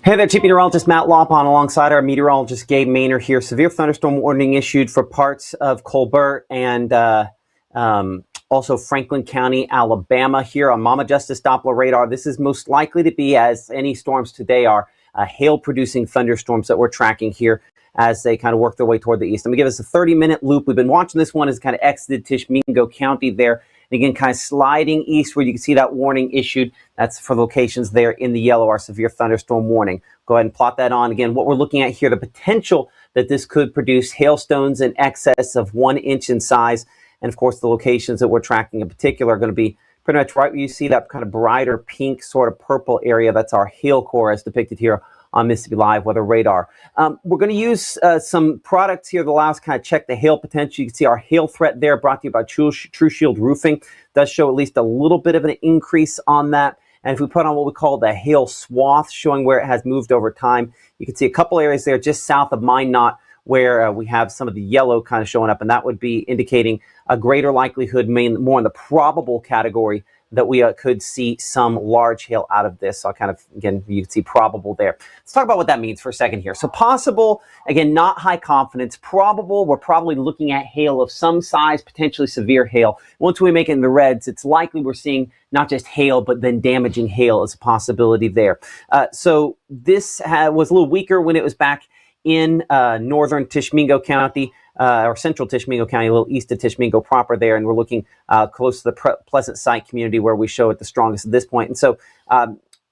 Hey there, Chief Meteorologist Matt Lopon alongside our meteorologist Gabe Maynor here. Severe thunderstorm warning issued for parts of Colbert and also Franklin County, Alabama here on Mama Justice Doppler radar. This is most likely to be, as any storms today are, hail-producing thunderstorms that we're tracking here as they kind of work their way toward the east. I'm going to give us a 30-minute loop. We've been watching this one as kind of exited Tishomingo County there. Again, kind of sliding eastward. You can see that warning issued. That's for locations there in the yellow, our severe thunderstorm warning. Go ahead and plot that on. Again, what we're looking at here, the potential that this could produce hailstones in excess of 1 inch in size. And of course, the locations that we're tracking in particular are going to be pretty much right where you see that kind of brighter pink sort of purple area. That's our hail core as depicted here on Mississippi Live Weather Radar. We're going to use some products here that allow us to kind of check the hail potential. You can see our hail threat there brought to you by True Shield Roofing. Does show at least a little bit of an increase on that. And if we put on what we call the hail swath, showing where it has moved over time, you can see a couple areas there just south of Minot where we have some of the yellow kind of showing up, and that would be indicating a greater likelihood, more in the probable category, that we could see some large hail out of this. So I'll kind of, again, you can see probable there. Let's talk about what that means for a second here. So possible, again, not high confidence. Probable, we're probably looking at hail of some size, potentially severe hail. Once we make it in the reds, it's likely we're seeing not just hail, but then damaging hail as a possibility there. So this was a little weaker when it was back in northern Tishomingo County, or central Tishomingo County, a little east of Tishomingo proper there, and we're looking close to the Pleasant Site community where we show it the strongest at this point. And so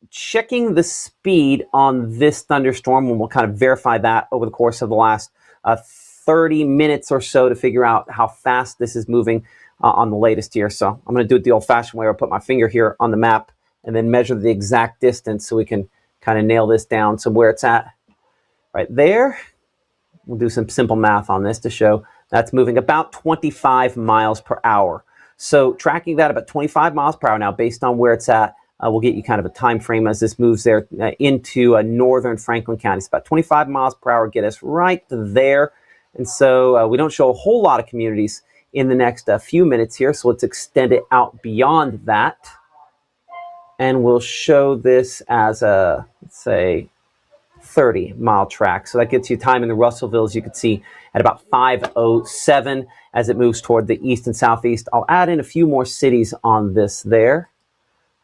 checking the speed on this thunderstorm, and we'll kind of verify that over the course of the last 30 minutes or so to figure out how fast this is moving on the latest here. So I'm going to do it the old-fashioned way. I'll put my finger here on the map and then measure the exact distance so we can kind of nail this down. So where it's at right there, we'll do some simple math on this to show that's moving about 25 miles per hour. So tracking that about 25 miles per hour now based on where it's at, we'll get you kind of a time frame as this moves there into northern Franklin County. It's about 25 miles per hour, get us right there. And so we don't show a whole lot of communities in the next few minutes here. So let's extend it out beyond that. And we'll show this as a, let's say, 30-mile track. So that gets you time in the Russellville, as you can see, at about 5:07 as it moves toward the east and southeast. I'll add in a few more cities on this there.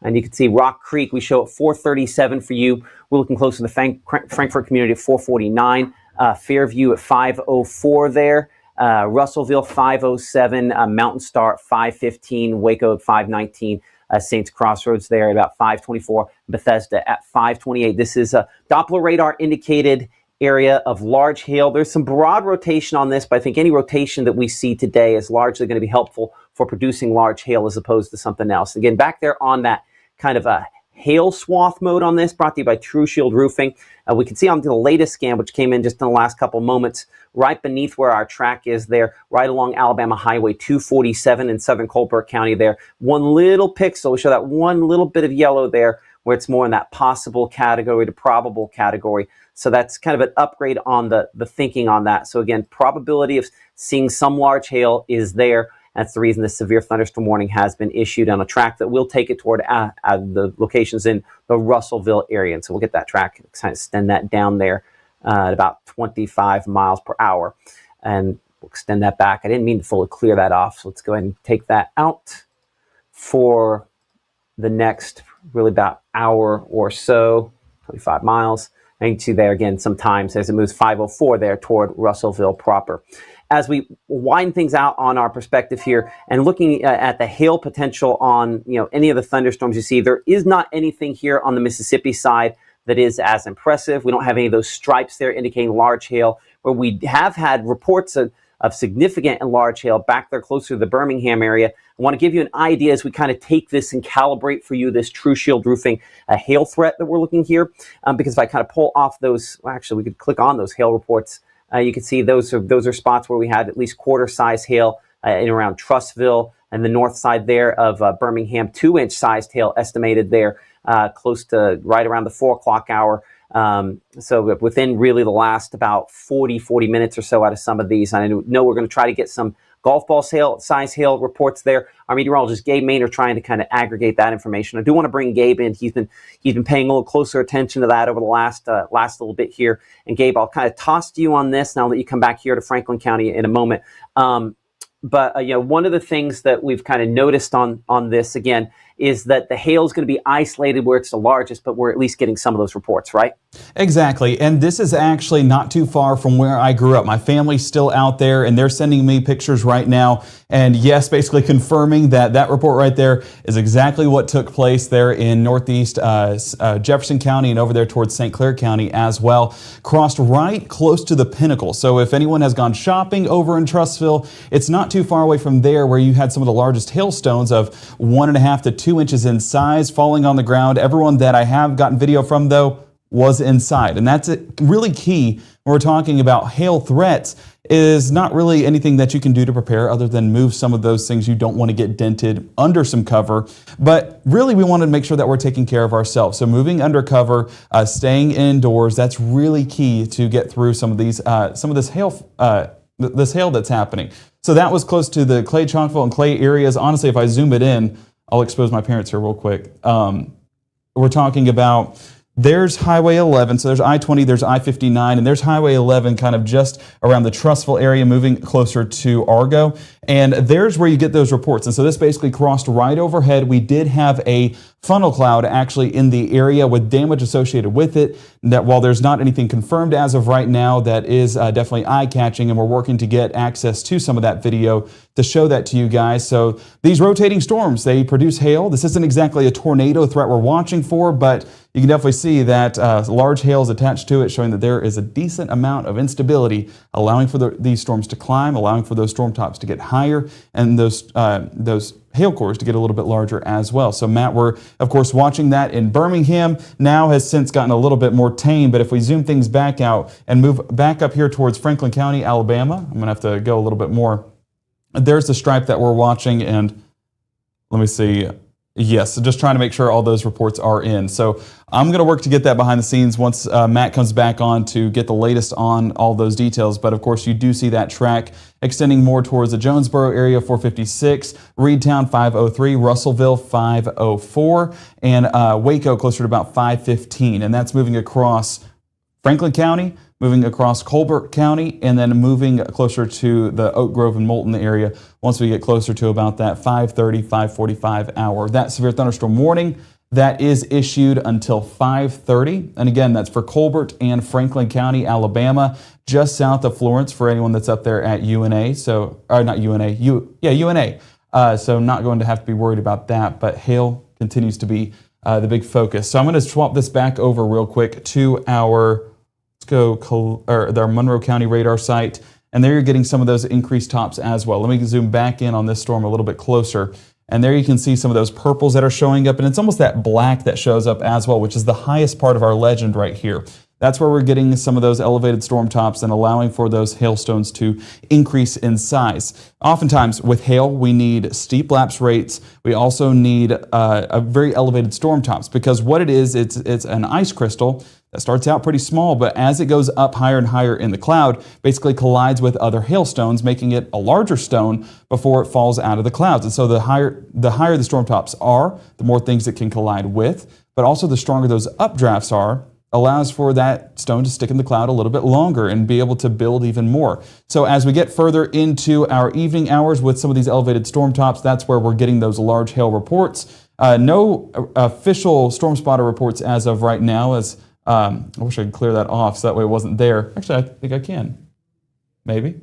And you can see Rock Creek, we show at 4:37 for you. We're looking closer to the Frankfort community at 4:49. Fairview at 5:04 there. Russellville 5:07. Mountain Star at 5:15. Waco at 5:19. Saints Crossroads there at about 5:24, Bethesda at 5:28. This is a Doppler radar indicated area of large hail. There's some broad rotation on this, but I think any rotation that we see today is largely going to be helpful for producing large hail as opposed to something else. Again, back there on that kind of a hail swath mode on this, brought to you by True Shield Roofing. We can see on the latest scan, which came in just in the last couple moments, right beneath where our track is there, right along Alabama Highway 247 in southern Colbert County there. One little pixel, we show that one little bit of yellow there, where it's more in that possible category to probable category. So that's kind of an upgrade on the thinking on that. So again, probability of seeing some large hail is there. That's the reason the severe thunderstorm warning has been issued on a track that will take it toward the locations in the Russellville area. And so we'll get that track, kind of extend that down there at about 25 miles per hour. And we'll extend that back. I didn't mean to fully clear that off. So let's go ahead and take that out for the next really about hour or so, 25 miles. And you can see there again, sometimes as it moves 5:04 there toward Russellville proper. As we widen things out on our perspective here and looking at the hail potential on any of the thunderstorms you see, there is not anything here on the Mississippi side that is as impressive. We don't have any of those stripes there indicating large hail, where we have had reports of significant and large hail back there closer to the Birmingham area. I want to give you an idea as we kind of take this and calibrate for you this True Shield Roofing hail threat that we're looking here. Because if I kind of pull off those, well, actually we could click on those hail reports. You can see those are spots where we had at least quarter-size hail in around Trussville and the north side there of Birmingham, 2-inch sized hail estimated there close to right around the 4 o'clock hour. So within really the last about 40 minutes or so out of some of these. I know we're going to try to get some golf ball size hail reports there. Our meteorologist Gabe Maynor trying to kind of aggregate that information. I do want to bring Gabe in. He's been paying a little closer attention to that over the last little bit here. And Gabe, I'll kind of toss to you on this, and I'll let you come back here to Franklin County in a moment. But one of the things that we've kind of noticed on this again is that the hail is going to be isolated where it's the largest, but we're at least getting some of those reports, right? Exactly. And this is actually not too far from where I grew up. My family's still out there, and they're sending me pictures right now. And yes, basically confirming that report right there is exactly what took place there in northeast Jefferson County and over there towards St. Clair County as well. Crossed right close to the Pinnacle. So if anyone has gone shopping over in Trussville, it's not too far away from there where you had some of the largest hailstones of 1.5 to 2 inches in size falling on the ground. Everyone that I have gotten video from, though, was inside. And that's really key when we're talking about hail threats. Is not really anything that you can do to prepare other than move some of those things you don't want to get dented under some cover. But really, we want to make sure that we're taking care of ourselves. So moving under cover, staying indoors, that's really key to get through some of these this hail that's happening. So that was close to the Clay, Chalkville, and Clay areas. Honestly, if I zoom it in, I'll expose my parents here real quick. We're talking about, there's Highway 11, so there's I-20, there's I-59, and there's Highway 11 kind of just around the Trussville area, moving closer to Argo. And there's where you get those reports. And so this basically crossed right overhead. We did have a funnel cloud actually in the area with damage associated with it. That while there's not anything confirmed as of right now, that is definitely eye-catching, and we're working to get access to some of that video to show that to you guys. So these rotating storms, they produce hail. This isn't exactly a tornado threat we're watching for, but you can definitely see that large hail is attached to it, showing that there is a decent amount of instability, allowing for these storms to climb, allowing for those storm tops to get higher, and those hail cores to get a little bit larger as well. So Matt, we're of course watching that in Birmingham. Now has since gotten a little bit more tame, but if we zoom things back out and move back up here towards Franklin County, Alabama, I'm going to have to go a little bit more. There's the stripe that we're watching, and let me see. Yes, so just trying to make sure all those reports are in. So I'm going to work to get that behind the scenes once Matt comes back on to get the latest on all those details. But of course, you do see that track extending more towards the Jonesboro area, 456, Reedtown, 503, Russellville, 504, and Waco closer to about 515. And that's moving across Franklin County, moving across Colbert County, and then moving closer to the Oak Grove and Moulton area once we get closer to about that 5:30, 5:45 hour. That severe thunderstorm warning, that is issued until 5:30. And again, that's for Colbert and Franklin County, Alabama, just south of Florence for anyone that's up there at UNA. So, or not UNA, UNA. So not going to have to be worried about that, but hail continues to be the big focus. So I'm going to swap this back over real quick to our their Monroe County radar site, and there you're getting some of those increased tops as well. Let me zoom back in on this storm a little bit closer, and there you can see some of those purples that are showing up, and it's almost that black that shows up as well, which is the highest part of our legend right here. That's where we're getting some of those elevated storm tops and allowing for those hailstones to increase in size. Oftentimes with hail, we need steep lapse rates. We also need a very elevated storm tops, because what it is, it's an ice crystal that starts out pretty small, but as it goes up higher and higher in the cloud, basically collides with other hailstones, making it a larger stone before it falls out of the clouds. And so the higher the storm tops are, the more things it can collide with, but also the stronger those updrafts are, allows for that stone to stick in the cloud a little bit longer and be able to build even more. So as we get further into our evening hours with some of these elevated storm tops, that's where we're getting those large hail reports. No official storm spotter reports as of right now, as I wish I could clear that off so that way it wasn't there. Actually, I think I can. Maybe.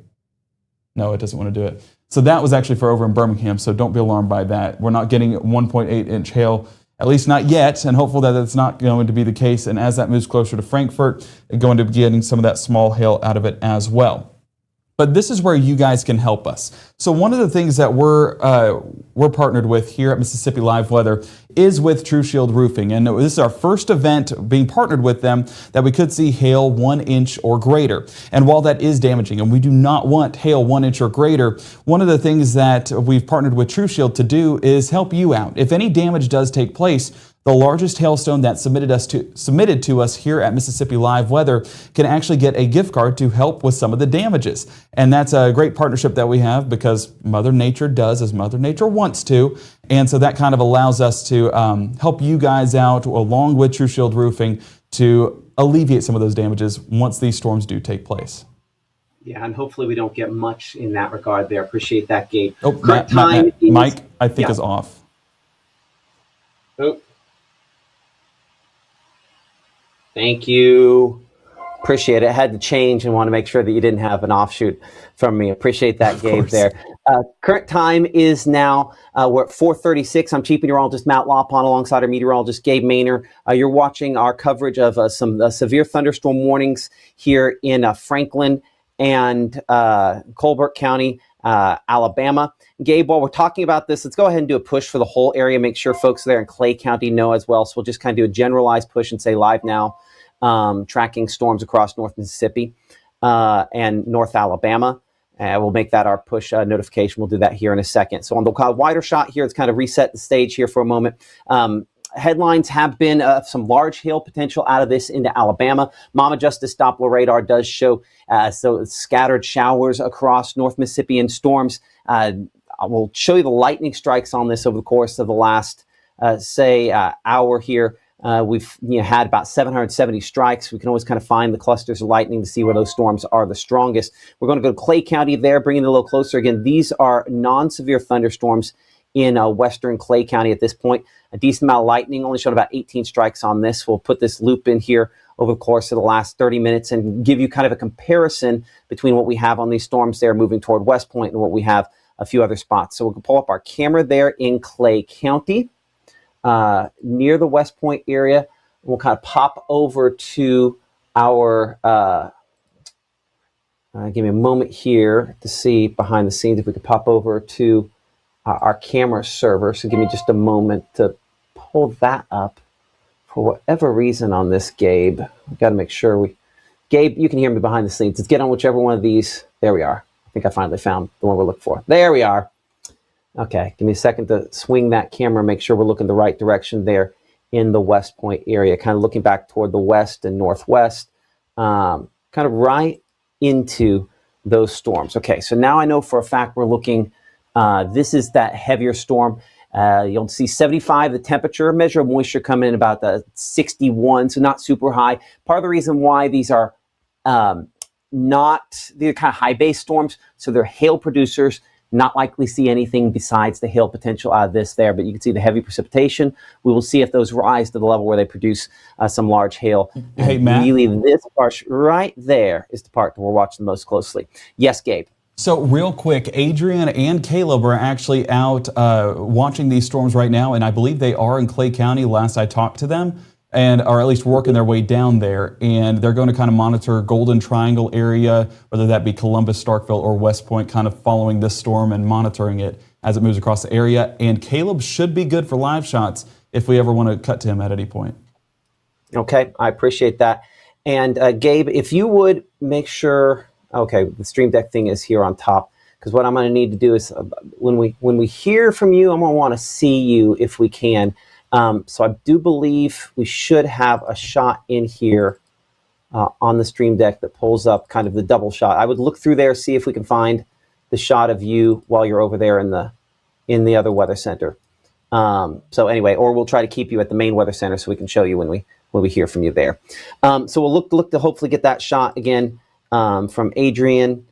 No, it doesn't want to do it. So that was actually for over in Birmingham, so don't be alarmed by that. We're not getting 1.8 inch hail, at least not yet, and hopeful that that's not going to be the case. And as that moves closer to Frankfort, we're going to be getting some of that small hail out of it as well. But this is where you guys can help us. So one of the things that we're partnered with here at Mississippi Live Weather is with True Shield Roofing. And this is our first event being partnered with them that we could see hail 1 inch or greater. And while that is damaging, and we do not want hail 1 inch or greater, one of the things that we've partnered with True Shield to do is help you out. If any damage does take place, the largest hailstone that's submitted to us here at Mississippi Live Weather can actually get a gift card to help with some of the damages. And that's a great partnership that we have because Mother Nature does as Mother Nature wants to. And so that kind of allows us to help you guys out along with True Shield Roofing to alleviate some of those damages once these storms do take place. Yeah, and hopefully we don't get much in that regard there. Appreciate that, Gabe. Oh, Mike, I think is off. Oh. Thank you. Appreciate it. I had to change and want to make sure that you didn't have an offshoot from me. Appreciate that, Gabe, there. Current time is now, we're at 4:36. I'm Chief Meteorologist Matt Lawpon alongside our meteorologist Gabe Maynor. You're watching our coverage of some severe thunderstorm warnings here in Franklin and Colbert County, Alabama. Gabe, while we're talking about this, let's go ahead and do a push for the whole area. Make sure folks there in Clay County know as well. So we'll just kind of do a generalized push and say live now. Tracking storms across North Mississippi and North Alabama. We'll make that our push notification. We'll do that here in a second. So on the wider shot here, let's kind of reset the stage here for a moment. Headlines have been some large hail potential out of this into Alabama. Mama Justice Doppler radar does show so scattered showers across North Mississippi and storms. We'll show you the lightning strikes on this over the course of the last, hour here. We've had about 770 strikes. We can always kind of find the clusters of lightning to see where those storms are the strongest. We're going to go to Clay County there, bringing it a little closer. Again, these are non-severe thunderstorms in western Clay County at this point. A decent amount of lightning, only showed about 18 strikes on this. We'll put this loop in here over the course of the last 30 minutes and give you kind of a comparison between what we have on these storms there moving toward West Point and what we have a few other spots. So we'll pull up our camera there in Clay County. Near the West Point area. We'll kind of pop over to our, give me a moment here to see behind the scenes if we could pop over to our camera server. So give me just a moment to pull that up. For whatever reason on this, Gabe, we've got to make sure Gabe, you can hear me behind the scenes. Let's get on whichever one of these. There we are. I think I finally found the one we're looking for. There we are. Okay, give me a second to swing that camera, make sure we're looking the right direction there in the West Point area, kind of looking back toward the west and northwest, kind of right into those storms. Okay, so now I know for a fact we're looking, this is that heavier storm. You'll see 75, the temperature, measure of moisture coming in about the 61, so not super high. Part of the reason why these are they're kind of high base storms, so they're hail producers. Not likely see anything besides the hail potential out of this there, but you can see the heavy precipitation. We will see if those rise to the level where they produce some large hail. Hey, Matt. Really, this part right there is the part that we're watching the most closely. Yes, Gabe. So real quick, Adrian and Caleb are actually out watching these storms right now, and I believe they are in Clay County last I talked to them, and are at least working their way down there, and they're going to kind of monitor Golden Triangle area, whether that be Columbus, Starkville, or West Point, kind of following this storm and monitoring it as it moves across the area. And Caleb should be good for live shots if we ever want to cut to him at any point. Okay, I appreciate that. And Gabe, if you would make sure, okay, the Stream Deck thing is here on top, because what I'm going to need to do is when we hear from you, I'm going to want to see you if we can. So I do believe we should have a shot in here on the Stream Deck that pulls up kind of the double shot. I would look through there, see if we can find the shot of you while you're over there in the other weather center. So anyway, or we'll try to keep you at the main weather center so we can show you when we hear from you there. So we'll look to hopefully get that shot again from Adrian.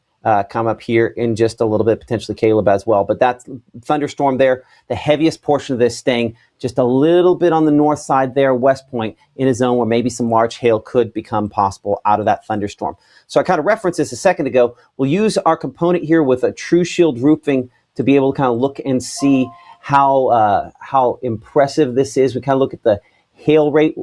Come up here in just a little bit, potentially Caleb as well. But that's thunderstorm there. The heaviest portion of this staying just a little bit on the north side there, West Point, in a zone where maybe some large hail could become possible out of that thunderstorm. So I kind of referenced this a second ago. We'll use our component here with a True Shield roofing to be able to kind of look and see how impressive this is. We kind of look at the hail rate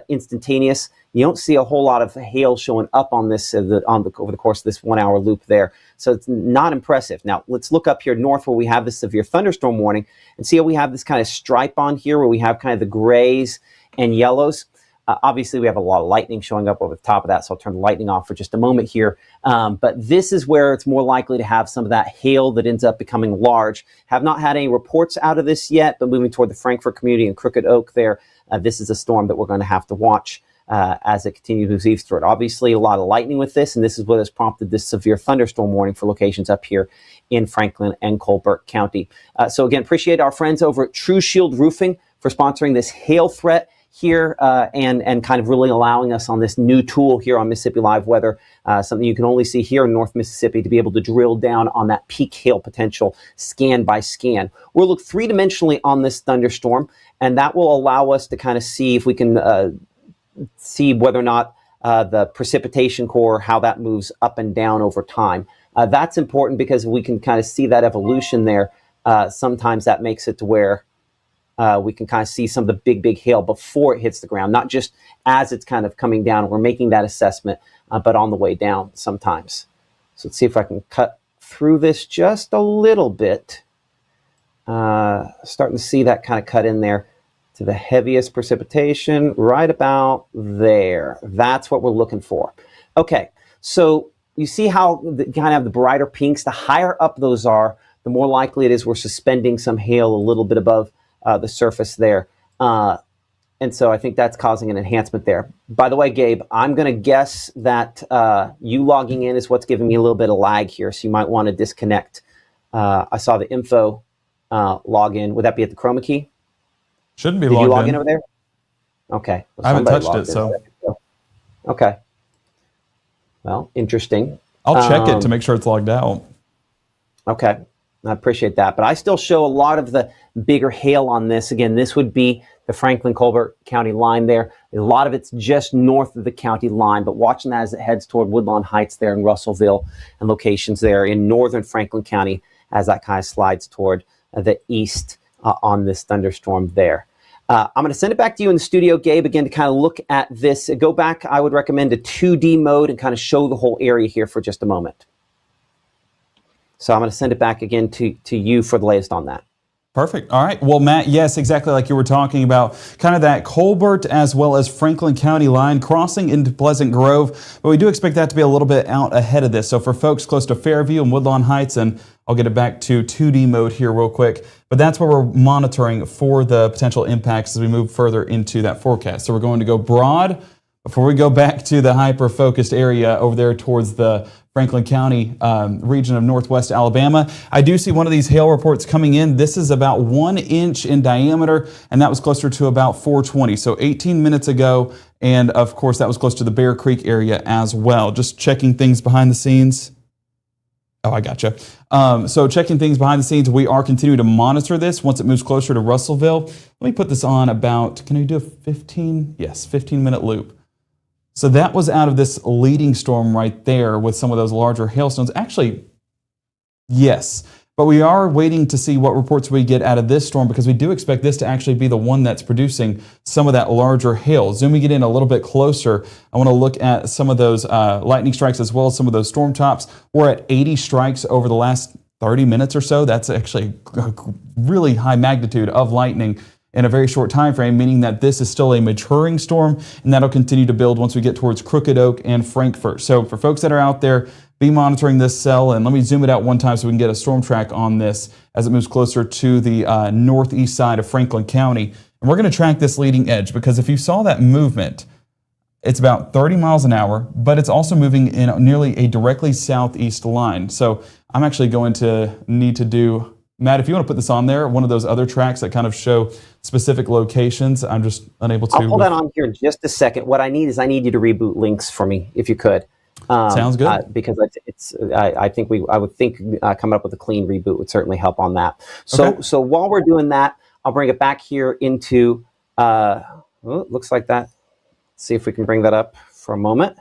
instantaneous. You don't see a whole lot of hail showing up on this over the course of this 1 hour loop there. So it's not impressive. Now let's look up here north where we have this severe thunderstorm warning and see how we have this kind of stripe on here where we have kind of the grays and yellows. Obviously, we have a lot of lightning showing up over the top of that, so I'll turn the lightning off for just a moment here. But this is where it's more likely to have some of that hail that ends up becoming large. Have not had any reports out of this yet, but moving toward the Frankfort community and Crooked Oak there, this is a storm that we're going to have to watch as it continues to move eastward. Obviously, a lot of lightning with this, and this is what has prompted this severe thunderstorm warning for locations up here in Franklin and Colbert County. So again, appreciate our friends over at True Shield Roofing for sponsoring this hail threat here and kind of really allowing us on this new tool here on Mississippi Live Weather, something you can only see here in North Mississippi, to be able to drill down on that peak hail potential scan by scan. We'll look three-dimensionally on this thunderstorm, and that will allow us to kind of see if we can see whether or not the precipitation core, how that moves up and down over time. That's important because we can kind of see that evolution there. Sometimes that makes it to where we can kind of see some of the big hail before it hits the ground, not just as it's kind of coming down. We're making that assessment, but on the way down sometimes. So let's see if I can cut through this just a little bit. Starting to see that kind of cut in there to the heaviest precipitation right about there. That's what we're looking for. Okay, so you see how you kind of have the brighter pinks. The higher up those are, the more likely it is we're suspending some hail a little bit above the surface there. And so I think that's causing an enhancement there. By the way, Gabe, I'm going to guess that you logging in is what's giving me a little bit of lag here, so you might want to disconnect. I saw the info login. Would that be at the chroma key? Shouldn't be Did logged you log in in over there? Okay. Well, I haven't somebody touched logged it, in. so. Okay. Well, interesting. I'll check it to make sure it's logged out. Okay. I appreciate that. But I still show a lot of the bigger hail on this. Again, this would be the Franklin Colbert County line there. A lot of it's just north of the county line, but watching that as it heads toward Woodlawn Heights there in Russellville and locations there in northern Franklin County as that kind of slides toward the east on this thunderstorm there. I'm going to send it back to you in the studio, Gabe, again, to kind of look at this. Go back, I would recommend, to 2D mode and kind of show the whole area here for just a moment. So I'm going to send it back again to you for the latest on that. Perfect. All right. Well, Matt, yes, exactly like you were talking about, kind of that Colbert as well as Franklin County line crossing into Pleasant Grove, but we do expect that to be a little bit out ahead of this. So for folks close to Fairview and Woodlawn Heights, and I'll get it back to 2D mode here real quick, but that's where we're monitoring for the potential impacts as we move further into that forecast. So we're going to go broad before we go back to the hyper-focused area over there towards the Franklin County region of northwest Alabama. I do see one of these hail reports coming in. This is about 1 inch in diameter, and that was closer to about 420. So 18 minutes ago, and of course that was close to the Bear Creek area as well. Just checking things behind the scenes. Oh, I gotcha. So checking things behind the scenes, we are continuing to monitor this once it moves closer to Russellville. Let me put this on about, can I do a 15-minute loop? So that was out of this leading storm right there with some of those larger hailstones. Actually, yes, but we are waiting to see what reports we get out of this storm because we do expect this to actually be the one that's producing some of that larger hail. Zooming it in a little bit closer, I want to look at some of those lightning strikes as well as some of those storm tops. We're at 80 strikes over the last 30 minutes or so. That's actually a really high magnitude of lightning in a very short time frame, meaning that this is still a maturing storm, and that'll continue to build once we get towards Crooked Oak and Frankfort. So for folks that are out there, be monitoring this cell, and let me zoom it out one time so we can get a storm track on this as it moves closer to the northeast side of Franklin County. And we're going to track this leading edge because if you saw that movement, it's about 30 miles an hour, but it's also moving in nearly a directly southeast line. So I'm actually going to need to do, Matt, if you want to put this on there, one of those other tracks that kind of show specific locations. I'm just unable to. I'll pull that on here in just a second. What I need is I need you to reboot links for me, if you could. Sounds good. Because I would think coming up with a clean reboot would certainly help on that. So Okay. So while we're doing that, I'll bring it back here into. It looks like that. Let's see if we can bring that up for a moment.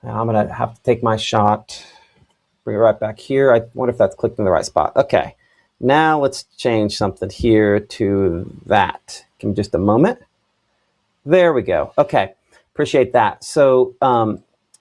Now I'm gonna have to take my shot. Bring it right back here. I wonder if that's clicked in the right spot. Okay. Now let's change something here to that. Give me just a moment. There we go. Okay. Appreciate that. So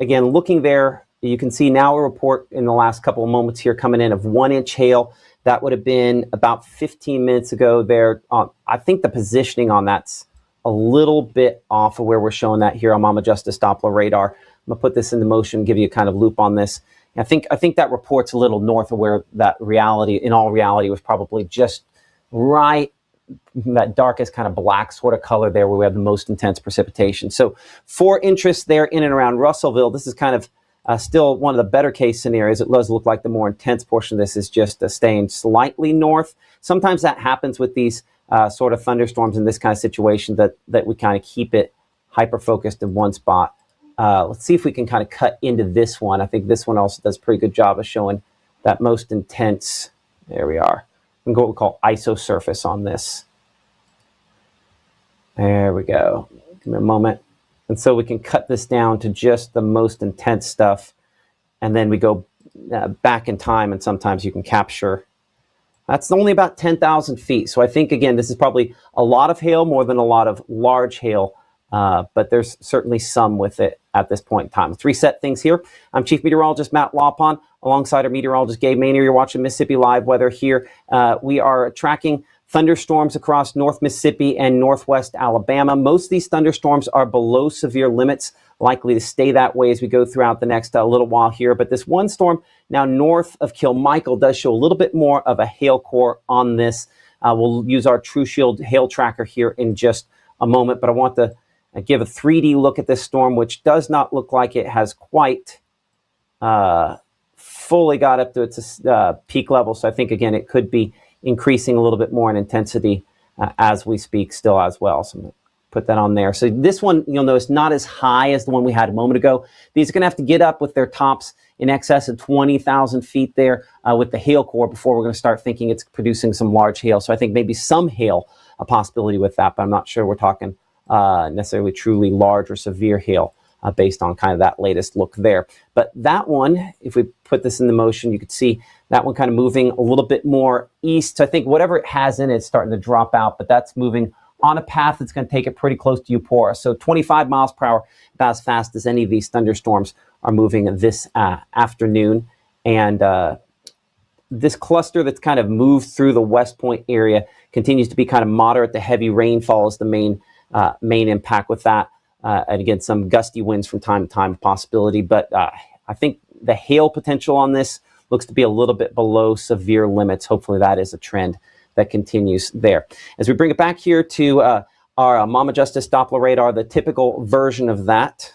again, looking there, you can see now a report in the last couple of moments here coming in of 1 inch hail. That would have been about 15 minutes ago there. I think the positioning on that's a little bit off of where we're showing that here on Mama Justice Doppler radar. I'm gonna put this into motion, give you a kind of loop on this. I think that report's a little north of where that reality, in all reality, was probably just right, that darkest kind of black sort of color there where we have the most intense precipitation. So for interest there in and around Russellville, this is kind of still one of the better case scenarios. It does look like the more intense portion of this is just staying slightly north. Sometimes that happens with these sort of thunderstorms in this kind of situation, that we kind of keep it hyper-focused in one spot. Let's see if we can kind of cut into this one. I think this one also does a pretty good job of showing that most intense. There we are. We can go what we call isosurface on this. There we go. Give me a moment. And so we can cut this down to just the most intense stuff. And then we go back in time, and sometimes you can capture. That's only about 10,000 feet. So I think, again, this is probably a lot of hail, more than a lot of large hail. But there's certainly some with it at this point in time. Let's reset things here. I'm Chief Meteorologist Matt Lawpon, alongside our meteorologist Gabe Maynor. You're watching Mississippi Live Weather here. We are tracking thunderstorms across North Mississippi and Northwest Alabama. Most of these thunderstorms are below severe limits, likely to stay that way as we go throughout the next little while here. But this one storm now north of Kilmichael does show a little bit more of a hail core on this. We'll use our True Shield hail tracker here in just a moment, but I want to give a 3D look at this storm, which does not look like it has quite fully got up to its peak level. So I think, again, it could be increasing a little bit more in intensity as we speak still as well. So I'm going to put that on there. So this one, you'll notice, not as high as the one we had a moment ago. These are going to have to get up with their tops in excess of 20,000 feet there with the hail core before we're going to start thinking it's producing some large hail. So I think maybe some hail, a possibility with that, but I'm not sure we're talking necessarily truly large or severe hail based on kind of that latest look there. But that one, if we put this into motion, you could see that one kind of moving a little bit more east. So I think whatever it has in it is starting to drop out, but that's moving on a path that's going to take it pretty close to Eupora. So 25 miles per hour, about as fast as any of these thunderstorms are moving this afternoon. And this cluster that's kind of moved through the West Point area continues to be kind of moderate to heavy rainfall is the main impact with that. And again, some gusty winds from time to time, possibility. But I think the hail potential on this looks to be a little bit below severe limits. Hopefully that is a trend that continues there. As we bring it back here to our Mama Justice Doppler radar, the typical version of that.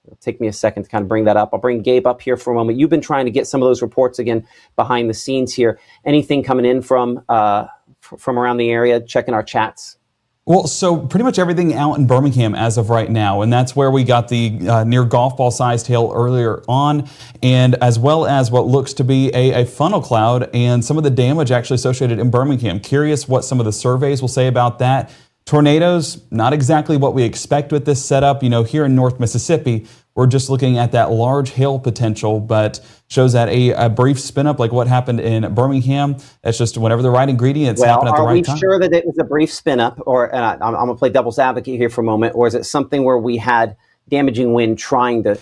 It'll take me a second to kind of bring that up. I'll bring Gabe up here for a moment. You've been trying to get some of those reports again behind the scenes here. Anything coming in from around the area, checking our chats? Well, so pretty much everything out in Birmingham as of right now, and that's where we got the near golf ball sized hail earlier on, and as well as what looks to be a funnel cloud and some of the damage actually associated in Birmingham. Curious what some of the surveys will say about that. Tornadoes, not exactly what we expect with this setup. You know, here in North Mississippi, we're just looking at that large hail potential, but shows that a brief spin up like what happened in Birmingham. That's just whenever the right ingredients happen at the right time. Are we sure that it was a brief spin up, or I'm going to play devil's advocate here for a moment, or is it something where we had damaging wind trying to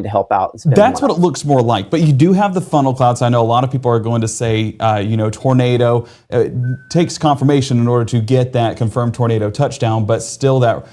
help out? That's what it looks more like. But you do have the funnel clouds. I know a lot of people are going to say, tornado. It takes confirmation in order to get that confirmed tornado touchdown, but still that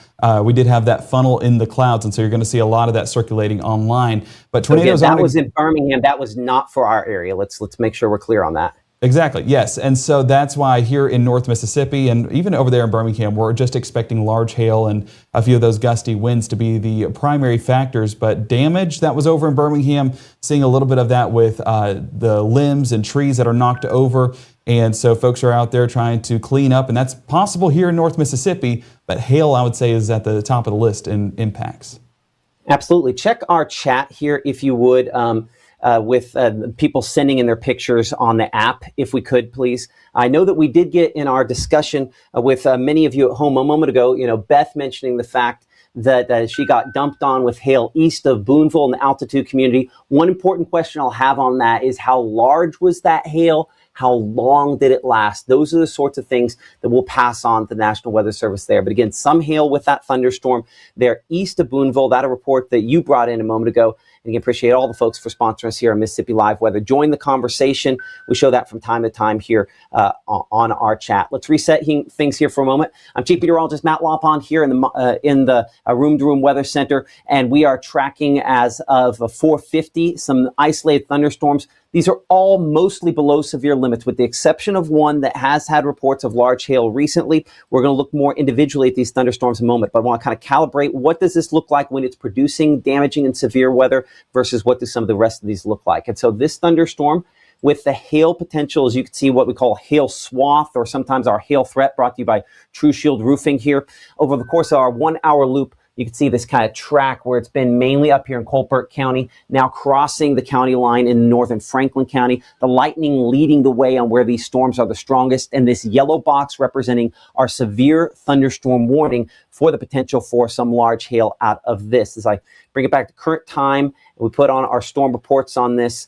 we did have that funnel in the clouds, and so you're going to see a lot of that circulating online. But tornadoes that was in Birmingham. That was not for our area. Let's make sure we're clear on that. Exactly, yes. And so that's why here in North Mississippi and even over there in Birmingham, we're just expecting large hail and a few of those gusty winds to be the primary factors. But damage that was over in Birmingham, seeing a little bit of that with the limbs and trees that are knocked over. And so folks are out there trying to clean up, and that's possible here in North Mississippi. But hail, I would say, is at the top of the list in impacts. Absolutely. Check our chat here, if you would. With people sending in their pictures on the app, if we could, please. I know that we did get in our discussion with many of you at home a moment ago, Beth mentioning the fact that she got dumped on with hail east of Boonville in the altitude community. One important question I'll have on that is, how large was that hail? How long did it last? Those are the sorts of things that we'll pass on to the National Weather Service there. But again, some hail with that thunderstorm there east of Boonville. That a report that you brought in a moment ago. And again, appreciate all the folks for sponsoring us here on Mississippi Live Weather. Join the conversation. We show that from time to time here on our chat. Let's reset things here for a moment. I'm Chief Meteorologist Matt Lopon here in the room-to-room weather center, and we are tracking as of 4:50 some isolated thunderstorms. These are all mostly below severe limits, with the exception of one that has had reports of large hail recently. We're going to look more individually at these thunderstorms in a moment, but I want to kind of calibrate what does this look like when it's producing damaging and severe weather versus what do some of the rest of these look like. And so this thunderstorm with the hail potential, as you can see, what we call hail swath, or sometimes our hail threat, brought to you by True Shield Roofing here. Over the course of our 1 hour loop, you can see this kind of track where it's been mainly up here in Colbert County, now crossing the county line in northern Franklin County, the lightning leading the way on where these storms are the strongest, and this yellow box representing our severe thunderstorm warning for the potential for some large hail out of this. As I bring it back to current time, and we put on our storm reports on this,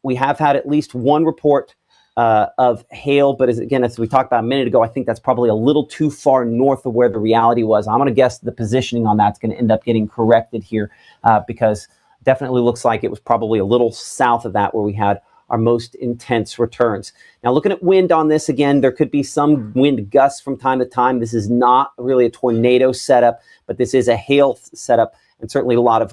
we have had at least one report of hail, but as we talked about a minute ago, I think that's probably a little too far north of where the reality was. I'm going to guess the positioning on that's going to end up getting corrected here because definitely looks like it was probably a little south of that where we had our most intense returns. Now, looking at wind on this, again, there could be some wind gusts from time to time. This is not really a tornado setup, but this is a hail setup, and certainly a lot of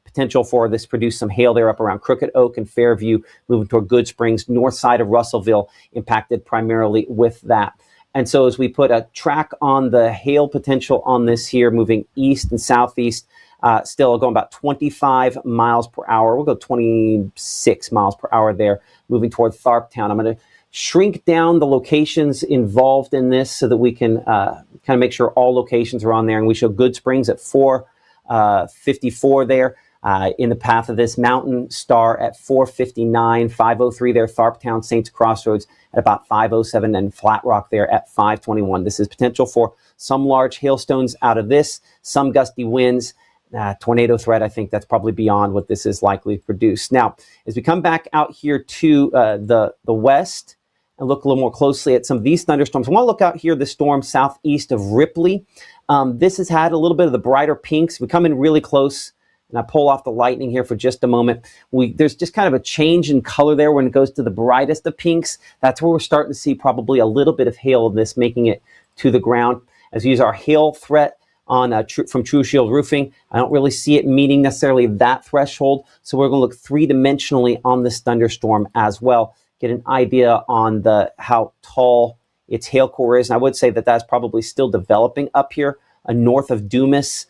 potential for this produce some hail there up around Crooked Oak and Fairview, moving toward Good Springs, north side of Russellville, impacted primarily with that. And so as we put a track on the hail potential on this here, moving east and southeast, still going about 25 miles per hour. We'll go 26 miles per hour there, moving toward Tharptown. I'm going to shrink down the locations involved in this so that we can kind of make sure all locations are on there. And we show Good Springs at 454 there. In the path of this, Mountain Star at 459, 503 there, Tharptown, Saints Crossroads at about 507, and Flat Rock there at 521. This is potential for some large hailstones out of this, some gusty winds, tornado threat. I think that's probably beyond what this is likely to produce. Now, as we come back out here to the west and look a little more closely at some of these thunderstorms, I want to look out here, the storm southeast of Ripley. This has had a little bit of the brighter pinks. We come in really close. And I pull off the lightning here for just a moment. There's just kind of a change in color there when it goes to the brightest of pinks. That's where we're starting to see probably a little bit of hail of this making it to the ground. As we use our hail threat on from True Shield Roofing, I don't really see it meeting necessarily that threshold. So we're going to look three-dimensionally on this thunderstorm as well, get an idea on how tall its hail core is. And I would say that that's probably still developing up here north of Dumas.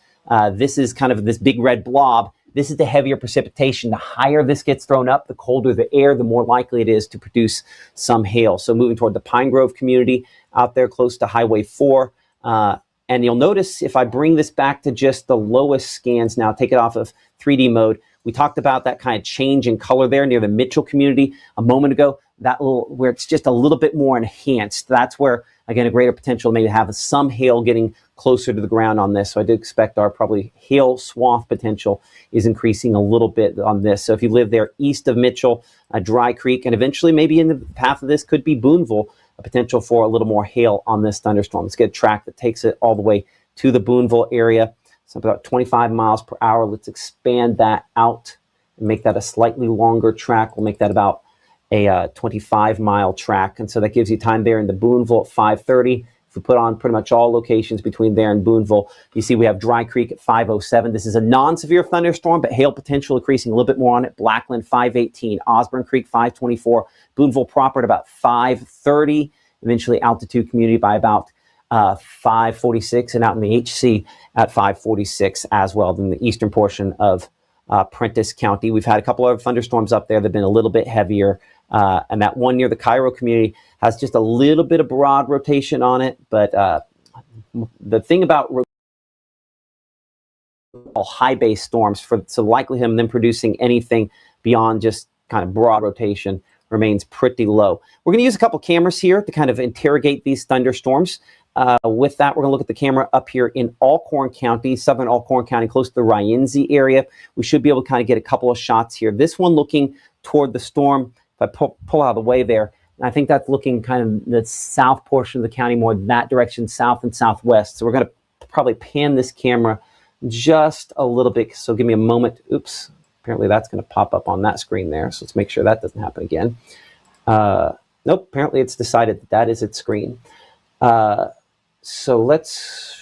This is kind of this big red blob. This is the heavier precipitation. The higher this gets thrown up, the colder the air, the more likely it is to produce some hail. So moving toward the Pine Grove community out there close to Highway 4. And you'll notice if I bring this back to just the lowest scans now, take it off of 3D mode, we talked about that kind of change in color there near the Mitchell community a moment ago, where it's just a little bit more enhanced. That's where, again, a greater potential maybe to have some hail getting closer to the ground on this. So I do expect our probably hail swath potential is increasing a little bit on this. So if you live there east of Mitchell, Dry Creek, and eventually maybe in the path of this could be Boonville, a potential for a little more hail on this thunderstorm. Let's get a track that takes it all the way to the Boonville area. So about 25 miles per hour. Let's expand that out and make that a slightly longer track. We'll make that about a 25-mile track. And so that gives you time there in the Boonville at 5:30. If we put on pretty much all locations between there and Boonville, you see we have Dry Creek at 5:07. This is a non-severe thunderstorm, but hail potential increasing a little bit more on it. Blackland 5:18, Osborne Creek 5:24, Boonville proper at about 5:30, eventually Altitude Community by about 5:46, and out in the HC at 5:46 as well, in the eastern portion of Prentiss County. We've had a couple of thunderstorms up there that have been a little bit heavier, and that one near the Cairo community has just a little bit of broad rotation on it, but the thing about high base storms, so likelihood of them producing anything beyond just kind of broad rotation remains pretty low. We're going to use a couple cameras here to kind of interrogate these thunderstorms. With that, we're going to look at the camera up here in Alcorn County, southern Alcorn County, close to the Rienzi area. We should be able to kind of get a couple of shots here. This one looking toward the storm. If I pull out of the way there, I think that's looking kind of the south portion of the county, more that direction, south and southwest. So we're going to probably pan this camera just a little bit. So give me a moment. Oops. Apparently that's going to pop up on that screen there. So let's make sure that doesn't happen again. Nope, apparently it's decided that that is its screen. So let's,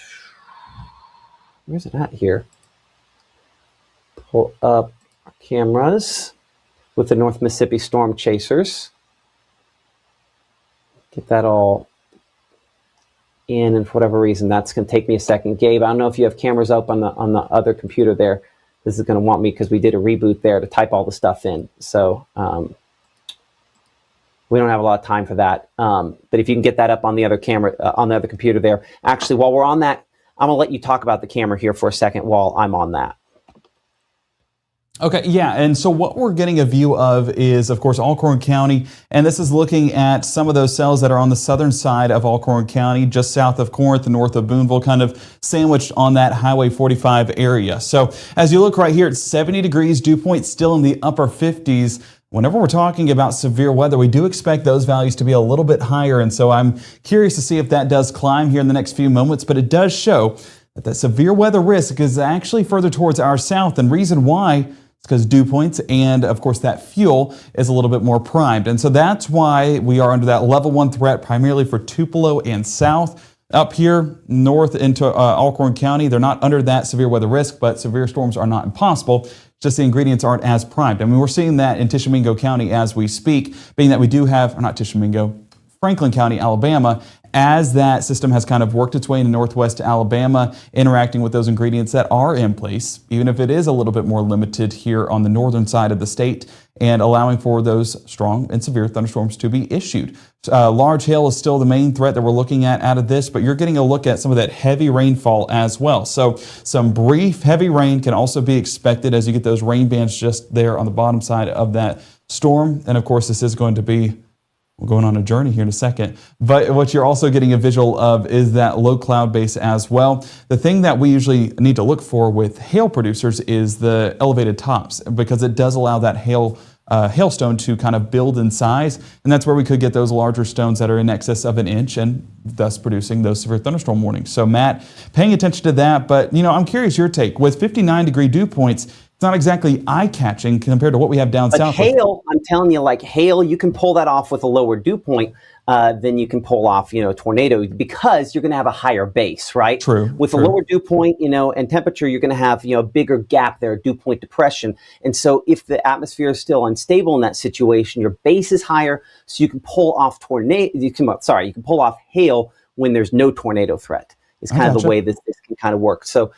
where's it at here? Pull up our cameras with the North Mississippi Storm Chasers. Get that all in, and for whatever reason, that's going to take me a second. Gabe, I don't know if you have cameras up on the other computer there. This is going to want me, because we did a reboot there, to type all the stuff in. So we don't have a lot of time for that. But if you can get that up on the other camera, on the other computer there. Actually, while we're on that, I'm going to let you talk about the camera here for a second while I'm on that. Okay, yeah, and so what we're getting a view of is, of course, Alcorn County, and this is looking at some of those cells that are on the southern side of Alcorn County, just south of Corinth, north of Boonville, kind of sandwiched on that Highway 45 area. So as you look right here, it's 70 degrees, dew point still in the upper 50s. Whenever we're talking about severe weather, we do expect those values to be a little bit higher, and so I'm curious to see if that does climb here in the next few moments, but it does show that the severe weather risk is actually further towards our south, and reason why, it's because dew points and, of course, that fuel is a little bit more primed. And so that's why we are under that level 1 threat, primarily for Tupelo and south. Up here, north into Alcorn County, they're not under that severe weather risk, but severe storms are not impossible. Just the ingredients aren't as primed. I mean, we're seeing that in Tishomingo County as we speak, being that we do have, or not Tishomingo, Franklin County, Alabama, as that system has kind of worked its way into northwest Alabama, interacting with those ingredients that are in place, even if it is a little bit more limited here on the northern side of the state, and allowing for those strong and severe thunderstorms to be issued. Large hail is still the main threat that we're looking at out of this, but you're getting a look at some of that heavy rainfall as well. So some brief heavy rain can also be expected as you get those rain bands just there on the bottom side of that storm. And of course, this is going to be, we're going on a journey here in a second, but what you're also getting a visual of is that low cloud base as well. The thing that we usually need to look for with hail producers is the elevated tops, because it does allow that hailstone to kind of build in size, and that's where we could get those larger stones that are in excess of an inch, and thus producing those severe thunderstorm warnings. So Matt, paying attention to that, but I'm curious your take. With 59-degree dew points, it's not exactly eye-catching compared to what we have down south. Hail, I'm telling you, like hail, you can pull that off with a lower dew point than you can pull off, a tornado, because you're going to have a higher base, right? True. With a lower dew point, and temperature, you're going to have, a bigger gap there, dew point depression. And so if the atmosphere is still unstable in that situation, your base is higher, so you can pull off you can pull off hail when there's no tornado threat. Is kind of the way this can kind of work. So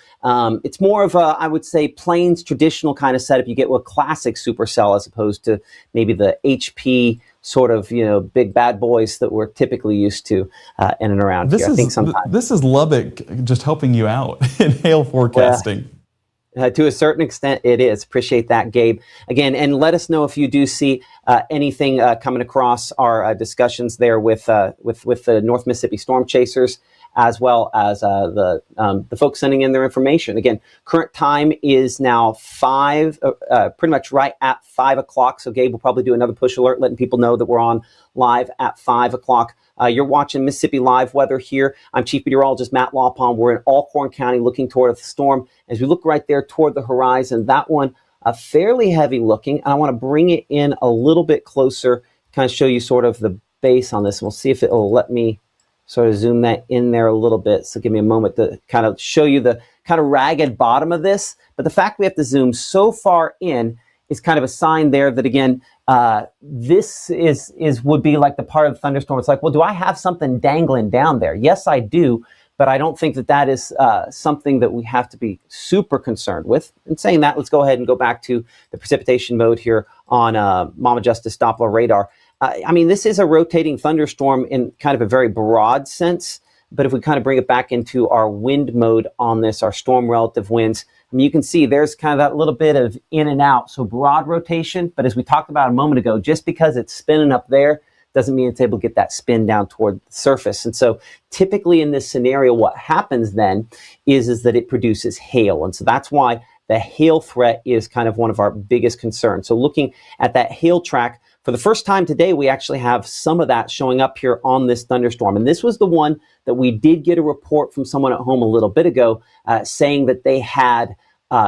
it's more of a, I would say, plains traditional kind of setup you get with classic supercell, as opposed to maybe the HP sort of, big bad boys that we're typically used to in and around here. I think sometimes this is Lubbock just helping you out in hail forecasting. To a certain extent, it is. Appreciate that, Gabe. Again, and let us know if you do see anything coming across our discussions there with the North Mississippi Storm Chasers, as well as the folks sending in their information. Again, current time is now pretty much right at 5 o'clock. So Gabe will probably do another push alert, letting people know that we're on live at 5 o'clock. You're watching Mississippi Live Weather here. I'm Chief Meteorologist Matt Lawpon. We're in Alcorn County looking toward the storm. As we look right there toward the horizon, that one fairly heavy looking. And I want to bring it in a little bit closer, kind of show you sort of the base on this. And we'll see if it will let me sort of zoom that in there a little bit. So give me a moment to kind of show you the kind of ragged bottom of this. But the fact we have to zoom so far in is kind of a sign there that, again, this would be like the part of the thunderstorm. It's like, well, do I have something dangling down there? Yes, I do. But I don't think that is something that we have to be super concerned with. In saying that, let's go ahead and go back to the precipitation mode here on Mama Justice Doppler radar. I mean, this is a rotating thunderstorm in kind of a very broad sense. But if we kind of bring it back into our wind mode on this, our storm relative winds, I mean, you can see there's kind of that little bit of in and out. So broad rotation. But as we talked about a moment ago, just because it's spinning up there doesn't mean it's able to get that spin down toward the surface. And so typically in this scenario, what happens then is that it produces hail. And so that's why the hail threat is kind of one of our biggest concerns. So looking at that hail track, for the first time today, we actually have some of that showing up here on this thunderstorm. And this was the one that we did get a report from someone at home a little bit ago saying that they had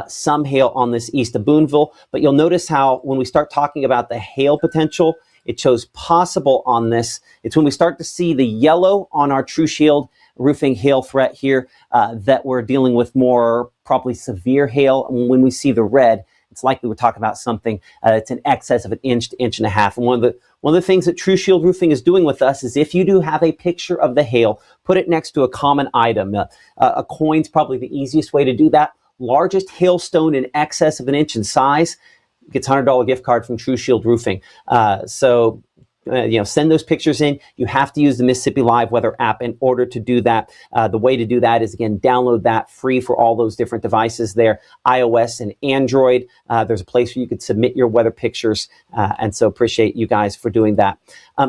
some hail on this east of Boonville. But you'll notice how when we start talking about the hail potential, it shows possible on this. It's when we start to see the yellow on our True Shield roofing hail threat here that we're dealing with more probably severe hail. And when we see the red, it's likely we're talking about something that's in excess of an inch to inch and a half. And one of the things that True Shield Roofing is doing with us is if you do have a picture of the hail, put it next to a common item. A coin's probably the easiest way to do that. Largest hailstone in excess of an inch in size gets $100 gift card from True Shield Roofing. Send those pictures in. You have to use the Mississippi Live Weather app in order to do that. The way to do that is, again, download that free for all those different devices there, iOS and Android. There's a place where you could submit your weather pictures, and so appreciate you guys for doing that.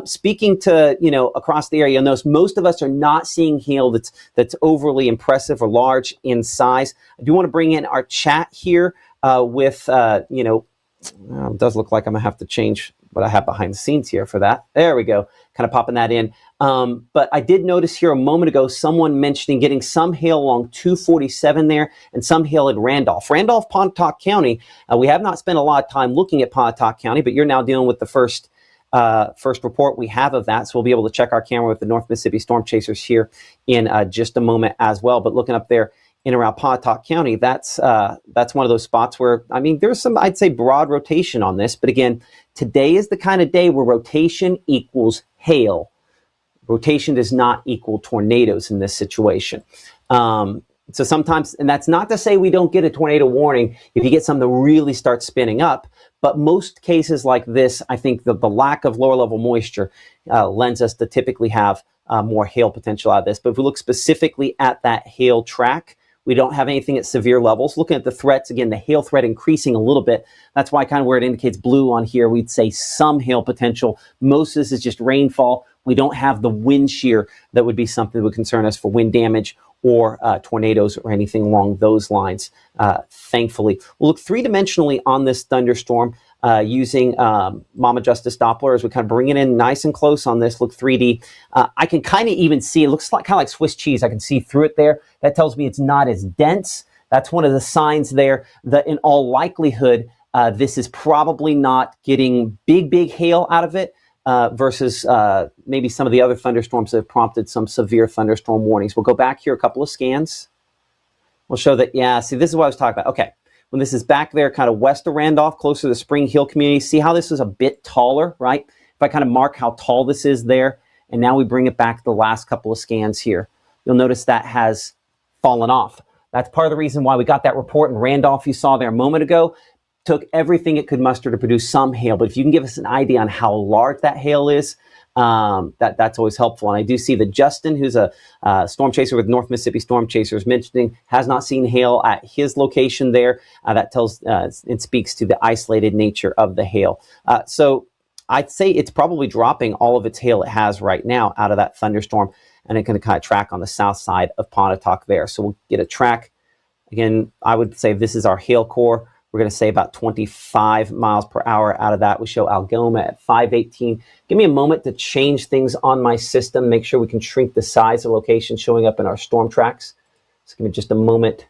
Speaking to, across the area, you'll notice most of us are not seeing hail that's overly impressive or large in size. I do want to bring in our chat here it does look like I'm going to have to change what I have behind the scenes here for that. There we go. Kind of popping that in. But I did notice here a moment ago, someone mentioning getting some hail along 247 there and some hail at Randolph. Randolph, Pontotoc County. We have not spent a lot of time looking at Pontotoc County, but you're now dealing with the first report we have of that. So we'll be able to check our camera with the North Mississippi Storm Chasers here in just a moment as well. But looking up there in around Pontotoc County, that's one of those spots where, there's some, I'd say, broad rotation on this. But again, today is the kind of day where rotation equals hail. Rotation does not equal tornadoes in this situation. So sometimes, and that's not to say we don't get a tornado warning if you get something that really starts spinning up, but most cases like this, I think the lack of lower level moisture lends us to typically have more hail potential out of this. But if we look specifically at that hail track, we don't have anything at severe levels. Looking at the threats, again, the hail threat increasing a little bit. That's why kind of where it indicates blue on here, we'd say some hail potential. Most of this is just rainfall. We don't have the wind shear that would be something that would concern us for wind damage or tornadoes or anything along those lines, thankfully. We'll look three-dimensionally on this thunderstorm using Mama Justice Doppler as we kind of bring it in nice and close on this. Look 3D. I can kind of even see, it looks like kind of like Swiss cheese. I can see through it there. That tells me it's not as dense. That's one of the signs there that in all likelihood, this is probably not getting big hail out of it. Versus maybe some of the other thunderstorms that have prompted some severe thunderstorm warnings. We'll go back here a couple of scans. We'll show that, see, this is what I was talking about. Okay, when this is back there kind of west of Randolph, closer to the Spring Hill community, see how this is a bit taller, right? If I kind of mark how tall this is there, and now we bring it back to the last couple of scans here, you'll notice that has fallen off. That's part of the reason why we got that report in Randolph you saw there a moment ago. Took everything it could muster to produce some hail, but if you can give us an idea on how large that hail is, that's always helpful. And I do see that Justin, who's a storm chaser with North Mississippi Storm Chasers, mentioning has not seen hail at his location there. That tells it speaks to the isolated nature of the hail. So I'd say it's probably dropping all of its hail it has right now out of that thunderstorm, and it's going to kind of track on the south side of Pontotoc there. So we'll get a track. Again, I would say this is our hail core. We're going to say about 25 miles per hour out of that. We show Algoma at 518. Give me a moment to change things on my system, make sure we can shrink the size of locations showing up in our storm tracks. So give me just a moment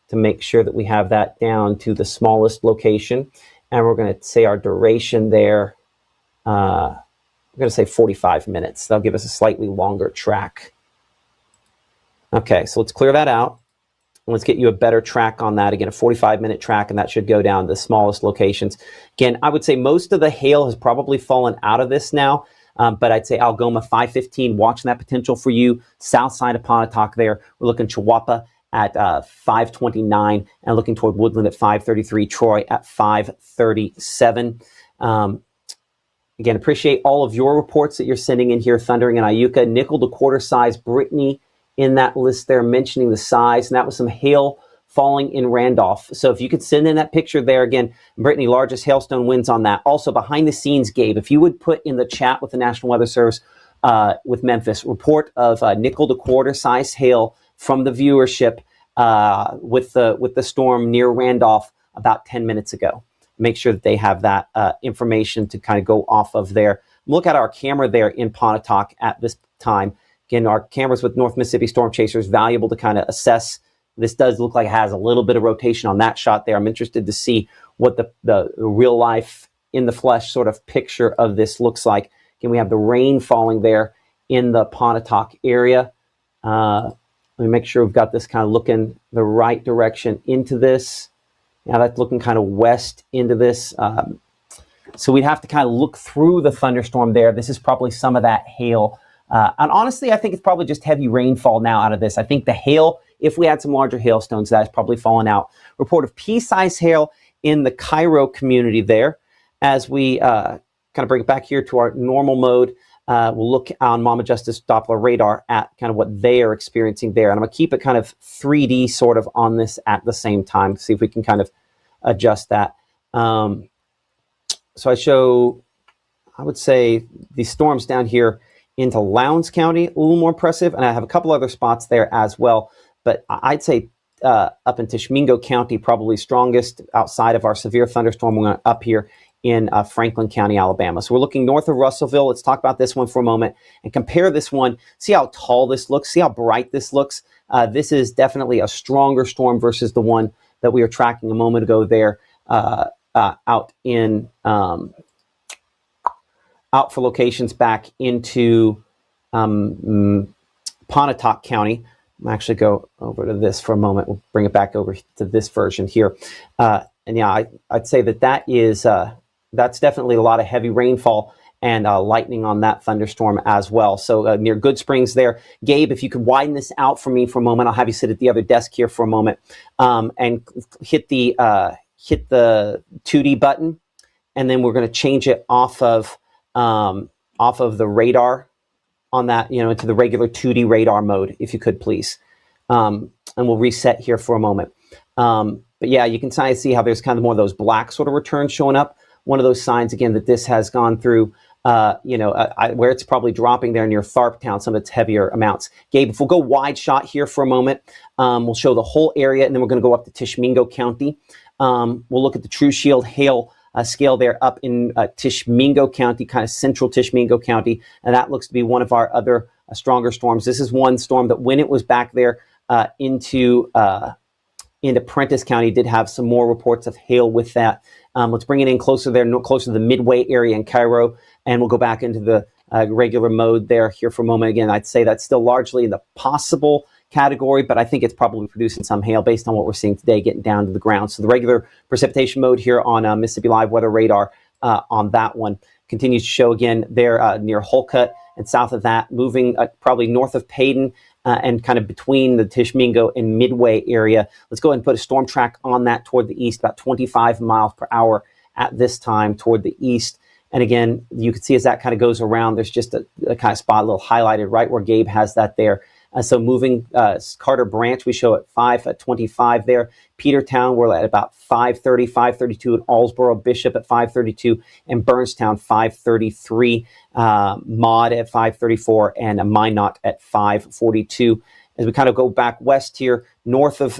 to make sure that we have that down to the smallest location. And we're going to say our duration there, we're going to say 45 minutes. That'll give us a slightly longer track. Okay, so let's clear that out. Let's get you a better track on that. Again, a 45-minute track, and that should go down to the smallest locations. Again, I would say most of the hail has probably fallen out of this now, but I'd say Algoma 515, watching that potential for you. South side of Pontotoc there. We're looking Chihuahua at 529 and looking toward Woodland at 533, Troy at 537. Again, appreciate all of your reports that you're sending in here, thundering in Iuka. Nickel to quarter size, Brittany, in that list there, mentioning the size, and that was some hail falling in Randolph. So if you could send in that picture there, again, Brittany, largest hailstone winds on that. Also behind the scenes, Gabe, if you would put in the chat with the National Weather Service with Memphis, report of nickel to quarter size hail from the viewership with the storm near Randolph about 10 minutes ago. Make sure that they have that information to kind of go off of there. Look at our camera there in Pontotoc at this time. Again, our cameras with North Mississippi Storm Chasers, valuable to kind of assess This does look like it has a little bit of rotation on that shot there. I'm interested to see what the real life in the flesh sort of picture of this looks like. Again, we have the rain falling there in the Pontotoc area. Let me make sure we've got this kind of looking the right direction into this. Now that's looking kind of west into this. So we'd have to kind of look through the thunderstorm there. This is probably some of that hail. And honestly, I think it's probably just heavy rainfall now out of this. I think the hail, if we had some larger hailstones, that's probably fallen out. Report of pea-sized hail in the Cairo community there. As we kind of bring it back here to our normal mode, we'll look on Mama Justice Doppler radar at kind of what they are experiencing there. And I'm going to keep it kind of 3D sort of on this at the same time, see if we can kind of adjust that. So I show, I would say, the storms down here into Lowndes County, a little more impressive. And I have a couple other spots there as well. But I'd say up in Tishomingo County, probably strongest outside of our severe thunderstorm. We're up here in Franklin County, Alabama. So we're looking north of Russellville. Let's talk about this one for a moment and compare this one. See how tall this looks. See how bright this looks. This is definitely a stronger storm versus the one that we were tracking a moment ago there out in out for locations back into Pontotoc County. I'll actually go over to this for a moment. We'll bring it back over to this version here. And yeah, I'd say that is that's definitely a lot of heavy rainfall and lightning on that thunderstorm as well. So near Good Springs there. Gabe, if you could widen this out for me for a moment, I'll have you sit at the other desk here for a moment and hit the 2D button. And then we're going to change it off of the radar on that, into the regular 2D radar mode, if you could, please. And we'll reset here for a moment. But yeah, you can kind of see how there's kind of more of those black sort of returns showing up. One of those signs, again, that this has gone through, where it's probably dropping there near Tharptown, some of its heavier amounts. Gabe, if we'll go wide shot here for a moment, we'll show the whole area, and then we're going to go up to Tishomingo County. We'll look at the True Shield hail scale there up in Tishomingo County, kind of central Tishomingo County, and that looks to be one of our other stronger storms. This is one storm that when it was back there into Prentice County, did have some more reports of hail with that. Let's bring it in closer there, closer to the Midway area in Cairo, and we'll go back into the regular mode there here for a moment. Again, I'd say that's still largely in the possible category, but I think it's probably producing some hail based on what we're seeing today getting down to the ground. So the regular precipitation mode here on Mississippi Live Weather Radar on that one continues to show again there near Holcut and south of that, moving probably north of Paden and kind of between the Tishomingo and Midway area. Let's go ahead and put a storm track on that toward the east, about 25 miles per hour at this time toward the east. And again, you can see as that kind of goes around, there's just a kind of spot, a little highlighted right where Gabe has that there. So moving Carter Branch, we show at 5:25 there. Petertown, we're at about 5:30, 5:32 at Allsboro, Bishop at 5:32, and Burnstown 5:33, Maud at 5:34, and Minot at 5:42. As we kind of go back west here, north of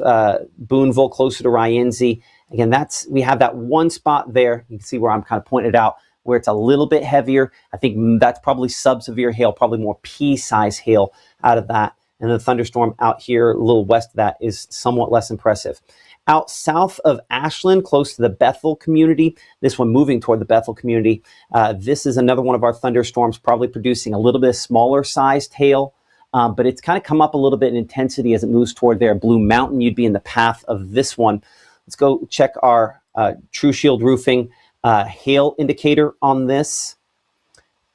Boonville, closer to Rienzi, again, we have that one spot there. You can see where I'm kind of pointed out, where it's a little bit heavier. I think that's probably sub-severe hail, probably more pea-size hail out of that. And the thunderstorm out here, a little west of that, is somewhat less impressive. Out south of Ashland, close to the Bethel community, this one moving toward the Bethel community, this is another one of our thunderstorms, probably producing a little bit smaller sized hail, but it's kind of come up a little bit in intensity as it moves toward there. Blue Mountain, you'd be in the path of this one. Let's go check our True Shield Roofing hail indicator on this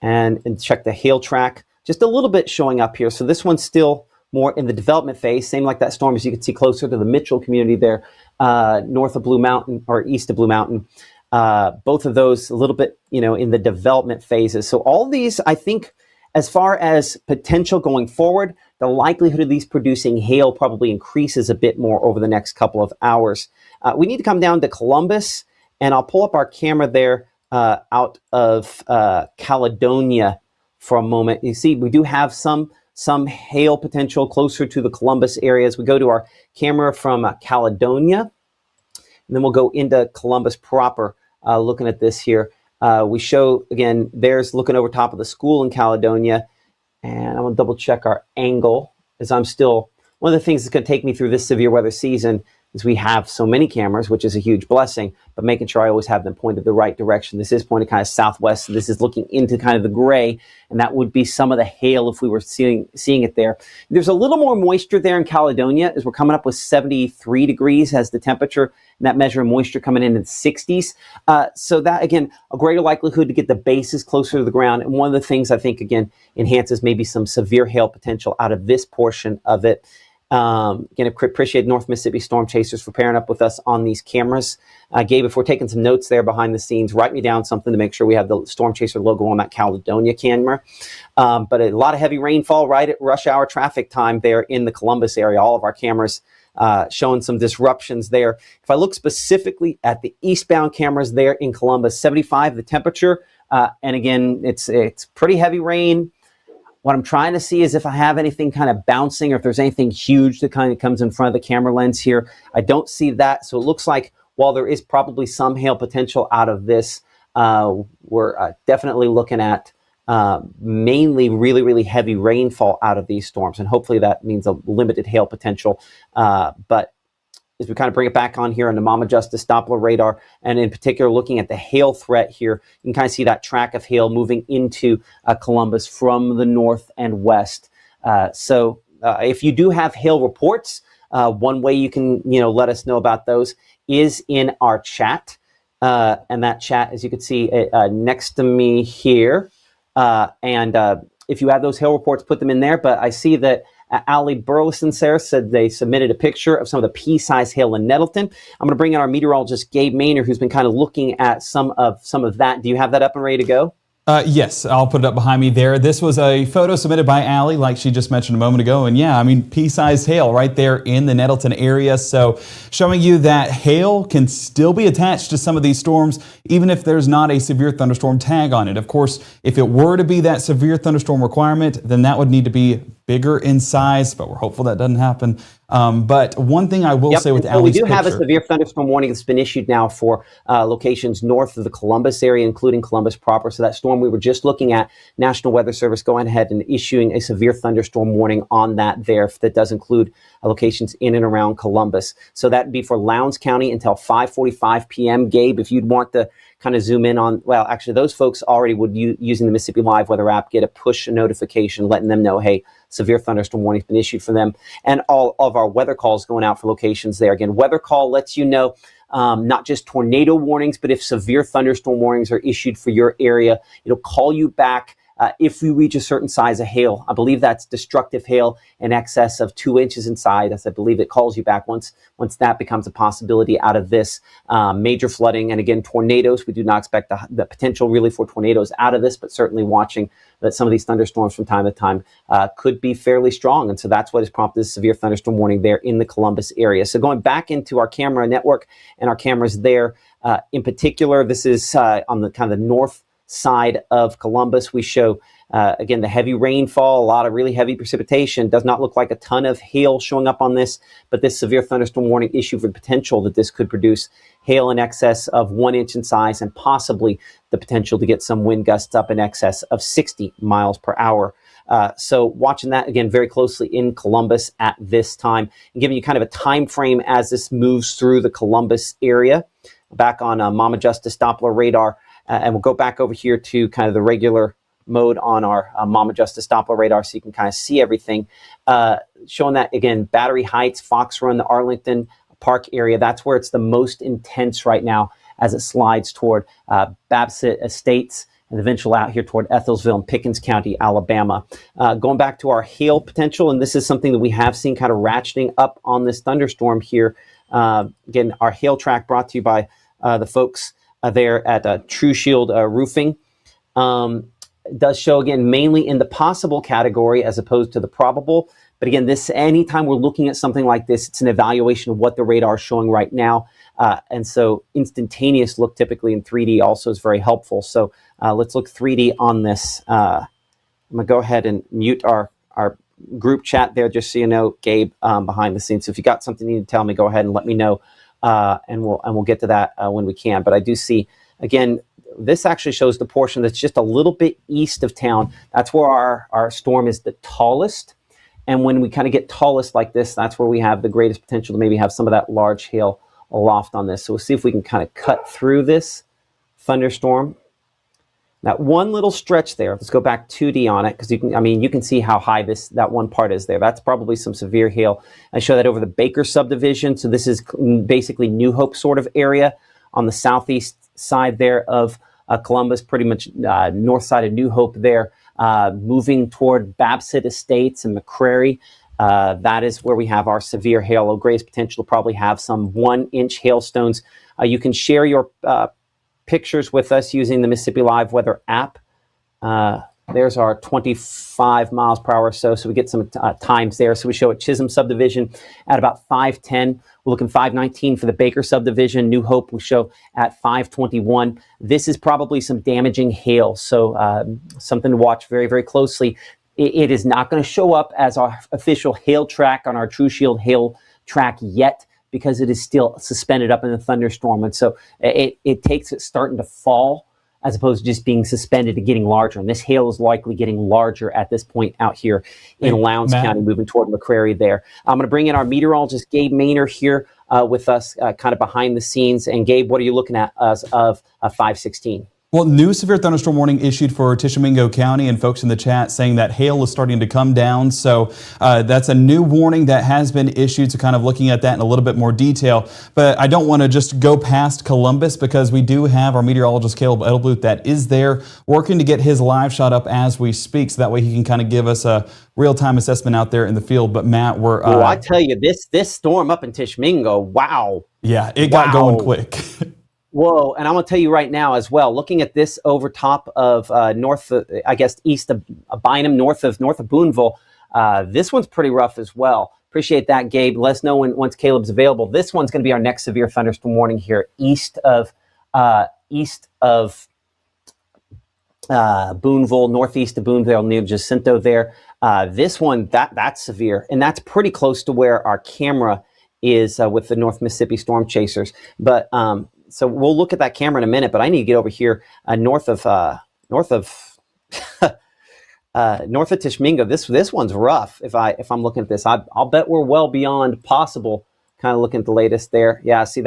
and check the hail track. Just a little bit showing up here. So this one's still more in the development phase, same like that storm as you can see closer to the Mitchell community there, north of Blue Mountain or east of Blue Mountain. Both of those a little bit, in the development phases. So all these, I think, as far as potential going forward, the likelihood of these producing hail probably increases a bit more over the next couple of hours. We need to come down to Columbus, and I'll pull up our camera there out of Caledonia for a moment. You see, we do have some hail potential closer to the Columbus area as we go to our camera from Caledonia. And then we'll go into Columbus proper, looking at this here. We show, again, there's looking over top of the school in Caledonia. And I'm going to double check our angle as I'm still one of the things that's going to take me through this severe weather season is we have so many cameras, which is a huge blessing, but making sure I always have them pointed the right direction. This is pointed kind of southwest, so this is looking into kind of the gray, and that would be some of the hail if we were seeing it there. There's a little more moisture there in Caledonia as we're coming up with 73 degrees as the temperature, and that measure of moisture coming in the 60s. So that, again, a greater likelihood to get the bases closer to the ground, and one of the things I think, again, enhances maybe some severe hail potential out of this portion of it. Again, appreciate North Mississippi Storm Chasers for pairing up with us on these cameras. Gabe, if we're taking some notes there behind the scenes, write me down something to make sure we have the Storm Chaser logo on that Caledonia camera. But a lot of heavy rainfall right at rush hour traffic time there in the Columbus area. All of our cameras showing some disruptions there. If I look specifically at the eastbound cameras there in Columbus, 75 the temperature, and again, it's pretty heavy rain. What I'm trying to see is if I have anything kind of bouncing or if there's anything huge that kind of comes in front of the camera lens here. I don't see that. So it looks like while there is probably some hail potential out of this, we're definitely looking at mainly really, really heavy rainfall out of these storms. And hopefully that means a limited hail potential. But as we kind of bring it back on here on the Mama Justice Doppler radar, and in particular looking at the hail threat here, you can kind of see that track of hail moving into Columbus from the north and west. So if you do have hail reports, one way you can let us know about those is in our chat. And that chat, as you can see next to me here. And if you have those hail reports, put them in there. But I see that Allie Burleson said they submitted a picture of some of the pea-sized hail in Nettleton. I'm going to bring in our meteorologist, Gabe Maynor, who's been kind of looking at some of that. Do you have that up and ready to go? Yes, I'll put it up behind me there. This was a photo submitted by Allie, like she just mentioned a moment ago. And yeah, I mean, pea-sized hail right there in the Nettleton area. So showing you that hail can still be attached to some of these storms, even if there's not a severe thunderstorm tag on it. Of course, if it were to be that severe thunderstorm requirement, then that would need to be bigger in size, but we're hopeful that doesn't happen. But one thing I will say with Allie's we do picture, have a severe thunderstorm warning that's been issued now for locations north of the Columbus area, including Columbus proper. So that storm we were just looking at, National Weather Service going ahead and issuing a severe thunderstorm warning on that there. That does include locations in and around Columbus. So that'd be for Lowndes County until 5:45 p.m. Gabe, if you'd want to kind of zoom in on, well, actually those folks already would, using the Mississippi Live Weather app, get a push notification letting them know, hey, severe thunderstorm warning has been issued for them. And all of our weather calls going out for locations there. Again, weather call lets you know not just tornado warnings, but if severe thunderstorm warnings are issued for your area, it'll call you back if we reach a certain size of hail. I believe that's destructive hail in excess of 2 inches in size. I believe it calls you back once that becomes a possibility out of this. Major flooding, and again, tornadoes. We do not expect the potential really for tornadoes out of this, but certainly watching that some of these thunderstorms from time to time could be fairly strong. And so that's what has prompted this severe thunderstorm warning there in the Columbus area. So going back into our camera network and our cameras there, in particular, this is on the kind of the north side of Columbus. We show, again, the heavy rainfall, a lot of really heavy precipitation. Does not look like a ton of hail showing up on this, but this severe thunderstorm warning issue for the potential that this could produce hail in excess of 1 inch in size and possibly the potential to get some wind gusts up in excess of 60 miles per hour. So watching that again very closely in Columbus at this time and giving you kind of a time frame as this moves through the Columbus area. Back on Mama Justice Doppler radar. And we'll go back over here to kind of the regular mode on our Mama Justice Doppler radar so you can kind of see everything. Showing that, again, Battery Heights, Fox Run, the Arlington Park area, that's where it's the most intense right now as it slides toward Babbitt Estates and eventually out here toward Ethelsville and Pickens County, Alabama. Going back to our hail potential, and this is something that we have seen kind of ratcheting up on this thunderstorm here. Again, our hail track brought to you by the folks there at True Shield Roofing. It does show, again, mainly in the possible category as opposed to the probable. But again, anytime we're looking at something like this, it's an evaluation of what the radar is showing right now. And so instantaneous look typically in 3D also is very helpful. So let's look 3D on this. I'm going to go ahead and mute our group chat there, just so you know, Gabe, behind the scenes. So if you got something you need to tell me, go ahead and let me know. And we'll get to that when we can. But I do see, again, this actually shows the portion that's just a little bit east of town. That's where our storm is the tallest. And when we kind of get tallest like this, that's where we have the greatest potential to maybe have some of that large hail aloft on this. So we'll see if we can kind of cut through this thunderstorm. That one little stretch there, let's go back 2D on it, because you can see how high that one part is there. That's probably some severe hail. I show that over the Baker subdivision. So this is basically New Hope sort of area on the southeast side there of Columbus, pretty much north side of New Hope there, moving toward Babsett Estates and McCrary. That is where we have our severe hail. Greatest potential to probably have some 1-inch hailstones. You can share your pictures with us using the Mississippi Live Weather app. There's our 25 miles per hour or so we get some times there. So we show at Chisholm subdivision at about 5:10. We're looking 5:19 for the Baker subdivision. New Hope we show at 5:21. This is probably some damaging hail, so something to watch very, very closely. It is not going to show up as our official hail track on our True Shield hail track yet, because it is still suspended up in the thunderstorm. And so it takes it starting to fall as opposed to just being suspended and getting larger. And this hail is likely getting larger at this point out here in Lowndes County, moving toward McCrary there. I'm going to bring in our meteorologist, Gabe Maynor, here with us kind of behind the scenes. And Gabe, what are you looking at as of 5:16? Well, new severe thunderstorm warning issued for Tishomingo County, and folks in the chat saying that hail is starting to come down. So that's a new warning that has been issued. So kind of looking at that in a little bit more detail. But I don't want to just go past Columbus, because we do have our meteorologist, Caleb Edelbluth, that is there working to get his live shot up as we speak. So that way he can kind of give us a real-time assessment out there in the field. But Matt, we're... well, I tell you, this storm up in Tishomingo, wow. Yeah, it got going quick. Whoa, and I'm going to tell you right now as well, looking at this over top of east of Bynum, north of Boonville, this one's pretty rough as well. Appreciate that, Gabe. Let us know once Caleb's available. This one's going to be our next severe thunderstorm warning here east of Boonville, northeast of Boonville, near Jacinto there. This one, that's severe, and that's pretty close to where our camera is with the North Mississippi Storm Chasers. But so we'll look at that camera in a minute, but I need to get over here north of Tishomingo. This one's rough. If I'm looking at this, I'll bet we're well beyond possible. Kind of looking at the latest there. Yeah, see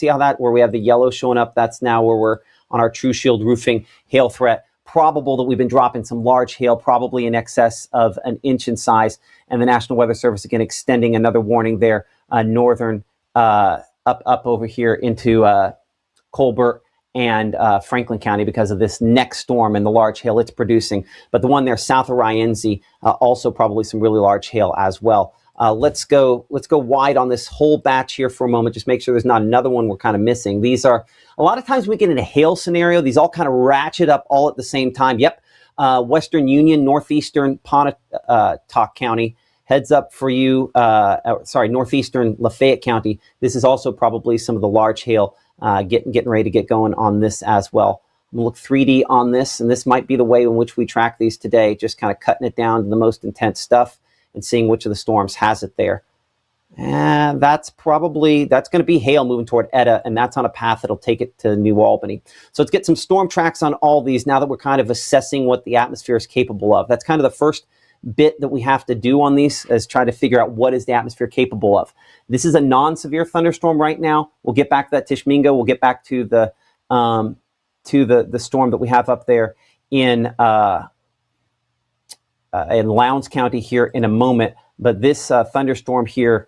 how where we have the yellow showing up. That's now where we're on our True Shield roofing hail threat. Probable that we've been dropping some large hail, probably in excess of 1 inch in size. And the National Weather Service again extending another warning there, northern up over here into Colbert and Franklin County, because of this next storm and the large hail it's producing. But the one there south of Rienzi, also probably some really large hail as well. Let's go wide on this whole batch here for a moment. Just make sure there's not another one we're kind of missing. These are a lot of times we get in a hail scenario. These all kind of ratchet up all at the same time. Yep, Western Union, northeastern Pontotoc County. Heads up for you. Northeastern Lafayette County. This is also probably some of the large hail. Getting ready to get going on this as well. I'm going to look 3D on this, and this might be the way in which we track these today, just kind of cutting it down to the most intense stuff and seeing which of the storms has it there. And that's going to be hail moving toward Etta, and that's on a path that'll take it to New Albany. So let's get some storm tracks on all these now that we're kind of assessing what the atmosphere is capable of. That's kind of the first bit that we have to do on these, is try to figure out what is the atmosphere capable of. This is a non-severe thunderstorm right now. We'll get back to that Tishomingo. We'll get back to the storm that we have up there in Lowndes County here in a moment. But this thunderstorm here,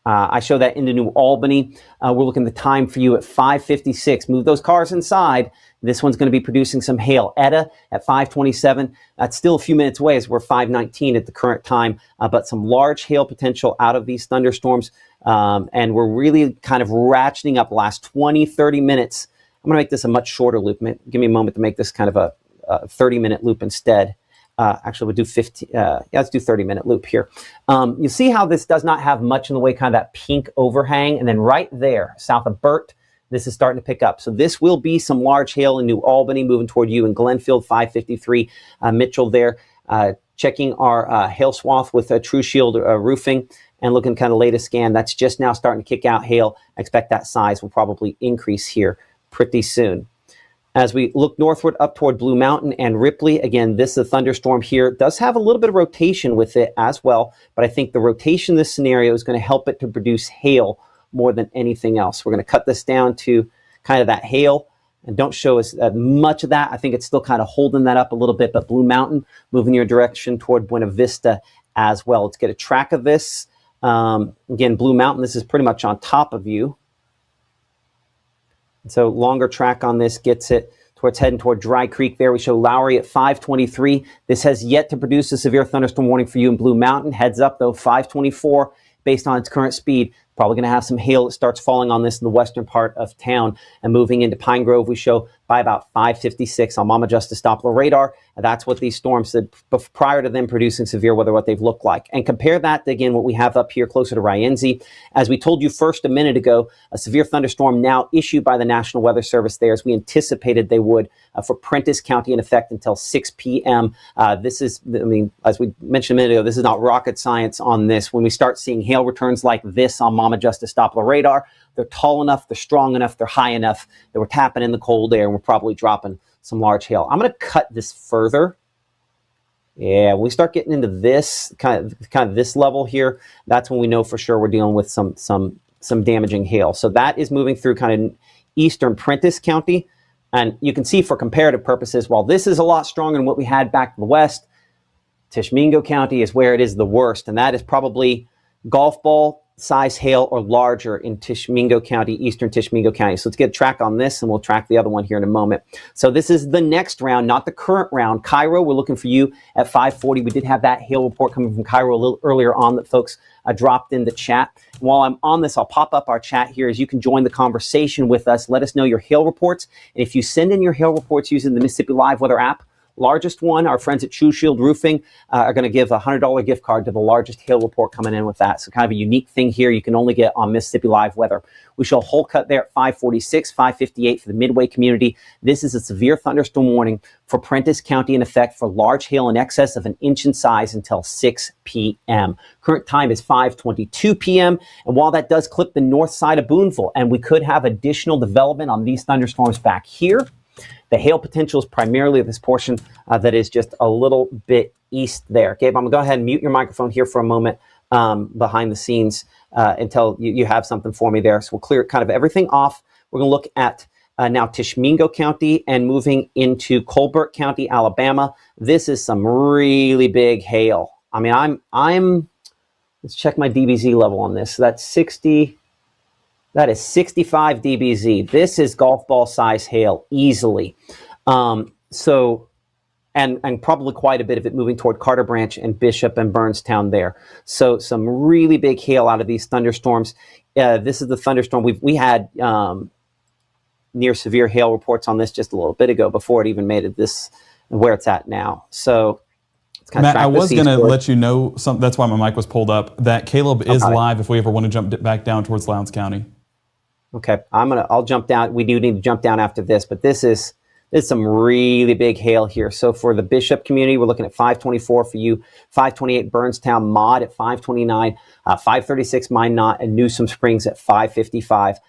I show that into New Albany. We're looking at the time for you at 5:56. Move those cars inside. This one's going to be producing some hail. Etta at 5:27. That's still a few minutes away, as we're 5:19 at the current time. But some large hail potential out of these thunderstorms. And we're really kind of ratcheting up the last 20, 30 minutes. I'm going to make this a much shorter loop. Give me a moment to make this kind of a 30-minute loop instead. Actually, we'll do 15. Let's do 30-minute loop here. You see how this does not have much in the way, kind of that pink overhang. And then right there, south of Burt, this is starting to pick up. So this will be some large hail in New Albany, moving toward you in Glenfield, 5:53. Mitchell there, checking our hail swath with a True Shield roofing and looking kind of latest scan. That's just now starting to kick out hail. I expect that size will probably increase here pretty soon. As we look northward up toward Blue Mountain and Ripley, again, this is a thunderstorm here. It does have a little bit of rotation with it as well, but I think the rotation in this scenario is going to help it to produce hail more than anything else. We're going to cut this down to kind of that hail, and don't show us much of that. I think it's still kind of holding that up a little bit, but Blue Mountain moving your direction toward Buena Vista as well. Let's get a track of this. Again, Blue Mountain, this is pretty much on top of you. So longer track on this gets it towards heading toward Dry Creek there. We show Lowry at 5:23. This has yet to produce a severe thunderstorm warning for you in Blue Mountain. Heads up though, 5:24 based on its current speed. Probably going to have some hail that starts falling on this in the western part of town. And moving into Pine Grove, we show by about 5:56 on Mama Justice Doppler radar. And that's what these storms said prior to them producing severe weather, what they've looked like. And compare that to, again, what we have up here closer to Rienzi. As we told you first a minute ago, a severe thunderstorm now issued by the National Weather Service there, as we anticipated they would, for Prentiss County in effect until 6 p.m. This is, I mean, as we mentioned a minute ago, this is not rocket science on this. When we start seeing hail returns like this on Mama Justice Doppler radar, they're tall enough, they're strong enough, they're high enough that we're tapping in the cold air and we're probably dropping some large hail. I'm going to cut this further. Yeah, when we start getting into this kind of this level here, that's when we know for sure we're dealing with some damaging hail. So that is moving through kind of eastern Prentiss County. And you can see for comparative purposes, while this is a lot stronger than what we had back to the west, Tishomingo County is where it is the worst. And that is probably golf ball size hail or larger in Tishomingo County, eastern Tishomingo County. So let's get a track on this and we'll track the other one here in a moment. So this is the next round, not the current round. Cairo, we're looking for you at 5:40. We did have that hail report coming from Cairo a little earlier on that folks dropped in the chat. And while I'm on this, I'll pop up our chat here as you can join the conversation with us. Let us know your hail reports. And if you send in your hail reports using the Mississippi Live Weather app, largest one, our friends at True Shield Roofing are going to give a $100 gift card to the largest hail report coming in with that. So kind of a unique thing here you can only get on Mississippi Live Weather. We show a whole cut there at 5:46, 5:58 for the Midway community. This is a severe thunderstorm warning for Prentiss County in effect for large hail in excess of 1 inch in size until 6 p.m. Current time is 5:22 p.m. And while that does clip the north side of Boonville, and we could have additional development on these thunderstorms back here, the hail potential is primarily this portion that is just a little bit east there. Gabe, I'm going to go ahead and mute your microphone here for a moment behind the scenes until you have something for me there. So we'll clear kind of everything off. We're going to look at now Tishomingo County and moving into Colbert County, Alabama. This is some really big hail. I mean, let's check my DBZ level on this. So that's 60. That is 65 dBz. This is golf ball size hail easily. And probably quite a bit of it moving toward Carter Branch and Bishop and Burnstown there. So some really big hail out of these thunderstorms. This is the thunderstorm we had near severe hail reports on this just a little bit ago before it even made it this where it's at now. So Matt, I was going to let you know, that's why my mic was pulled up, that Caleb is live if we ever want to jump back down towards Lowndes County. Okay, I'll jump down. We do need to jump down after this, but this is some really big hail here. So for the Bishop community, we're looking at 524 for you, 528 Burnstown, Maud at 529, 536 Minot, and Newsom Springs at 555.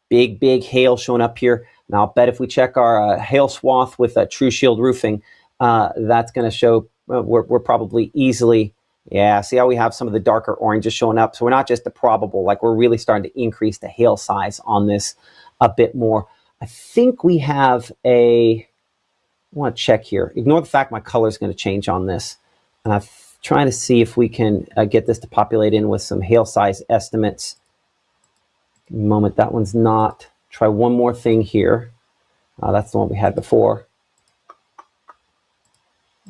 Big hail showing up here. Now I'll bet if we check our hail swath with True Shield Roofing, that's going to show we're probably easily. Yeah, see how we have some of the darker oranges showing up? So we're not just the probable, like we're really starting to increase the hail size on this a bit more. I think we have I want to check here. Ignore the fact my color is going to change on this. And I'm trying to see if we can get this to populate in with some hail size estimates. Give me a moment, that one's not. Try one more thing here. That's the one we had before.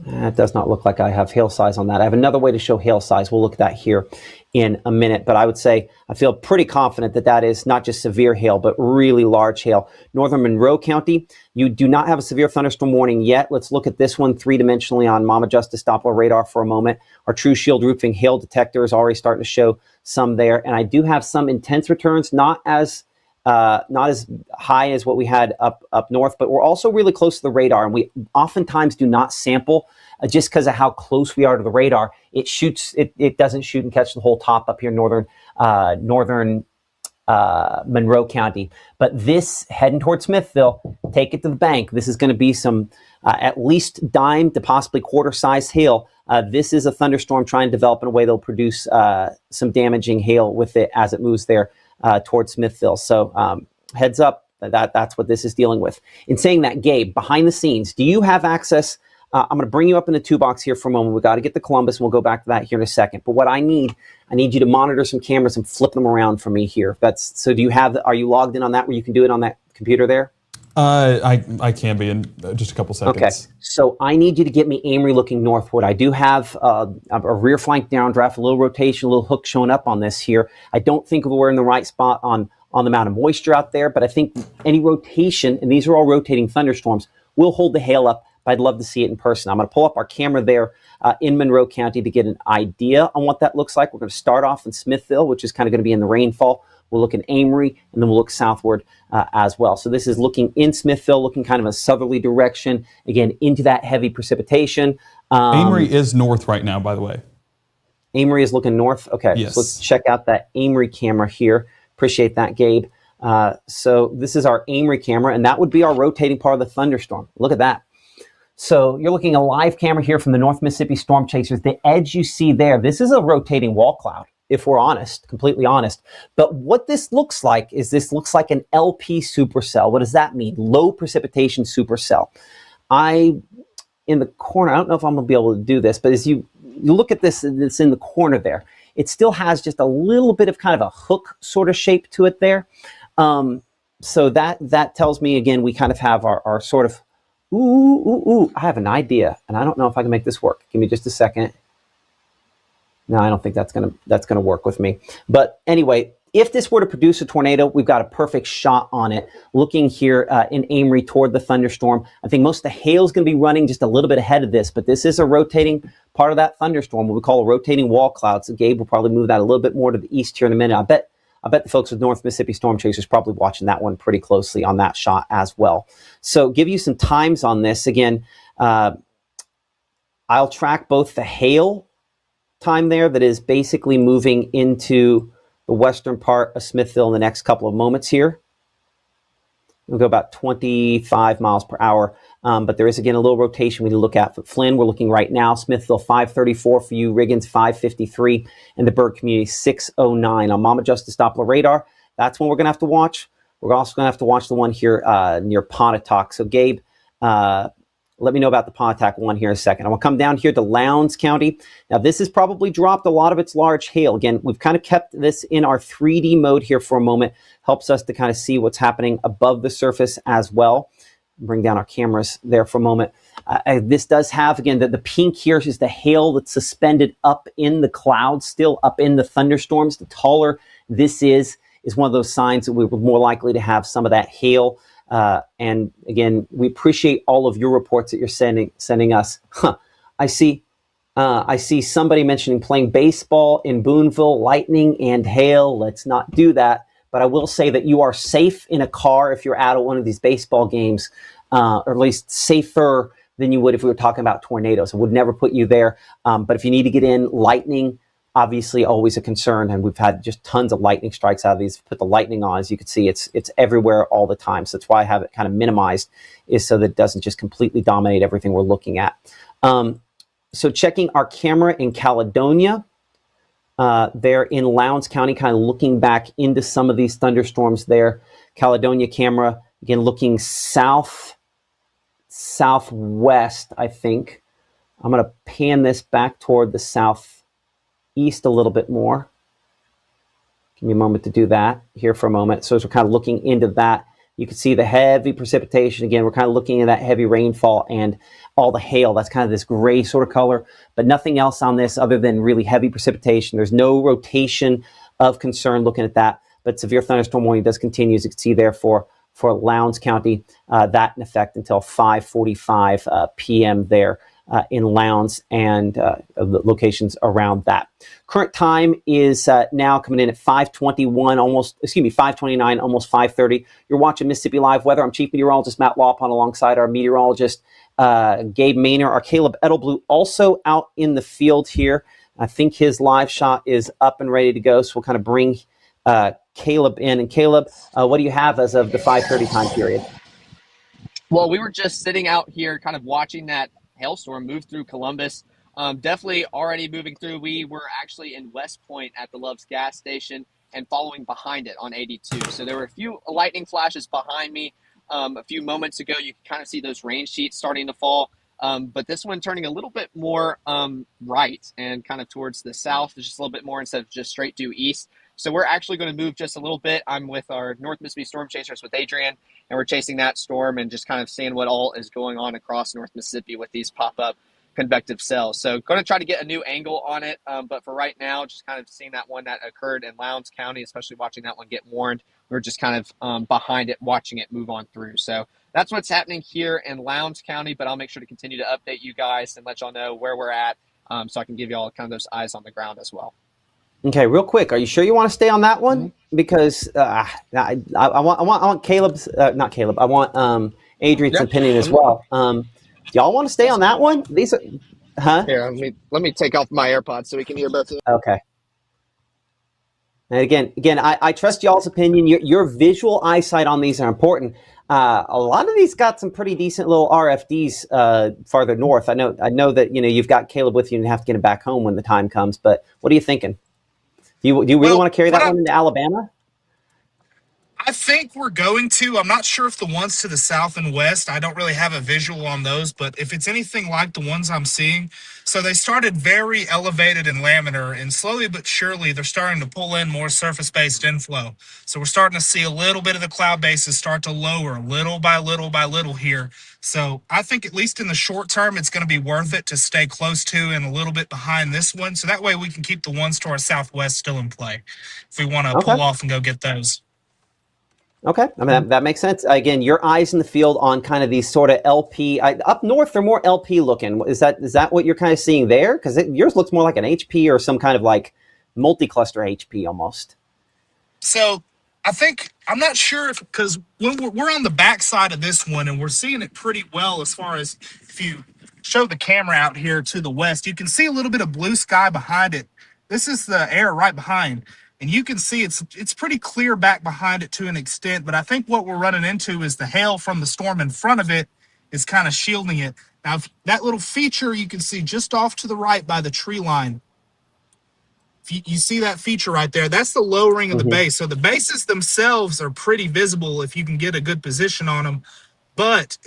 It does not look like I have hail size on that. I have another way to show hail size. We'll look at that here in a minute. But I would say I feel pretty confident that is not just severe hail, but really large hail. Northern Monroe County, you do not have a severe thunderstorm warning yet. Let's look at this one three-dimensionally on Mama Justice Doppler radar for a moment. Our True Shield Roofing hail detector is already starting to show some there. And I do have some intense returns, not as high as what we had up north, but we're also really close to the radar, and we oftentimes do not sample just because of how close we are to the radar. It doesn't shoot and catch the whole top up here northern Monroe County. But this, heading towards Smithville, take it to the bank. This is going to be some at least dime to possibly quarter-sized hail. This is a thunderstorm trying to develop in a way that'll produce some damaging hail with it as it moves there towards Smithville. So heads up, that's what this is dealing with. In saying that, Gabe, behind the scenes, do you have access? I'm going to bring you up in the 2-box here for a moment. We've got to get to Columbus, and we'll go back to that here in a second. But what I need you to monitor some cameras and flip them around for me here. So do you have, are you logged in on that where you can do it on that computer there? I can be in just a couple seconds. Okay, so I need you to get me Amory looking northward. I do have a rear flank downdraft, a little rotation, a little hook showing up on this here. I don't think we're in the right spot on the amount of moisture out there, but I think any rotation, and these are all rotating thunderstorms, will hold the hail up. I'd love to see it in person. I'm going to pull up our camera there in Monroe County to get an idea on what that looks like. We're going to start off in Smithville, which is kind of going to be in the rainfall. We'll look in Amory, and then we'll look southward as well. So this is looking in Smithville, looking kind of a southerly direction, again, into that heavy precipitation. Amory is north right now, by the way. Amory is looking north? Okay, yes. So let's check out that Amory camera here. Appreciate that, Gabe. So this is our Amory camera, and that would be our rotating part of the thunderstorm. Look at that. So you're looking at a live camera here from the North Mississippi Storm Chasers. The edge you see there, this is a rotating wall cloud, if we're honest, completely honest. But what this looks like is this looks like an LP supercell. What does that mean? Low precipitation supercell. In the corner, I don't know if I'm going to be able to do this, but as you look at this, it's in the corner there. It still has just a little bit of kind of a hook sort of shape to it there. So that tells me, again, we kind of have our sort of, I have an idea, and I don't know if I can make this work. Give me just a second. No, I don't think that's gonna work with me. But anyway, if this were to produce a tornado, we've got a perfect shot on it. Looking here in Amory toward the thunderstorm, I think most of the hail is going to be running just a little bit ahead of this, but this is a rotating part of that thunderstorm, what we call a rotating wall cloud. So Gabe will probably move that a little bit more to the east here in a minute. I bet the folks with North Mississippi Storm Chasers probably watching that one pretty closely on that shot as well. So give you some times on this. Again, I'll track both the hail time there that is basically moving into the western part of Smithville in the next couple of moments here. We'll go about 25 miles per hour. But there is, again, a little rotation we need to look at. For Flynn, we're looking right now. Smithville, 534 for you. Riggins, 553. And the Bird Community, 609. On Mama Justice Doppler radar, that's one we're going to have to watch. We're also going to have to watch the one here near Pontotoc. So, Gabe, let me know about the Pontotoc one here in a second. I'm going to come down here to Lowndes County. Now, this has probably dropped a lot of its large hail. Again, we've kind of kept this in our 3D mode here for a moment. Helps us to kind of see what's happening above the surface as well. Bring down our cameras there for a moment. This does have, again, the pink here is the hail that's suspended up in the clouds, still up in the thunderstorms. The taller this is one of those signs that we were more likely to have some of that hail. And again, we appreciate all of your reports that you're sending us. I see somebody mentioning playing baseball in Boonville, lightning and hail. Let's not do that. But I will say that you are safe in a car if you're out at one of these baseball games, or at least safer than you would if we were talking about tornadoes. I would never put you there. But if you need to get in, lightning, obviously always a concern. And we've had just tons of lightning strikes out of these. Put the lightning on, as you can see, it's everywhere all the time. So that's why I have it kind of minimized, is so that it doesn't just completely dominate everything we're looking at. So checking our camera in Caledonia, there in Lowndes County, kind of looking back into some of these thunderstorms there. Caledonia camera, again, looking southwest, I think. I'm going to pan this back toward the southeast a little bit more. Give me a moment to do that here for a moment. So as we're kind of looking into that, you can see the heavy precipitation. Again, we're kind of looking at that heavy rainfall and all the hail. That's kind of this gray sort of color, but nothing else on this other than really heavy precipitation. There's no rotation of concern looking at that, but severe thunderstorm warning does continue, as you can see there, for Lowndes County, that in effect until 5:45 p.m. there in Lowndes and the locations around that. Current time is now coming in at 5:29, almost 5:30. You're watching Mississippi Live Weather. I'm Chief Meteorologist Matt Lawpon alongside our meteorologist Gabe Maynor. Our Caleb Edelblue also out in the field here. I think his live shot is up and ready to go, so we'll kind of bring Caleb in. And Caleb, what do you have as of the 5:30 time period? Well, we were just sitting out here kind of watching that hailstorm move through Columbus. Definitely already moving through. We were actually in West Point at the Love's gas station and following behind it on 82. So there were a few lightning flashes behind me. A few moments ago, you can kind of see those rain sheets starting to fall. But this one turning a little bit more right and kind of towards the south, just a little bit more instead of just straight due east. So we're actually going to move just a little bit. I'm with our North Mississippi Storm Chasers with Adrian, and we're chasing that storm and just kind of seeing what all is going on across North Mississippi with these pop-up convective cells. So going to try to get a new angle on it, but for right now, just kind of seeing that one that occurred in Lowndes County, especially watching that one get warned. We're just kind of behind it, watching it move on through. So that's what's happening here in Lowndes County, but I'll make sure to continue to update you guys and let y'all know where we're at, so I can give y'all kind of those eyes on the ground as well. Okay, real quick, are you sure you want to stay on that one? Because I want Caleb's, not Caleb, I want Adrian's opinion as well. Do y'all want to stay on that one? These are, Here, let me take off my AirPods so we can hear both of them. Okay. And again, I trust y'all's opinion. Your visual eyesight on these are important. A lot of these got some pretty decent little RFDs farther north. I know that you've got Caleb with you and have to get him back home when the time comes. But what are you thinking? Do you really want to carry that one into Alabama? I think we're going to. I'm not sure if the ones to the south and west, I don't really have a visual on those, but if it's anything like the ones I'm seeing, so they started very elevated and laminar, and slowly but surely they're starting to pull in more surface-based inflow. So we're starting to see a little bit of the cloud bases start to lower little by little by little here. So I think at least in the short term, it's going to be worth it to stay close to and a little bit behind this one. So that way we can keep the ones to our southwest still in play if we want to pull off and go get those. Okay, I mean that makes sense. Again, your eyes in the field on kind of these sort of LP. Up north, they're more LP looking. Is that what you're kind of seeing there? Because yours looks more like an HP or some kind of like multi-cluster HP almost. So I think, I'm not sure because when we're on the back side of this one and we're seeing it pretty well as far as if you show the camera out here to the west, you can see a little bit of blue sky behind it. This is the air right behind. And you can see it's pretty clear back behind it to an extent, but I think what we're running into is the hail from the storm in front of it is kind of shielding it. Now, that little feature you can see just off to the right by the tree line, if you see that feature right there, that's the lowering of the base. So the bases themselves are pretty visible if you can get a good position on them, but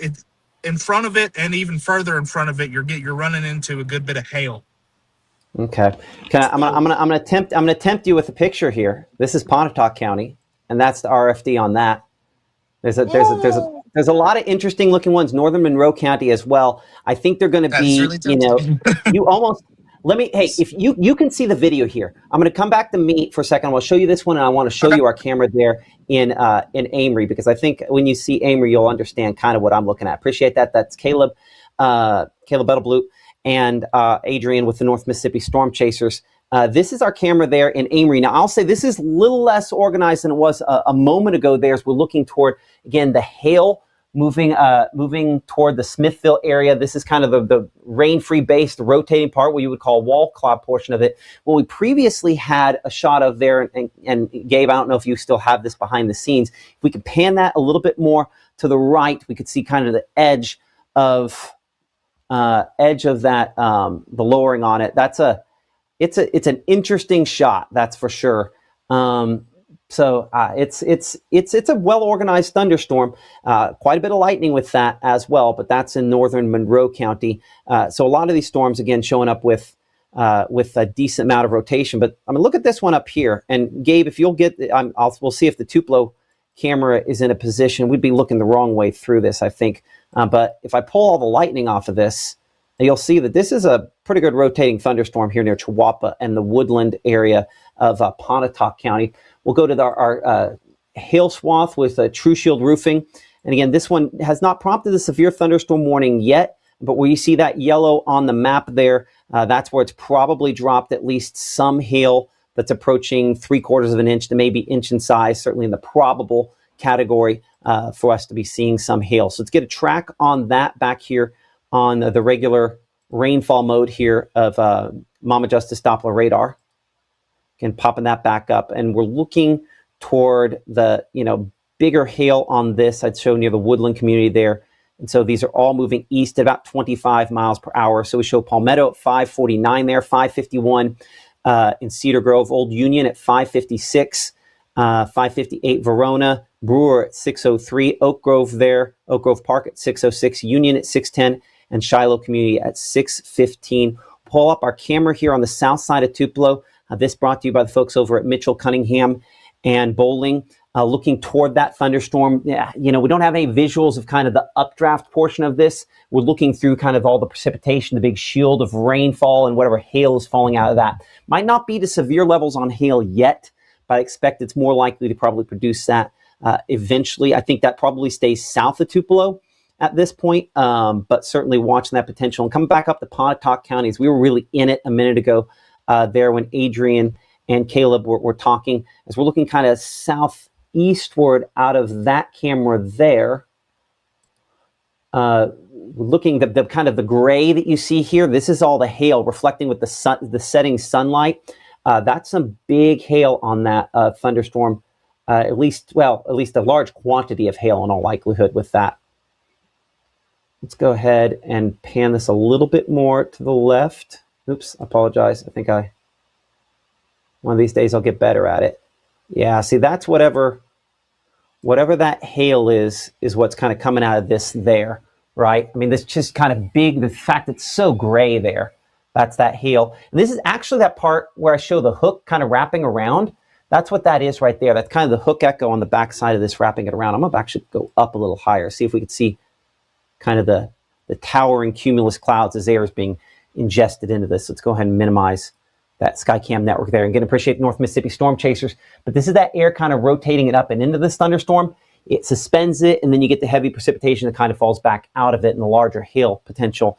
in front of it and even further in front of it, you're running into a good bit of hail. Okay, I'm gonna tempt you with a picture here. This is Pontotoc County, and that's the RFD on that. There's a lot of interesting looking ones. Northern Monroe County as well. I think they're going to be really you almost. If you can see the video here, I'm going to come back to me for a second. I'll show you this one, and I want to show you our camera there in Amory, because I think when you see Amory, you'll understand kind of what I'm looking at. Appreciate that. That's Caleb Bettelblut and Adrian with the North Mississippi Storm Chasers. This is our camera there in Amory. Now, I'll say this is a little less organized than it was a moment ago there as we're looking toward, again, the hail moving toward the Smithville area. This is kind of the rain-free base, the rotating part, what you would call wall cloud portion of it. What we previously had a shot of there, and Gabe, I don't know if you still have this behind the scenes. If we could pan that a little bit more to the right, we could see kind of the edge of that, the lowering on it. It's an interesting shot, that's for sure. So it's a well-organized thunderstorm, quite a bit of lightning with that as well, but that's in Northern Monroe County. So a lot of these storms, again, showing up with a decent amount of rotation. But I mean, look at this one up here. And Gabe, if you'll get, we'll see if the Tupelo camera is in a position. We'd be looking the wrong way through this, I think. But if I pull all the lightning off of this, you'll see that this is a pretty good rotating thunderstorm here near Chihuahua and the woodland area of Pontotoc County. We'll go to our hail swath with True Shield Roofing. And again, this one has not prompted a severe thunderstorm warning yet, but where you see that yellow on the map there, that's where it's probably dropped at least some hail that's approaching 3/4 of an inch to maybe inch in size, certainly in the probable category for us to be seeing some hail. So let's get a track on that back here on the regular rainfall mode here of Mama Justice Doppler radar. Again, popping that back up, and we're looking toward the, bigger hail on this. I'd show near the Woodland community there. And so these are all moving east at about 25 miles per hour. So we show Palmetto at 549 there, 551 in Cedar Grove, Old Union at 556, 558 Verona, Brewer at 603, Oak Grove there, Oak Grove Park at 606, Union at 610, and Shiloh Community at 615. Pull up our camera here on the south side of Tupelo. This brought to you by the folks over at Mitchell, Cunningham, and Bowling. Looking toward that thunderstorm, we don't have any visuals of kind of the updraft portion of this. We're looking through kind of all the precipitation, the big shield of rainfall and whatever hail is falling out of that. Might not be to severe levels on hail yet, but I expect it's more likely to probably produce that eventually. I think that probably stays south of Tupelo at this point, but certainly watching that potential. And coming back up to Pontotoc counties, we were really in it a minute ago there when Adrian and Caleb were talking. As we're looking kind of southeastward out of that camera there, looking the kind of the gray that you see here, this is all the hail reflecting with the setting sunlight. That's some big hail on that thunderstorm, at least a large quantity of hail in all likelihood with that. Let's go ahead and pan this a little bit more to the left. Oops, I apologize. I think one of these days I'll get better at it. Yeah, see, that's whatever that hail is what's kind of coming out of this there, right? I mean, this just kind of big, the fact it's so gray there, that's that hail. And this is actually that part where I show the hook kind of wrapping around. That's what that is right there. That's kind of the hook echo on the back side of this wrapping it around. I'm going to actually go up a little higher, see if we can see kind of the towering cumulus clouds as air is being ingested into this. Let's go ahead and minimize that Skycam network there. And again, appreciate North Mississippi storm chasers. But this is that air kind of rotating it up and into this thunderstorm. It suspends it, and then you get the heavy precipitation that kind of falls back out of it and the larger hail potential.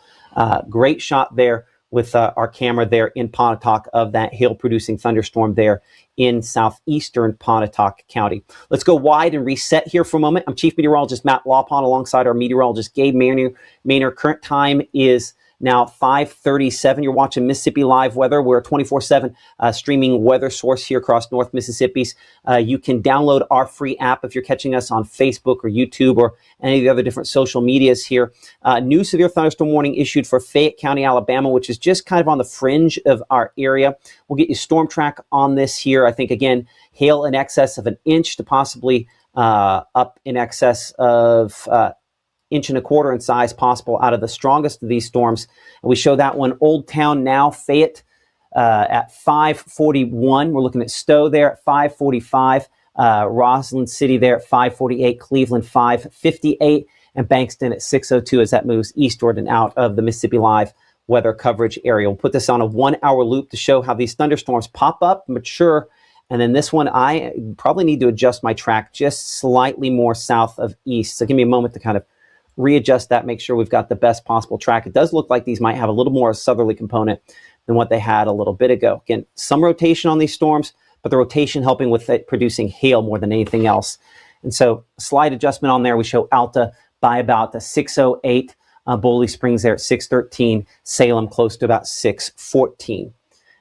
Great shot there with our camera there in Pontotoc of that hail-producing thunderstorm there in southeastern Pontotoc County. Let's go wide and reset here for a moment. I'm Chief Meteorologist Matt Lawpon alongside our meteorologist Gabe Maynor. Current time is now 5:37. You're watching Mississippi Live Weather. We're a 24/7 streaming weather source here across North Mississippi's. You can download our free app if you're catching us on Facebook or YouTube or any of the other different social medias here. New severe thunderstorm warning issued for Fayette County, Alabama, which is just kind of on the fringe of our area. We'll get you storm track on this here. I think, again, hail in excess of an inch to possibly up in excess of inch and a quarter in size possible out of the strongest of these storms. And we show that one, Old Town now, Fayette at 541. We're looking at Stowe there at 545. Roslyn City there at 548. Cleveland 558. And Bankston at 602 as that moves eastward and out of the Mississippi Live weather coverage area. We'll put this on a 1 hour loop to show how these thunderstorms pop up, mature, and then this one, I probably need to adjust my track just slightly more south of east. So give me a moment to kind of readjust that, make sure we've got the best possible track. It does look like these might have a little more southerly component than what they had a little bit ago. Again, some rotation on these storms, but the rotation helping with it producing hail more than anything else. And so slight adjustment on there. We show Alta by about the 608, Boley Springs there at 613, Salem close to about 614.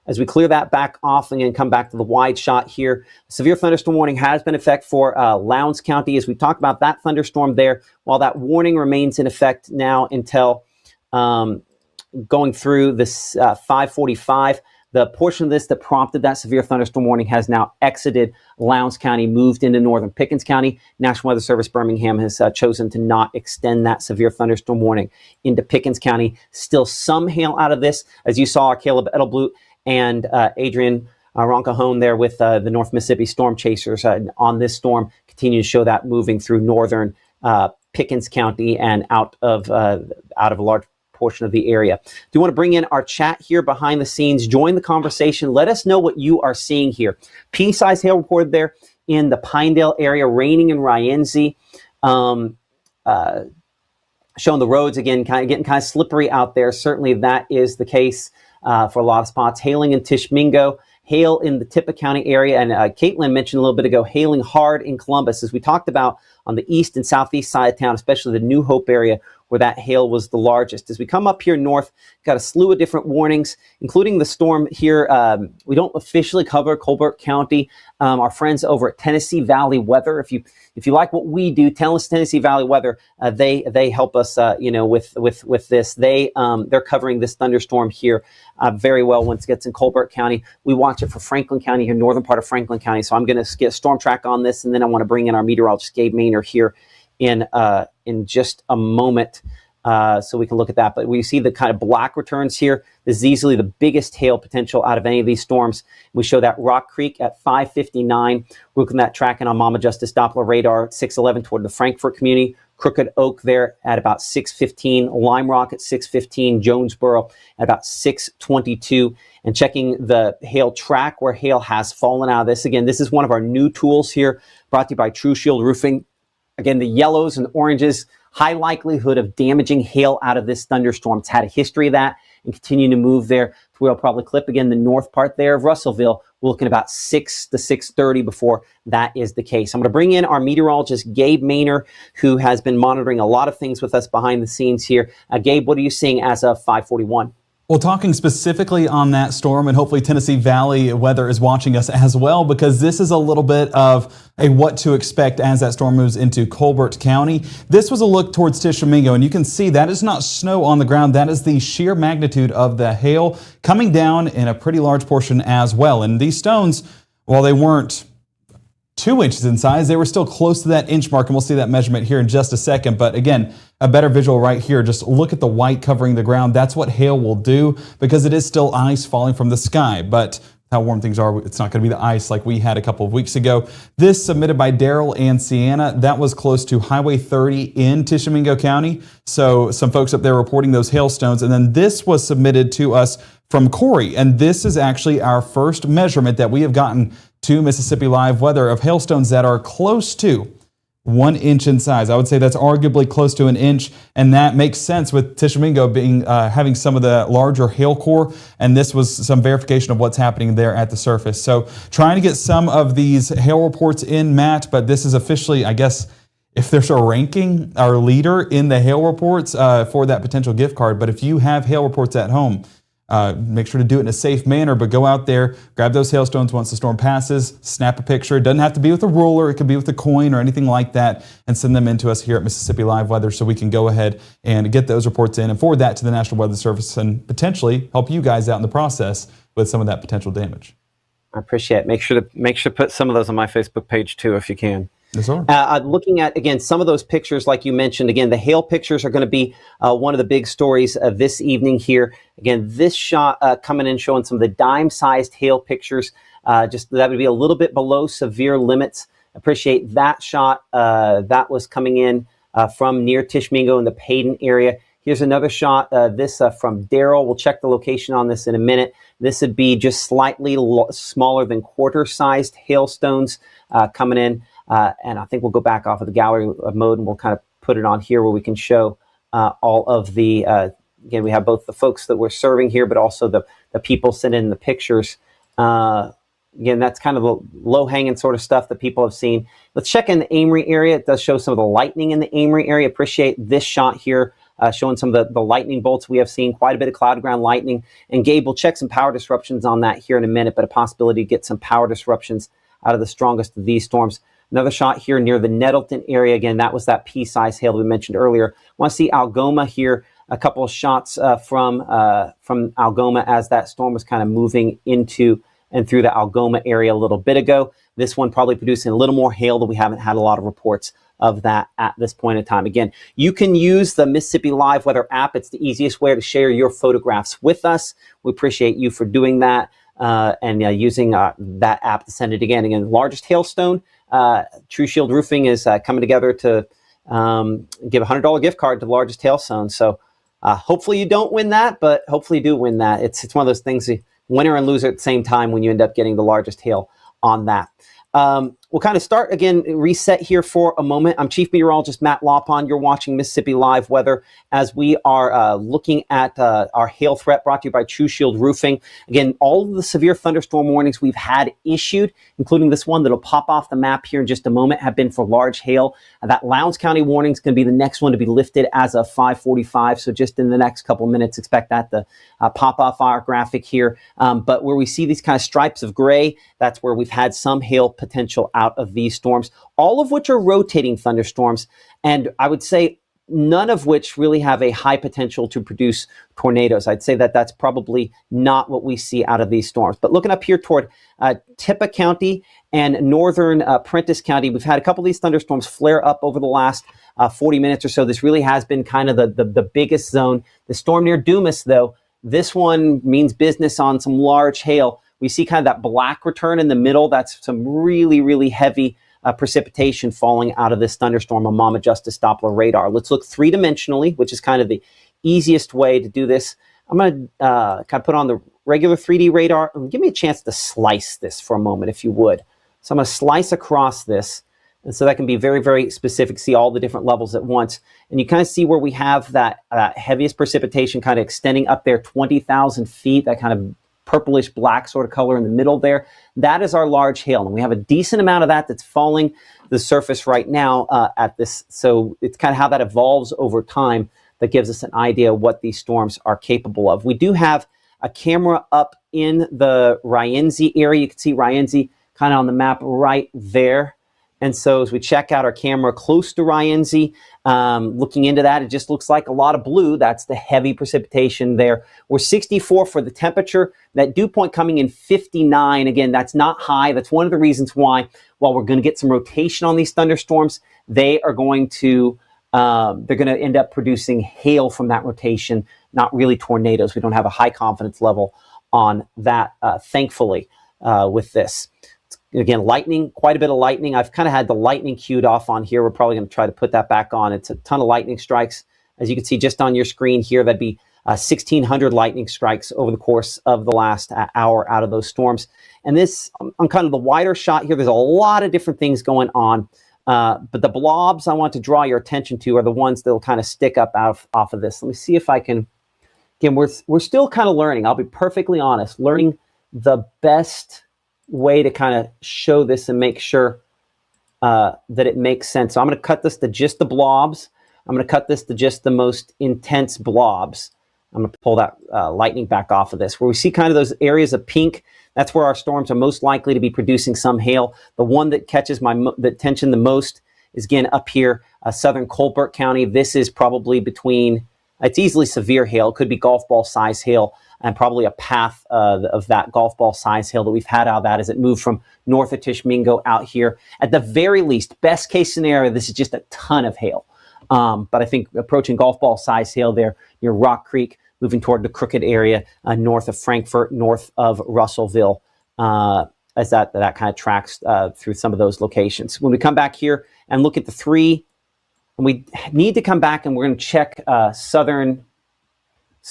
As we clear that back off and then come back to the wide shot here, severe thunderstorm warning has been in effect for Lowndes County. As we talked about that thunderstorm there, while that warning remains in effect now until going through this 545, the portion of this that prompted that severe thunderstorm warning has now exited Lowndes County, moved into northern Pickens County. National Weather Service Birmingham has chosen to not extend that severe thunderstorm warning into Pickens County. Still some hail out of this, as you saw, Caleb Edelblut and Adrian Roncahone there with the North Mississippi storm chasers on this storm continue to show that moving through northern Pickens County and out of a large portion of the area. Do you want to bring in our chat here behind the scenes? Join the conversation. Let us know what you are seeing here. Pea-sized hail reported there in the Pinedale area, raining in Rienzi. Showing the roads again, getting kind of slippery out there. Certainly that is the case for a lot of spots. Hailing in Tishomingo, hail in the Tupelo County area, and Caitlin mentioned a little bit ago, hailing hard in Columbus. As we talked about on the east and southeast side of town, especially the New Hope area, where that hail was the largest. As we come up here north, got a slew of different warnings, including the storm here. We don't officially cover Colbert County. Our friends over at Tennessee Valley Weather, if you like what we do, tell us Tennessee Valley Weather. They help us, with this. They're covering this thunderstorm here very well once it gets in Colbert County. We watch it for Franklin County here, northern part of Franklin County. So I'm going to get Storm Track on this, and then I want to bring in our meteorologist Gabe Maynor here in just a moment. So we can look at that. But we see the kind of black returns here. This is easily the biggest hail potential out of any of these storms. We show that Rock Creek at 5:59. We're looking at tracking on Mama Justice Doppler radar at 6:11 toward the Frankfort community. Crooked Oak there at about 6:15. Lime Rock at 6:15. Jonesboro at about 6:22. And checking the hail track where hail has fallen out of this. Again, this is one of our new tools here brought to you by True Shield Roofing. Again, the yellows and oranges, high likelihood of damaging hail out of this thunderstorm. It's had a history of that and continuing to move there. We'll probably clip again the north part there of Russellville. We're looking about 6 to 6:30 before that is the case. I'm going to bring in our meteorologist, Gabe Maynor, who has been monitoring a lot of things with us behind the scenes here. Gabe, what are you seeing as of 5:41? Well, talking specifically on that storm, and hopefully Tennessee Valley Weather is watching us as well, because this is a little bit of a what to expect as that storm moves into Colbert County. This was a look towards Tishomingo, and you can see that is not snow on the ground. That is the sheer magnitude of the hail coming down in a pretty large portion as well. And these stones, while they weren't 2 inches in size, they were still close to that inch mark, and we'll see that measurement here in just a second. But again, a better visual right here. Just look at the white covering the ground. That's what hail will do, because it is still ice falling from the sky. But how warm things are, it's not going to be the ice like we had a couple of weeks ago. This submitted by Daryl and Sienna. That was close to Highway 30 in Tishomingo County. So some folks up there reporting those hailstones. And then this was submitted to us from Corey. And this is actually our first measurement that we have gotten to Mississippi Live Weather of hailstones that are close to 1 inch in size. I would say that's arguably close to an inch, and that makes sense with Tishomingo being having some of the larger hail core, and this was some verification of what's happening there at the surface. So trying to get some of these hail reports in, Matt, but this is officially, I guess, if there's a ranking, our leader in the hail reports for that potential gift card. But if you have hail reports at home, make sure to do it in a safe manner, but go out there, grab those hailstones once the storm passes, snap a picture. It doesn't have to be with a ruler. It could be with a coin or anything like that, and send them in to us here at Mississippi Live Weather so we can go ahead and get those reports in and forward that to the National Weather Service and potentially help you guys out in the process with some of that potential damage. I appreciate it. Make sure to put some of those on my Facebook page too, if you can. Yes, sir. Looking at, again, some of those pictures, like you mentioned, again, the hail pictures are going to be one of the big stories this evening here. Again, this shot coming in showing some of the dime-sized hail pictures. Just that would be a little bit below severe limits. Appreciate that shot. That was coming in from near Tishomingo in the Payton area. Here's another shot, this from Daryl. We'll check the location on this in a minute. This would be just slightly smaller than quarter-sized hailstones coming in. And I think we'll go back off of the gallery mode, and we'll kind of put it on here where we can show all of the, again, we have both the folks that we're serving here, but also the people sending in the pictures. Again, that's kind of the low-hanging sort of stuff that people have seen. Let's check in the Amory area. It does show some of the lightning in the Amory area. Appreciate this shot here, showing some of the lightning bolts we have seen, quite a bit of cloud ground lightning. And Gabe, we'll check some power disruptions on that here in a minute, but a possibility to get some power disruptions out of the strongest of these storms. Another shot here near the Nettleton area. Again, that was that pea-sized hail that we mentioned earlier. Want to see Algoma here. A couple of shots from Algoma as that storm was kind of moving into and through the Algoma area a little bit ago. This one probably producing a little more hail, that we haven't had a lot of reports of that at this point in time. Again, you can use the Mississippi Live Weather app. It's the easiest way to share your photographs with us. We appreciate you for doing that and using that app to send it again. Again, largest hailstone. True Shield Roofing is coming together to give a $100 gift card to the largest hailstone. So hopefully you don't win that, but hopefully you do win that. It's one of those things, winner and loser at the same time when you end up getting the largest hail on that. we'll kind of start again, reset here for a moment. I'm Chief Meteorologist Matt Lopon. You're watching Mississippi Live Weather as we are looking at our hail threat brought to you by True Shield Roofing. Again, all of the severe thunderstorm warnings we've had issued, including this one that'll pop off the map here in just a moment, have been for large hail. That Lowndes County warning is going to be the next one to be lifted as of 5:45. So just in the next couple of minutes, expect that to pop off our graphic here. But where we see these kind of stripes of gray, that's where we've had some hail potential out of these storms, all of which are rotating thunderstorms. And I would say none of which really have a high potential to produce tornadoes. I'd say that that's probably not what we see out of these storms. But looking up here toward Tupelo County and northern Prentiss County, we've had a couple of these thunderstorms flare up over the last 40 minutes or so. This really has been kind of the biggest zone. The storm near Dumas, though, this one means business on some large hail. We see kind of that black return in the middle. That's some really, really heavy precipitation falling out of this thunderstorm on Mama Justice Doppler radar. Let's look three-dimensionally, which is kind of the easiest way to do this. I'm going to kind of put on the regular 3D radar. Give me a chance to slice this for a moment, if you would. So I'm going to slice across this, and so that can be very, very specific, see all the different levels at once. And you kind of see where we have that heaviest precipitation kind of extending up there 20,000 feet, that kind of purplish black sort of color in the middle there. That is our large hail, and we have a decent amount of that that's falling the surface right now at this. So it's kind of how that evolves over time that gives us an idea of what these storms are capable of. We do have a camera up in the Rienzi area. You can see Rienzi kind of on the map right there. And so as we check out our camera close to Rienzi, looking into that, it just looks like a lot of blue. That's the heavy precipitation there. We're 64 for the temperature. That dew point coming in 59. Again, that's not high. That's one of the reasons why, while we're going to get some rotation on these thunderstorms, they are going to they're going to end up producing hail from that rotation, not really tornadoes. We don't have a high confidence level on that, thankfully, with this. Again, lightning, quite a bit of lightning. I've kind of had the lightning queued off on here. We're probably going to try to put that back on. It's a ton of lightning strikes. As you can see just on your screen here, that'd be 1,600 lightning strikes over the course of the last hour out of those storms. And this, on kind of the wider shot here, there's a lot of different things going on. But the blobs I want to draw your attention to are the ones that will kind of stick up off of this. Let me see if I can, again, we're still kind of learning. I'll be perfectly honest, learning the best way to kind of show this and make sure that it makes sense. So I'm going to cut this to just the blobs. I'm going to cut this to just the most intense blobs. I'm going to pull that lightning back off of this. Where we see kind of those areas of pink, that's where our storms are most likely to be producing some hail. The one that catches my attention the most is, again, up here, southern Colbert County. This is probably between, it's easily severe hail. It could be golf ball size hail, and probably a path of that golf ball size hail that we've had out of that as it moved from north of Tishomingo out here. At the very least, best case scenario, this is just a ton of hail. But I think approaching golf ball size hail there near Rock Creek, moving toward the Crooked area, north of Frankfort, north of Russellville, as that kind of tracks through some of those locations. When we come back here and look at the three, and we need to come back and we're going to check southern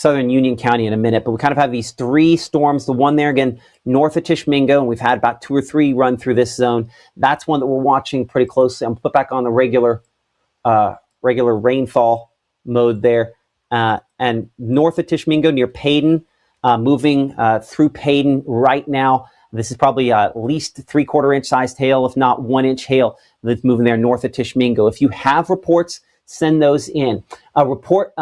Union County in a minute, but we kind of have these three storms. The one there, again, north of Tishomingo, and we've had about 2 or 3 run through this zone. That's one that we're watching pretty closely. I'm going to put back on the regular rainfall mode there. And north of Tishomingo near Paden, moving through Paden right now. This is probably at least 3/4 inch sized hail, if not 1 inch hail that's moving there north of Tishomingo. If you have reports, send those in. A report,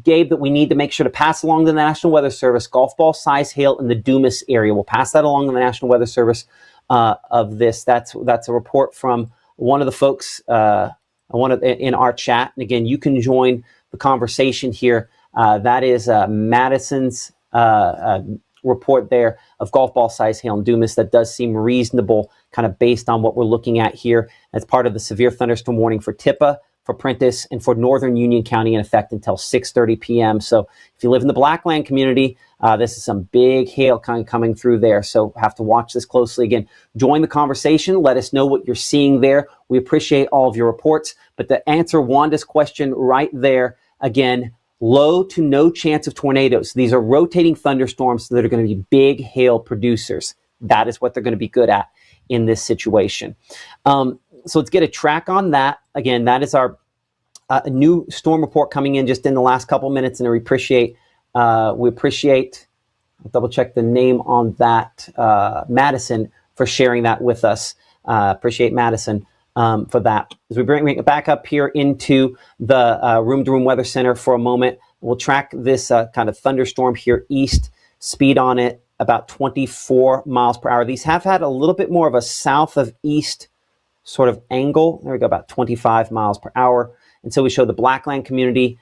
Gabe, that we need to make sure to pass along to the National Weather Service, golf ball size hail in the Dumas area. We'll pass that along to the National Weather Service of this. That's a report from one of the folks in our chat. And again, you can join the conversation here. That is Madison's report there of golf ball size hail in Dumas. That does seem reasonable, kind of based on what we're looking at here as part of the severe thunderstorm warning for Tupelo, for Prentiss, and for northern Union County in effect until 6:30 p.m. So if you live in the Blackland community, this is some big hail kind of coming through there. So have to watch this closely. Again, join the conversation. Let us know what you're seeing there. We appreciate all of your reports. But to answer Wanda's question right there, again, low to no chance of tornadoes. These are rotating thunderstorms that are going to be big hail producers. That is what they're going to be good at. in this situation. So let's get a track on that. Again, that is our a new storm report coming in just in the last couple minutes, and we appreciate, I'll double check the name on that, Madison, for sharing that with us. Appreciate Madison for that. As we bring it back up here into the room-to-room weather center for a moment, we'll track this kind of thunderstorm here east, speed on it about 24 miles per hour. These have had a little bit more of a south of east sort of angle. There we go, about 25 miles per hour. And so we show the Blackland community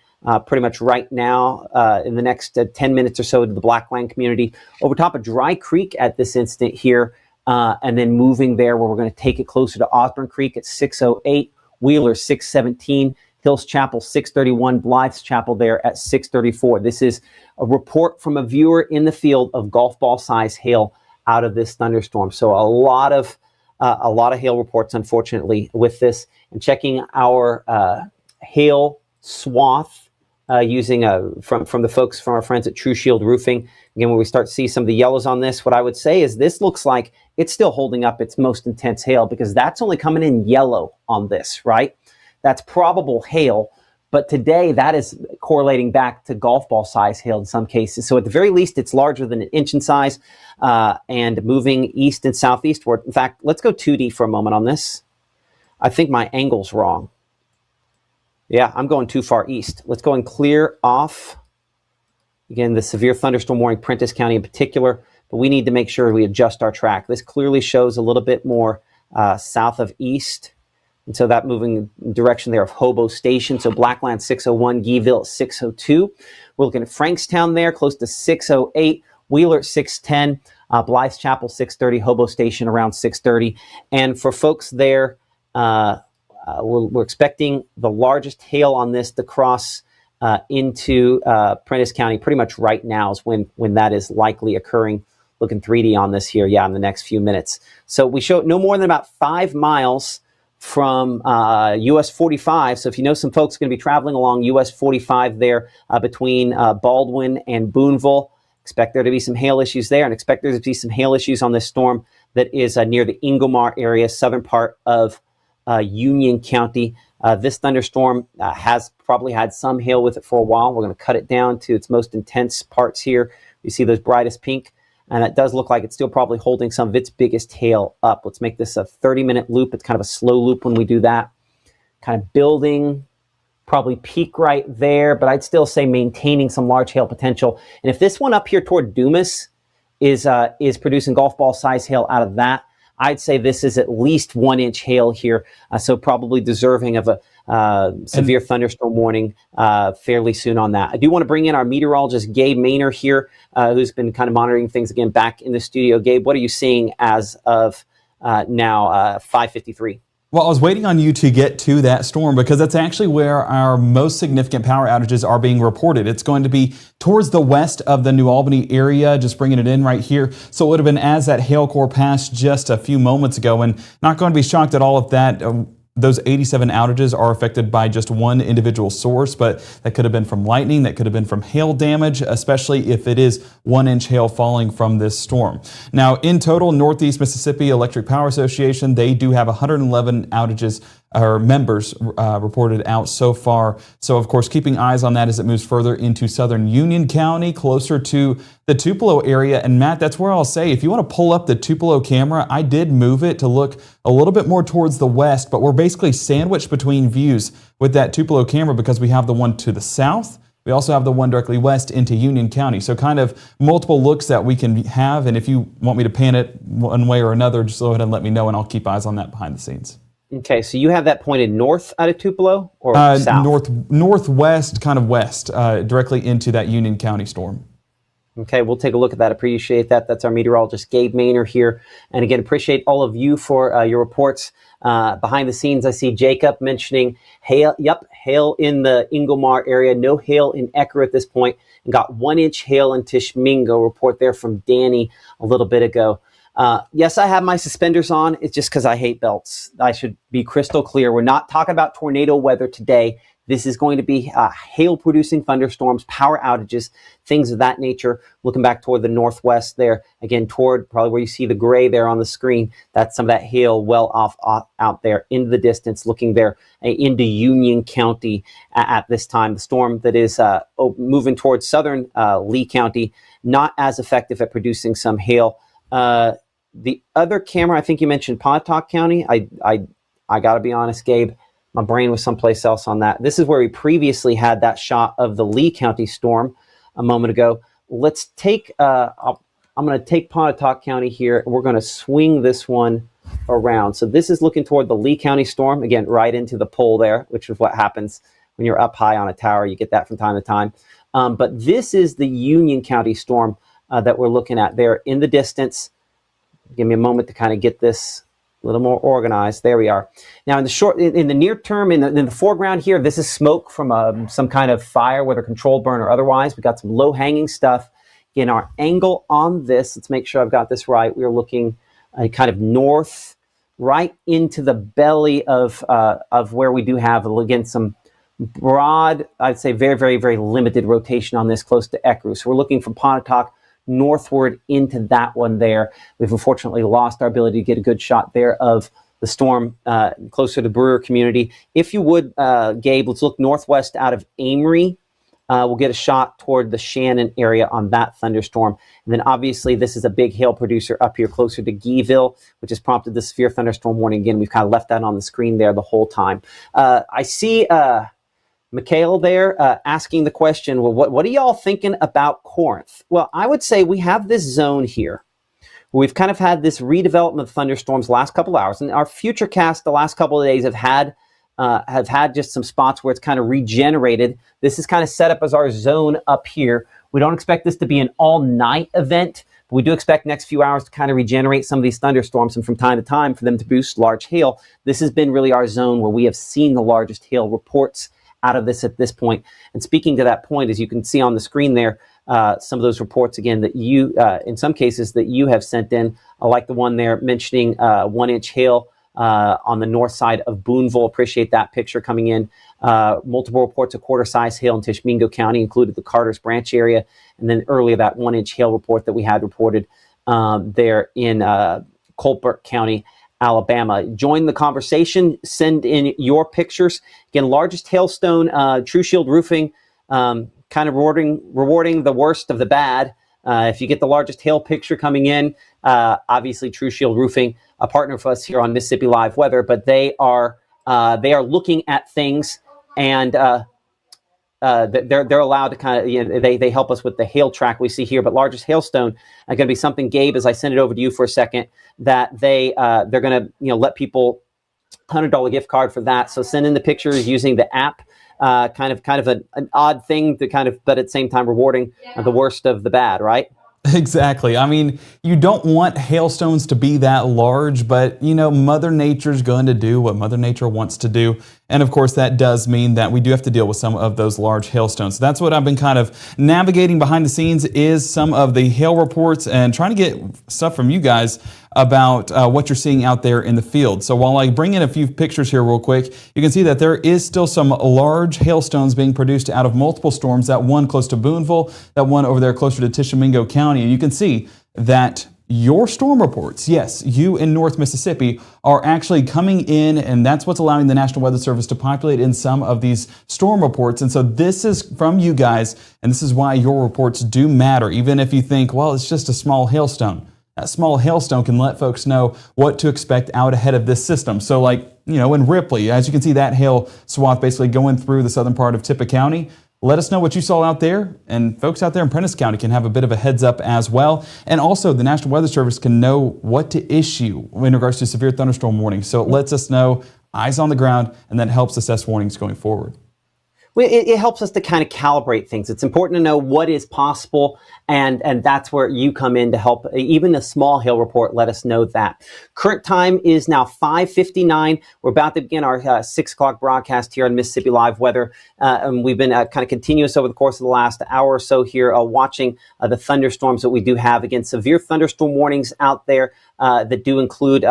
pretty much right now in the next 10 minutes or so to the Blackland community over top of Dry Creek at this instant here, and then moving there where we're going to take it closer to Osborne Creek at 6:08, Wheeler 6:17, Hills Chapel 6:31, Blythe's Chapel there at 6:34. This is a report from a viewer in the field of golf ball size hail out of this thunderstorm. So a lot of hail reports, unfortunately, with this. And checking our hail swath using from the folks, from our friends at True Shield Roofing. Again, when we start to see some of the yellows on this, what I would say is this looks like it's still holding up its most intense hail, because that's only coming in yellow on this, right? That's probable hail, but today that is correlating back to golf ball size hail in some cases. So at the very least, it's larger than an inch in size and moving east and southeastward. In fact, let's go 2D for a moment on this. I think my angle's wrong. Yeah, I'm going too far east. Let's go and clear off, again, the severe thunderstorm warning, Prentiss County in particular, but we need to make sure we adjust our track. This clearly shows a little bit more south of east, and so that moving direction there of Hobo Station. So Blackland 6:01, Geeville 6:02. We're looking at Frankstown there, close to 6:08, Wheeler at 6:10, Blythe's Chapel 6:30, Hobo Station around 6:30. And for folks there, we're expecting the largest hail on this to cross into Prentiss County pretty much right now is when that is likely occurring. Looking 3D on this here, yeah, in the next few minutes. So we show no more than about 5 miles from US 45. So if you know some folks going to be traveling along US 45 there between Baldwin and Boonville, expect there to be some hail issues there, and expect there to be some hail issues on this storm that is near the Ingomar area, southern part of Union County. This thunderstorm has probably had some hail with it for a while. We're going to cut it down to its most intense parts here. You see those brightest pink, and it does look like it's still probably holding some of its biggest hail up. Let's make this a 30-minute loop. It's kind of a slow loop when we do that. Kind of building, probably peak right there, but I'd still say maintaining some large hail potential. And if this one up here toward Dumas is producing golf ball size hail out of that, I'd say this is at least 1 inch hail here, so probably deserving of a severe thunderstorm warning fairly soon on that. I do want to bring in our meteorologist, Gabe Maynor here, who's been kind of monitoring things again back in the studio. Gabe, what are you seeing as of now 5:53? Well, I was waiting on you to get to that storm because that's actually where our most significant power outages are being reported. It's going to be towards the west of the New Albany area, just bringing it in right here. So it would have been as that hail core passed just a few moments ago, and not going to be shocked at all if that those 87 outages are affected by just one individual source, but that could have been from lightning, that could have been from hail damage, especially if it is 1 inch hail falling from this storm. Now, in total, Northeast Mississippi Electric Power Association, they do have 111 outages or members reported out so far. So, of course, keeping eyes on that as it moves further into southern Union County, closer to the Tupelo area. And Matt, that's where I'll say, if you want to pull up the Tupelo camera, I did move it to look a little bit more towards the west, but we're basically sandwiched between views with that Tupelo camera because we have the one to the south. We also have the one directly west into Union County. So kind of multiple looks that we can have. And if you want me to pan it one way or another, just go ahead and let me know, and I'll keep eyes on that behind the scenes. Okay, so you have that pointed north out of Tupelo or south? Northwest, kind of west, directly into that Union County storm. Okay, we'll take a look at that. Appreciate that. That's our meteorologist, Gabe Maynor here. And again, appreciate all of you for your reports. Behind the scenes, I see Jacob mentioning hail. Yep, hail in the Ingomar area. No hail in Ecker at this point. And got 1 inch hail in Tishomingo. Report there from Danny a little bit ago. Yes, I have my suspenders on. It's just because I hate belts. I should be crystal clear. We're not talking about tornado weather today. This is going to be hail-producing thunderstorms, power outages, things of that nature. Looking back toward the northwest there, again, toward probably where you see the gray there on the screen, that's some of that hail well off out there into the distance, looking there into Union County at this time. The storm that is moving towards southern Lee County, not as effective at producing some hail. The other camera, I think you mentioned Pontotoc County. I got to be honest, Gabe, my brain was someplace else on that. This is where we previously had that shot of the Lee County storm a moment ago. Let's take, I'm going to take Pontotoc County here, and we're going to swing this one around. So this is looking toward the Lee County storm, again, right into the pole there, which is what happens when you're up high on a tower. You get that from time to time. But this is the Union County storm that we're looking at there in the distance. Give me a moment to kind of get this a little more organized. There we are. Now, in the near term, in the foreground here, this is smoke from some kind of fire, whether controlled burn or otherwise. We got some low-hanging stuff. Again, our angle on this, let's make sure I've got this right. We're looking kind of north, right into the belly of where we do have, again, some broad, I'd say very, very, very limited rotation on this close to Ecru. So we're looking from Pontotoc northward into that one there. We've unfortunately lost our ability to get a good shot there of the storm closer to the Brewer community. If you would, Gabe, let's look northwest out of Amory. We'll get a shot toward the Shannon area on that thunderstorm. And then obviously this is a big hail producer up here closer to Guyville, which has prompted the severe thunderstorm warning. Again, we've kind of left that on the screen there the whole time. I see Mikhail there asking the question, well, what are y'all thinking about Corinth? Well, I would say we have this zone here. We've kind of had this redevelopment of thunderstorms the last couple hours, and our Futurecast the last couple of days have had just some spots where it's kind of regenerated. This is kind of set up as our zone up here. We don't expect this to be an all-night event, but we do expect next few hours to kind of regenerate some of these thunderstorms, and from time to time for them to boost large hail. This has been really our zone where we have seen the largest hail reports out of this at this point. And speaking to that point, as you can see on the screen there, some of those reports, again, that you, in some cases, that you have sent in, like the one there mentioning 1-inch hail on the north side of Boonville. Appreciate that picture coming in. Multiple reports of quarter-size hail in Tishomingo County, included the Carter's Branch area. And then earlier, that 1-inch hail report that we had reported there in Colbert County, Alabama. Join the conversation. Send in your pictures. Again, largest hailstone, True Shield Roofing, kind of rewarding the worst of the bad. If you get the largest hail picture coming in, obviously True Shield Roofing, a partner for us here on Mississippi Live Weather, but they are looking at things, and they're allowed to kind of, they help us with the hail track we see here. But largest hailstone are going to be something, Gabe, as I send it over to you for a second, that they're going to let people $100 gift card for that. So send in the pictures using the app. Kind of an odd thing to kind of, but at the same time rewarding the worst of the bad, right? Exactly. I mean, you don't want hailstones to be that large, but Mother Nature's going to do what Mother Nature wants to do. And of course, that does mean that we do have to deal with some of those large hailstones. So that's what I've been kind of navigating behind the scenes, is some of the hail reports and trying to get stuff from you guys about what you're seeing out there in the field. So while I bring in a few pictures here real quick, you can see that there is still some large hailstones being produced out of multiple storms. That one close to Boonville, that one over there closer to Tishomingo County. And you can see that your storm reports, yes, you in North Mississippi, are actually coming in, and that's what's allowing the National Weather Service to populate in some of these storm reports. And so this is from you guys, and this is why your reports do matter, even if you think, well, it's just a small hailstone. That small hailstone can let folks know what to expect out ahead of this system. So like, in Ripley, as you can see that hail swath basically going through the southern part of Tupelo County. Let us know what you saw out there, and folks out there in Prentice County can have a bit of a heads up as well. And also the National Weather Service can know what to issue in regards to severe thunderstorm warnings. So it lets us know, eyes on the ground, and that helps assess warnings going forward. Well, it helps us to kind of calibrate things. It's important to know what is possible, and that's where you come in to help. Even a small hail report, let us know that. Current time is now 5:59. We're about to begin our 6 o'clock broadcast here on Mississippi Live Weather. And we've been kind of continuous over the course of the last hour or so here, watching the thunderstorms that we do have. Again, severe thunderstorm warnings out there that do include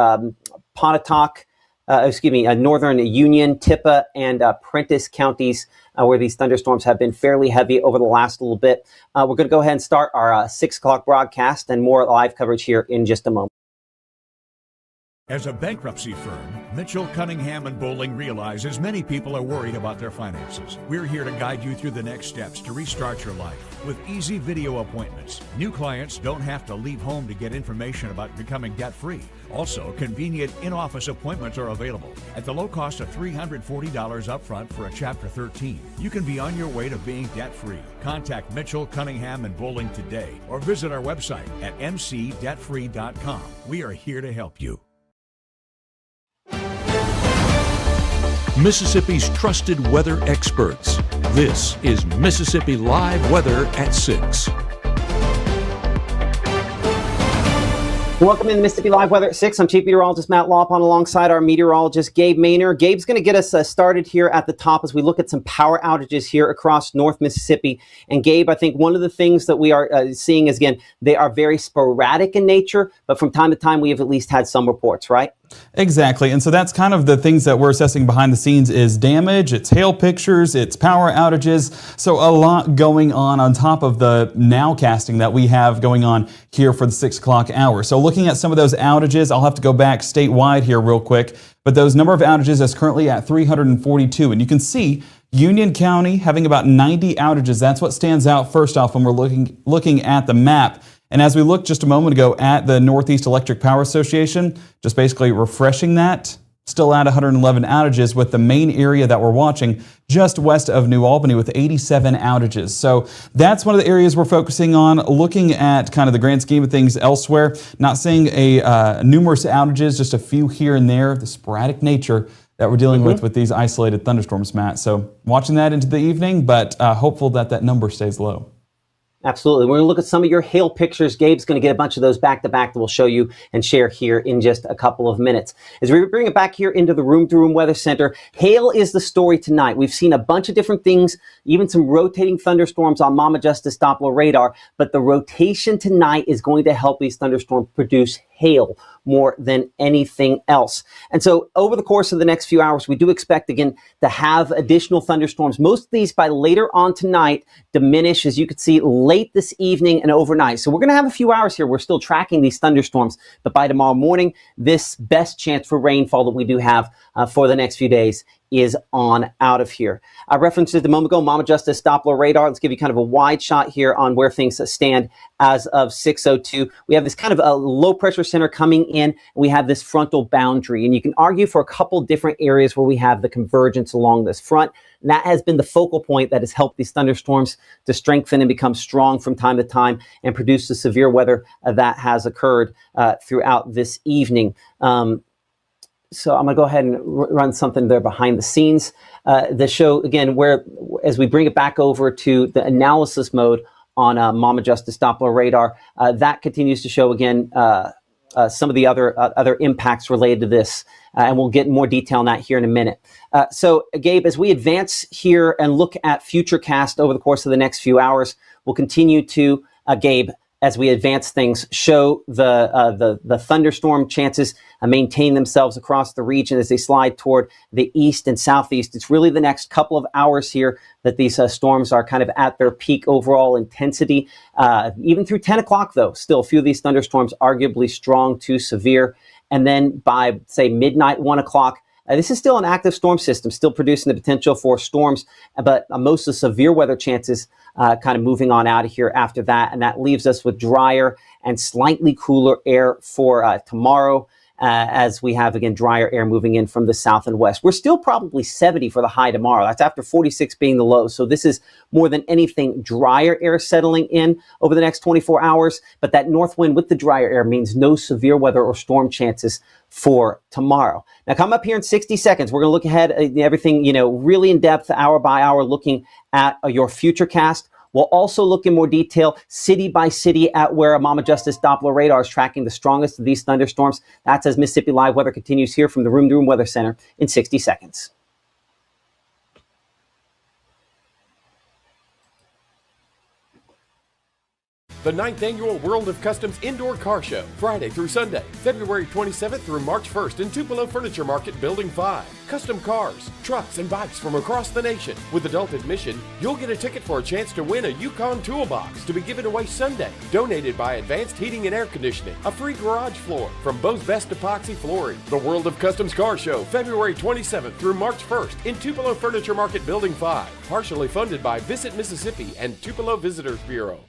Pontotoc, northern Union, Tippah, and Prentiss counties, where these thunderstorms have been fairly heavy over the last little bit. We're going to go ahead and start our 6 o'clock broadcast and more live coverage here in just a moment. As a bankruptcy firm, Mitchell, Cunningham, and Bowling realizes many people are worried about their finances. We're here to guide you through the next steps to restart your life with easy video appointments. New clients don't have to leave home to get information about becoming debt-free. Also, convenient in-office appointments are available at the low cost of $340 upfront for a Chapter 13. You can be on your way to being debt-free. Contact Mitchell, Cunningham, and Bowling today or visit our website at mcdebtfree.com. We are here to help you. Mississippi's trusted weather experts. This is Mississippi Live Weather at 6. Welcome in Mississippi Live Weather at 6. I'm Chief Meteorologist Matt Lawpon alongside our meteorologist Gabe Maynor. Gabe's going to get us started here at the top as we look at some power outages here across North Mississippi. And Gabe, I think one of the things that we are seeing is, again, they are very sporadic in nature, but from time to time we have at least had some reports, right? Exactly. And so that's kind of the things that we're assessing behind the scenes is damage, it's hail pictures, it's power outages. So a lot going on top of the nowcasting that we have going on here for the 6 o'clock hour. So looking at some of those outages, I'll have to go back statewide here real quick. But those number of outages is currently at 342. And you can see Union County having about 90 outages. That's what stands out first off when we're looking at the map. And as we looked just a moment ago at the Northeast Electric Power Association, just basically refreshing that, still at 111 outages, with the main area that we're watching just west of New Albany with 87 outages. So that's one of the areas we're focusing on, looking at kind of the grand scheme of things elsewhere. Not seeing numerous outages, just a few here and there, the sporadic nature that we're dealing with these isolated thunderstorms, Matt. So watching that into the evening, but hopeful that number stays low. Absolutely. We're going to look at some of your hail pictures. Gabe's going to get a bunch of those back to back that we'll show you and share here in just a couple of minutes. As we bring it back here into the Room to Room Weather Center, hail is the story tonight. We've seen a bunch of different things, even some rotating thunderstorms on Mama Justice Doppler radar, but the rotation tonight is going to help these thunderstorms produce hail more than anything else. And so over the course of the next few hours, we do expect again to have additional thunderstorms. Most of these by later on tonight diminish, as you can see, late this evening and overnight. So we're going to have a few hours here. We're still tracking these thunderstorms, but by tomorrow morning, this best chance for rainfall that we do have for the next few days is on out of here. I referenced it a moment ago, Mama Justice Doppler radar. Let's give you kind of a wide shot here on where things stand as of 6:02. We have this kind of a low pressure center coming in. And we have this frontal boundary, and you can argue for a couple different areas where we have the convergence along this front. And that has been the focal point that has helped these thunderstorms to strengthen and become strong from time to time and produce the severe weather that has occurred throughout this evening. So I'm going to go ahead and run something there behind the scenes. The show, again, where as we bring it back over to the analysis mode on Mama Justice Doppler radar, that continues to show, again, some of the other impacts related to this. And we'll get more detail on that here in a minute. So, Gabe, as we advance here and look at Futurecast over the course of the next few hours, we'll continue to, Gabe, as we advance things, show the thunderstorm chances maintain themselves across the region as they slide toward the east and southeast. It's really the next couple of hours here that these storms are kind of at their peak overall intensity. Even through 10 o'clock, though, still a few of these thunderstorms arguably strong to severe. And then by, say, midnight, 1 o'clock, this is still an active storm system, still producing the potential for storms, but most of the severe weather chances kind of moving on out of here after that. And that leaves us with drier and slightly cooler air for tomorrow, as we have, again, drier air moving in from the south and west. We're still probably 70 for the high tomorrow. That's after 46 being the low. So this is more than anything drier air settling in over the next 24 hours. But that north wind with the drier air means no severe weather or storm chances for tomorrow. Now, come up here in 60 seconds. We're going to look ahead at everything, really in depth, hour by hour, looking at your Futurecast. We'll also look in more detail, city by city, at where Mama Justice Doppler radar is tracking the strongest of these thunderstorms. That's as Mississippi Live Weather continues here from the Room to Room Weather Center in 60 seconds. The 9th Annual World of Customs Indoor Car Show, Friday through Sunday, February 27th through March 1st in Tupelo Furniture Market, Building 5. Custom cars, trucks, and bikes from across the nation. With adult admission, you'll get a ticket for a chance to win a Yukon Toolbox to be given away Sunday. Donated by Advanced Heating and Air Conditioning, a free garage floor from Bo's Best Epoxy Flooring. The World of Customs Car Show, February 27th through March 1st in Tupelo Furniture Market, Building 5. Partially funded by Visit Mississippi and Tupelo Visitors Bureau.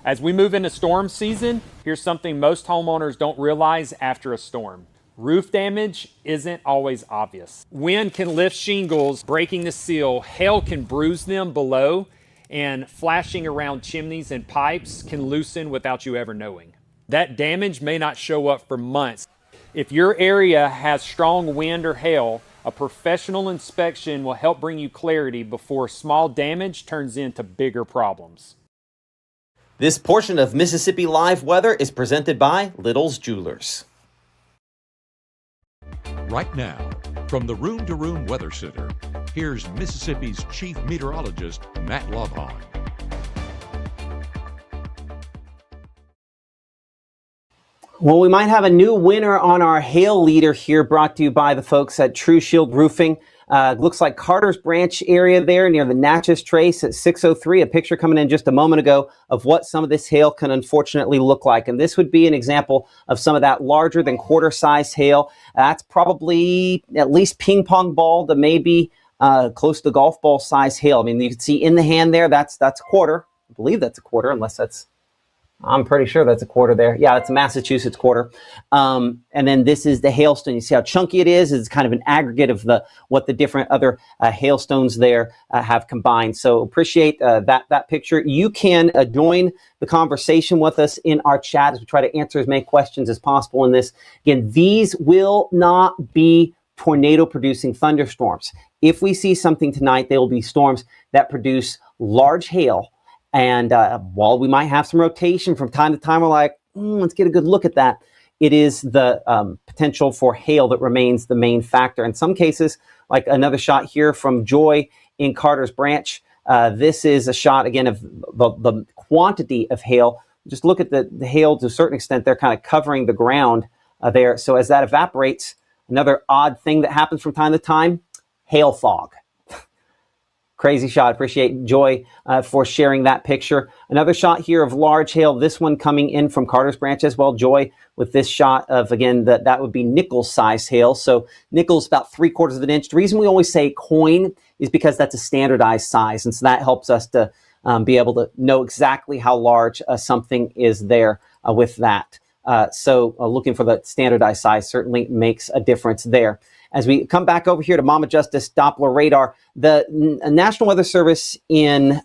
As we move into storm season, here's something most homeowners don't realize after a storm. Roof damage isn't always obvious. Wind can lift shingles, breaking the seal. Hail can bruise them below, and flashing around chimneys and pipes can loosen without you ever knowing. That damage may not show up for months. If your area has strong wind or hail, a professional inspection will help bring you clarity before small damage turns into bigger problems. This portion of Mississippi Live Weather is presented by Little's Jewelers. Right now, from the Room to Room Weather Center, here's Mississippi's Chief Meteorologist, Matt Lovehon. Well, we might have a new winner on our hail leader here, brought to you by the folks at True Shield Roofing. Looks like Carter's Branch area there near the Natchez Trace at 603. A picture coming in just a moment ago of what some of this hail can unfortunately look like. And this would be an example of some of that larger than quarter-sized hail. That's probably at least ping pong ball to maybe close to golf ball size hail. I mean, you can see in the hand there, that's a quarter. I believe that's a quarter, unless I'm pretty sure that's a quarter there. Yeah, it's a Massachusetts quarter. And then this is the hailstone. You see how chunky it is? It's kind of an aggregate of what the different other hailstones there have combined. So appreciate that picture. You can join the conversation with us in our chat as we try to answer as many questions as possible in this. Again, these will not be tornado-producing thunderstorms. If we see something tonight, they will be storms that produce large hail. And while we might have some rotation from time to time, we're like, let's get a good look at that. It is the potential for hail that remains the main factor. In some cases, like another shot here from Joy in Carter's Branch. This is a shot, again, of the quantity of hail. Just look at the hail to a certain extent. They're kind of covering the ground there. So as that evaporates, another odd thing that happens from time to time, hail fog. Crazy shot. Appreciate Joy for sharing that picture. Another shot here of large hail. This one coming in from Carter's Branch as well. Joy with this shot of, again, that would be nickel size hail. So nickel's about 3/4 of an inch. The reason we always say coin is because that's a standardized size. And so that helps us to be able to know exactly how large something is there with that. So looking for the standardized size certainly makes a difference there. As we come back over here to Mama Justice Doppler radar, the National Weather Service in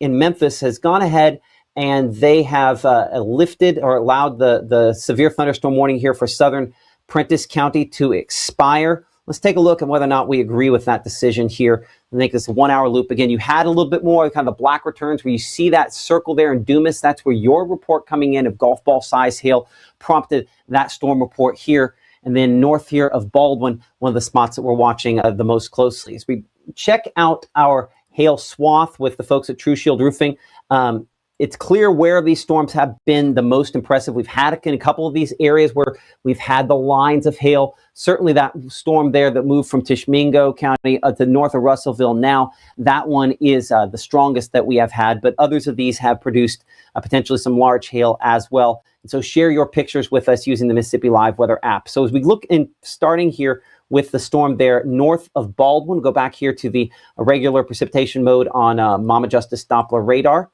Memphis has gone ahead and they have lifted or allowed the severe thunderstorm warning here for southern Prentiss County to expire. Let's take a look at whether or not we agree with that decision here. I think this 1 hour loop. Again, you had a little bit more kind of the black returns where you see that circle there in Dumas. That's where your report coming in of golf ball size hail prompted that storm report here. And then north here of Baldwin, one of the spots that we're watching the most closely. As we check out our hail swath with the folks at True Shield Roofing, it's clear where these storms have been the most impressive. We've had it in a couple of these areas where we've had the lines of hail. Certainly that storm there that moved from Tishomingo County to north of Russellville now, that one is the strongest that we have had. But others of these have produced potentially some large hail as well. And so share your pictures with us using the Mississippi Live Weather app. So as we look in, starting here with the storm there north of Baldwin, go back here to the regular precipitation mode on Mama Justice Doppler radar.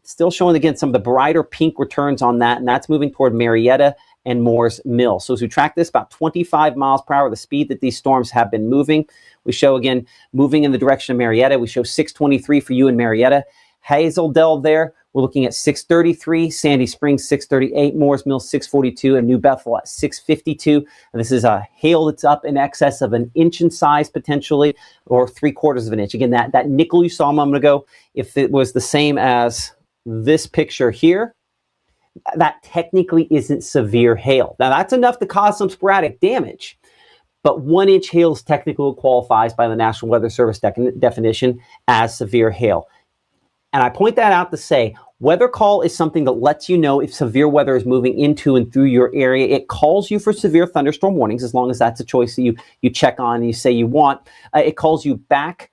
Still showing, again, some of the brighter pink returns on that, and that's moving toward Marietta and Moore's Mill. So as we track this, about 25 miles per hour, the speed that these storms have been moving. We show, again, moving in the direction of Marietta. We show 623 for you in Marietta. Hazeldell there, we're looking at 633, Sandy Springs 638, Moore's Mill 642, and New Bethel at 652. And this is a hail that's up in excess of an inch in size potentially, or 3/4 of an inch. Again, that nickel you saw a moment ago, if it was the same as this picture here, that technically isn't severe hail. Now that's enough to cause some sporadic damage, but 1-inch hail technically qualifies by the National Weather Service definition as severe hail. And I point that out to say Weather call is something that lets you know if severe weather is moving into and through your area. It calls you for severe thunderstorm warnings, as long as that's a choice that you check on and you say you want. It calls you back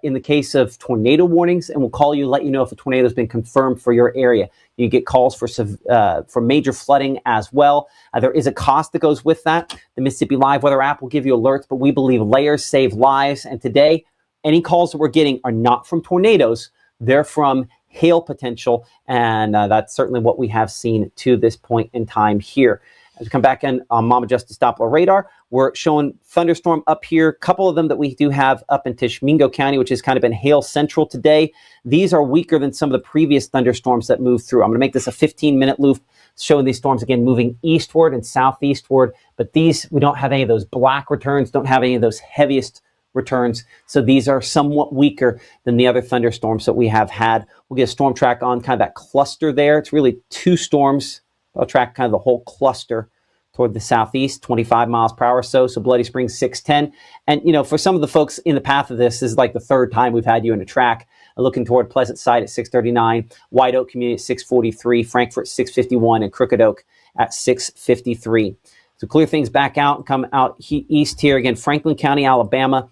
in the case of tornado warnings, and will call you, let you know if a tornado has been confirmed for your area. You get calls for major flooding as well. There is a cost that goes with that. The Mississippi Live Weather app will give you alerts, but we believe layers save lives. And today, any calls that we're getting are not from tornadoes. They're from hail potential, and that's certainly what we have seen to this point in time here. As we come back in on Mama Justice Doppler radar, we're showing thunderstorm up here. A couple of them that we do have up in Tishomingo County, which has kind of been hail central today. These are weaker than some of the previous thunderstorms that moved through. I'm going to make this a 15-minute loop showing these storms again moving eastward and southeastward. But these, we don't have any of those black returns, don't have any of those heaviest returns. So these are somewhat weaker than the other thunderstorms that we have had. We'll get a storm track on kind of that cluster there. It's really two storms. I'll track kind of the whole cluster toward the southeast, 25 miles per hour or so. So Bloody Springs 610. And, you know, for some of the folks in the path of this is like the third time we've had you in a track. Looking toward Pleasant Side at 639, White Oak Community at 643, Frankfort 651, and Crooked Oak at 653. So clear things back out and come out east here. Again, Franklin County, Alabama,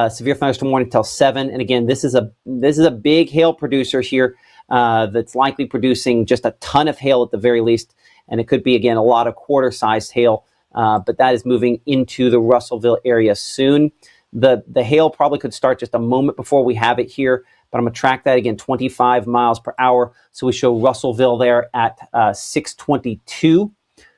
severe thunderstorm warning till 7. And again, this is a big hail producer here that's likely producing just a ton of hail at the very least. And it could be, again, a lot of quarter-sized hail, but that is moving into the Russellville area soon. The hail probably could start just a moment before we have it here, but I'm going to track that again, 25 miles per hour. So we show Russellville there at 6:22.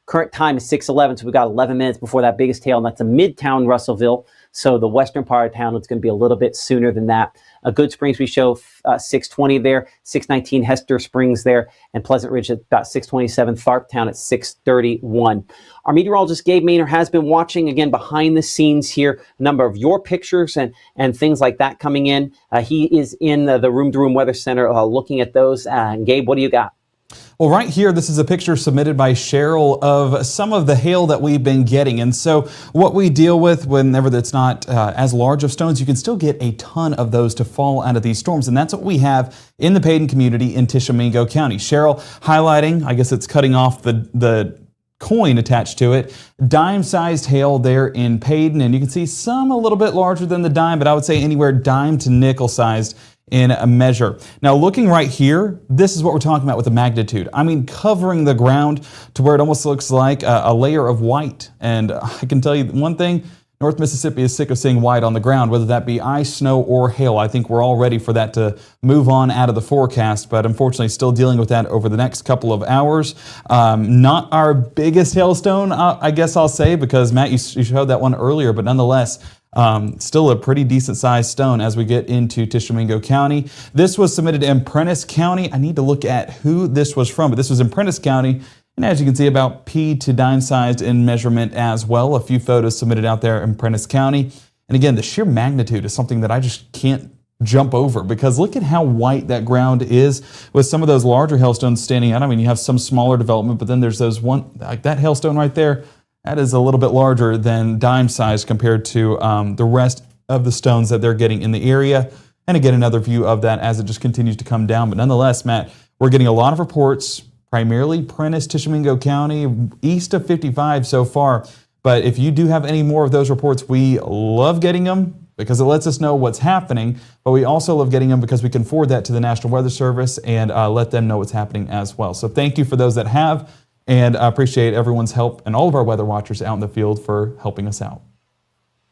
Current time is 6:11, so we've got 11 minutes before that biggest hail, and that's a midtown Russellville. So the western part of town, it's going to be a little bit sooner than that. Good Springs, we show 6:20 there, 6:19 Hester Springs there, and Pleasant Ridge at about 6:27, Tharptown at 6:31. Our meteorologist Gabe Maynor has been watching, again, behind the scenes here, a number of your pictures and things like that coming in. He is in the Room to Room Weather Center looking at those. And Gabe, what do you got? Well, right here, this is a picture submitted by Cheryl of some of the hail that we've been getting. And so what we deal with whenever it's not as large of stones, you can still get a ton of those to fall out of these storms. And that's what we have in the Payton community in Tishomingo County. Cheryl highlighting, I guess it's cutting off the coin attached to it, dime-sized hail there in Payton. And you can see some a little bit larger than the dime, but I would say anywhere dime to nickel-sized in a measure. Now looking right here, this is what we're talking about with the magnitude. I mean, covering the ground to where it almost looks like a layer of white. And I can tell you one thing, North Mississippi is sick of seeing white on the ground, whether that be ice, snow, or hail. I think we're all ready for that to move on out of the forecast, but unfortunately still dealing with that over the next couple of hours. Not our biggest hailstone, I guess I'll say, because Matt, you showed that one earlier, but nonetheless, still a pretty decent sized stone as we get into Tishomingo County. This was submitted in Prentiss County. I need to look at who this was from, but this was in Prentiss County. And as you can see, about P to dime sized in measurement as well. A few photos submitted out there in Prentiss County. And again, the sheer magnitude is something that I just can't jump over, because look at how white that ground is with some of those larger hailstones standing out. I mean, you have some smaller development, but then there's those one, like that hailstone right there. That is a little bit larger than dime size compared to the rest of the stones that they're getting in the area. And again, another view of that as it just continues to come down. But nonetheless, Matt, we're getting a lot of reports, primarily Prentiss, Tishomingo County, east of 55 so far. But if you do have any more of those reports, we love getting them because it lets us know what's happening. But we also love getting them because we can forward that to the National Weather Service and let them know what's happening as well. So thank you for those that have. And I appreciate everyone's help and all of our weather watchers out in the field for helping us out.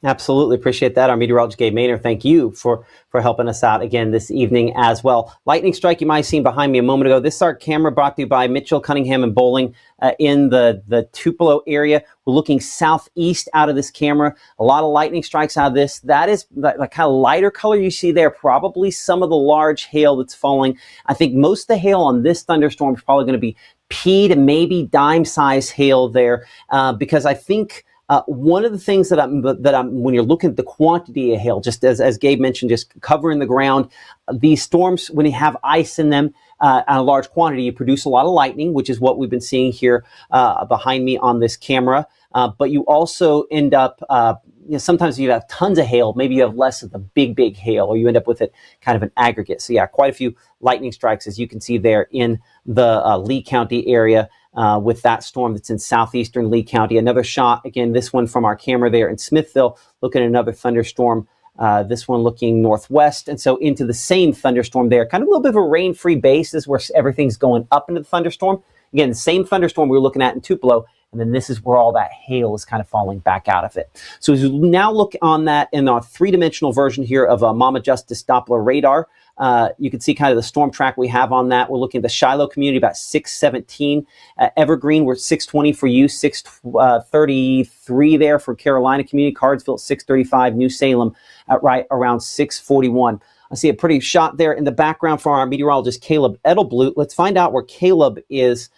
Absolutely appreciate that. Our meteorologist Gabe Maynor, thank you for helping us out again this evening as well. Lightning strike you might have seen behind me a moment ago. This is our camera brought to you by Mitchell, Cunningham, and Bowling in the Tupelo area. We're looking southeast out of this camera. A lot of lightning strikes out of this. That is the kind of lighter color you see there, probably some of the large hail that's falling. I think most of the hail on this thunderstorm is probably going to be P to maybe dime size hail there, because I think one of the things that I'm when you're looking at the quantity of hail, just as Gabe mentioned, just covering the ground, these storms, when you have ice in them on a large quantity, you produce a lot of lightning, which is what we've been seeing here behind me on this camera. But you also end up sometimes you have tons of hail, maybe you have less of the big hail, or you end up with it kind of an aggregate. So yeah, quite a few lightning strikes, as you can see there in the Lee County area with that storm that's in southeastern Lee County. Another shot, again, this one from our camera there in Smithville, looking at another thunderstorm. This one looking northwest, and so into the same thunderstorm there. Kind of a little bit of a rain-free base is where everything's going up into the thunderstorm. Again, the same thunderstorm we were looking at in Tupelo, and then this is where all that hail is kind of falling back out of it. So as we now look on that in our three-dimensional version here of a Mama Justice Doppler radar, you can see kind of the storm track we have on that. We're looking at the Shiloh community about 617. Evergreen, we're 620 for you, 633 there for Carolina community. Cardsville, 635. New Salem at right around 641. I see a pretty shot there in the background from our meteorologist, Caleb Edelblut. Let's find out where Caleb is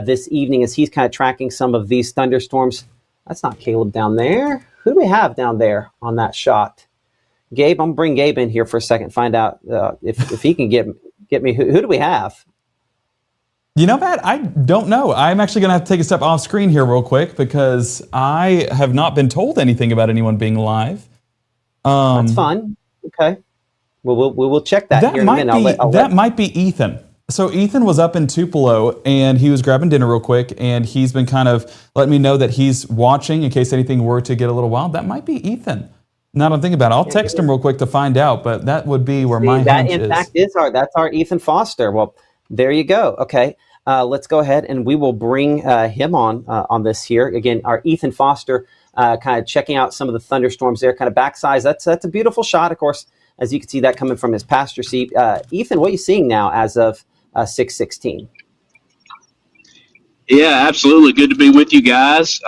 this evening as he's kind of tracking some of these thunderstorms. That's not Caleb down there. Who do we have down there on that shot? Gabe, I'm going to bring Gabe in here for a second, find out if he can get me. Who do we have? You know, Matt, I don't know. I'm actually going to have to take a step off screen here real quick because I have not been told anything about anyone being live. That's fine. Okay. Well, we'll check that here in a minute. That might be Ethan. So Ethan was up in Tupelo, and he was grabbing dinner real quick, and he's been kind of letting me know that he's watching in case anything were to get a little wild. That might be Ethan. Now that I'm thinking about it, I'll text him real quick to find out, but that would be where my hunch is. That, in fact, that's our Ethan Foster. Well, there you go. Okay. Let's go ahead and we will bring him on this here. Again, our Ethan Foster kind of checking out some of the thunderstorms there, kind of backside. That's a beautiful shot, of course, as you can see that coming from his pasture seat. Ethan, what are you seeing now as of 6:16? Yeah, absolutely. Good to be with you guys.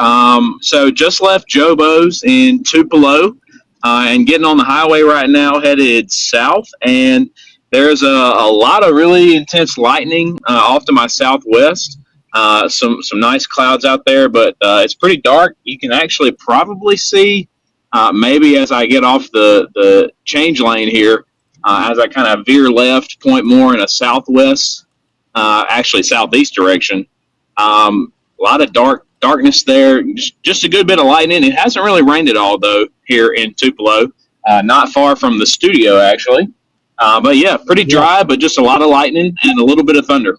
So just left Jobo's in Tupelo and getting on the highway right now, headed south. And there's a lot of really intense lightning off to my southwest. Some nice clouds out there, but it's pretty dark. You can actually probably see maybe as I get off the change lane here, as I kind of veer left, point more in a southwest, actually southeast direction. A lot of darkness there, just a good bit of lightning. It hasn't really rained at all, though, here in Tupelo, not far from the studio, actually. But yeah, pretty dry, but just a lot of lightning and a little bit of thunder.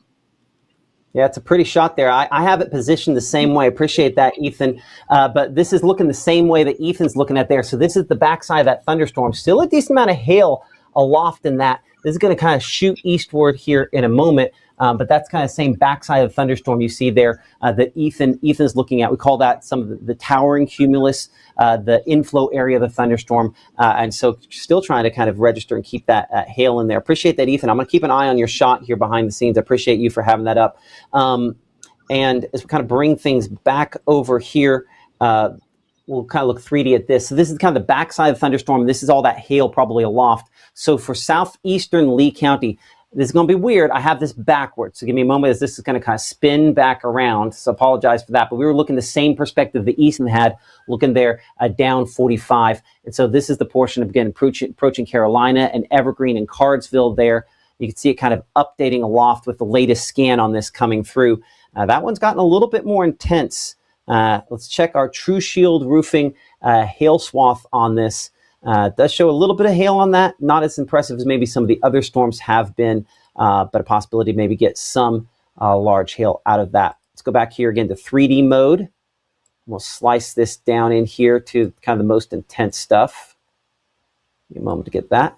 Yeah, it's a pretty shot there. I have it positioned the same way. Appreciate that, Ethan. But this is looking the same way that Ethan's looking at there. So this is the backside of that thunderstorm. Still a decent amount of hail aloft in that. This is going to kind of shoot eastward here in a moment. But that's kind of the same backside of the thunderstorm you see there that Ethan's looking at. We call that some of the towering cumulus, the inflow area of the thunderstorm. And so still trying to kind of register and keep that hail in there. Appreciate that, Ethan. I'm going to keep an eye on your shot here behind the scenes. I appreciate you for having that up. And as we kind of bring things back over here, we'll kind of look 3D at this. So this is kind of the backside of the thunderstorm. This is all that hail probably aloft. So for southeastern Lee County, this is going to be weird. I have this backwards. So give me a moment as this is going to kind of spin back around. So apologize for that. But we were looking the same perspective the Easton had, looking there down 45. And so this is the portion of, again, approaching Carolina and Evergreen and Cardsville there. You can see it kind of updating aloft with the latest scan on this coming through. That one's gotten a little bit more intense. Let's check our True Shield roofing hail swath on this. It does show a little bit of hail on that. Not as impressive as maybe some of the other storms have been, but a possibility to maybe get some large hail out of that. Let's go back here again to 3D mode. We'll slice this down in here to kind of the most intense stuff. Give me a moment to get that.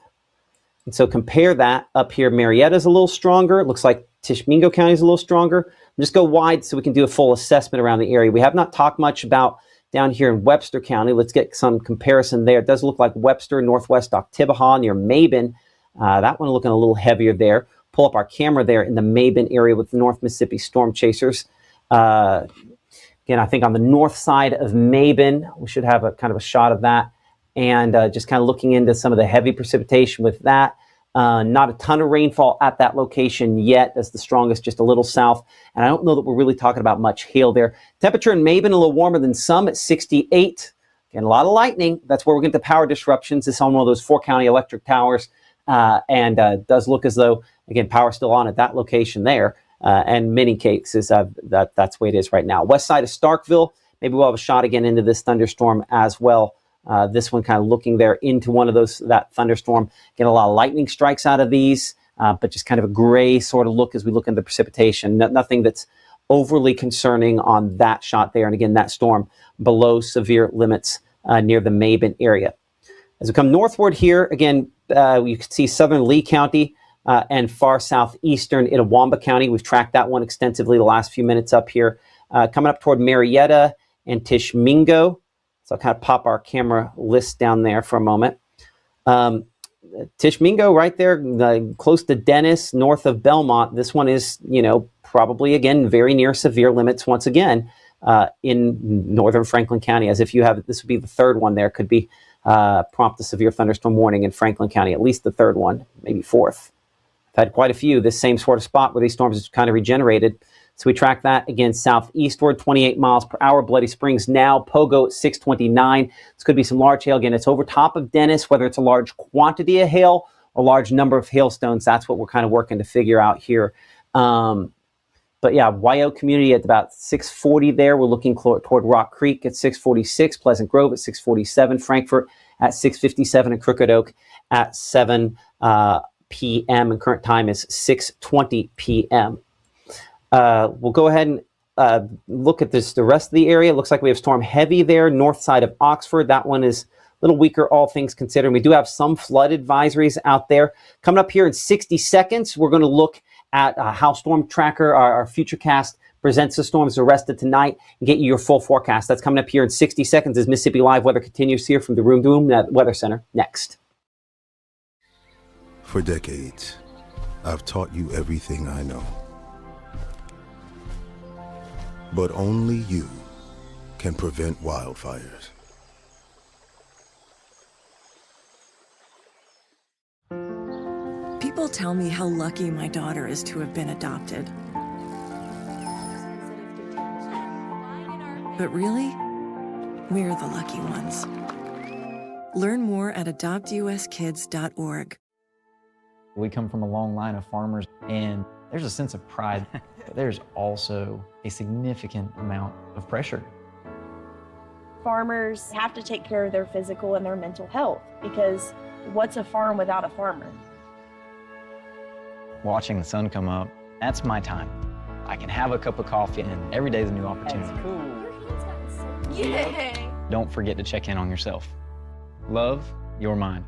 And so compare that up here. Marietta's a little stronger. It looks like Tishomingo County is a little stronger. Just go wide so we can do a full assessment around the area. We have not talked much about down here in Webster County. Let's get some comparison there. It does look like Webster, Northwest Octibaha near Mabin. That one looking a little heavier there. Pull up our camera there in the Mabin area with the North Mississippi Storm Chasers. Again, I think on the north side of Mabin, we should have a kind of a shot of that. And just kind of looking into some of the heavy precipitation with that. Not a ton of rainfall at that location yet. That's the strongest, just a little south. And I don't know that we're really talking about much hail there. Temperature in Mabin a little warmer than some at 68. Again, a lot of lightning. That's where we're getting the power disruptions. It's on one of those 4-county electric towers. And does look as though, again, power's still on at that location there. And many cases, that's the way it is right now. West side of Starkville, maybe we'll have a shot again into this thunderstorm as well. This one kind of looking there into one of that thunderstorm. Get a lot of lightning strikes out of these, but just kind of a gray sort of look as we look into the precipitation. Nothing that's overly concerning on that shot there. And again, that storm below severe limits near the Mabin area. As we come northward here, again, you can see southern Lee County and far southeastern Itawamba County. We've tracked that one extensively the last few minutes up here. Coming up toward Marietta and Tishomingo. So I'll kind of pop our camera list down there for a moment. Tishomingo right there, close to Dennis, north of Belmont. This one is, probably, again, very near severe limits once again in northern Franklin County. As if you have, this would be the third one there, could be prompt a severe thunderstorm warning in Franklin County, at least the third one, maybe fourth. I've had quite a few, this same sort of spot where these storms have kind of regenerated. So we track that again southeastward, 28 miles per hour. Bloody Springs now, Pogo at 629. This could be some large hail. Again, it's over top of Dennis, whether it's a large quantity of hail or large number of hailstones. That's what we're kind of working to figure out here. But yeah, Wyoke Community at about 640 there. We're looking toward Rock Creek at 646, Pleasant Grove at 647, Frankfort at 657, and Crooked Oak at 7 p.m. And current time is 6:20 p.m. We'll go ahead and look at the rest of the area. It looks like we have storm heavy there, north side of Oxford. That one is a little weaker, all things considered. We do have some flood advisories out there. Coming up here in 60 seconds, we're going to look at how Storm Tracker, our Futurecast, presents the storms arrested tonight and get you your full forecast. That's coming up here in 60 seconds as Mississippi Live Weather continues here from the Room to Room Weather Center. Next. For decades, I've taught you everything I know. But only you can prevent wildfires. People tell me how lucky my daughter is to have been adopted. But really, we're the lucky ones. Learn more at adoptuskids.org. We come from a long line of farmers, and there's a sense of pride, but there's also a significant amount of pressure. Farmers have to take care of their physical and their mental health, because what's a farm without a farmer? Watching the sun come up, that's my time. I can have a cup of coffee, and every day is a new opportunity. That's cool. Your hand's gotten so Yay! Don't forget to check in on yourself. Love your mind.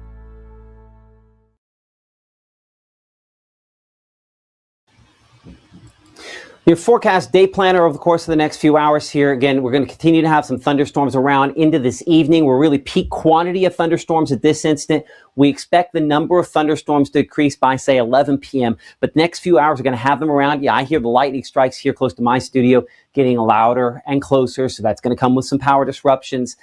Your forecast day planner over the course of the next few hours here. Again, we're going to continue to have some thunderstorms around into this evening. We're really peak quantity of thunderstorms at this instant. We expect the number of thunderstorms to decrease by, say, 11 p.m. But next few hours, we're going to have them around. Yeah, I hear the lightning strikes here close to my studio getting louder and closer. So that's going to come with some power disruptions.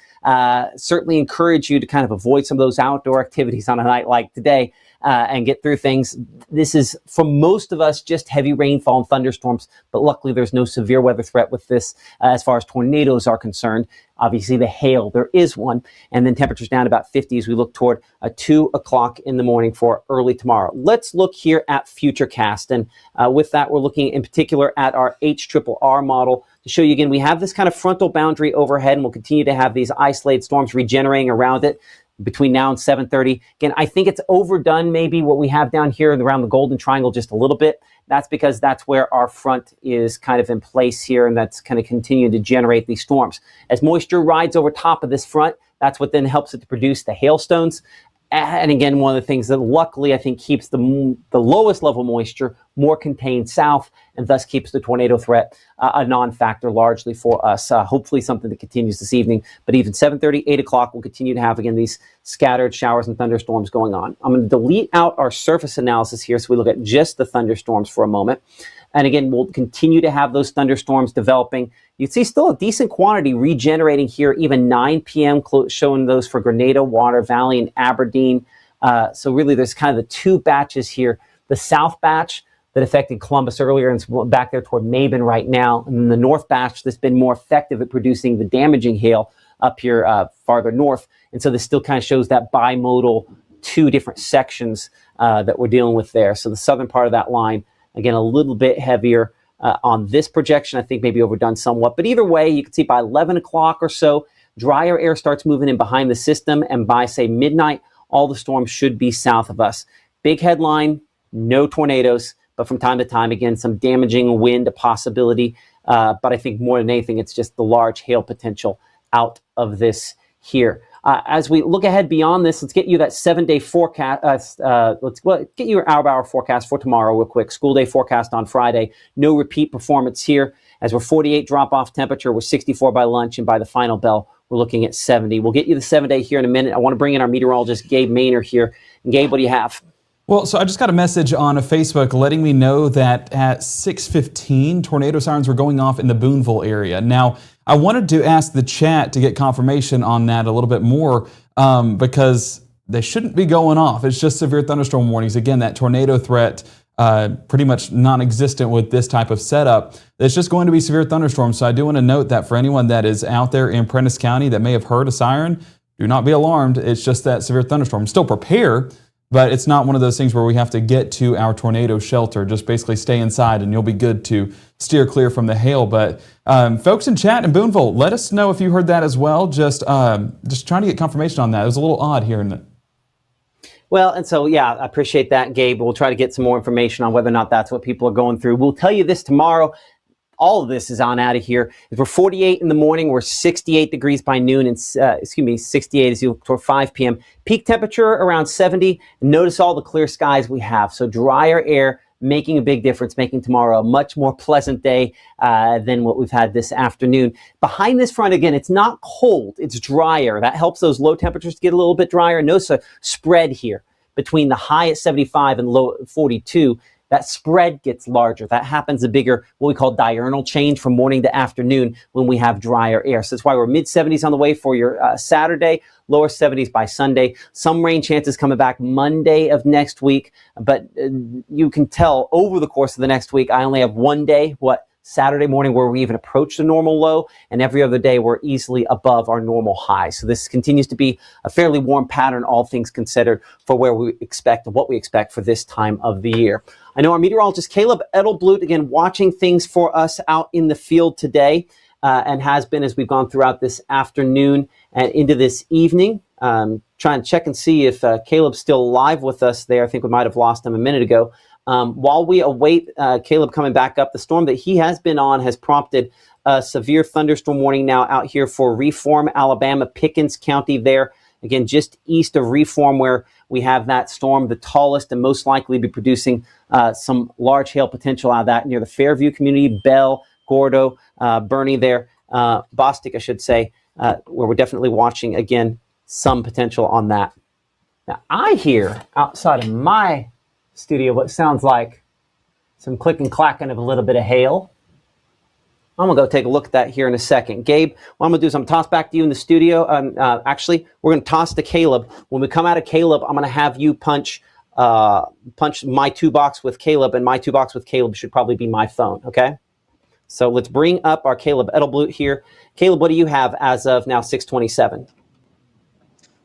Certainly encourage you to kind of avoid some of those outdoor activities on a night like today. And get through things. This is, for most of us, just heavy rainfall and thunderstorms, but luckily there's no severe weather threat with this as far as tornadoes are concerned. Obviously, the hail, there is one, and then temperatures down about 50 as we look toward 2 o'clock in the morning for early tomorrow. Let's look here at Futurecast, and with that, we're looking in particular at our HRRR model to show you again, we have this kind of frontal boundary overhead, and we'll continue to have these isolated storms regenerating around it between now and 7:30. Again, I think it's overdone maybe what we have down here around the Golden Triangle just a little bit. That's because that's where our front is kind of in place here, and that's kind of continuing to generate these storms. As moisture rides over top of this front, that's what then helps it to produce the hailstones. And again, one of the things that luckily I think keeps the lowest level moisture more contained south, and thus keeps the tornado threat a non-factor largely for us. Hopefully something that continues this evening. But even 7:30, 8 o'clock, we'll continue to have, again, these scattered showers and thunderstorms going on. I'm going to delete out our surface analysis here so we look at just the thunderstorms for a moment. And again, we'll continue to have those thunderstorms developing. You can see still a decent quantity regenerating here, even 9 p.m., showing those for Grenada, Water Valley, and Aberdeen. So really, there's kind of the two batches here. The south batch that affected Columbus earlier and is back there toward Mabin right now. And then the north batch that's been more effective at producing the damaging hail up here farther north. And so this still kind of shows that bimodal two different sections that we're dealing with there. So the southern part of that line, again, a little bit heavier on this projection. I think maybe overdone somewhat. But either way, you can see by 11 o'clock or so, drier air starts moving in behind the system, and by, say, midnight, all the storm should be south of us. Big headline, no tornadoes, but from time to time, again, some damaging wind, a possibility. But I think more than anything, it's just the large hail potential out of this here. As we look ahead beyond this, let's get you that 7-day forecast. Let's get you your hour forecast for tomorrow real quick. School day forecast on Friday. No repeat performance here, as we're 48 drop-off temperature. We're 64 by lunch, and by the final bell, we're looking at 70. We'll get you the 7-day here in a minute. I want to bring in our meteorologist, Gabe Maynor, here. And Gabe, what do you have? Well, so I just got a message on Facebook letting me know that at 6:15, tornado sirens were going off in the Boonville area. Now, I wanted to ask the chat to get confirmation on that a little bit more because they shouldn't be going off. It's just severe thunderstorm warnings. Again, that tornado threat pretty much non-existent with this type of setup. It's just going to be severe thunderstorms. So I do want to note that for anyone that is out there in Prentiss County that may have heard a siren, do not be alarmed. It's just that severe thunderstorm. Still prepare, but it's not one of those things where we have to get to our tornado shelter. Just basically stay inside and you'll be good to steer clear from the hail. But folks in chat in Boonville, let us know if you heard that as well. Just trying to get confirmation on that. It was a little odd hearing it. Well, and so, yeah, I appreciate that, Gabe. We'll try to get some more information on whether or not that's what people are going through. We'll tell you this tomorrow. All of this is on out of here. We're 48 in the morning. We're 68 degrees by noon, and 68 as you look toward 5 p.m. Peak temperature around 70. Notice all the clear skies we have. So drier air making a big difference, making tomorrow a much more pleasant day than what we've had this afternoon. Behind this front, again, it's not cold. It's drier. That helps those low temperatures to get a little bit drier. Notice a spread here between the high at 75 and low at 42. That spread gets larger. That happens a bigger, what we call diurnal change from morning to afternoon when we have drier air. So that's why we're mid-70s on the way for your Saturday, lower 70s by Sunday. Some rain chances coming back Monday of next week, but you can tell over the course of the next week, I only have one day, Saturday morning, where we even approach the normal low, and every other day we're easily above our normal high. So this continues to be a fairly warm pattern, all things considered, for where we expect and what we expect for this time of the year. I know our meteorologist Caleb Edelblut, again, watching things for us out in the field today, and has been as we've gone throughout this afternoon and into this evening. Trying to check and see if Caleb's still live with us there. I think we might have lost him a minute ago. While we await Caleb coming back up, the storm that he has been on has prompted a severe thunderstorm warning now out here for Reform, Alabama, Pickens County there. Again, just east of Reform, where we have that storm, the tallest and most likely be producing some large hail potential out of that near the Fairview community, Bell, Gordo, Bernie there, Bostic, I should say, where we're definitely watching, again, some potential on that. Now, I hear outside of my studio what sounds like some click and clacking of a little bit of hail. I'm going to go take a look at that here in a second. Gabe, what I'm going to do is I'm going to toss back to you in the studio. Actually, we're going to toss to Caleb. When we come out of Caleb, I'm going to have you punch my 2 box with Caleb, and my 2 box with Caleb should probably be my phone, okay? So let's bring up our Caleb Edelblut here. Caleb, what do you have as of now 6:27?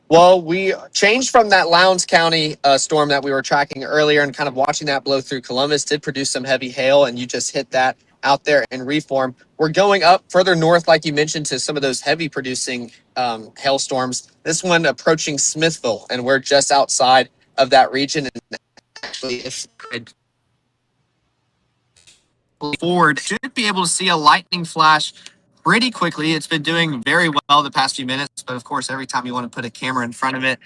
Well, we changed from that Lowndes County storm that we were tracking earlier and kind of watching that blow through Columbus. Did produce some heavy hail, and you just hit that out there in Reform. We're going up further north, like you mentioned, to some of those heavy producing hailstorms. This one approaching Smithville, and we're just outside of that region. And actually, if I forward, should be able to see a lightning flash pretty quickly. It's been doing very well the past few minutes, but of course, every time you want to put a camera in front of it,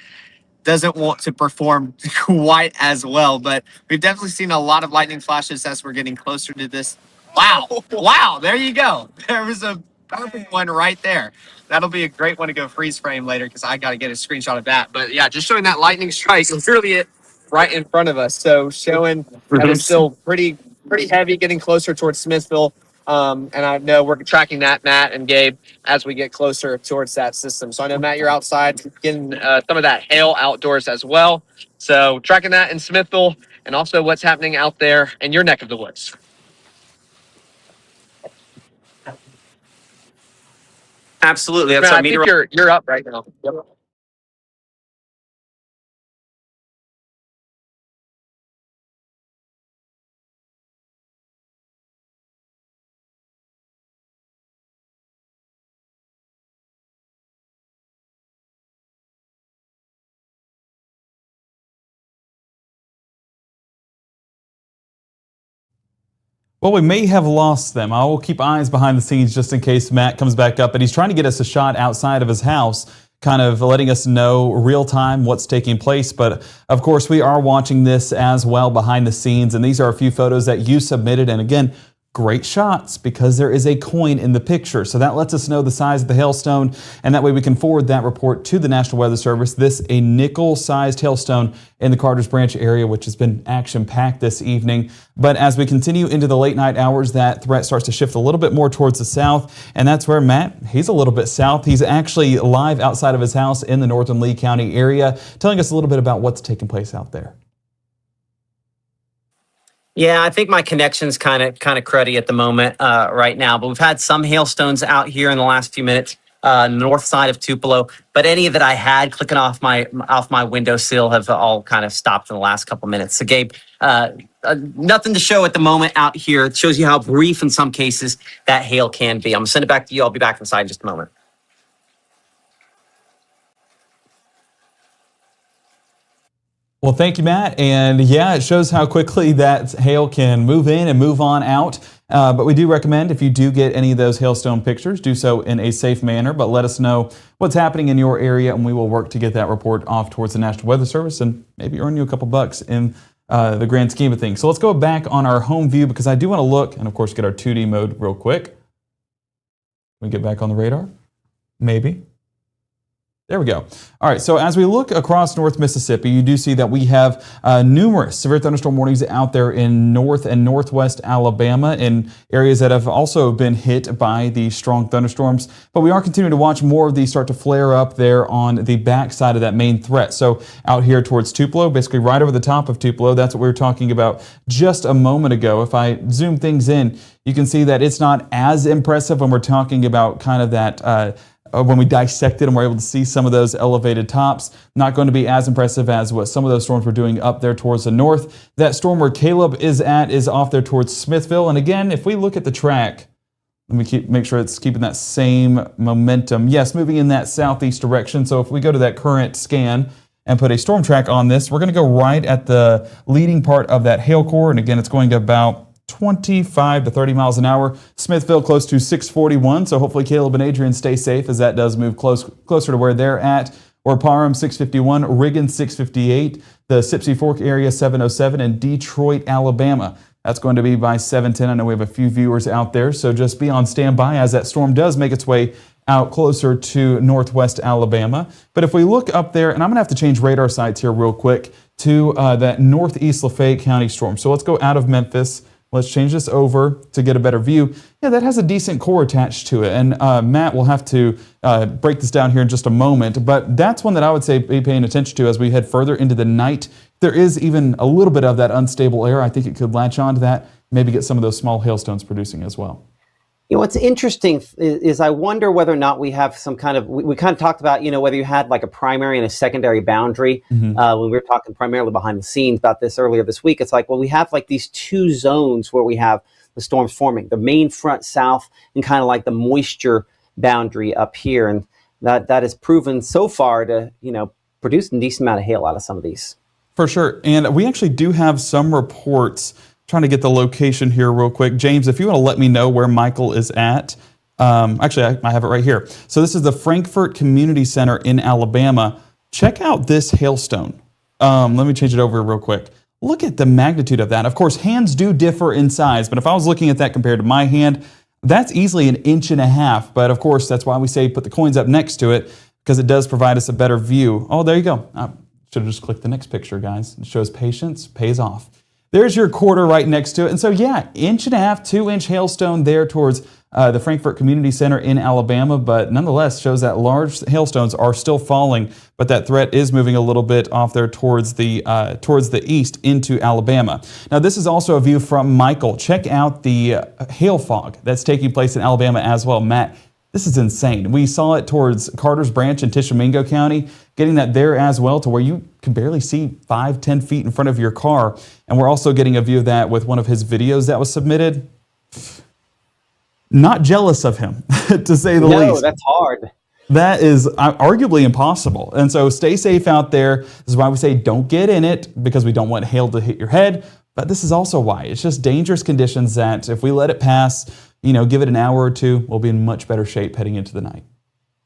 doesn't want to perform quite as well. But we've definitely seen a lot of lightning flashes as we're getting closer to this. Wow, there you go. There was a perfect one right there. That'll be a great one to go freeze frame later, because I got to get a screenshot of that. But yeah, just showing that lightning strike, literally it right in front of us. So showing that it's still pretty heavy, getting closer towards Smithville. And I know we're tracking that, Matt and Gabe, as we get closer towards that system. So I know, Matt, you're outside getting some of that hail outdoors as well. So tracking that in Smithville, and also what's happening out there in your neck of the woods. Absolutely. That's Matt, our I think you're up right now. Yep. Well, we may have lost them. I will keep eyes behind the scenes just in case Matt comes back up. But he's trying to get us a shot outside of his house, kind of letting us know real time what's taking place. But of course, we are watching this as well behind the scenes. And these are a few photos that you submitted. And again, great shots because there is a coin in the picture. So that lets us know the size of the hailstone, and that way we can forward that report to the National Weather Service. This a nickel-sized hailstone in the Carters Branch area, which has been action-packed this evening. But as we continue into the late night hours, that threat starts to shift a little bit more towards the south, and that's where Matt, he's a little bit south. He's actually live outside of his house in the northern Lee County area, telling us a little bit about what's taking place out there. Yeah, I think my connection's kind of cruddy at the moment right now, but we've had some hailstones out here in the last few minutes, north side of Tupelo. But any that I had clicking off my windowsill have all kind of stopped in the last couple minutes. So Gabe, nothing to show at the moment out here. It shows you how brief in some cases that hail can be. I'm gonna send it back to you. I'll be back inside in just a moment. Well, thank you, Matt. And yeah, it shows how quickly that hail can move in and move on out. But we do recommend if you do get any of those hailstone pictures, do so in a safe manner. But let us know what's happening in your area, and we will work to get that report off towards the National Weather Service and maybe earn you a couple bucks in the grand scheme of things. So let's go back on our home view because I do want to look and, of course, get our 2D mode real quick. Can we get back on the radar? Maybe. There we go. All right, so as we look across North Mississippi, you do see that we have numerous severe thunderstorm warnings out there in North and Northwest Alabama, in areas that have also been hit by the strong thunderstorms. But we are continuing to watch more of these start to flare up there on the backside of that main threat. So out here towards Tupelo, basically right over the top of Tupelo, that's what we were talking about just a moment ago. If I zoom things in, you can see that it's not as impressive when we're talking about kind of that when we dissect it and we're able to see some of those elevated tops. Not going to be as impressive as what some of those storms were doing up there towards the north. That storm where Caleb is at is off there towards Smithville. And again, if we look at the track, let me make sure it's keeping that same momentum. Yes, moving in that southeast direction. So if we go to that current scan and put a storm track on this, we're going to go right at the leading part of that hail core. And again, it's going to about 25 to 30 miles an hour. Smithville close to 641, so hopefully Caleb and Adrian stay safe as that does move closer to where they're at. Or Parham 651, Riggin 658, the Sipsey Fork area 707, and Detroit, Alabama. That's going to be by 710. I know we have a few viewers out there, so just be on standby as that storm does make its way out closer to northwest Alabama. But if we look up there, and I'm going to have to change radar sites here real quick to that northeast Lafayette County storm. So let's go out of Memphis. Let's change this over to get a better view. Yeah, that has a decent core attached to it. And Matt will have to break this down here in just a moment. But that's one that I would say be paying attention to as we head further into the night. There is even a little bit of that unstable air. I think it could latch onto that, maybe get some of those small hailstones producing as well. You know, what's interesting is I wonder whether or not we have some kind of, we kind of talked about, you know, whether you had like a primary and a secondary boundary. When we were talking primarily behind the scenes about this earlier this week, it's like, well, we have like these two zones where we have the storms forming, the main front south and kind of like the moisture boundary up here. And that has proven so far to, you know, produce a decent amount of hail out of some of these. For sure. And we actually do have some reports. Trying to get the location here real quick. James, if you want to let me know where Michael is at. Actually, I have it right here. So this is the Frankfort Community Center in Alabama. Check out this hailstone. Let me change it over real quick. Look at the magnitude of that. Of course, hands do differ in size, but if I was looking at that compared to my hand, that's easily 1.5 inches. But of course, that's why we say put the coins up next to it, because it does provide us a better view. Oh, there you go. I should have just clicked the next picture, guys. It shows patience pays off. There's your quarter right next to it. And so, yeah, 1.5 inch, 2-inch hailstone there towards the Frankfort Community Center in Alabama, but nonetheless shows that large hailstones are still falling, but that threat is moving a little bit off there towards the east into Alabama. Now, this is also a view from Michael. Check out the hail fog that's taking place in Alabama as well. Matt, this is insane. We saw it towards Carters Branch in Tishomingo County, getting that there as well to where you can barely see 5-10 feet in front of your car. And we're also getting a view of that with one of his videos that was submitted. Not jealous of him, to say the least. No, that's hard. That is arguably impossible. And so stay safe out there. This is why we say don't get in it, because we don't want hail to hit your head. But this is also why. It's just dangerous conditions that if we let it pass, give it an hour or two, we'll be in much better shape heading into the night.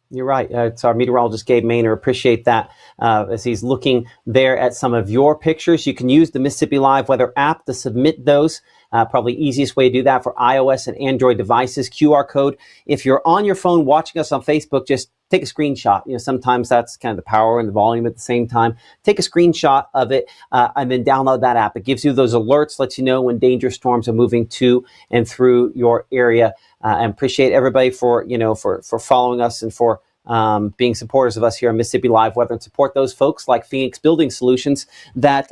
You're right. It's our meteorologist, Gabe Maynor. Appreciate that as he's looking there at some of your pictures. You can use the Mississippi Live Weather app to submit those. Probably easiest way to do that for iOS and Android devices. QR code. If you're on your phone watching us on Facebook, just take a screenshot. Sometimes that's kind of the power and the volume at the same time. Take a screenshot of it and then download that app. It gives you those alerts, lets you know when dangerous storms are moving to and through your area. And appreciate everybody for following us and for being supporters of us here on Mississippi Live Weather, and support those folks like Phoenix Building Solutions that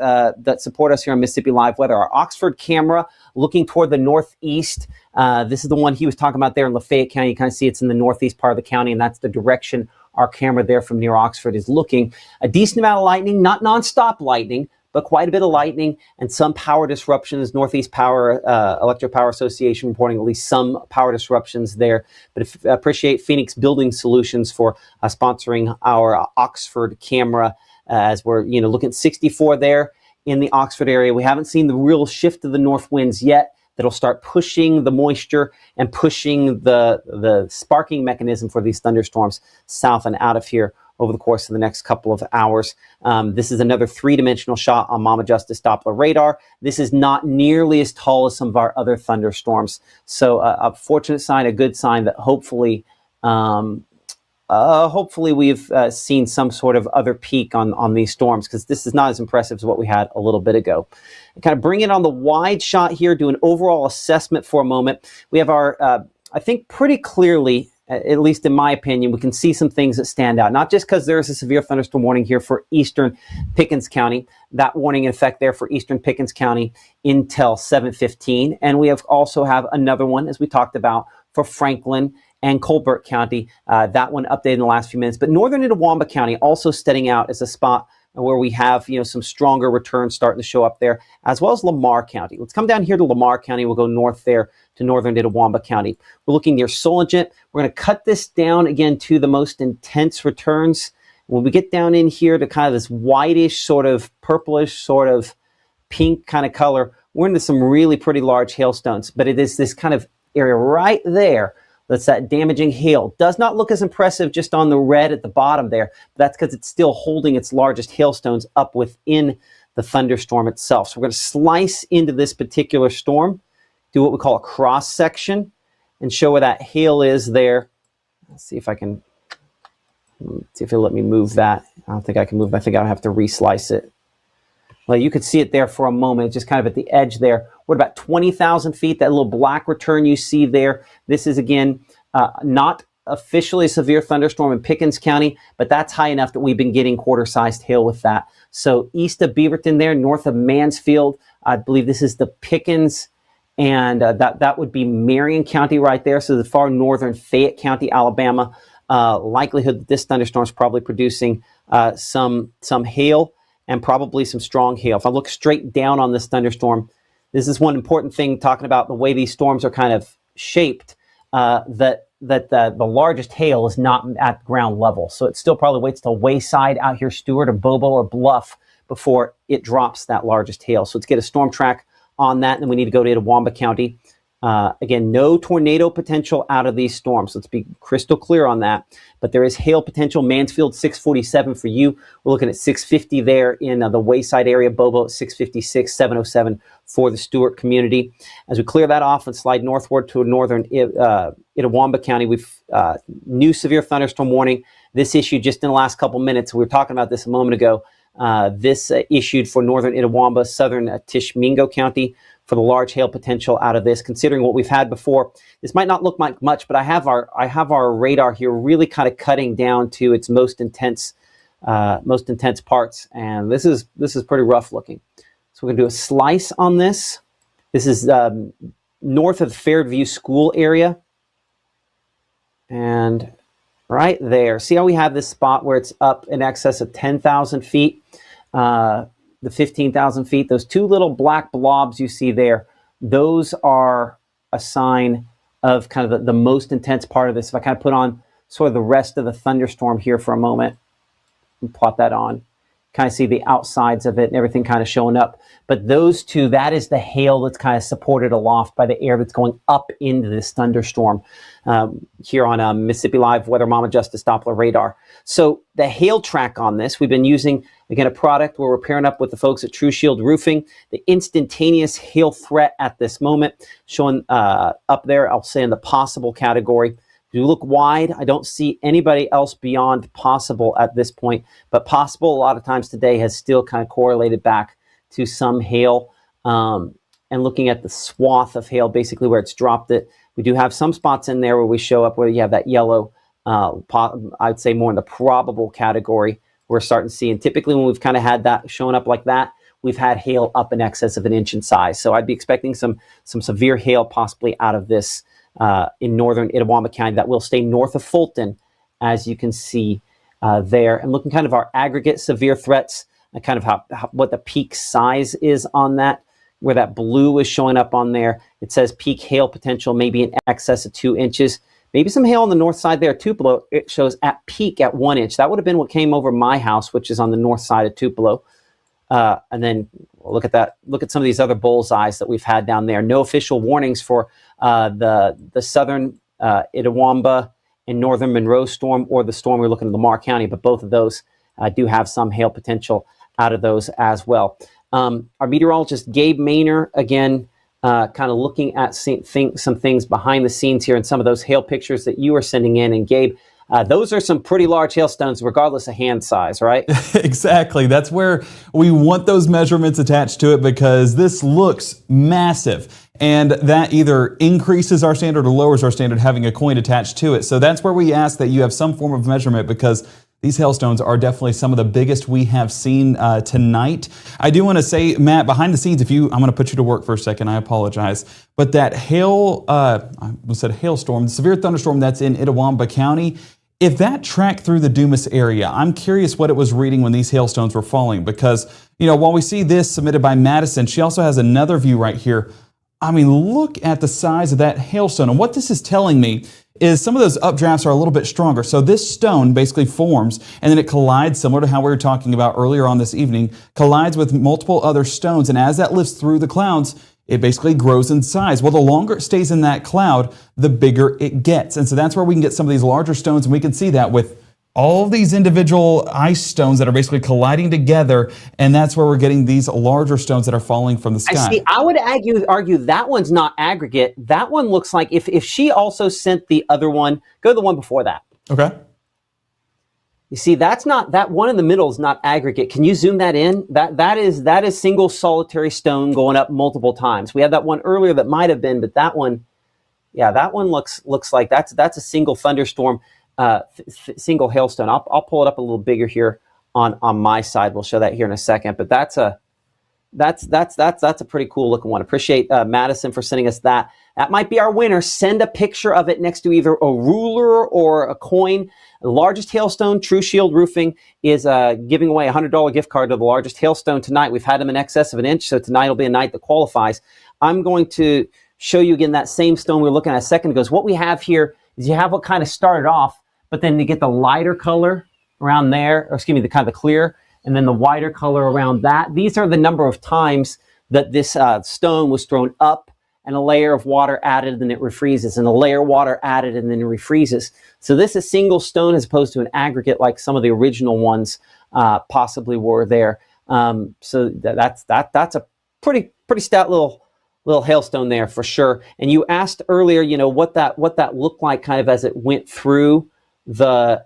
support us here on Mississippi Live Weather. Our Oxford camera looking toward the northeast. This is the one he was talking about there in Lafayette County. You kind of see it's in the northeast part of the county, and that's the direction our camera there from near Oxford is looking. A decent amount of lightning, not nonstop lightning, but quite a bit of lightning and some power disruptions. Northeast Power, Electric Power Association reporting at least some power disruptions there. But appreciate Phoenix Building Solutions for sponsoring our Oxford camera as we're looking at 64 there in the Oxford area. We haven't seen the real shift of the north winds yet. That'll start pushing the moisture and pushing the sparking mechanism for these thunderstorms south and out of here over the course of the next couple of hours. This is another three-dimensional shot on Mama Justice Doppler radar. This is not nearly as tall as some of our other thunderstorms. So a fortunate sign, a good sign that hopefully we've seen some sort of other peak on these storms, because this is not as impressive as what we had a little bit ago. And kind of bring it on the wide shot here, do an overall assessment for a moment. We have our, I think pretty clearly, at least in my opinion, we can see some things that stand out, not just because there's a severe thunderstorm warning here for eastern Pickens County, that warning in effect there for eastern Pickens County until 7:15. And we also have another one, as we talked about, for Franklin and Colbert County, that one updated in the last few minutes. But northern Itawamba County also standing out as a spot where we have some stronger returns starting to show up there, as well as Lamar County. Let's come down here to Lamar County. We'll go north there to northern Itawamba County. We're looking near Solent. We're going to cut this down again to the most intense returns. When we get down in here to kind of this whitish, sort of purplish, sort of pink kind of color, we're into some really pretty large hailstones. But it is this kind of area right there that's that damaging hail. Does not look as impressive just on the red at the bottom there. But that's because it's still holding its largest hailstones up within the thunderstorm itself. So we're going to slice into this particular storm, do what we call a cross section, and show where that hail is there. Let's see if I can, see if it'll let me move that. I don't think I can move. I think I'll have to reslice it. Well, you could see it there for a moment, just kind of at the edge there. What about 20,000 feet? That little black return you see there. This is, again, not officially a severe thunderstorm in Pickens County, but that's high enough that we've been getting quarter-sized hail with that. So east of Beaverton there, north of Mansfield, I believe this is the Pickens, and that would be Marion County right there. So the far northern Fayette County, Alabama. Likelihood that this thunderstorm is probably producing some hail and probably some strong hail. If I look straight down on this thunderstorm, this is one important thing talking about the way these storms are kind of shaped, that the largest hail is not at ground level. So it still probably waits till Wayside out here, Stewart or Bobo or Bluff, before it drops that largest hail. So let's get a storm track on that, and then we need to go to Itawamba County. Again, no tornado potential out of these storms. Let's be crystal clear on that. But there is hail potential. Mansfield, 647 for you. We're looking at 650 there in the Wayside area. Bobo at 656, 707 for the Stewart community. As we clear that off and slide northward to northern Itawamba County, we've new severe thunderstorm warning. This issued just in the last couple minutes. We were talking about this a moment ago. This issued for northern Itawamba, southern Tishomingo County, for the large hail potential out of this. Considering what we've had before, this might not look like much, but I have our radar here really kind of cutting down to its most intense parts, and this is pretty rough looking. So we're gonna do a slice on this. This is north of the Fairview School area, and right there. See how we have this spot where it's up in excess of 10,000 feet. The 15,000 feet, those two little black blobs you see there, those are a sign of kind of the most intense part of this. If I kind of put on sort of the rest of the thunderstorm here for a moment and plot that on, kind of see the outsides of it and everything kind of showing up. But those two, that is the hail that's kind of supported aloft by the air that's going up into this thunderstorm here on Mississippi Live Weather Mama Justice Doppler radar. So the hail track on this, we've been using, again, a product where we're pairing up with the folks at True Shield Roofing. The instantaneous hail threat at this moment, showing up there, I'll say in the possible category. If you look wide, I don't see anybody else beyond possible at this point, but possible a lot of times today has still kind of correlated back to some hail. And looking at the swath of hail, basically where it's dropped it, we do have some spots in there where we show up where you have that yellow, I'd say more in the probable category we're starting to see. And typically when we've kind of had that showing up like that, we've had hail up in excess of 1 inch in size. So I'd be expecting some severe hail possibly out of this in northern Itawamba County that will stay north of Fulton, as you can see there. And looking kind of our aggregate severe threats, and kind of what the peak size is on that, where that blue is showing up on there. It says peak hail potential maybe in excess of 2 inches. Maybe some hail on the north side there. Tupelo, it shows at peak at 1 inch. That would have been what came over my house, which is on the north side of Tupelo. And then look at that. Look at some of these other bullseyes that we've had down there. No official warnings for the southern Itawamba and northern Monroe storm or the storm we're looking at Lamar County, but both of those do have some hail potential out of those as well. Our meteorologist, Gabe Maynor, again, kind of looking at some things behind the scenes here and some of those hail pictures that you are sending in. And Gabe, those are some pretty large hailstones, regardless of hand size, right? Exactly. That's where we want those measurements attached to it, because this looks massive. And that either increases our standard or lowers our standard having a coin attached to it. So that's where we ask that you have some form of measurement, because these hailstones are definitely some of the biggest we have seen tonight. I do want to say, Matt, behind the scenes, I'm going to put you to work for a second. I apologize. But that hailstorm, the severe thunderstorm that's in Itawamba County, if that tracked through the Dumas area, I'm curious what it was reading when these hailstones were falling, because, while we see this submitted by Madison, she also has another view right here. I mean, look at the size of that hailstone. And what this is telling me is some of those updrafts are a little bit stronger. So this stone basically forms and then it collides, similar to how we were talking about earlier on this evening, collides with multiple other stones. And as that lifts through the clouds, it basically grows in size. Well, the longer it stays in that cloud, the bigger it gets. And so that's where we can get some of these larger stones. And we can see that with all of these individual ice stones that are basically colliding together, and that's where we're getting these larger stones that are falling from the sky. I would argue that one's not aggregate. That one looks like if she also sent the other one, go to the one before that. Okay. You see, that one in the middle is not aggregate. Can you zoom that in? That is single solitary stone going up multiple times. We had that one earlier that might have been, but that one, yeah, that one looks like that's a single thunderstorm. Single hailstone. I'll pull it up a little bigger here on my side. We'll show that here in a second. But that's a pretty cool looking one. Appreciate Madison for sending us that. That might be our winner. Send a picture of it next to either a ruler or a coin. The largest hailstone, True Shield Roofing, is giving away a $100 gift card to the largest hailstone tonight. We've had them in excess of 1 inch, so tonight will be a night that qualifies. I'm going to show you again that same stone we were looking at a second ago. What we have here is you have what kind of started off, but then you get the lighter color around there, or excuse me, the kind of the clear, and then the whiter color around that. These are the number of times that this stone was thrown up and a layer of water added and it refreezes, and a layer of water added and then it refreezes. So this is single stone as opposed to an aggregate like some of the original ones possibly were there. So that's a pretty stout little hailstone there for sure. And you asked earlier, what that looked like kind of as it went through the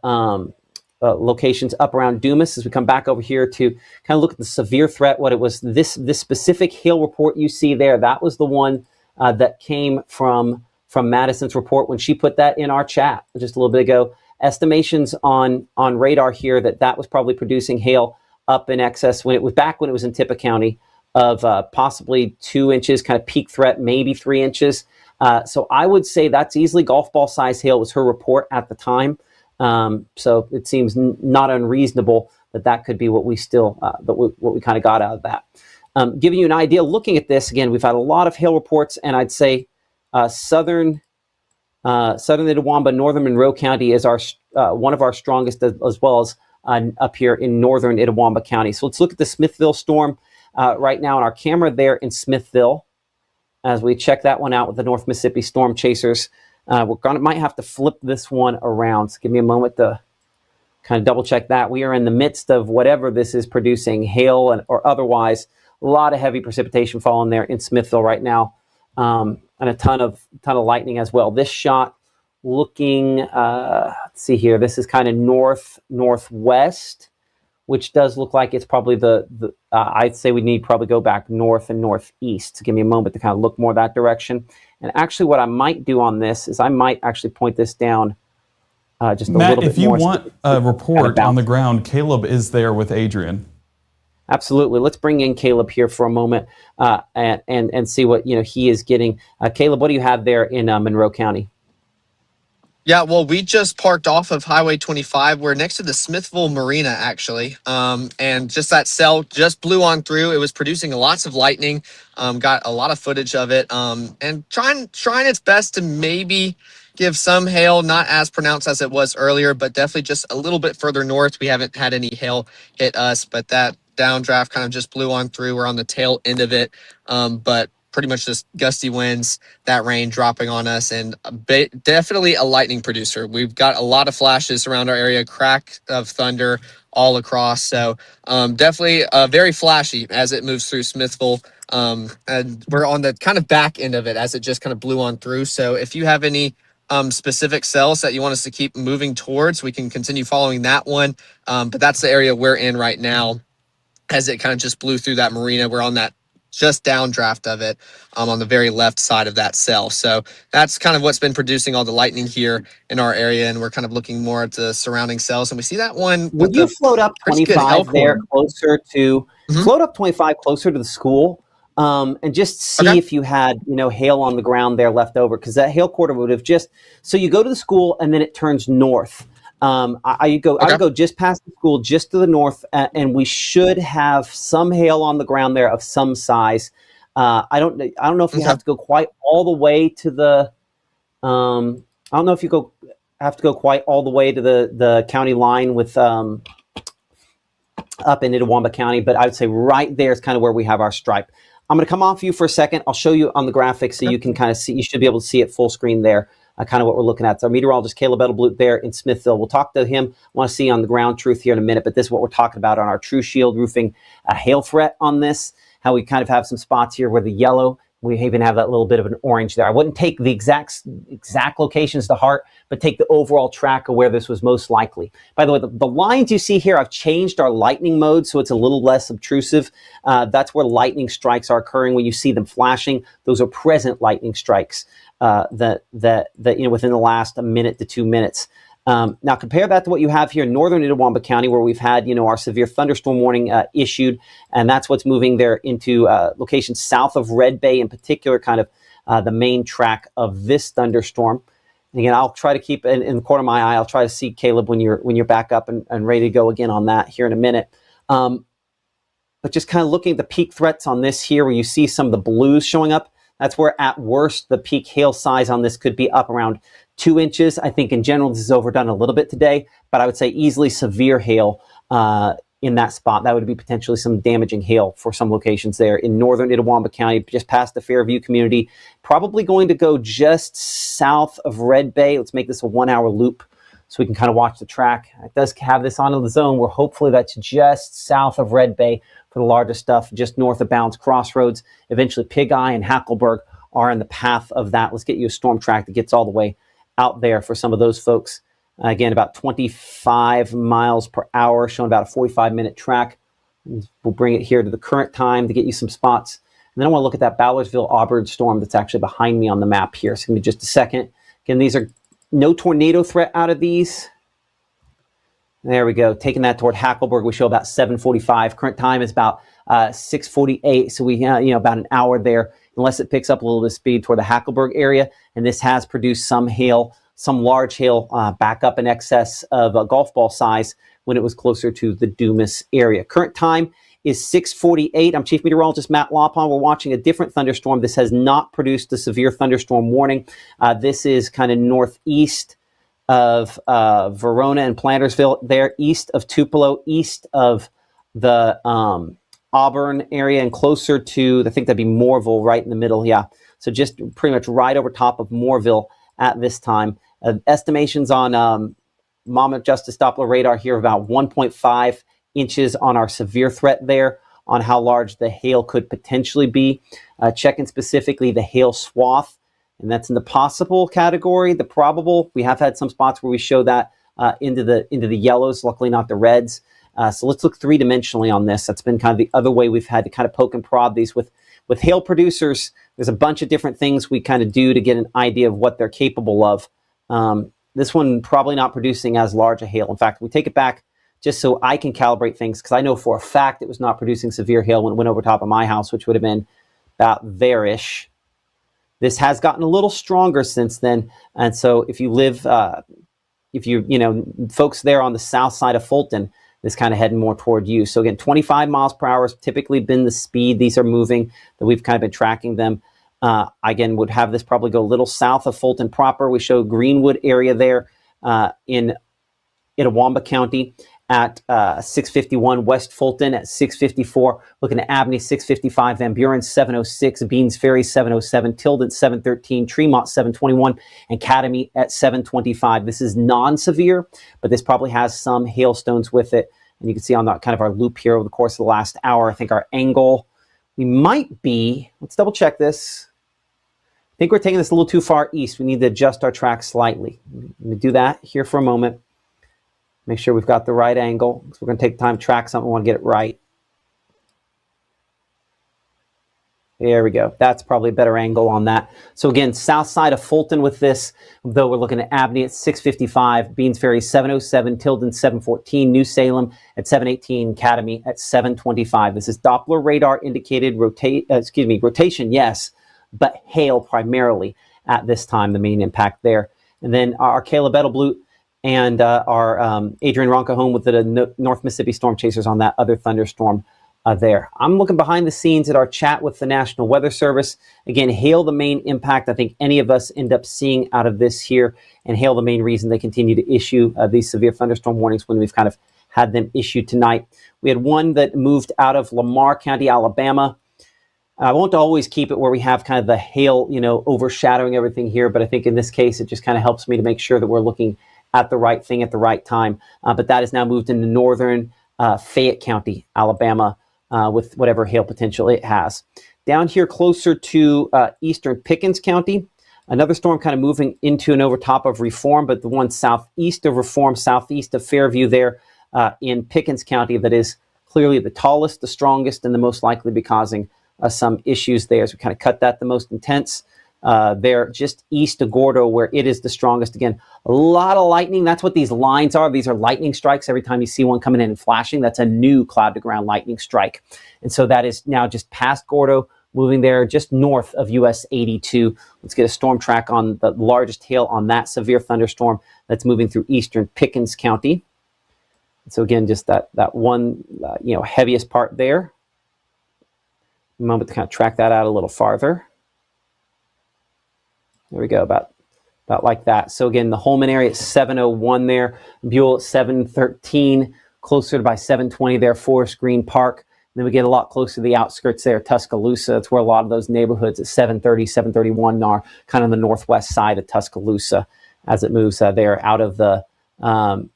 locations up around Dumas. As we come back over here to kind of look at the severe threat, what it was, this specific hail report you see there, that was the one that came from Madison's report when she put that in our chat just a little bit ago. Estimations on radar here that was probably producing hail up in excess when it was in Tippah County of possibly 2 inches, kind of peak threat, maybe 3 inches. So I would say that's easily golf ball size hail was her report at the time. So it seems not unreasonable that could be what we still, what we kind of got out of that. Giving you an idea, looking at this, again, we've had a lot of hail reports, and I'd say southern Itawamba, northern Monroe County is our one of our strongest, as well as up here in northern Itawamba County. So let's look at the Smithville storm right now on our camera there in Smithville. As we check that one out with the North Mississippi Storm Chasers, might have to flip this one around. So give me a moment to kind of double check that. We are in the midst of whatever this is producing, hail or otherwise. A lot of heavy precipitation falling there in Smithville right now, and a ton of lightning as well. This shot looking, let's see here. This is kind of northwest, which does look like it's probably I'd say we need probably go back north and northeast. So give me a moment to kind of look more that direction. And actually what I might do on this is I might actually point this down just a little bit more. Matt, if you want a report on the ground, Caleb is there with Adrian. Absolutely. Let's bring in Caleb here for a moment and see what he is getting. Caleb, what do you have there in Monroe County? Yeah, well, we just parked off of Highway 25. We're next to the Smithville Marina, actually. And just that cell just blew on through. It was producing lots of lightning. Got a lot of footage of it. And trying its best to maybe give some hail, not as pronounced as it was earlier, but definitely just a little bit further north. We haven't had any hail hit us, but that downdraft kind of just blew on through. We're on the tail end of it. But pretty much just gusty winds, that rain dropping on us, and definitely a lightning producer. We've got a lot of flashes around our area, crack of thunder all across. So definitely very flashy as it moves through Smithville. And we're on the kind of back end of it as it just kind of blew on through. So if you have any specific cells that you want us to keep moving towards, we can continue following that one. But that's the area we're in right now as it kind of just blew through that marina. We're on that just downdraft of it on the very left side of that cell. So that's kind of what's been producing all the lightning here in our area, and we're kind of looking more at the surrounding cells. And we see that one. Would you float up 25 there closer to float up 25 closer to the school, and just see if you had hail on the ground there left over, because that hail quarter would have just so you go to the school and then it turns north. I would go just past the school, just to the north, and we should have some hail on the ground there of some size. I don't know if you have to go quite all the way to the. I don't know if you have to go quite all the way to the county line with up in Itawamba County, but I would say right there is kind of where we have our stripe. I'm going to come off you for a second. I'll show you on the graphic so you can kind of see. You should be able to see it full screen there. Kind of what we're looking at. So our meteorologist, Caleb Edelblut, there in Smithville. We'll talk to him. I want to see on the ground truth here in a minute, but this is what we're talking about on our True Shield roofing hail threat on this, how we kind of have some spots here where the yellow, we even have that little bit of an orange there. I wouldn't take the exact locations to heart, but take the overall track of where this was most likely. By the way, the lines you see here, I've changed our lightning mode so it's a little less obtrusive. That's where lightning strikes are occurring. When you see them flashing, those are present lightning strikes. That within the last minute to 2 minutes. Now compare that to what you have here in northern Itawamba County, where we've had our severe thunderstorm warning issued, and that's what's moving there into locations south of Red Bay, in particular, kind of the main track of this thunderstorm. And again, I'll try to keep in the corner of my eye. I'll try to see Caleb when you're back up and ready to go again on that here in a minute. But just kind of looking at the peak threats on this here, where you see some of the blues showing up. That's where, at worst, the peak hail size on this could be up around 2 inches. I think in general, this is overdone a little bit today, but I would say easily severe hail in that spot. That would be potentially some damaging hail for some locations there in northern Itawamba County, just past the Fairview community. Probably going to go just south of Red Bay. Let's make this a 1 hour loop so we can kind of watch the track. It does have this onto the zone where hopefully that's just south of Red Bay for the largest stuff, just north of Bounds Crossroads. Eventually Pig Eye and Hackleburg are in the path of that. Let's get you a storm track that gets all the way out there for some of those folks. Again, about 25 miles per hour, showing about a 45-minute track. We'll bring it here to the current time to get you some spots. And then I want to look at that Ballersville-Auburn storm that's actually behind me on the map here. So give me just a second. Again, these are no tornado threat out of these. There we go. Taking that toward Hackleburg, we show about 7:45. Current time is about 6:48. So we about an hour there, unless it picks up a little bit of speed toward the Hackleburg area. And this has produced some hail, some large hail back up in excess of a golf ball size when it was closer to the Dumas area. Current time is 6:48. I'm Chief Meteorologist Matt Lopon. We're watching a different thunderstorm. This has not produced a severe thunderstorm warning. This is kind of northeast of Verona and Plantersville there, east of Tupelo, east of the Auburn area, and closer to, I think that'd be Moorville right in the middle. Yeah. So just pretty much right over top of Moorville at this time. Estimations on Monmouth Justice Doppler radar here, about 1.5 inches on our severe threat there, on how large the hail could potentially be. Checking specifically the hail swath, and that's in the possible category. The probable, we have had some spots where we show that into the yellows, luckily not the reds. So let's look three-dimensionally on this. That's been kind of the other way we've had to kind of poke and prod these with hail producers. There's a bunch of different things we kind of do to get an idea of what they're capable of. This one probably not producing as large a hail. In fact, we take it back just so I can calibrate things, because I know for a fact it was not producing severe hail when it went over top of my house, which would have been about there-ish. This has gotten a little stronger since then, and so if you live, folks there on the south side of Fulton, this kind of heading more toward you. So again, 25 miles per hour has typically been the speed these are moving, that we've kind of been tracking them. Again, would have this probably go a little south of Fulton proper. We show Greenwood area there in Itawamba County at 651, West Fulton at 654, looking at Abney 655, Van Buren 706, Beans Ferry 707, Tilden 713, Tremont 721, and Academy at 725. This is non-severe, but this probably has some hailstones with it. And you can see on that kind of our loop here over the course of the last hour, I think our angle, we might be, let's double check this. I think we're taking this a little too far east. We need to adjust our track slightly. Let me do that here for a moment. Make sure we've got the right angle. So we're going to take time to track something. We want to get it right. There we go. That's probably a better angle on that. So again, south side of Fulton with this, though we're looking at Abney at 655, Beans Ferry 707, Tilden 714, New Salem at 718, Academy at 725. This is Doppler radar indicated rotation, yes, but hail primarily at this time, the main impact there. And then our Caleb Edelblut and our Adrian Ronca-Home with the North Mississippi Storm Chasers on that other thunderstorm there. I'm looking behind the scenes at our chat with the National Weather Service. Again, hail the main impact I think any of us end up seeing out of this here, and hail the main reason they continue to issue these severe thunderstorm warnings when we've kind of had them issued tonight. We had one that moved out of Lamar County, Alabama. I won't always keep it where we have kind of the hail, overshadowing everything here, but I think in this case it just kind of helps me to make sure that we're looking at the right thing at the right time. But that has now moved into northern Fayette County, Alabama, with whatever hail potential it has. Down here closer to eastern Pickens County, another storm kind of moving into and over top of Reform, but the one southeast of Reform, southeast of Fairview there in Pickens County, that is clearly the tallest, the strongest, and the most likely to be causing some issues there. So we kind of cut that the most intense. There just east of Gordo, where it is the strongest. Again, a lot of lightning. That's what these lines are. These are lightning strikes. Every time you see one coming in and flashing, that's a new cloud to ground lightning strike. And so that is now just past Gordo, moving there just north of US 82. Let's get a storm track on the largest hail on that severe thunderstorm that's moving through eastern Pickens County. So again, just that one heaviest part there. A moment to kind of track that out a little farther. There we go, about like that. So again, the Holman area at 701 there, Buell at 713, closer to by 720 there, Forest Green Park. And then we get a lot closer to the outskirts there, Tuscaloosa. That's where a lot of those neighborhoods at 730, 731 are kind of on the northwest side of Tuscaloosa as it moves there out of the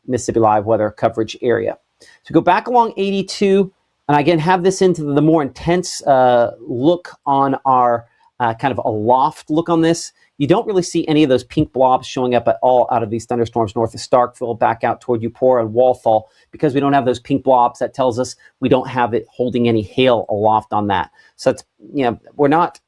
Mississippi Live weather coverage area. So go back along 82, and again, have this into the more intense look on our kind of aloft look on this. You don't really see any of those pink blobs showing up at all out of these thunderstorms north of Starkville, back out toward Eupora and Walthall, because we don't have those pink blobs. That tells us we don't have it holding any hail aloft on that. So it's, we're not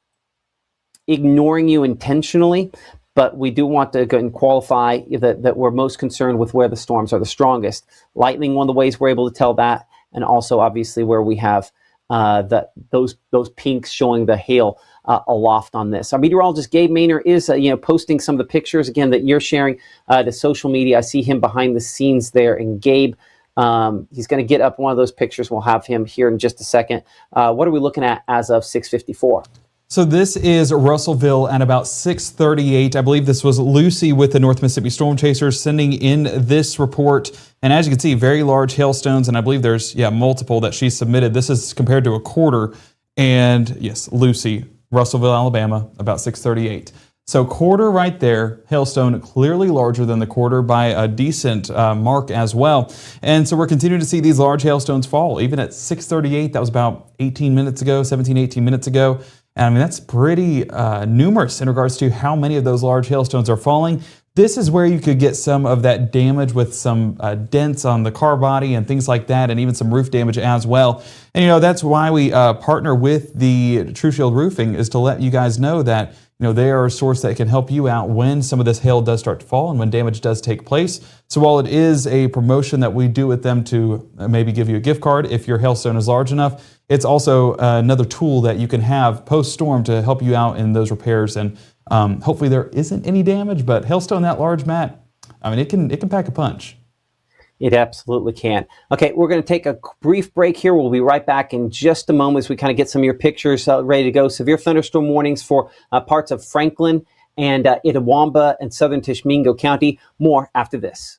ignoring you intentionally, but we do want to go and qualify that we're most concerned with where the storms are the strongest. Lightning, one of the ways we're able to tell that, and also obviously where we have those pinks showing the hail aloft on this. Our meteorologist Gabe Maynor is posting some of the pictures again that you're sharing to social media. I see him behind the scenes there, and Gabe, he's going to get up one of those pictures. We'll have him here in just a second. What are we looking at as of 6:54? So this is Russellville at about 6:38. I believe this was Lucy with the North Mississippi Storm Chasers sending in this report. And as you can see, very large hailstones, and I believe there's multiple that she submitted. This is compared to a quarter. And yes, Lucy, Russellville, Alabama, about 6:38. So quarter right there, hailstone clearly larger than the quarter by a decent mark as well. And so we're continuing to see these large hailstones fall. Even at 6:38, that was about 18 minutes ago, 17, 18 minutes ago. And I mean, that's pretty numerous in regards to how many of those large hailstones are falling. This is where you could get some of that damage with some dents on the car body and things like that, and even some roof damage as well. And, you know, that's why we partner with the True Shield Roofing, is to let you guys know that, you know, they are a source that can help you out when some of this hail does start to fall and when damage does take place. So while it is a promotion that we do with them to maybe give you a gift card if your hailstone is large enough, it's also another tool that you can have post-storm to help you out in those repairs. And hopefully there isn't any damage, but hailstone that large, Matt, I mean, it can pack a punch. It absolutely can. Okay, we're going to take a brief break here. We'll be right back in just a moment as we kind of get some of your pictures ready to go. Severe thunderstorm warnings for parts of Franklin and Itawamba and southern Tishomingo County. More after this.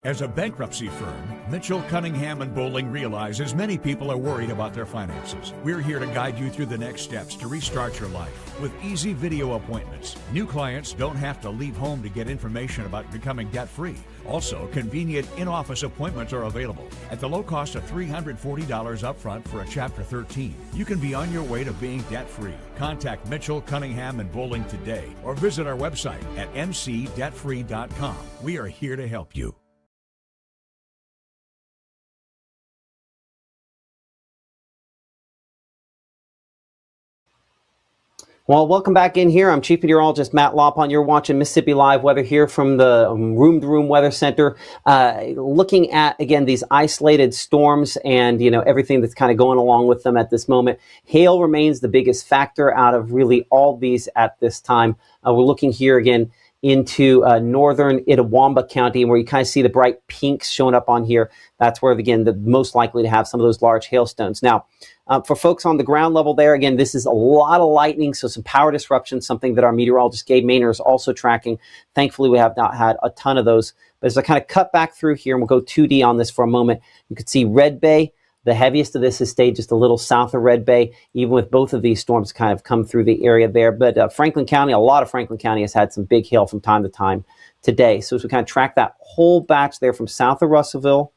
As a bankruptcy firm, Mitchell, Cunningham, and Bowling realizes many people are worried about their finances. We're here to guide you through the next steps to restart your life with easy video appointments. New clients don't have to leave home to get information about becoming debt-free. Also, convenient in-office appointments are available at the low cost of $340 upfront for a Chapter 13. You can be on your way to being debt-free. Contact Mitchell, Cunningham, and Bowling today or visit our website at mcdebtfree.com. We are here to help you. Well, welcome back in here. I'm Chief Meteorologist Matt Lopon. You're watching Mississippi Live Weather here from the Room-to-Room Weather Center, looking at, again, these isolated storms and, you know, everything that's kind of going along with them at this moment. Hail remains the biggest factor out of really all these at this time. We're looking here again into northern Itawamba County, where you kind of see the bright pinks showing up on here. That's where, again, the most likely to have some of those large hailstones. Now, for folks on the ground level there, again, this is a lot of lightning, so some power disruption, something that our meteorologist Gabe Maynor is also tracking. Thankfully, we have not had a ton of those. But as I kind of cut back through here, and we'll go 2D on this for a moment, you can see Red Bay. The heaviest of this has stayed just a little south of Red Bay, even with both of these storms kind of come through the area there. But Franklin County, a lot of Franklin County has had some big hail from time to time today. So as we kind of track that whole batch there from south of Russellville,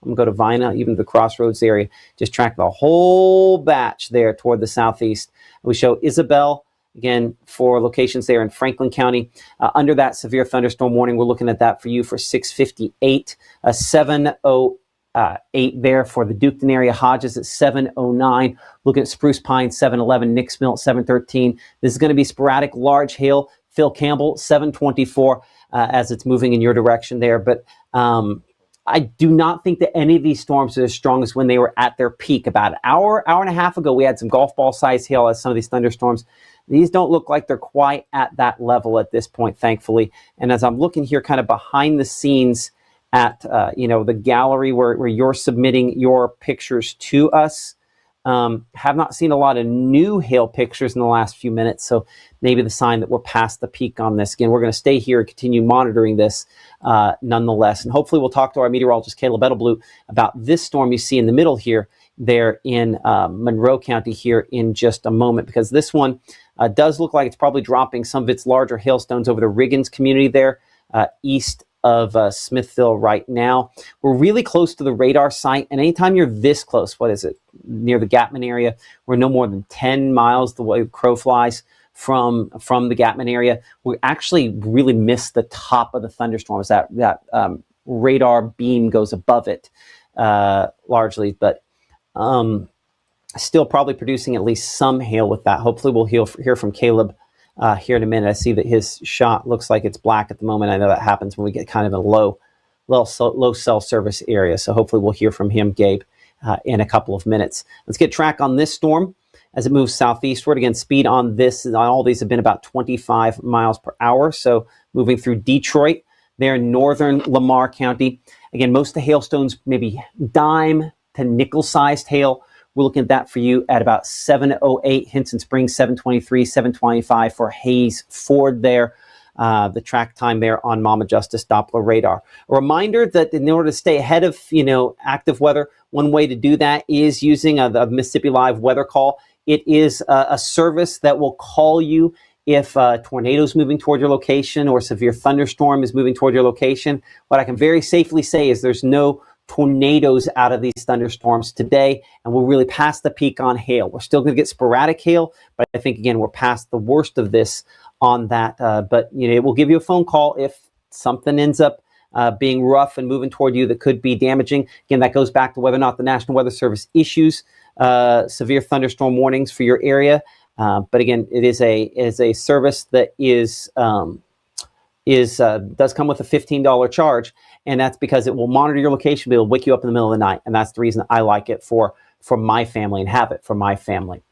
I'm going to go to Vina, even the Crossroads area, just track the whole batch there toward the southeast. We show Isabel, again, for locations there in Franklin County. Under that severe thunderstorm warning, we're looking at that for you for 6:58, 7:08 there for the Duketon area. Hodges at 7:09. Looking at Spruce Pine, 7:11. Nix Mill, 7:13. This is going to be sporadic large hail. Phil Campbell, 7:24, as it's moving in your direction there. But I do not think that any of these storms are as strong as when they were at their peak. About an hour and a half ago, we had some golf ball size hail as some of these thunderstorms. These don't look like they're quite at that level at this point, thankfully. And as I'm looking here kind of behind the scenes at, the gallery where you're submitting your pictures to us, have not seen a lot of new hail pictures in the last few minutes, so maybe the sign that we're past the peak on this. Again, we're going to stay here and continue monitoring this nonetheless, and hopefully we'll talk to our meteorologist Caleb Edelblut about this storm you see in the middle here there in Monroe County here in just a moment, because this one does look like it's probably dropping some of its larger hailstones over the Riggins community there east of Smithville right now. We're really close to the radar site, and anytime you're this close, what is it, near the Gapman area, we're no more than 10 miles the way the crow flies from the Gapman area. We actually really miss the top of the thunderstorms. That radar beam goes above it largely, but still probably producing at least some hail with that. Hopefully we'll hear from Caleb here in a minute. I see that his shot looks like it's black at the moment. I know that happens when we get kind of a low cell service area. So hopefully we'll hear from him, Gabe, in a couple of minutes. Let's get track on this storm as it moves southeastward. Again, speed on this, all these have been about 25 miles per hour. So moving through Detroit, there in northern Lamar County. Again, most of the hailstones, maybe dime to nickel-sized hail. We're looking at that for you at about 7:08. Hinton Springs 7:23, 7:25 for Hayes Ford there. The track time there on Mama Justice Doppler radar. A reminder that in order to stay ahead of active weather, one way to do that is using the Mississippi Live weather call. It is a service that will call you if tornadoes moving toward your location or severe thunderstorm is moving toward your location. What I can very safely say is there's no tornadoes out of these thunderstorms today, and we're really past the peak on hail. We're still going to get sporadic hail, but I think, again, we're past the worst of this on that. But it will give you a phone call if something ends up being rough and moving toward you that could be damaging. Again, that goes back to whether or not the National Weather Service issues severe thunderstorm warnings for your area. But again, it is a service that does come with a $15 charge, and that's because it will monitor your location, but it'll wake you up in the middle of the night, and that's the reason I like it for my family and have it for my family.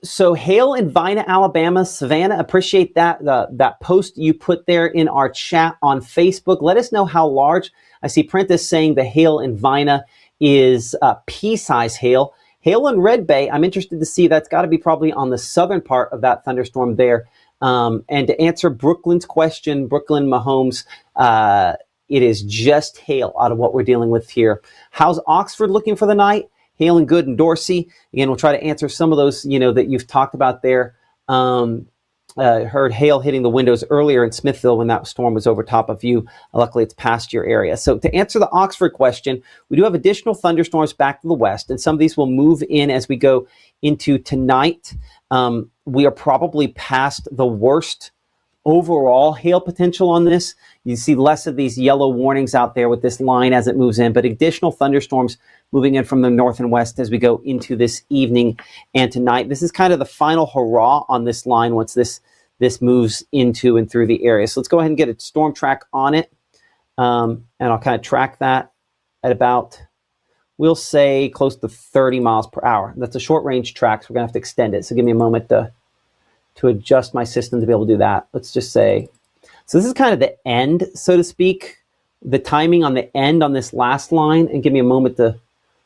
So hail in Vina, Alabama. Savannah, appreciate that post you put there in our chat on Facebook. Let us know how large. I see Prentice saying the hail in Vina is pea-size hail. Hail in Red Bay, I'm interested to see. That's got to be probably on the southern part of that thunderstorm there. And to answer Brooklyn's question, Brooklyn Mahomes, it is just hail out of what we're dealing with here. How's Oxford looking for the night? Hail and good in Dorsey. Again, we'll try to answer some of those, that you've talked about there. Heard hail hitting the windows earlier in Smithville when that storm was over top of you. Luckily, it's past your area. So to answer the Oxford question, we do have additional thunderstorms back to the west, and some of these will move in as we go into tonight. We are probably past the worst overall hail potential on this. You see less of these yellow warnings out there with this line as it moves in, but additional thunderstorms moving in from the north and west as we go into this evening and tonight. This is kind of the final hurrah on this line once this moves into and through the area. So let's go ahead and get a storm track on it. And I'll kind of track that at about, we'll say, close to 30 miles per hour. That's a short range track, so we're going to have to extend it. So give me a moment to adjust my system to be able to do that. Let's just say, so this is kind of the end, so to speak, the timing on the end on this last line, and give me a moment to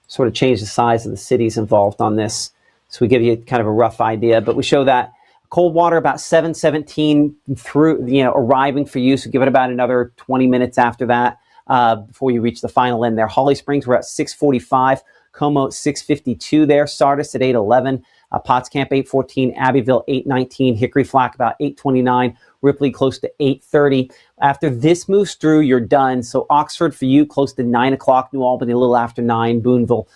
sort of change the size of the cities involved on this. So we give you kind of a rough idea, but we show that Coldwater about 7:17 through, arriving for you. So give it about another 20 minutes after that before you reach the final end there. Holly Springs, we're at 6:45. Como at 6:52 there. Sardis at 8:11. Potts Camp 8:14. Abbeville 8:19. Hickory Flack about 8:29. Ripley close to 8:30. After this moves through, you're done. So Oxford for you close to 9 o'clock. New Albany a little after 9. Boonville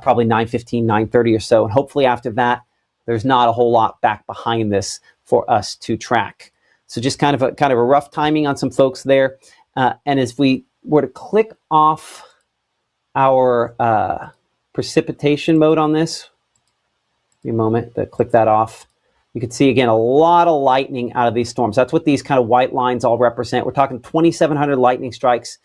probably 9:15, 9:30 or so. And hopefully after that, there's not a whole lot back behind this for us to track. So just kind of a rough timing on some folks there. And as we were to click off our precipitation mode on this, give me a moment to click that off. You can see, again, a lot of lightning out of these storms. That's what these kind of white lines all represent. We're talking 2,700 lightning strikes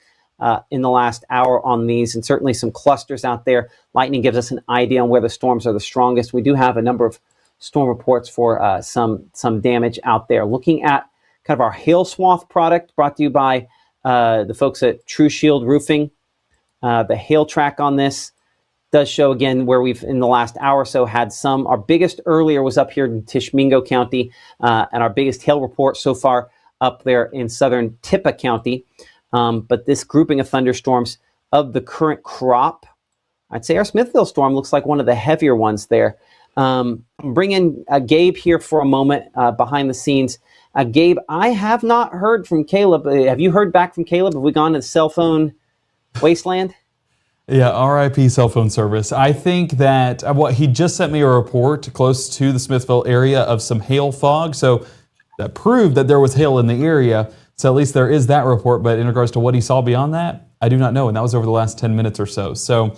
in the last hour on these, and certainly some clusters out there. Lightning gives us an idea on where the storms are the strongest. We do have a number of storm reports for some damage out there. Looking at kind of our hail swath product brought to you by the folks at True Shield Roofing. The hail track on this does show, again, where we've in the last hour or so had some. Our biggest earlier was up here in Tishomingo County, and our biggest hail report so far up there in southern Tupelo County. But this grouping of thunderstorms of the current crop, I'd say our Smithville storm looks like one of the heavier ones there. Bring in Gabe here for a moment behind the scenes. Gabe, I have not heard from Caleb. Have you heard back from Caleb? Have we gone to the cell phone wasteland? Yeah, RIP cell phone service. I think that he just sent me a report close to the Smithville area of some hail fog. So that proved that there was hail in the area. So at least there is that report. But in regards to what he saw beyond that, I do not know. And that was over the last 10 minutes or so. So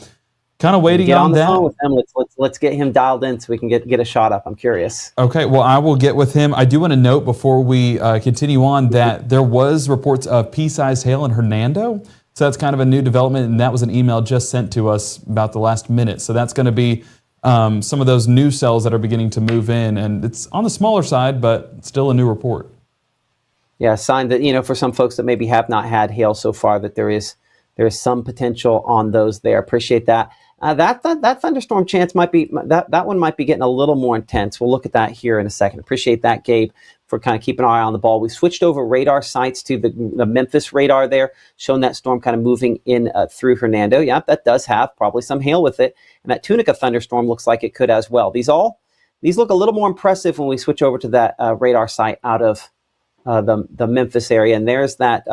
kind of waiting on that. Get on the phone with him. Let's get him dialed in so we can get a shot up. I'm curious. Okay, well, I will get with him. I do want to note before we continue on that there was reports of pea-sized hail in Hernando. So that's kind of a new development, and that was an email just sent to us about the last minute. So that's going to be some of those new cells that are beginning to move in, and it's on the smaller side, but still a new report. Yeah, a sign that, for some folks that maybe have not had hail so far, that there is there's some potential on those there. Appreciate that. That thunderstorm chance might be, that one might be getting a little more intense. We'll look at that here in a second. Appreciate that, Gabe, for kind of keeping our eye on the ball. We switched over radar sites to the Memphis radar there, showing that storm kind of moving in through Hernando. Yeah, that does have probably some hail with it. And that Tunica thunderstorm looks like it could as well. These look a little more impressive when we switch over to that radar site out of the Memphis area. And there's that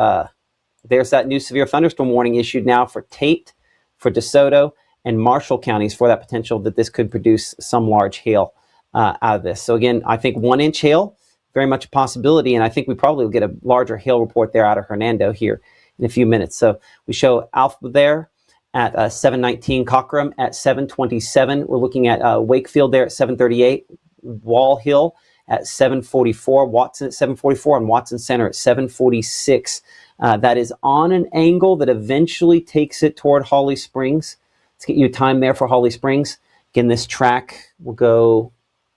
new severe thunderstorm warning issued now for Tate, for DeSoto, and Marshall counties for that potential that this could produce some large hail out of this. So again, I think 1 inch hail, very much a possibility, and I think we probably will get a larger hail report there out of Hernando here in a few minutes. So we show Alpha there at 719, Cockram at 727. We're looking at Wakefield there at 738, Wall Hill at 744, Watson at 744, and Watson Center at 746. That is on an angle that eventually takes it toward Holly Springs. Let's get you a time there for Holly Springs. Again, this track will go,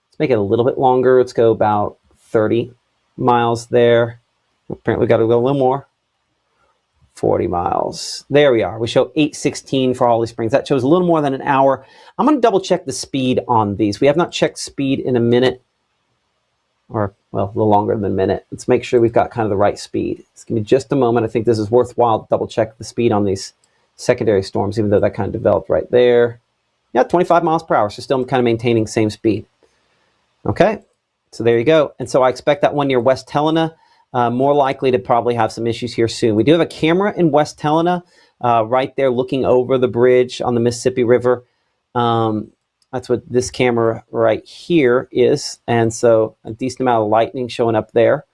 let's make it a little bit longer. Let's go about 30 miles there. Apparently we got to go a little more. 40 miles. There we are. We show 8:16 for Holly Springs. That shows a little more than an hour. I'm going to double check the speed on these. We have not checked speed in a minute, or well, a little longer than a minute. Let's make sure we've got kind of the right speed. Just give me just a moment. I think this is worthwhile to double check the speed on these secondary storms, even though that kind of developed right there. Yeah, 25 miles per hour, so still kind of maintaining same speed. Okay, so there you go. And so I expect that one near West Helena, more likely to probably have some issues here soon. We do have a camera in West Helena right there looking over the bridge on the Mississippi River. That's what this camera right here is. And so a decent amount of lightning showing up there.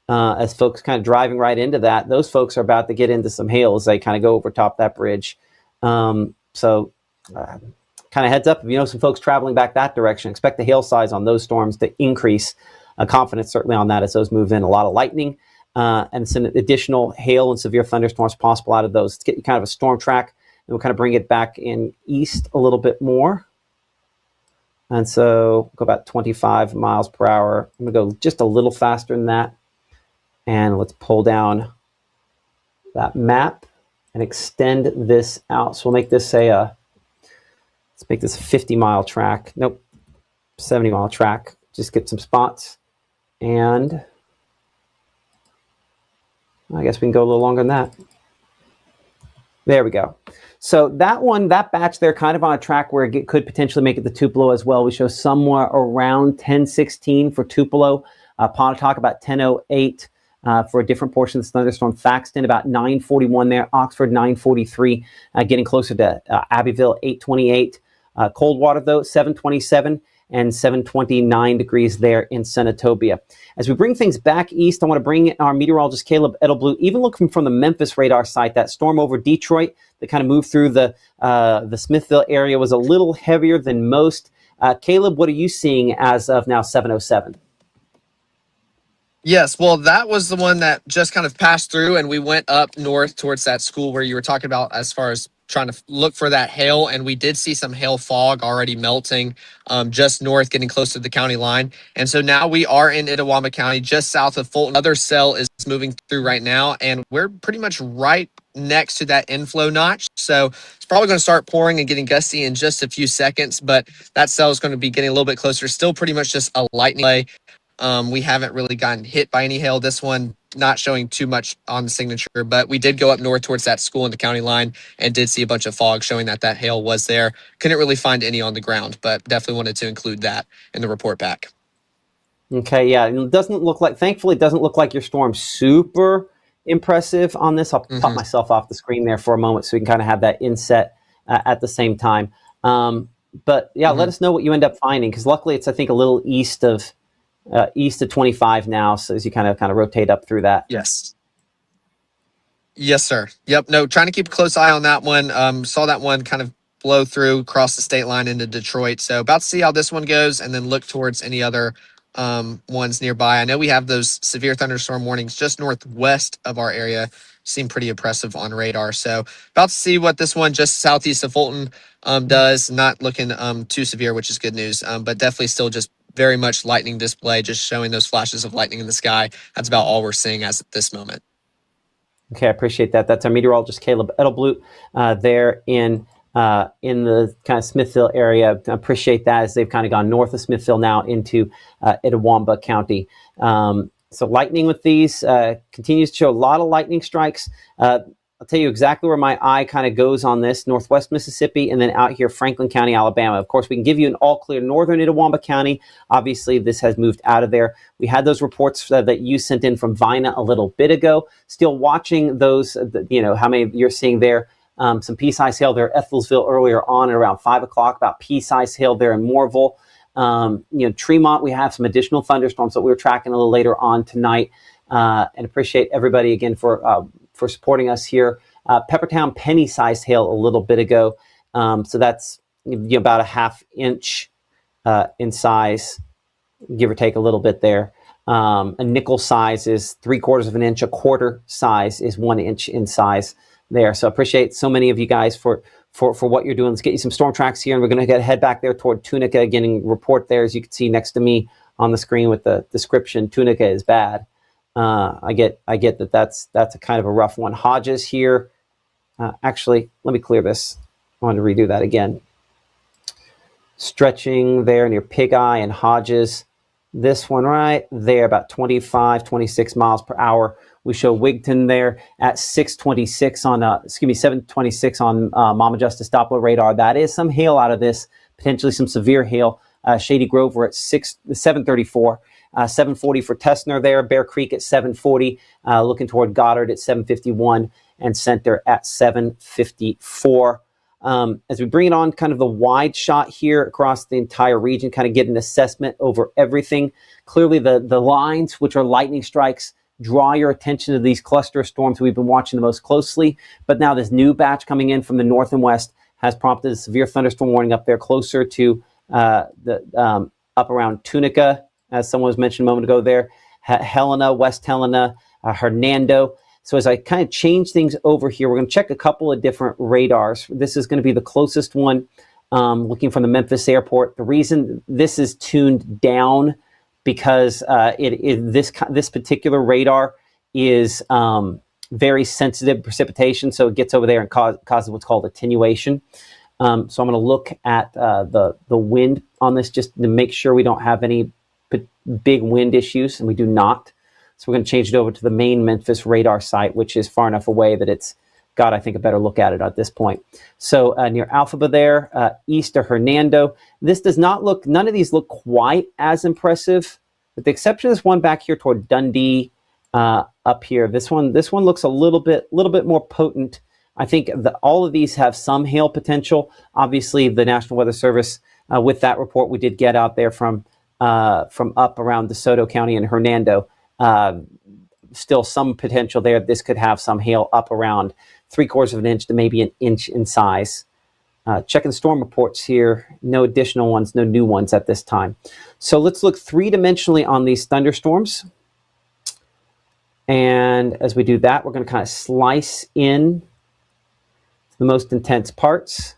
As folks kind of driving right into that, those folks are about to get into some hail as they kind of go over top that bridge. So kind of heads up, if you know some folks traveling back that direction, expect the hail size on those storms to increase. Confidence certainly on that as those move in. A lot of lightning and some additional hail and severe thunderstorms possible out of those. Let's get you kind of a storm track, and we'll kind of bring it back in east a little bit more. And so go about 25 miles per hour. I'm going to go just a little faster than that. And let's pull down that map and extend this out. So we'll make this let's make this a 50-mile track. Nope, 70-mile track. Just get some spots. And I guess we can go a little longer than that. There we go. So that batch there kind of on a track where it could potentially make it to Tupelo as well. We show somewhere around 10:16 for Tupelo. Pontotoc about 10:08. For a different portion of this thunderstorm. Thaxton about 9:41 there. Oxford 9:43, getting closer to Abbeville 8:28. Coldwater though 7:27 and 7:29 degrees there in Senatobia. As we bring things back east, I want to bring in our meteorologist Caleb Edelblue. Even looking from the Memphis radar site, that storm over Detroit that kind of moved through the Smithville area was a little heavier than most. Caleb, what are you seeing as of now 7:07? Yes, well, that was the one that just kind of passed through, and we went up north towards that school where you were talking about as far as trying to look for that hail, and we did see some hail fog already melting just north, getting close to the county line. And so now we are in Itawamba County, just south of Fulton. Another cell is moving through right now, and we're pretty much right next to that inflow notch. So it's probably going to start pouring and getting gusty in just a few seconds, but that cell is going to be getting a little bit closer. Still pretty much just a lightning delay. We haven't really gotten hit by any hail. This one not showing too much on the signature, but we did go up north towards that school in the county line and did see a bunch of fog showing that hail was there. Couldn't really find any on the ground, but definitely wanted to include that in the report back. Okay, yeah, it doesn't look like, thankfully, it doesn't look like your storm's super impressive on this. I'll pop myself off the screen there for a moment so we can kind of have that inset at the same time. But yeah, let us know what you end up finding, because luckily it's, I think, a little east of 25 now. So as you kind of rotate up through that. Yes, sir. Yep. No, trying to keep a close eye on that one. Saw that one kind of blow through across the state line into Detroit. So about to see how this one goes and then look towards any other ones nearby. I know we have those severe thunderstorm warnings just northwest of our area. Seem pretty impressive on radar. So about to see what this one just southeast of Fulton does. Not looking too severe, which is good news, but definitely still just very much lightning display, just showing those flashes of lightning in the sky. That's about all we're seeing as at this moment. Okay, I appreciate that. That's our meteorologist Caleb Edelblut there in the kind of Smithville area. I appreciate that as they've kind of gone north of Smithville now into Itawamba County. So lightning with these continues to show a lot of lightning strikes. I'll tell you exactly where my eye kind of goes on this: northwest Mississippi, and then out here, Franklin County, Alabama. Of course, we can give you an all-clear northern Itawamba County. Obviously, this has moved out of there. We had those reports that you sent in from Vina a little bit ago. Still watching those, how many you're seeing there. Some pea-size hail there at Ethelville earlier on at around 5 o'clock, about pea-size hail there in Moorville. Tremont, we have some additional thunderstorms that we were tracking a little later on tonight. And appreciate everybody again for supporting us here. Peppertown, penny-sized hail a little bit ago. So that's about a ½ inch in size, give or take a little bit there. A nickel size is 3/4 of an inch. A quarter size is 1 inch in size there. So appreciate so many of you guys for what you're doing. Let's get you some storm tracks here, and we're going to head back there toward Tunica, getting report there, as you can see next to me on the screen with the description. Tunica is bad. I get that's a kind of a rough one. Hodges here. Actually, let me clear this. I wanted to redo that again. Stretching there near Pig Eye and Hodges. This one right there, about 25, 26 miles per hour. We show Wigton there at 726 on Mama Justice Doppler radar. That is some hail out of this, potentially some severe hail. Shady Grove, we're at 734. 740 for Tessner there. Bear Creek at 740. Looking toward Goddard at 751 and Center at 754. As we bring it on kind of the wide shot here across the entire region, kind of get an assessment over everything. Clearly the lines, which are lightning strikes, draw your attention to these cluster storms we've been watching the most closely. But now this new batch coming in from the north and west has prompted a severe thunderstorm warning up there closer to up around Tunica, as someone was mentioned a moment ago there, Helena, West Helena, Hernando. So as I kind of change things over here, we're going to check a couple of different radars. This is going to be the closest one, looking from the Memphis airport. The reason this is tuned down because this particular radar is very sensitive precipitation, so it gets over there and causes what's called attenuation. So I'm going to look at the wind on this just to make sure we don't have any big wind issues, and we do not. So we're going to change it over to the main Memphis radar site, which is far enough away that it's got, I think, a better look at it at this point. So near Alphaba there, east of Hernando. This does not look, none of these look quite as impressive, with the exception of this one back here toward Dundee up here. This one looks a little bit more potent. I think all of these have some hail potential. Obviously, the National Weather Service, with that report we did get out there from up around DeSoto County and Hernando, still some potential there. This could have some hail up around 3/4 of an inch to maybe an inch in size. Checking storm reports here. No additional ones, no new ones at this time. So let's look three-dimensionally on these thunderstorms. And as we do that, we're going to kind of slice in the most intense parts.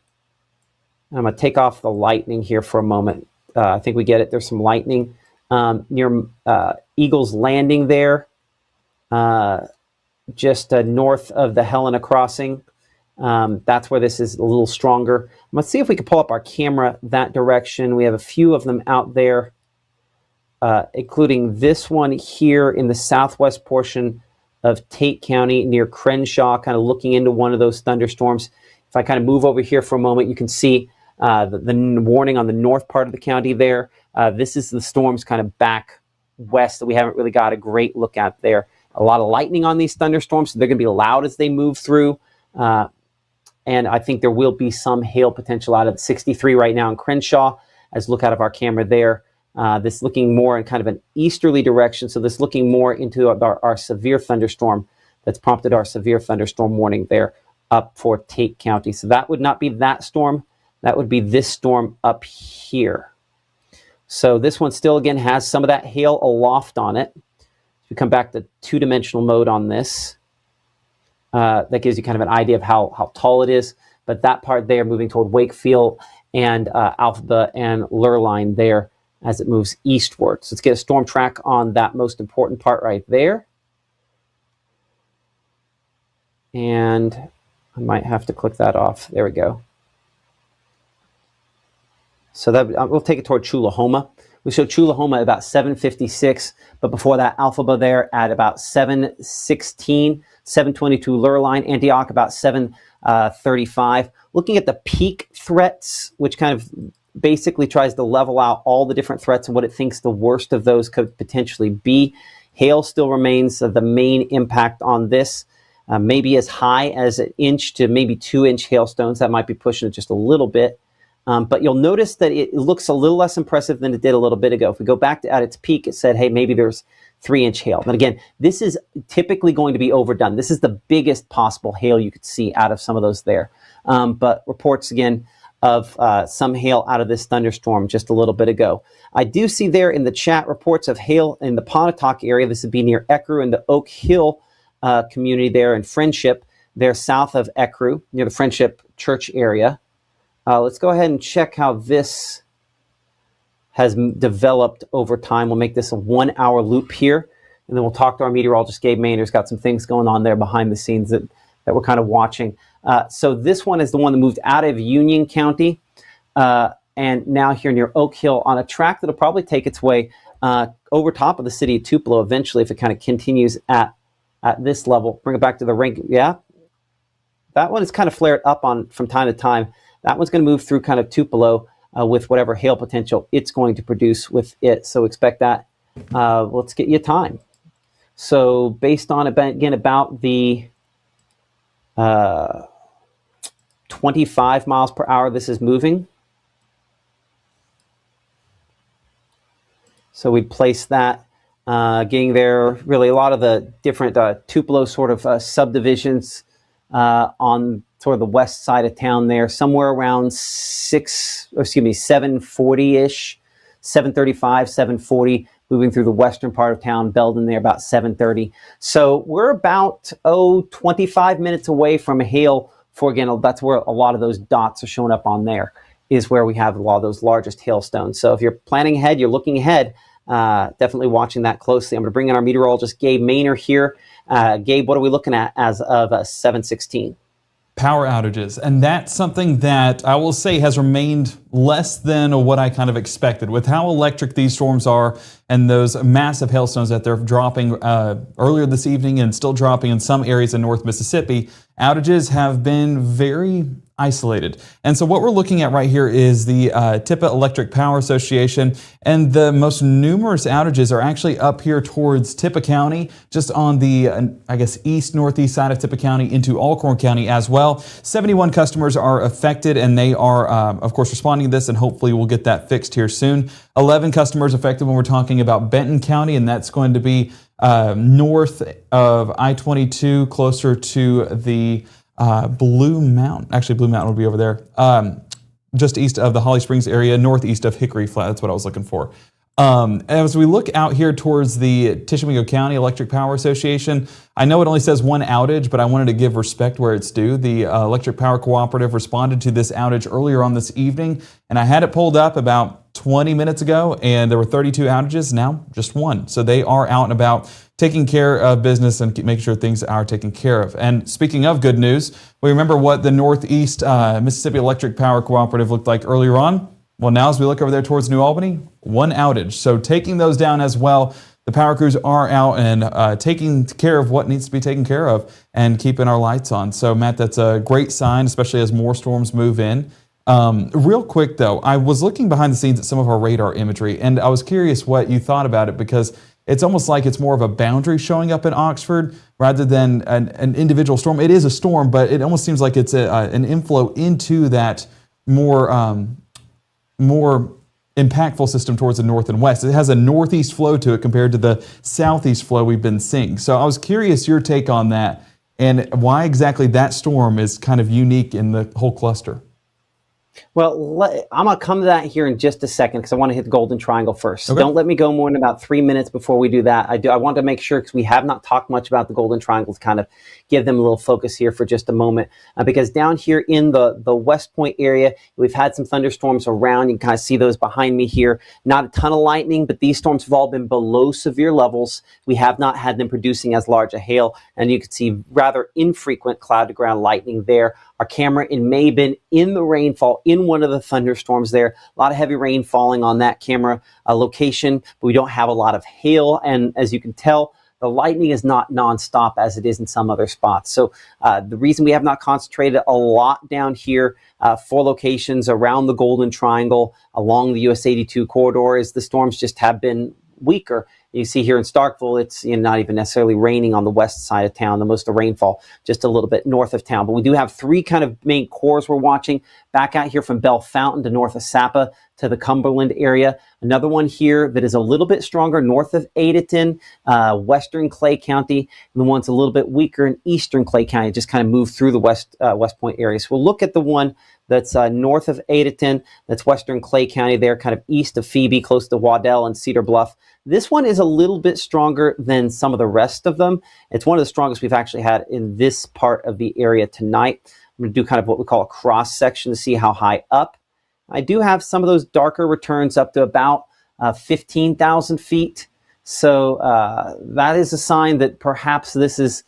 I'm going to take off the lightning here for a moment. I think we get it. There's some lightning near Eagles Landing there, just north of the Helena crossing. That's where this is a little stronger. Let's see if we can pull up our camera that direction. We have a few of them out there, including this one here in the southwest portion of Tate County near Crenshaw, kind of looking into one of those thunderstorms. If I kind of move over here for a moment, you can see the warning on the north part of the county there. This is the storms kind of back west that we haven't really got a great look at there. A lot of lightning on these thunderstorms, so they're going to be loud as they move through. And I think there will be some hail potential out of the 63 right now in Crenshaw, as look out of our camera there. This looking more in kind of an easterly direction, so this looking more into our severe thunderstorm that's prompted our severe thunderstorm warning there up for Tate County. So that would not be that storm. That would be this storm up here. So this one still, again, has some of that hail aloft on it. If we come back to two-dimensional mode on this, that gives you kind of an idea of how tall it is. But that part there moving toward Wakefield and Alphaba and Lurline there as it moves eastward. So let's get a storm track on that most important part right there. And I might have to click that off. There we go. So that we'll take it toward Chulahoma. We show Chulahoma at about 7:56, but before that, Alphaba there at about 7:16, 7:22 Lurline, Antioch about 7:35. Looking at the peak threats, which kind of basically tries to level out all the different threats and what it thinks the worst of those could potentially be. Hail still remains the main impact on this. Maybe as high as 1 inch to maybe 2-inch hailstones. That might be pushing it just a little bit. But you'll notice that it looks a little less impressive than it did a little bit ago. If we go back to at its peak, it said, hey, maybe there's 3-inch hail. But again, this is typically going to be overdone. This is the biggest possible hail you could see out of some of those there. But reports, again, of some hail out of this thunderstorm just a little bit ago. I do see there in the chat reports of hail in the Pontotoc area. This would be near Ecru and the Oak Hill community there in Friendship. They're south of Ecru, near the Friendship Church area. Let's go ahead and check how this has developed over time. We'll make this a 1-hour loop here, and then we'll talk to our meteorologist, Gabe Maynor. He's got some things going on there behind the scenes that we're kind of watching. So this one is the one that moved out of Union County and now here near Oak Hill on a track that'll probably take its way over top of the city of Tupelo eventually if it kind of continues at this level. Bring it back to the rink. Yeah, that one is kind of flared up on from time to time. That one's going to move through kind of Tupelo with whatever hail potential it's going to produce with it. So expect that. Let's get you a time. So based on, again, about the 25 miles per hour this is moving. So we'd place that, getting there, really a lot of the different Tupelo sort of subdivisions on sort of the west side of town there, somewhere around 740-ish, 735, 740, moving through the western part of town, Belden there about 730. So we're about, 25 minutes away from a hail for, again, that's where a lot of those dots are showing up on there, is where we have a lot of those largest hailstones. So if you're planning ahead, you're looking ahead, definitely watching that closely. I'm going to bring in our meteorologist, Gabe Maynor here. Gabe, what are we looking at as of 7:16? Power outages, and that's something that I will say has remained less than what I kind of expected. With how electric these storms are and those massive hailstones that they're dropping earlier this evening and still dropping in some areas in North Mississippi, outages have been very isolated. And so what we're looking at right here is the Tipa Electric Power Association, and the most numerous outages are actually up here towards Tipa County, just on the, I guess, east-northeast side of Tipa County into Alcorn County as well. 71 customers are affected, and they are, of course, responding to this, and hopefully we'll get that fixed here soon. 11 customers affected when we're talking about Benton County, and that's going to be north of I-22, closer to the Blue Mountain. Actually, Blue Mountain will be over there. Just east of the Holly Springs area, northeast of Hickory Flat. That's what I was looking for. As we look out here towards the Tishomingo County Electric Power Association, I know it only says one outage, but I wanted to give respect where it's due. The Electric Power Cooperative responded to this outage earlier on this evening, and I had it pulled up about 20 minutes ago, and there were 32 outages, now just one. So they are out and about taking care of business and making sure things are taken care of. And speaking of good news, we remember what the Northeast Mississippi Electric Power Cooperative looked like earlier on. Well, now as we look over there towards New Albany, one outage. So taking those down as well. The power crews are out and taking care of what needs to be taken care of and keeping our lights on. So Matt, that's a great sign, especially as more storms move in. Real quick though, I was looking behind the scenes at some of our radar imagery, and I was curious what you thought about it, because it's almost like it's more of a boundary showing up in Oxford rather than an individual storm. It is a storm, but it almost seems like it's an inflow into that more impactful system towards the north and west. It has a northeast flow to it compared to the southeast flow we've been seeing. So I was curious your take on that and why exactly that storm is kind of unique in the whole cluster. Well, I'm going to come to that here in just a second because I want to hit the Golden Triangle first. Okay. Don't let me go more than about 3 minutes before we do that. I want to make sure, because we have not talked much about the Golden Triangle, to kind of give them a little focus here for just a moment. Because down here in the West Point area, we've had some thunderstorms around. You can kind of see those behind me here. Not a ton of lightning, but these storms have all been below severe levels. We have not had them producing as large a hail, and you can see rather infrequent cloud-to-ground lightning there. Our camera may have been in the rainfall in one of the thunderstorms there. A lot of heavy rain falling on that camera location, but we don't have a lot of hail. And as you can tell, the lightning is not nonstop as it is in some other spots. So the reason we have not concentrated a lot down here for locations around the Golden Triangle along the US 82 corridor is the storms just have been weaker. You see here in Starkville, it's not even necessarily raining on the west side of town. The most of the rainfall just a little bit north of town. But we do have three kind of main cores we're watching. Back out here from Bell Fountain to north of Sapa to the Cumberland area. Another one here that is a little bit stronger north of Adeton, western Clay County. And the one's a little bit weaker in eastern Clay County, just kind of moved through the West Point area. So we'll look at the one that's north of Adeton, that's western Clay County there, kind of east of Phoebe, close to Waddell and Cedar Bluff. This one is a little bit stronger than some of the rest of them. It's one of the strongest we've actually had in this part of the area tonight. I'm going to do kind of what we call a cross section to see how high up. I do have some of those darker returns up to about 15,000 feet. So that is a sign that perhaps this is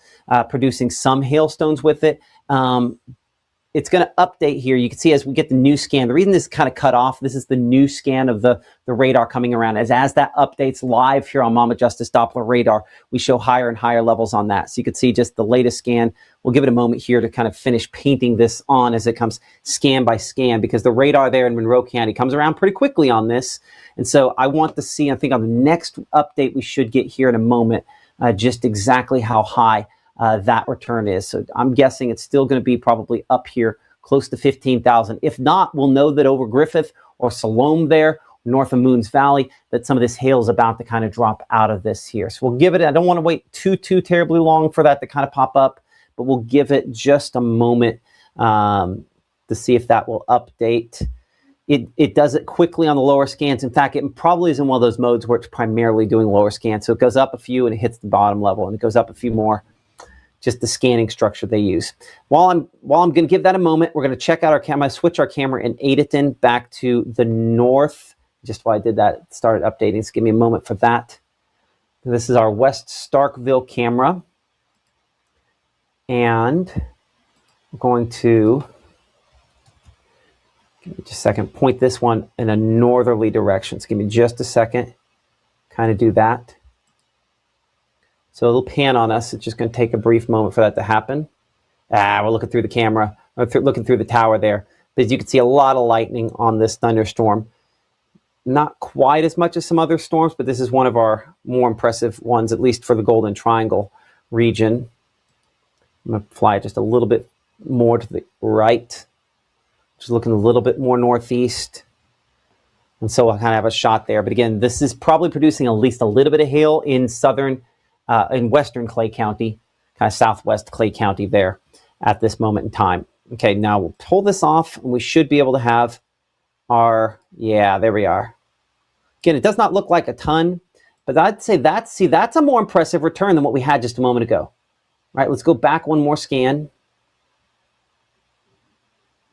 producing some hailstones with it. It's going to update here. You can see as we get the new scan, the reason this is kind of cut off, this is the new scan of the radar coming around. As that updates live here on Mama Justice Doppler radar, we show higher and higher levels on that. So you can see just the latest scan. We'll give it a moment here to kind of finish painting this on as it comes scan by scan, because the radar there in Monroe County comes around pretty quickly on this. And so I want to see, I think on the next update we should get here in a moment, just exactly how high that return is. So I'm guessing it's still going to be probably up here close to 15,000. If not, we'll know that over Griffith or Siloam there, north of Moons Valley, that some of this hail is about to kind of drop out of this here. So we'll give it, I don't want to wait too terribly long for that to kind of pop up, but we'll give it just a moment to see if that will update. It does it quickly on the lower scans. In fact, it probably is in one of those modes where it's primarily doing lower scans. So it goes up a few and it hits the bottom level, and it goes up a few more. Just the scanning structure they use. While I'm going to give that a moment, we're going to check out our camera, switch our camera in Adeton back to the north. Just while I did that, it started updating. So give me a moment for that. This is our West Starkville camera. And I'm going to, give me just a second, point this one in a northerly direction. So give me just a second, kind of do that. So it'll pan on us. It's just going to take a brief moment for that to happen. We're looking through the camera, or looking through the tower there. But as you can see, a lot of lightning on this thunderstorm. Not quite as much as some other storms, but this is one of our more impressive ones, at least for the Golden Triangle region. I'm going to fly just a little bit more to the right. Just looking a little bit more northeast. And so I'll kind of have a shot there. But again, this is probably producing at least a little bit of hail in western Clay County, kind of southwest Clay County there at this moment in time. Okay, now we'll pull this off and we should be able to have our, yeah, there we are. Again, it does not look like a ton, but I'd say that's a more impressive return than what we had just a moment ago. All right, let's go back one more scan.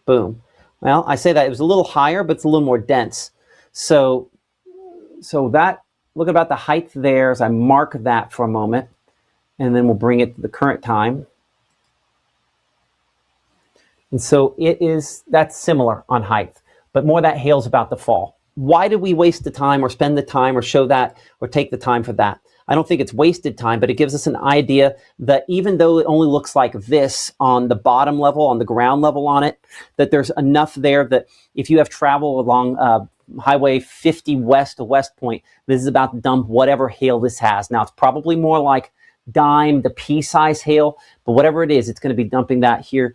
Boom. Well, I say that it was a little higher, but it's a little more dense. So that, look about the height there as I mark that for a moment, and then we'll bring it to the current time. And so that's similar on height, but more that hail's about to fall. Why did we waste the time or spend the time or show that or take the time for that? I don't think it's wasted time, but it gives us an idea that even though it only looks like this on the bottom level, on the ground level on it, that there's enough there that if you have travel along Highway 50 west to West Point, this is about to dump whatever hail this has. Now, it's probably more like dime to pea-size hail, but whatever it is, it's going to be dumping that here,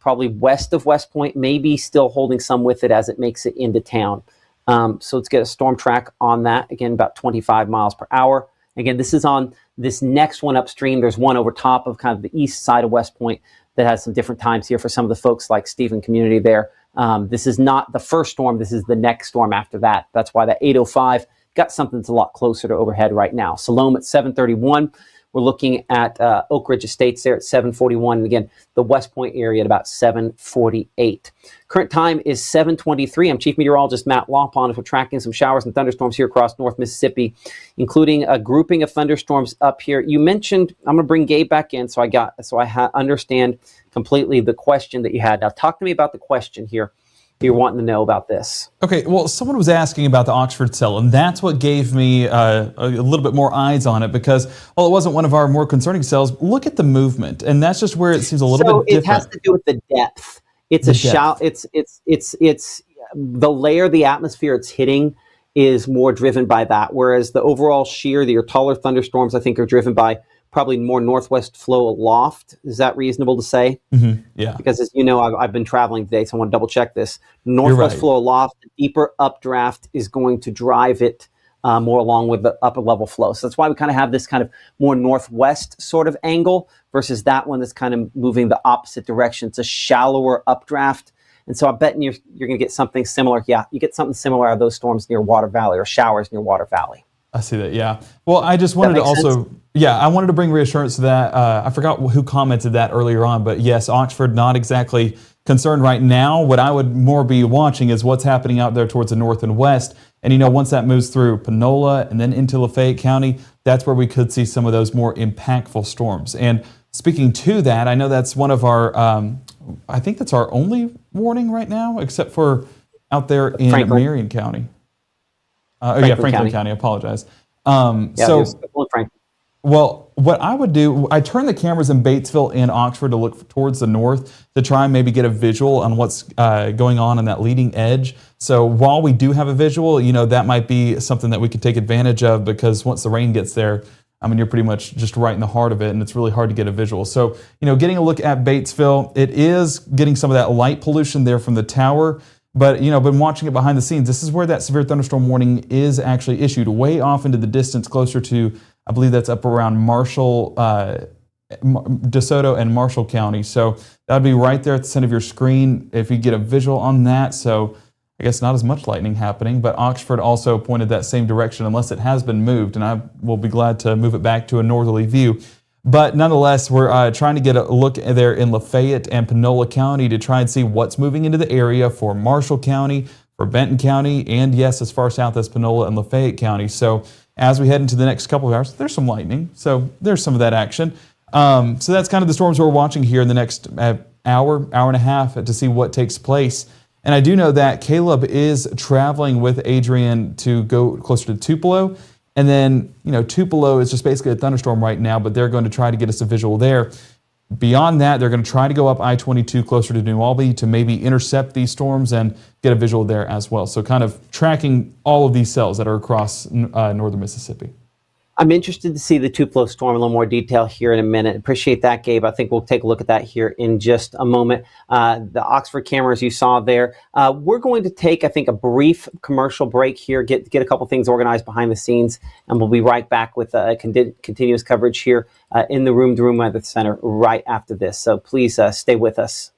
probably west of West Point, maybe still holding some with it as it makes it into town. So let's get a storm track on that. Again, about 25 miles per hour. Again, this is on this next one upstream. There's one over top of kind of the east side of West Point that has some different times here for some of the folks like Stephen Community there This is not the first storm. This is the next storm after that. That's why that 805 got something that's a lot closer to overhead right now. Salome at 731. We're looking at Oak Ridge Estates there at 741. And again, the West Point area at about 748. Current time is 7:23. I'm Chief Meteorologist Matt Lawpon. We're tracking some showers and thunderstorms here across North Mississippi, including a grouping of thunderstorms up here. You mentioned, I'm going to bring Gabe back in so I understand completely the question that you had. Now, talk to me about the question here you're wanting to know about this. Okay, well, someone was asking about the Oxford cell, and that's what gave me a little bit more eyes on it because, well, it wasn't one of our more concerning cells. Look at the movement, and that's just where it seems a little bit different. It has to do with the depth. It's it's the layer of the atmosphere it's hitting is more driven by that, whereas the overall shear, your taller thunderstorms, I think, are driven by probably more northwest flow aloft. Is that reasonable to say? Mm-hmm. Yeah. Because as you know, I've been traveling today, so I want to double check this. Northwest flow aloft, the deeper updraft is going to drive it more along with the upper level flow. So that's why we kind of have this kind of more northwest sort of angle versus that one that's kind of moving the opposite direction. It's a shallower updraft. And so I bet you're going to get something similar. Yeah, you get something similar out of those storms near Water Valley or showers near Water Valley. I see that, yeah. Well, I just wanted to also, I wanted to bring reassurance to that. I forgot who commented that earlier on, but yes, Oxford not exactly concerned right now. What I would more be watching is what's happening out there towards the north and west. And you know, once that moves through Panola and then into Lafayette County, that's where we could see some of those more impactful storms. And speaking to that, I know that's one of our, I think that's our only warning right now, except for out there in Marion County. Franklin County. I apologize. Well, what I would do, I turn the cameras in Batesville and Oxford to look towards the north to try and maybe get a visual on what's going on that leading edge. So while we do have a visual, you know, that might be something that we could take advantage of because once the rain gets there, I mean, you're pretty much just right in the heart of it, and it's really hard to get a visual. So, you know, getting a look at Batesville, it is getting some of that light pollution there from the tower. But, you know, been watching it behind the scenes. This is where that severe thunderstorm warning is actually issued, way off into the distance, closer to, I believe that's up around Marshall, DeSoto and Marshall County. So that would be right there at the center of your screen if you get a visual on that. So I guess not as much lightning happening, but Oxford also pointed that same direction unless it has been moved, and I will be glad to move it back to a northerly view. But nonetheless, we're trying to get a look there in Lafayette and Panola County to try and see what's moving into the area for Marshall County, for Benton County, and yes, as far south as Panola and Lafayette County. So as we head into the next couple of hours, there's some lightning. So there's some of that action. So that's kind of the storms we're watching here in the next hour and a half to see what takes place. And I do know that Caleb is traveling with Adrian to go closer to Tupelo. And then, you know, Tupelo is just basically a thunderstorm right now, but they're going to try to get us a visual there. Beyond that, they're going to try to go up I-22 closer to New Albany to maybe intercept these storms and get a visual there as well. So kind of tracking all of these cells that are across northern Mississippi. I'm interested to see the Tupelo storm in a little more detail here in a minute. Appreciate that, Gabe. I think we'll take a look at that here in just a moment. The Oxford cameras you saw there. We're going to take, I think, a brief commercial break here, get a couple things organized behind the scenes, and we'll be right back with continuous coverage here in the Room to Room Weather Center right after this. So please stay with us.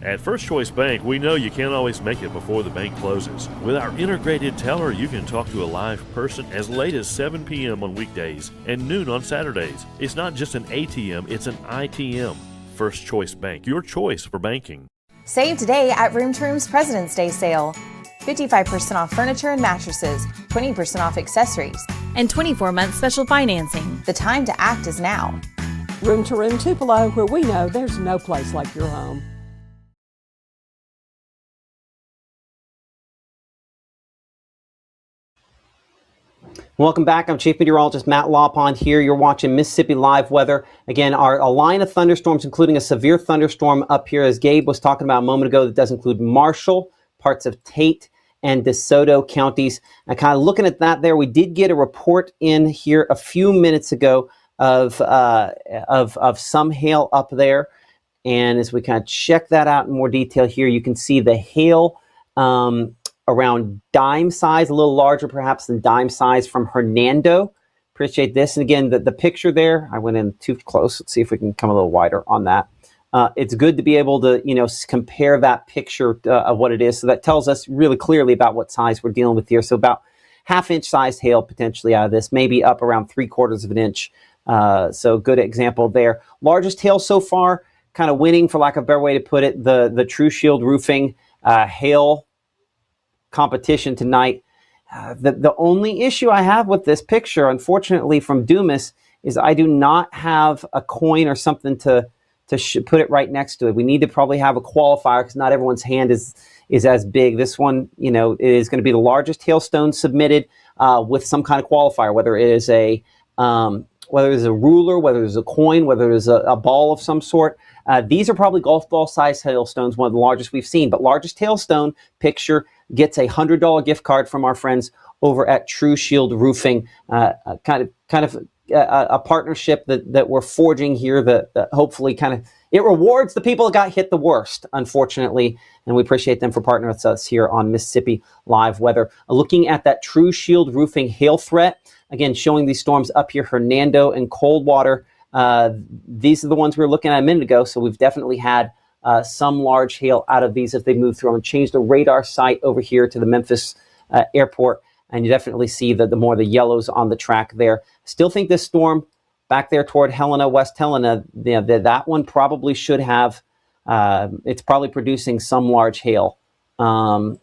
At First Choice Bank, we know you can't always make it before the bank closes. With our integrated teller, you can talk to a live person as late as 7 p.m. on weekdays and noon on Saturdays. It's not just an ATM, it's an ITM. First Choice Bank, your choice for banking. Save today at Room to Room's President's Day sale. 55% off furniture and mattresses, 20% off accessories, and 24-month special financing. The time to act is now. Room to Room Tupelo, where we know there's no place like your home. Welcome back. I'm Chief Meteorologist Matt Lawpon here. You're watching Mississippi Live Weather. Again, a line of thunderstorms, including a severe thunderstorm up here, as Gabe was talking about a moment ago, that does include Marshall, parts of Tate, and DeSoto counties. And kind of looking at that there, we did get a report in here a few minutes ago of some hail up there. And as we kind of check that out in more detail here, you can see the hail around dime size, a little larger perhaps than dime size from Hernando. Appreciate this. And again, the picture there, I went in too close. Let's see if we can come a little wider on that. it's good to be able to, compare that picture of what it is. So that tells us really clearly about what size we're dealing with here. So about half-inch sized hail potentially out of this, maybe up around 3/4 of an inch. So good example there. Largest hail so far, kind of winning, for lack of a better way to put it, the True Shield Roofing hail competition tonight. The only issue I have with this picture, unfortunately, from Dumas, is I do not have a coin or something to put it right next to it. We need to probably have a qualifier because not everyone's hand is as big. This one, is going to be the largest hailstone submitted with some kind of qualifier, whether it is a ruler, whether it's a coin, whether it's a ball of some sort. These are probably golf ball size hailstones, one of the largest we've seen. But largest hailstone picture gets a $100 gift card from our friends over at True Shield Roofing. Kind of a partnership that we're forging here that hopefully it rewards the people that got hit the worst, unfortunately, and we appreciate them for partnering with us here on Mississippi Live Weather. Looking at that True Shield Roofing hail threat, again, showing these storms up here, Hernando and Coldwater. These are the ones we were looking at a minute ago, so we've definitely had some large hail out of these as they move through. I'm going to change the radar site over here to the Memphis airport, and you definitely see the more the yellows on the track there. Still think this storm back there toward Helena, West Helena, that one probably should have, it's probably producing some large hail. And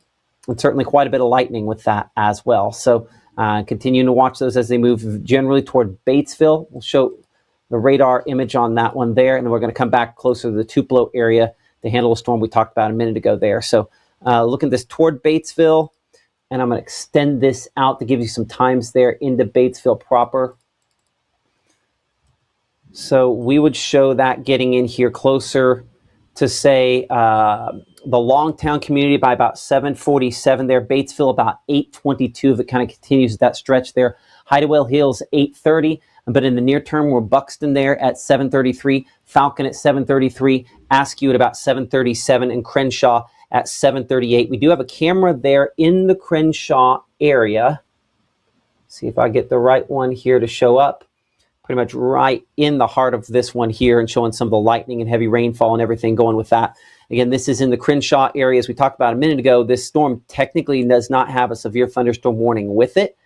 certainly quite a bit of lightning with that as well. So continuing to watch those as they move generally toward Batesville. We'll show the radar image on that one there, and then we're going to come back closer to the Tupelo area to handle a storm we talked about a minute ago there. So looking this toward Batesville, and I'm going to extend this out to give you some times there into Batesville proper. So we would show that getting in here closer to, say, the Longtown community by about 7:47 there. Batesville about 8:22 if it kind of continues that stretch there. Hideaway Hills 8:30. But in the near term, we're Buxton there at 7:33, Falcon at 7:33, Askew at about 7:37, and Crenshaw at 7:38. We do have a camera there in the Crenshaw area. See if I get the right one here to show up. Pretty much right in the heart of this one here, and showing some of the lightning and heavy rainfall and everything going with that. Again, this is in the Crenshaw area. As we talked about a minute ago, this storm technically does not have a severe thunderstorm warning with it.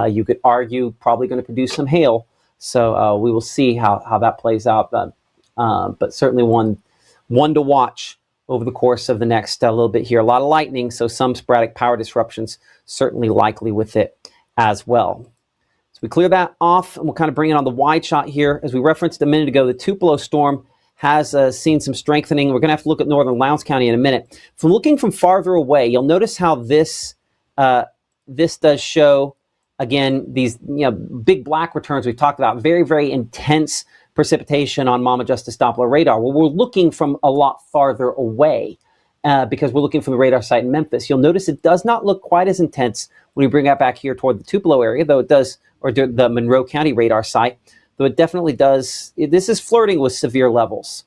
You could argue probably going to produce some hail. So we will see how that plays out. But certainly one to watch over the course of the next little bit here. A lot of lightning, so some sporadic power disruptions certainly likely with it as well. So we clear that off, and we'll kind of bring it on the wide shot here. As we referenced a minute ago, the Tupelo storm has seen some strengthening. We're going to have to look at northern Lowndes County in a minute. From looking from farther away, you'll notice how this does show, again, these big black returns we've talked about, very, very intense precipitation on Mama Justice Doppler radar. Well, we're looking from a lot farther away because we're looking from the radar site in Memphis. You'll notice it does not look quite as intense when we bring that back here toward the Tupelo area, though it does, or the Monroe County radar site, though it definitely does. This is flirting with severe levels.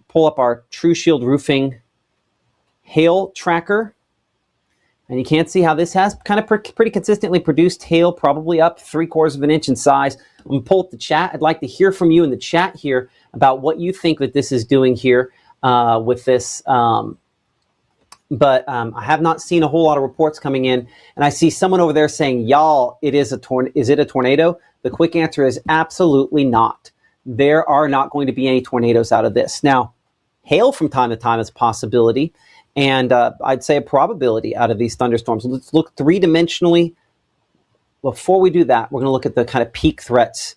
Pull up our True Shield Roofing hail tracker. And you can't see how this has kind of pretty consistently produced hail, probably up 3/4 of an inch in size. I'm going to pull up the chat. I'd like to hear from you in the chat here about what you think that this is doing here with this. But I have not seen a whole lot of reports coming in. And I see someone over there saying, y'all, is it a tornado? The quick answer is absolutely not. There are not going to be any tornadoes out of this. Now, hail from time to time is a possibility. And I'd say a probability out of these thunderstorms. Let's look three-dimensionally. Before we do that, we're going to look at the kind of peak threats.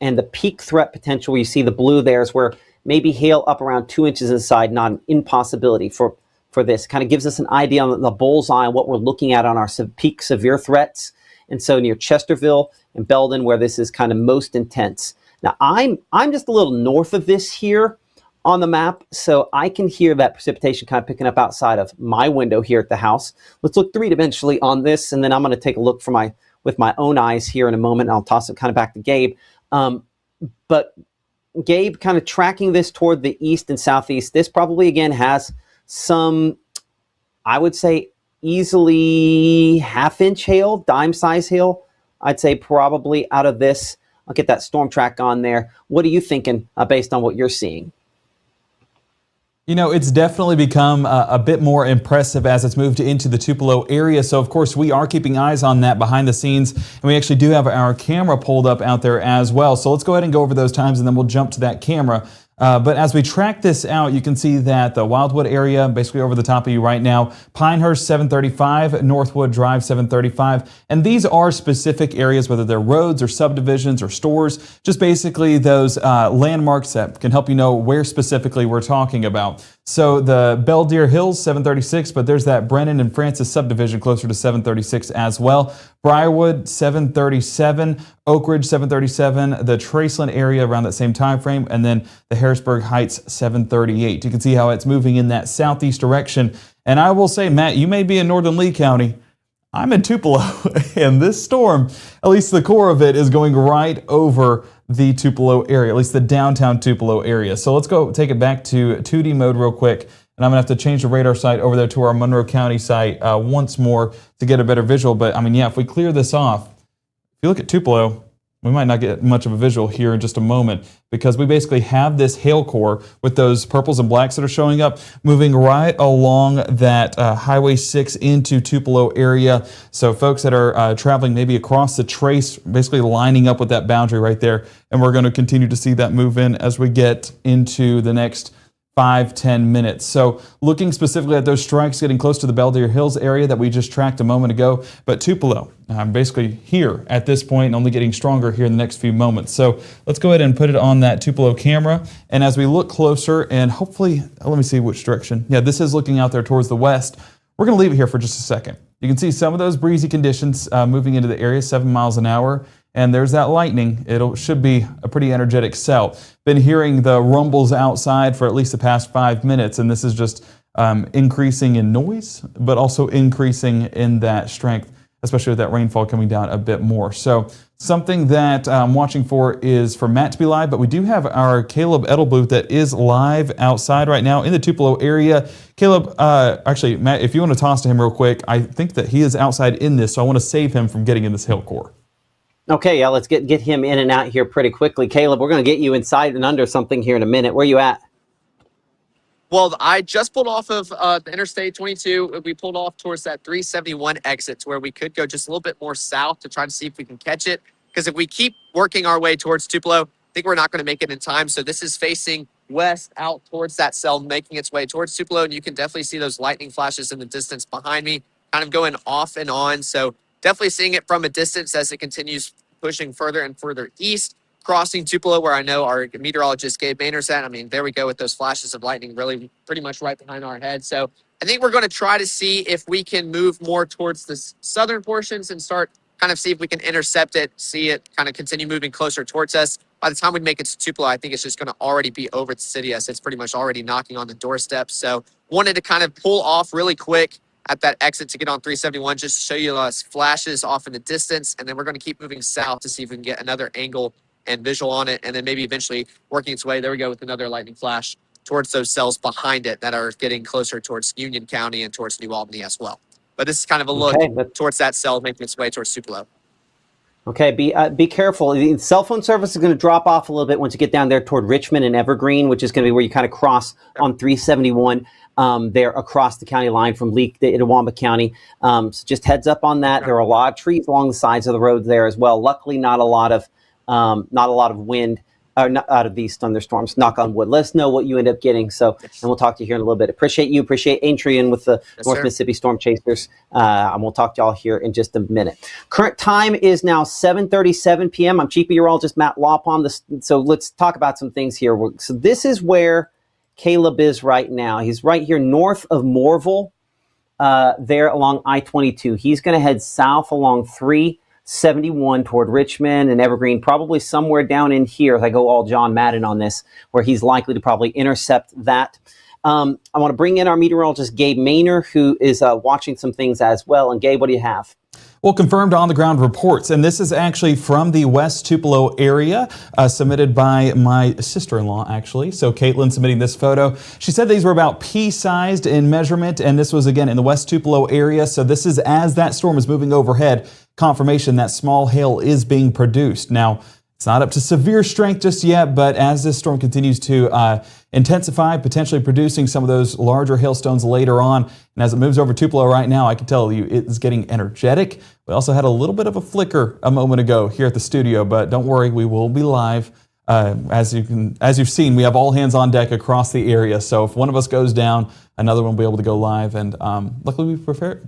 And the peak threat potential, where you see the blue there, is where maybe hail up around 2 inches inside, not an impossibility for this. Kind of gives us an idea on the bullseye on what we're looking at on our peak severe threats. And so near Chesterville and Belden, where this is kind of most intense. Now, I'm just a little north of this here on the map, so I can hear that precipitation kind of picking up outside of my window here at the house. Let's look three-dimensionally on this, and then I'm going to take a look with my own eyes here in a moment, and I'll toss it kind of back to Gabe. But Gabe, kind of tracking this toward the east and southeast, this probably, again, has some, I would say, easily half-inch hail, dime-size hail, I'd say probably out of this. I'll get that storm track on there. What are you thinking based on what you're seeing? You know, it's definitely become a bit more impressive as it's moved into the Tupelo area. So, of course, we are keeping eyes on that behind the scenes. And we actually do have our camera pulled up out there as well. So let's go ahead and go over those times and then we'll jump to that camera. But as we track this out, you can see that the Wildwood area, basically over the top of you right now, Pinehurst 735, Northwood Drive 735. And these are specific areas, whether they're roads or subdivisions or stores, just basically those landmarks that can help you know where specifically we're talking about. So the Belvedere Hills 736, but there's that Brennan and Francis subdivision closer to 736 as well. Briarwood 737, Oak Ridge 737, the Traceland area around that same time frame, and then the Harrisburg Heights 738. You can see how it's moving in that southeast direction. And I will say, Matt, you may be in northern Lee County. I'm in Tupelo, and this storm, at least the core of it, is going right over the Tupelo area, at least the downtown Tupelo area. So let's go take it back to 2D mode real quick. And I'm going to have to change the radar site over there to our Monroe County site once more to get a better visual. But I mean, yeah, if we clear this off, if you look at Tupelo, we might not get much of a visual here in just a moment because we basically have this hail core with those purples and blacks that are showing up moving right along that Highway 6 into Tupelo area. So folks that are traveling maybe across the trace, basically lining up with that boundary right there. And we're going to continue to see that move in as we get into the next 5-10 minutes. So looking specifically at those strikes getting close to the Belvedere Hills area that we just tracked a moment ago, but Tupelo, I'm basically here at this point and only getting stronger here in the next few moments. So let's go ahead and put it on that Tupelo camera. And as we look closer and hopefully, let me see which direction. Yeah, this is looking out there towards the west. We're going to leave it here for just a second. You can see some of those breezy conditions moving into the area, 7 miles an hour. And there's that lightning. It should be a pretty energetic cell. Been hearing the rumbles outside for at least the past 5 minutes, and this is just increasing in noise, but also increasing in that strength, especially with that rainfall coming down a bit more. So something that I'm watching for is for Matt to be live, but we do have our Caleb Edelbluth that is live outside right now in the Tupelo area. Caleb, actually, Matt, if you want to toss to him real quick, I think that he is outside in this, so I want to save him from getting in this hail core. Okay, yeah, let's get him in and out here pretty quickly. Caleb, we're going to get you inside and under something here in a minute. Where are you at? Well, I just pulled off of the Interstate 22. We pulled off towards that 371 exit to where we could go just a little bit more south to try to see if we can catch it. Because if we keep working our way towards Tupelo, I think we're not going to make it in time. So this is facing west out towards that cell, making its way towards Tupelo. And you can definitely see those lightning flashes in the distance behind me, kind of going off and on. So definitely seeing it from a distance as it continues pushing further and further east, crossing Tupelo, where I know our meteorologist Gabe Maynor's at. I mean, there we go with those flashes of lightning really pretty much right behind our head. So I think we're going to try to see if we can move more towards the southern portions and start kind of see if we can intercept it, see it kind of continue moving closer towards us. By the time we make it to Tupelo, I think it's just going to already be over the city as it's pretty much already knocking on the doorstep. So wanted to kind of pull off really quick at that exit to get on 371, just to show you those flashes off in the distance. And then we're going to keep moving south to see if we can get another angle and visual on it. And then maybe eventually working its way, there we go, with another lightning flash towards those cells behind it that are getting closer towards Union County and towards New Albany as well. But this is kind of a look towards that cell making its way towards Tupelo. Okay, be careful. The cell phone service is going to drop off a little bit once you get down there toward Richmond and Evergreen, which is going to be where you kind of cross on 371 there across the county line from Lee to Itawamba County. So just heads up on that. There are a lot of trees along the sides of the road there as well. Luckily, not a lot of wind out of these thunderstorms. Knock on wood. Let us know what you end up getting. So, and we'll talk to you here in a little bit. Appreciate Adrian with the North Mississippi Storm Chasers. And we'll talk to y'all here in just a minute. Current time is now 7:37 p.m. I'm Chief Meteorologist Matt Lawpon. So let's talk about some things here. So this is where Caleb is right now. He's right here north of Moorville, there along I-22. He's going to head south along 371 toward Richmond and Evergreen, probably somewhere down in here, if I go all John Madden on this, where he's likely to probably intercept that. I want to bring in our meteorologist, Gabe Maynor, who is watching some things as well. And Gabe, what do you have? Well, confirmed on-the-ground reports, and this is actually from the West Tupelo area, submitted by my sister-in-law, actually. So Caitlin submitting this photo. She said these were about pea-sized in measurement, and this was, again, in the West Tupelo area. So this is as that storm is moving overhead, confirmation that small hail is being produced. Now, It's not up to severe strength just yet, but as this storm continues to intensify, potentially producing some of those larger hailstones later on, and as it moves over Tupelo right now, I can tell you it is getting energetic. We also had a little bit of a flicker a moment ago here at the studio, but don't worry, we will be live. As you've seen, we have all hands on deck across the area. So if one of us goes down, another one will be able to go live. And luckily,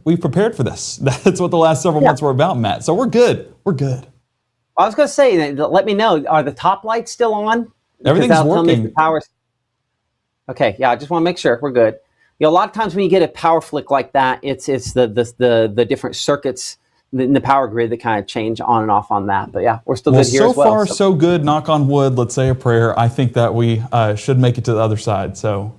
we've prepared for this. That's what the last several months were about, Matt. So we're good. We're good. I was going to say, let me know. Are the top lights still on? Everything's working. Okay, yeah. I just want to make sure we're good. You know, a lot of times when you get a power flick like that, it's the different circuits in the power grid that kind of change on and off on that. But yeah, we're still good here as well. So far, so good. Knock on wood. Let's say a prayer. I think that we should make it to the other side. So,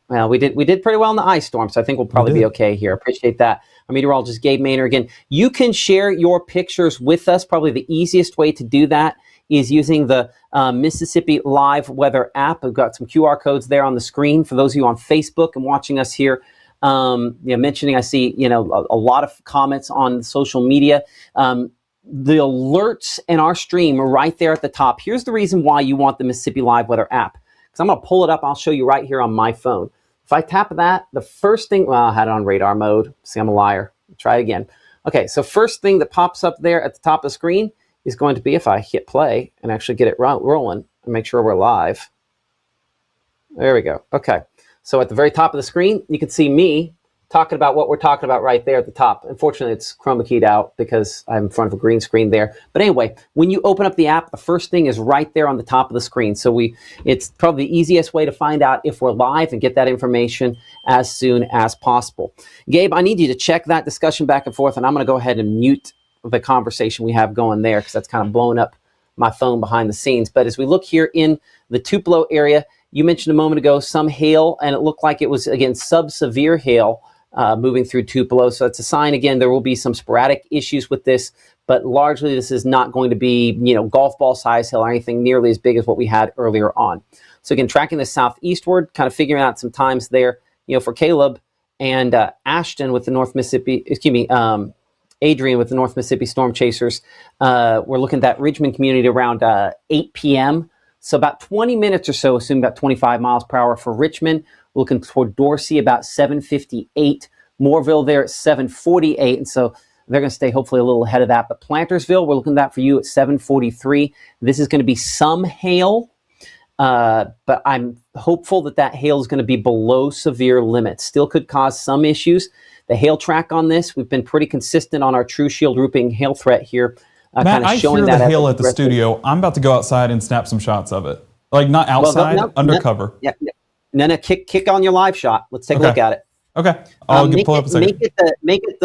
well, we did pretty well in the ice storm, so I think we'll probably be okay here. Appreciate that. Our meteorologist Gabe Maynor again. You can share your pictures with us. Probably the easiest way to do that is using the Mississippi Live Weather app. We've got some QR codes there on the screen for those of you on Facebook and watching us here. Mentioning, I see, a lot of comments on social media. The alerts in our stream are right there at the top. Here's the reason why you want the Mississippi Live Weather app. Because I'm going to pull it up. I'll show you right here on my phone. If I tap that, the first thing, well, I had it on radar mode. See, I'm a liar. Try it again. Okay, so first thing that pops up there at the top of the screen is going to be if I hit play and actually get it rolling and make sure we're live. There we go. Okay. So at the very top of the screen, you can see me talking about what we're talking about right there at the top. Unfortunately, it's chroma keyed out because I'm in front of a green screen there. But anyway, when you open up the app, the first thing is right there on the top of the screen. So it's probably the easiest way to find out if we're live and get that information as soon as possible. Gabe, I need you to check that discussion back and forth, and I'm going to go ahead and mute the conversation we have going there because that's kind of blowing up my phone behind the scenes. But as we look here in the Tupelo area, you mentioned a moment ago some hail, and it looked like it was, again, sub-severe hail moving through Tupelo. So it's a sign, again, there will be some sporadic issues with this, but largely this is not going to be, golf ball size hail or anything nearly as big as what we had earlier on. So again, tracking this southeastward, kind of figuring out some times there, for Caleb and Ashton with the North Mississippi, Adrian with the North Mississippi Storm Chasers. We're looking at that Richmond community around 8 p.m., so about 20 minutes or so, assuming about 25 miles per hour for Richmond. We're looking toward Dorsey about 7:58. Moorville there at 7:48. And so they're going to stay hopefully a little ahead of that. But Plantersville, we're looking at that for you at 7:43. This is going to be some hail, but I'm hopeful that hail is going to be below severe limits. Still could cause some issues. The hail track on this, we've been pretty consistent on our True Shield roofing hail threat here. Matt, I hear the hail at the studio. I'm about to go outside and snap some shots of it. Like not outside, undercover. No, kick on your live shot. Let's take a look at it. Okay. I'll pull up a second. Make it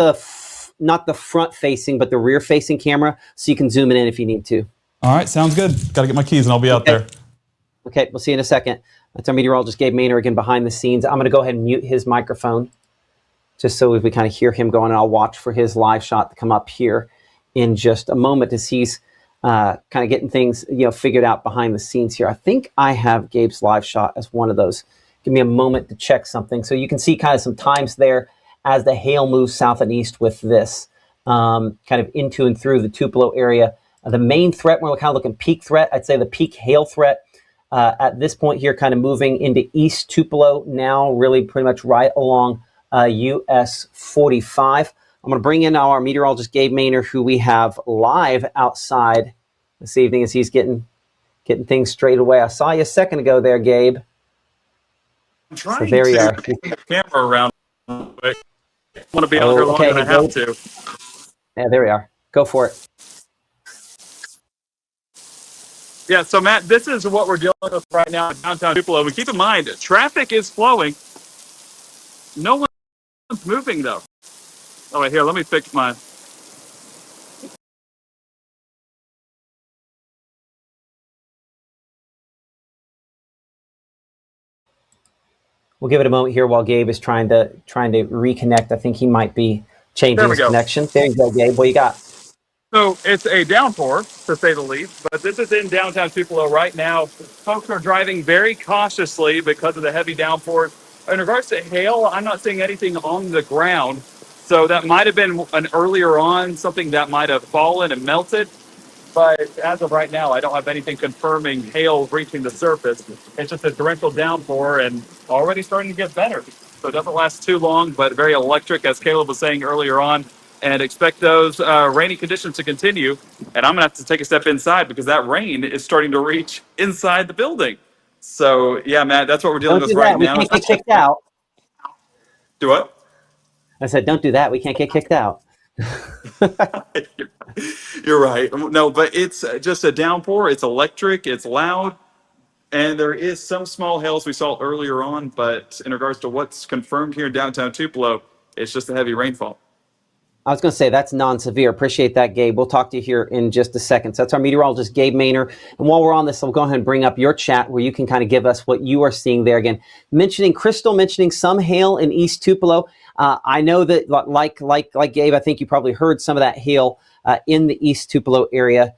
not the front facing, but the rear facing camera so you can zoom it in if you need to. All right, sounds good. Got to get my keys and I'll be out there. Okay, we'll see you in a second. That's our meteorologist Gabe Maynor again behind the scenes. I'm going to go ahead and mute his microphone just so we kind of hear him going, and I'll watch for his live shot to come up here in just a moment as he's kind of getting things figured out behind the scenes here. I think I have Gabe's live shot as one of those. Give me a moment to check something. So you can see kind of some times there as the hail moves south and east with this kind of into and through the Tupelo area. The main threat, we're kind of looking peak threat. I'd say the peak hail threat at this point here kind of moving into East Tupelo now, really pretty much right along US 45. I'm going to bring in our meteorologist, Gabe Maynor, who we have live outside this evening as he's getting things straight away. I saw you a second ago there, Gabe. I'm trying so there you are. Move the camera around. I want to be out here longer than I have to. Yeah, there we are. Go for it. Yeah, so Matt, this is what we're dealing with right now in downtown Tupelo. But keep in mind, traffic is flowing. No one's moving, though. Oh, wait, here, let me fix my... We'll give it a moment here while Gabe is trying to reconnect. I think he might be changing his connection. There you go, Gabe. What you got? So it's a downpour, to say the least, but this is in downtown Tupelo right now. Folks are driving very cautiously because of the heavy downpour. In regards to hail, I'm not seeing anything on the ground. So that might have been an earlier on, something that might have fallen and melted. but as of right now, I don't have anything confirming hail reaching the surface. It's just a torrential downpour and already starting to get better. So it doesn't last too long, but very electric, as Caleb was saying earlier on. And expect those rainy conditions to continue. And I'm going to have to take a step inside because that rain is starting to reach inside the building. So, yeah, Matt, that's what we're dealing Don't with do right that. We now. can't get kicked out. Do what? I said, don't do that. We can't get kicked out. You're right. No, but it's just a downpour. It's electric. It's loud. And there is some small hails we saw earlier on. But in regards to what's confirmed here in downtown Tupelo, it's just a heavy rainfall. I was going to say that's non-severe. Appreciate that, Gabe. We'll talk to you here in just a second. So that's our meteorologist, Gabe Maynor. And while we're on this, I'll go ahead and bring up your chat where you can kind of give us what you are seeing there. Again, Crystal mentioning some hail in East Tupelo. I know that like Gabe, I think you probably heard some of that hail in the East Tupelo area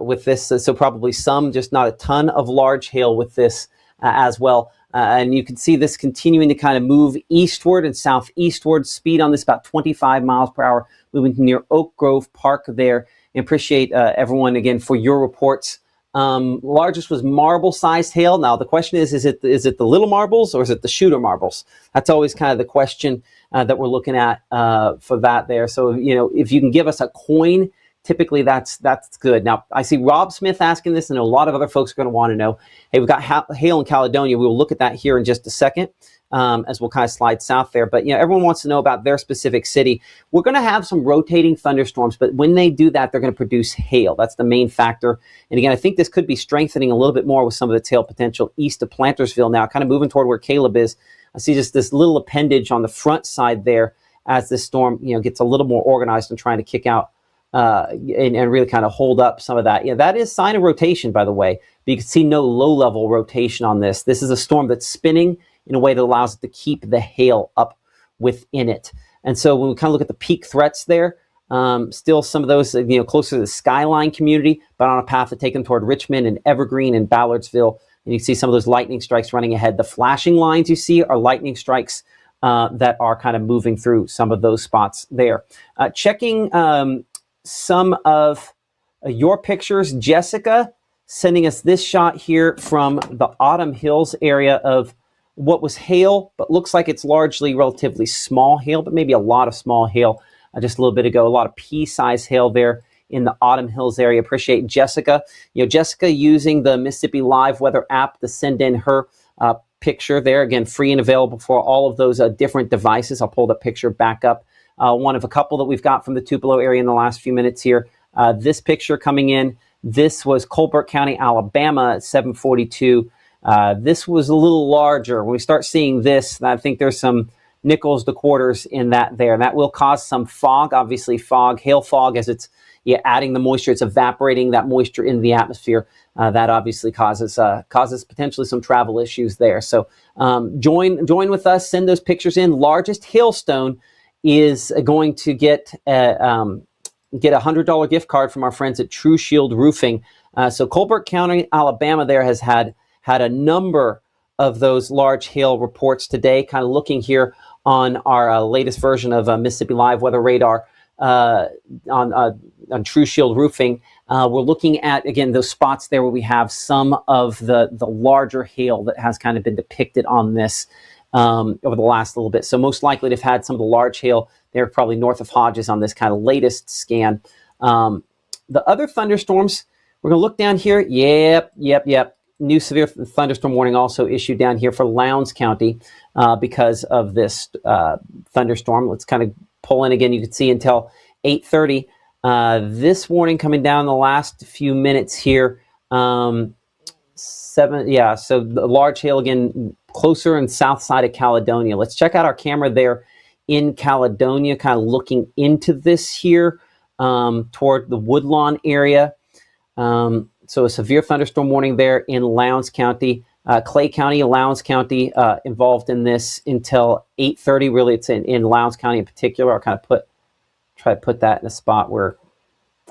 with this. So probably some, just not a ton of large hail with this as well. And you can see this continuing to kind of move eastward and southeastward. Speed on this about 25 miles per hour, moving near Oak Grove Park there. And appreciate everyone again for your reports. Largest was marble-sized hail. Now the question is it the little marbles or is it the shooter marbles? That's always kind of the question that we're looking at for that there. So if you can give us a coin, typically that's good. Now I see Rob Smith asking this, and a lot of other folks are going to want to know. Hey, we've got hail in Caledonia. We will look at that here in just a second as we'll kind of slide south there. But everyone wants to know about their specific city. We're going to have some rotating thunderstorms, but when they do that, they're going to produce hail. That's the main factor. And again, I think this could be strengthening a little bit more with some of the tail potential east of Plantersville now, kind of moving toward where Caleb is. I see just this little appendage on the front side there as this storm gets a little more organized and trying to kick out and really kind of hold up some of that. That is sign of rotation, by the way. But you can see no low-level rotation on this. This is a storm that's spinning in a way that allows it to keep the hail up within it. And so when we kind of look at the peak threats there, still some of those closer to the Skyline community, but on a path to take them toward Richmond and Evergreen and Ballardsville. And you can see some of those lightning strikes running ahead. The flashing lines you see are lightning strikes that are kind of moving through some of those spots there. Checking some of your pictures, Jessica sending us this shot here from the Autumn Hills area of what was hail, but looks like it's largely relatively small hail, but maybe a lot of small hail just a little bit ago. A lot of pea-sized hail there in the Autumn Hills area. Appreciate Jessica. Jessica using the Mississippi Live Weather app to send in her picture there. Again, free and available for all of those different devices. I'll pull the picture back up. One of a couple that we've got from the Tupelo area in the last few minutes here. This picture coming in, this was Colbert County, Alabama at 7:42. This was a little larger. When we start seeing this, I think there's some nickels to quarters in that there. And that will cause some fog, obviously hail fog as it's adding the moisture. It's evaporating that moisture in the atmosphere. That obviously causes potentially some travel issues there. So join with us. Send those pictures in. Largest hailstone is going to get a $100 gift card from our friends at True Shield Roofing. So Colbert County, Alabama there has had a number of those large hail reports today. Kind of looking here on our latest version of Mississippi Live Weather Radar on True Shield Roofing. We're looking at, again, those spots there where we have some of the larger hail that has kind of been depicted on this over the last little bit. So most likely to have had some of the large hail there, probably north of Hodges on this kind of latest scan. The other thunderstorms, we're going to look down here. Yep. New severe thunderstorm warning also issued down here for Lowndes County because of this thunderstorm. Let's kind of pull in again. You can see until 8:30. This warning coming down the last few minutes here. So the large hail again closer and south side of Caledonia. Let's check out our camera there in Caledonia, kind of looking into this here toward the Woodlawn area. So a severe thunderstorm warning there in Lowndes County, Clay County, Lowndes County involved in this until 8:30. Really, it's in Lowndes County in particular. I'll kind of try to put that in a spot where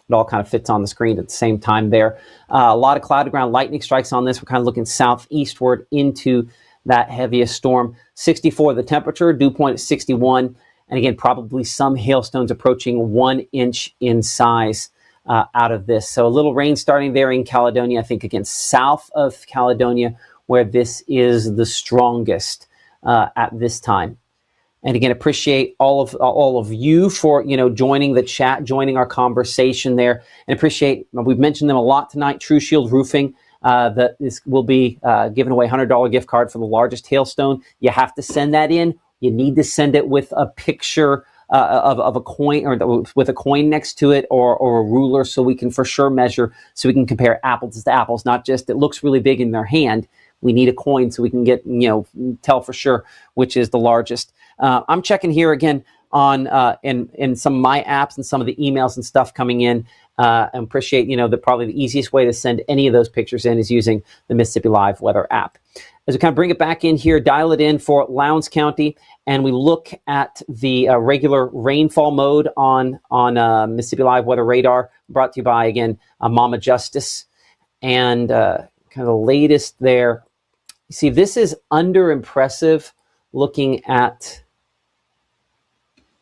it all kind of fits on the screen at the same time there. A lot of cloud to ground lightning strikes on this. We're kind of looking southeastward into that heaviest storm. 64 the temperature, dew point at 61. And again, probably some hailstones approaching 1 inch in size out of this. So a little rain starting there in Caledonia, I think again south of Caledonia, where this is the strongest at this time. And again, appreciate all of you for joining the chat, joining our conversation there, and appreciate, we've mentioned them a lot tonight. True Shield Roofing, that will be giving away $100 gift card for the largest hailstone. You have to send that in. You need to send it with a picture of a coin, or with a coin next to it, or a ruler, so we can for sure measure, so we can compare apples to apples. Not just it looks really big in their hand. We need a coin so we can get tell for sure which is the largest. I'm checking here again on in some of my apps and some of the emails and stuff coming in. And appreciate that probably the easiest way to send any of those pictures in is using the Mississippi Live Weather app. As we kind of bring it back in here, dial it in for Lowndes County, and we look at the regular rainfall mode on Mississippi Live Weather Radar, brought to you by, again, Mama Justice. And kind of the latest there. You see, this is under impressive looking at,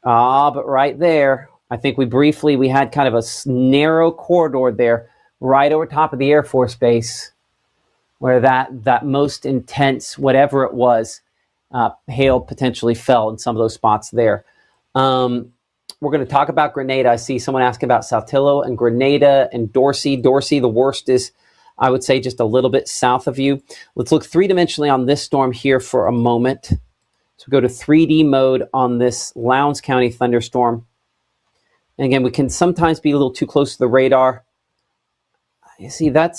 but right there, I think we had kind of a narrow corridor there right over top of the Air Force Base, where that most intense, whatever it was, hail potentially fell in some of those spots there. We're going to talk about Grenada. I see someone asking about Saltillo and Grenada and Dorsey. Dorsey, the worst is, I would say, just a little bit south of you. Let's look three-dimensionally on this storm here for a moment. So we go to 3D mode on this Lowndes County thunderstorm. And again, we can sometimes be a little too close to the radar. You see, I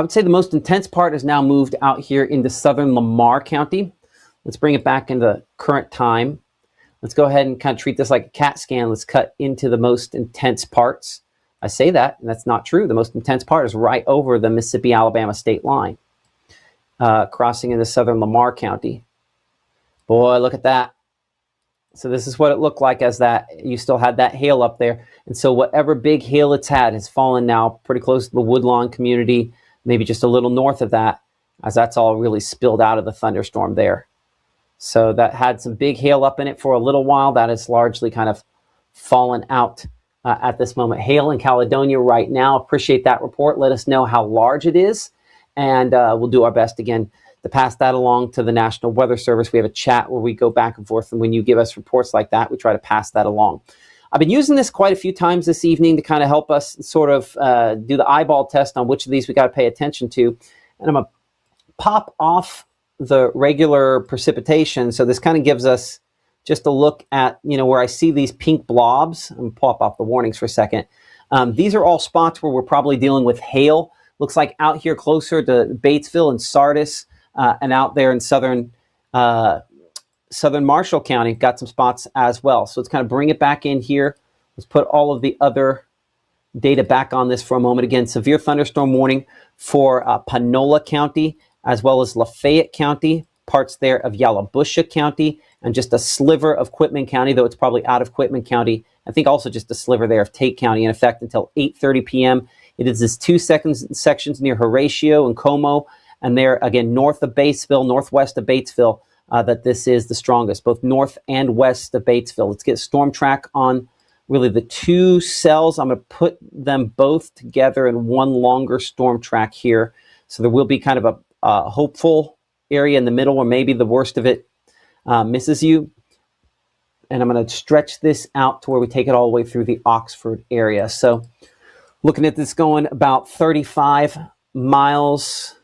would say the most intense part has now moved out here into southern Lamar County. Let's bring it back into current time. Let's go ahead and kind of treat this like a CAT scan. Let's cut into the most intense parts. I say that, and that's not true. The most intense part is right over the Mississippi-Alabama state line, crossing into southern Lamar County. Boy, look at that. So this is what it looked like as that you still had that hail up there. And so whatever big hail it's had has fallen now pretty close to the Woodlawn community, maybe just a little north of that, as that's all really spilled out of the thunderstorm there. So that had some big hail up in it for a little while. That has largely kind of fallen out at this moment. Hail in Caledonia right now. Appreciate that report. Let us know how large it is, and we'll do our best again to pass that along to the National Weather Service. We have a chat where we go back and forth, and when you give us reports like that, we try to pass that along. I've been using this quite a few times this evening to kind of help us sort of do the eyeball test on which of these we got to pay attention to. And I'm going to pop off the regular precipitation. So this kind of gives us just a look at, where I see these pink blobs. I'm going to pop off the warnings for a second. These are all spots where we're probably dealing with hail. Looks like out here closer to Batesville and Sardis, and out there in southern Marshall County, got some spots as well. So let's kind of bring it back in here. Let's put all of the other data back on this for a moment. Again, severe thunderstorm warning for Panola County, as well as Lafayette County, parts there of Yalobusha County, and just a sliver of Quitman County, though it's probably out of Quitman County. I think also just a sliver there of Tate County in effect until 8:30 p.m. It is this 2 sections near Horatio and Como, and there again north of Batesville, northwest of Batesville, that this is the strongest, both north and west of Batesville. Let's get storm track on really the two cells. I'm going to put them both together in one longer storm track here. So there will be kind of a hopeful area in the middle where maybe the worst of it misses you. And I'm going to stretch this out to where we take it all the way through the Oxford area. So looking at this going about 35 miles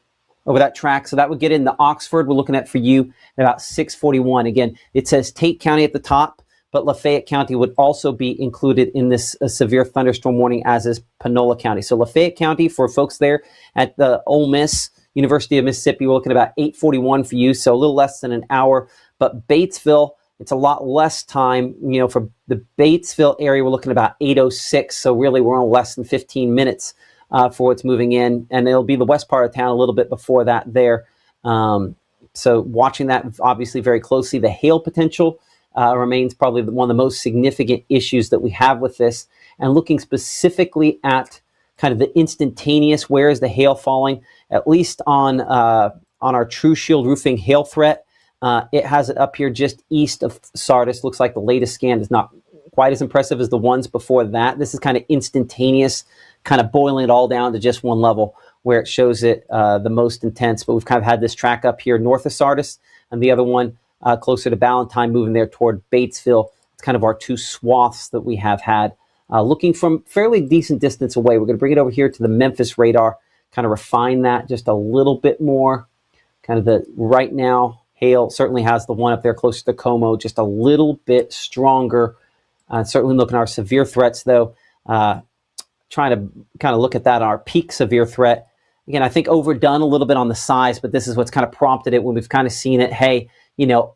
over that track. So that would get into Oxford. We're looking at for you at about 6:41. Again, it says Tate County at the top, but Lafayette County would also be included in this severe thunderstorm warning, as is Panola County. So Lafayette County, for folks there at the Ole Miss, University of Mississippi, we're looking at about 8:41 for you, so a little less than an hour. But Batesville, it's a lot less time. For the Batesville area, we're looking at about 8:06, so really we're on less than 15 minutes for what's moving in, and it'll be the west part of town a little bit before that there. So watching that obviously very closely. The hail potential remains probably one of the most significant issues that we have with this, and looking specifically at kind of the instantaneous, where is the hail falling, at least on our True Shield Roofing hail threat. It has it up here just east of Sardis. Looks like the latest scan is not quite as impressive as the ones before that. This is kind of instantaneous, kind of boiling it all down to just one level where it shows it the most intense. But we've kind of had this track up here north of Sardis, and the other one closer to Ballantyne, moving there toward Batesville. It's kind of our two swaths that we have had. Looking from fairly decent distance away, we're going to bring it over here to the Memphis radar, kind of refine that just a little bit more. Kind of the right now, hail certainly has the one up there closer to Como, just a little bit stronger. Certainly looking at our severe threats, though. Trying to kind of look at that, our peak severe threat. Again, I think overdone a little bit on the size, but this is what's kind of prompted it when we've kind of seen it. Hey,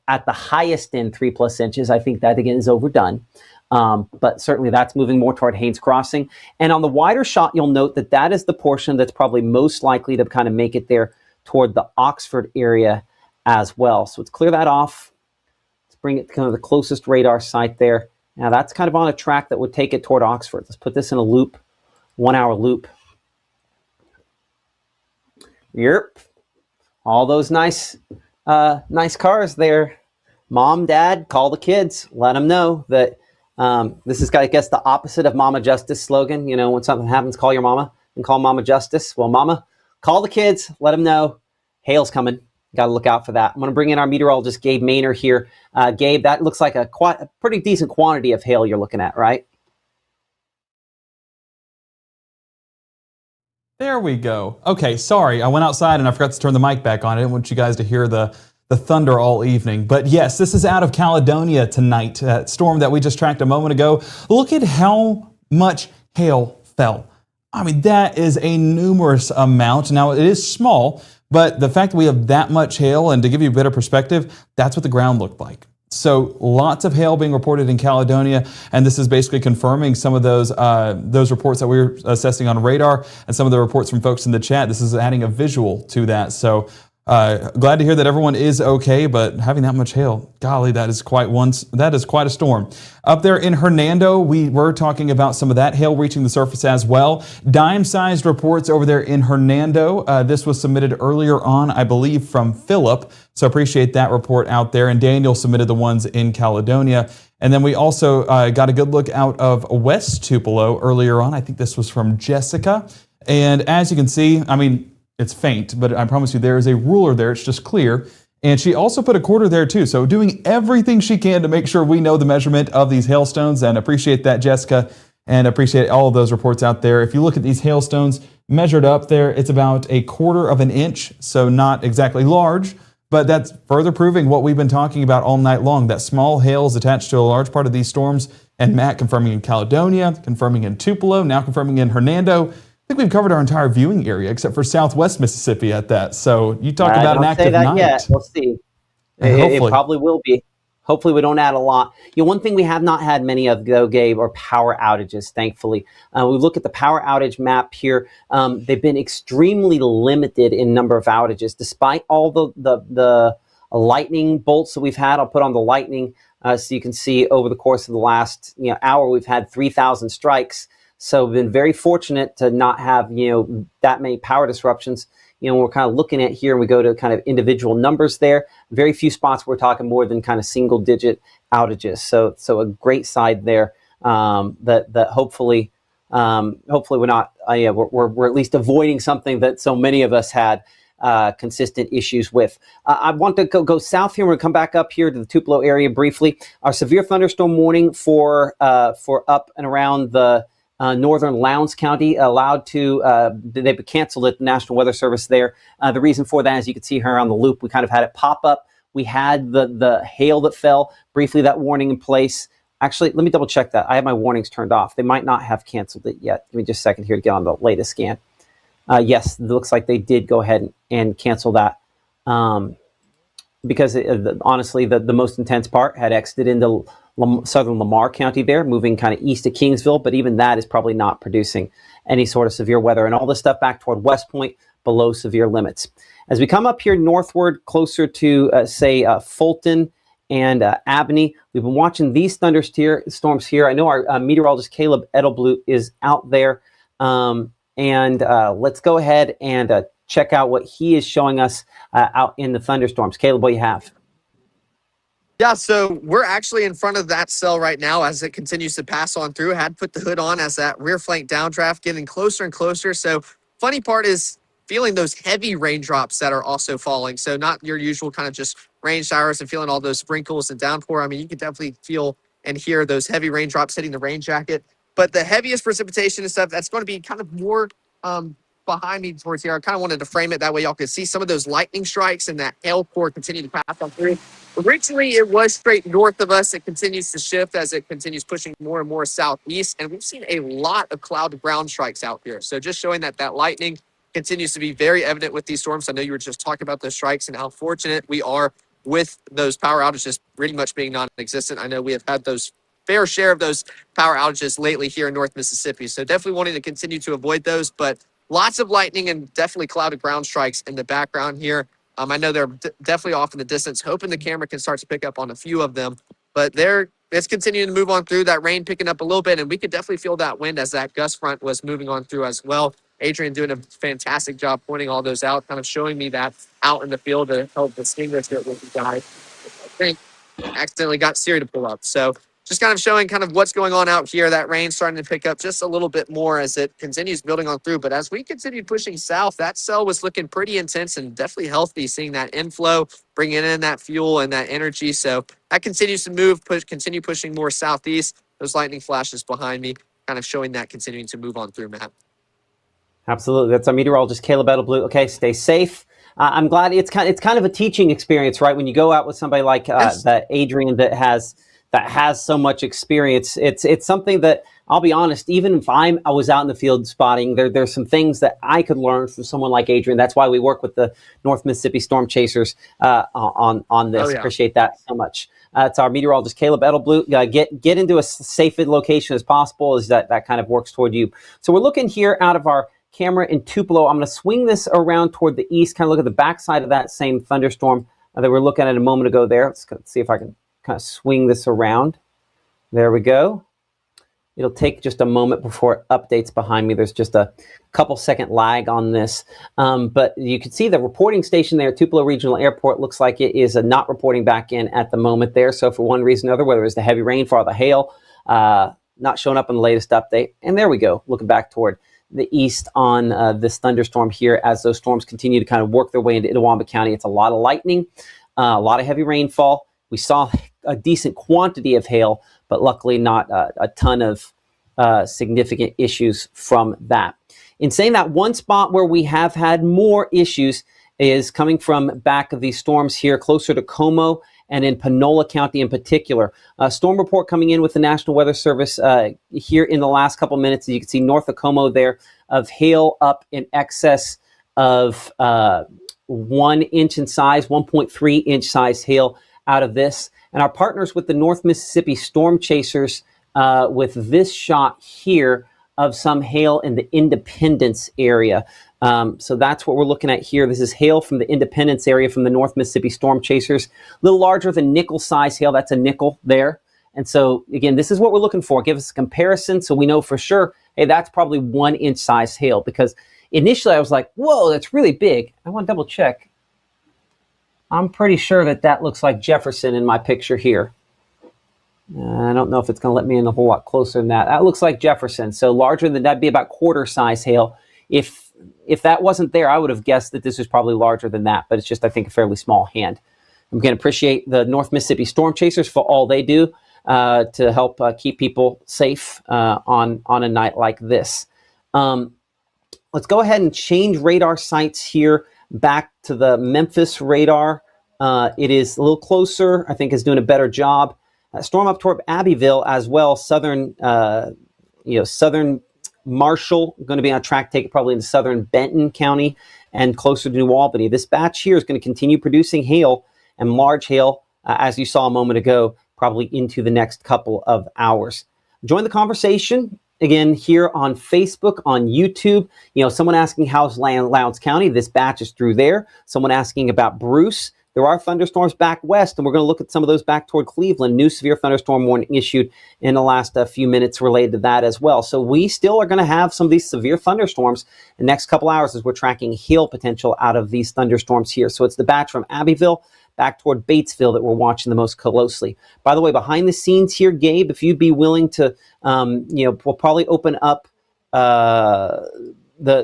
at the highest end, 3+ inches, I think that again is overdone. But certainly that's moving more toward Haynes Crossing. And on the wider shot, you'll note that that is the portion that's probably most likely to kind of make it there toward the Oxford area as well. So let's clear that off. Let's bring it to kind of the closest radar site there. Now that's kind of on a track that would take it toward Oxford. Let's put this in a loop, 1 hour loop. Yep. All those nice cars there. Mom, Dad, call the kids. Let them know that this is, I guess, the opposite of Mama Justice slogan. When something happens, call your mama and call Mama Justice. Well, Mama, call the kids. Let them know. Hail's coming. Got to look out for that. I'm going to bring in our meteorologist, Gabe Maynor here. Gabe, that looks like a pretty decent quantity of hail you're looking at, right? There we go. Okay, sorry. I went outside and I forgot to turn the mic back on. I didn't want you guys to hear the thunder all evening. But yes, this is out of Caledonia tonight. That storm that we just tracked a moment ago. Look at how much hail fell. I mean, that is a numerous amount. Now, it is small, but the fact that we have that much hail, and to give you a better perspective, that's what the ground looked like. So lots of hail being reported in Caledonia, and this is basically confirming some of those reports that we were assessing on radar and some of the reports from folks in the chat. This is adding a visual to that. So glad to hear that everyone is okay, but having that much hail, golly, that is quite a storm. Up there in Hernando, we were talking about some of that hail reaching the surface as well. Dime-sized reports over there in Hernando. This was submitted earlier on, I believe, from Philip. So appreciate that report out there. And Daniel submitted the ones in Caledonia. And then we also got a good look out of West Tupelo earlier on. I think this was from Jessica. And as you can see, I mean, it's faint, but I promise you there is a ruler there. It's just clear. And she also put a quarter there too. So doing everything she can to make sure we know the measurement of these hailstones, and appreciate that, Jessica, and appreciate all of those reports out there. If you look at these hailstones measured up there, it's about 1/4 inch. So not exactly large, but that's further proving what we've been talking about all night long, that small hail is attached to a large part of these storms. And Matt confirming in Caledonia, confirming in Tupelo, now confirming in Hernando. I think we've covered our entire viewing area except for Southwest Mississippi at that. So you talk about an active night. Yet. We'll see. It probably will be. Hopefully we don't add a lot. One thing we have not had many of, though, Gabe, are power outages, thankfully. We look at the power outage map here. They've been extremely limited in number of outages, despite all the lightning bolts that we've had. I'll put on the lightning so you can see over the course of the last hour, we've had 3,000 strikes. So we've been very fortunate to not have, that many power disruptions. We're kind of looking at here and we go to kind of individual numbers there. Very few spots we're talking more than kind of single digit outages. So a great side there that hopefully we're not, we're at least avoiding something that so many of us had consistent issues with. I want to go south here. We're going to come back up here to the Tupelo area briefly. Our severe thunderstorm warning for up and around the northern Lowndes County allowed to, they've canceled it, the National Weather Service there. The reason for that, as you can see here on the loop, we kind of had it pop up. We had the hail that fell, briefly that warning in place. Actually, let me double check that. I have my warnings turned off. They might not have canceled it yet. Give me just a second here to get on the latest scan. Yes, it looks like they did go ahead and cancel that because honestly, the most intense part had exited into southern Lamar County there, moving kind of east of Kingsville, but even that is probably not producing any sort of severe weather. And all this stuff back toward West Point, below severe limits. As we come up here northward, closer to, Fulton and Abney, we've been watching these thunderstorms here. I know our meteorologist Caleb Edelblut is out there. Let's go ahead and check out what he is showing us out in the thunderstorms. Caleb, what do you have? Yeah, so we're actually in front of that cell right now as it continues to pass on through. Had put the hood on as that rear flank downdraft getting closer and closer. So funny part is feeling those heavy raindrops that are also falling. So not your usual kind of just rain showers and feeling all those sprinkles and downpour. I mean, you can definitely feel and hear those heavy raindrops hitting the rain jacket. But the heaviest precipitation and stuff, that's going to be kind of more behind me towards here. I kind of wanted to frame it that way y'all could see some of those lightning strikes and that hail core continue to pass on through. Originally, it was straight north of us. It continues to shift as it continues pushing more and more southeast. And we've seen a lot of cloud to ground strikes out here. So just showing that that lightning continues to be very evident with these storms. I know you were just talking about those strikes and how fortunate we are with those power outages pretty much being non-existent. I know we have had those fair share of those power outages lately here in North Mississippi. So definitely wanting to continue to avoid those, but lots of lightning and definitely clouded ground strikes in the background here. I know they're definitely off in the distance, hoping the camera can start to pick up on a few of them, but it's continuing to move on through. That rain picking up a little bit, and we could definitely feel that wind as that gust front was moving on through as well. Adrian doing a fantastic job pointing all those out, kind of showing me that out in the field to help distinguish it with the guys. I think accidentally got Siri to pull up. So just kind of showing kind of what's going on out here. That rain starting to pick up just a little bit more as it continues building on through. But as we continue pushing south, that cell was looking pretty intense and definitely healthy, seeing that inflow, bringing in that fuel and that energy. So that continues to move, continue pushing more southeast. Those lightning flashes behind me kind of showing that continuing to move on through, Matt. Absolutely. That's our meteorologist, Caleb Edelblue. Okay, stay safe. I'm glad it's kind of a teaching experience, right? When you go out with somebody like that Adrian that has so much experience, it's something that I'll be honest, even if I was out in the field spotting, there's some things that I could learn from someone like Adrian. That's why we work with the North Mississippi Storm Chasers on this. Oh, yeah. Appreciate that so much. It's our meteorologist, Caleb Edelblue. Get into as safe a location as possible as that kind of works toward you. So we're looking here out of our camera in Tupelo. I'm going to swing this around toward the east, kind of look at the backside of that same thunderstorm that we're looking at a moment ago there. Let's see if I can kind of swing this around. There we go. It'll take just a moment before it updates behind me. There's just a couple second lag on this. But you can see the reporting station there, Tupelo Regional Airport, looks like it is not reporting back in at the moment there. So for one reason or another, whether it's the heavy rainfall or the hail, not showing up in the latest update. And there we go, looking back toward the east on this thunderstorm here as those storms continue to kind of work their way into Itawamba County. It's a lot of lightning, a lot of heavy rainfall. We saw a decent quantity of hail, but luckily not a ton of significant issues from that. In saying that, one spot where we have had more issues is coming from back of these storms here closer to Como and in Panola County in particular. A storm report coming in with the National Weather Service here in the last couple minutes. As you can see north of Como there of hail up in excess of 1 inch in size, 1.3 inch size hail out of this. And our partners with the North Mississippi Storm Chasers with this shot here of some hail in the Independence area. So that's what we're looking at here. This is hail from the Independence area from the North Mississippi Storm Chasers. A little larger than nickel size hail. That's a nickel there. And so, again, this is what we're looking for. Give us a comparison so we know for sure, hey, that's probably 1 inch size hail. Because initially I was like, whoa, that's really big. I want to double check. I'm pretty sure that looks like Jefferson in my picture here. I don't know if it's going to let me in a whole lot closer than that. That looks like Jefferson. So larger than that'd be about quarter size hail. If that wasn't there, I would have guessed that this was probably larger than that, but it's just, I think, a fairly small hand. I'm going to appreciate the North Mississippi Storm Chasers for all they do to help keep people safe on a night like this. Let's go ahead and change radar sites here back to the Memphis radar. It is a little closer, I think is doing a better job. Storm up toward Abbeville as well, southern Marshall, going to be on track, take it probably into southern Benton County and closer to New Albany. This batch here is going to continue producing hail and large hail, as you saw a moment ago, probably into the next couple of hours. Join the conversation again here on Facebook, on YouTube. Someone asking how's Lowndes County. This batch is through there. Someone asking about Bruce. There are thunderstorms back west, and we're going to look at some of those back toward Cleveland. New severe thunderstorm warning issued in the last few minutes related to that as well. So we still are going to have some of these severe thunderstorms the next couple hours as we're tracking hail potential out of these thunderstorms here. So it's the batch from Abbeville, back toward Batesville that we're watching the most closely. By the way, behind the scenes here, Gabe, if you'd be willing to, we'll probably open up the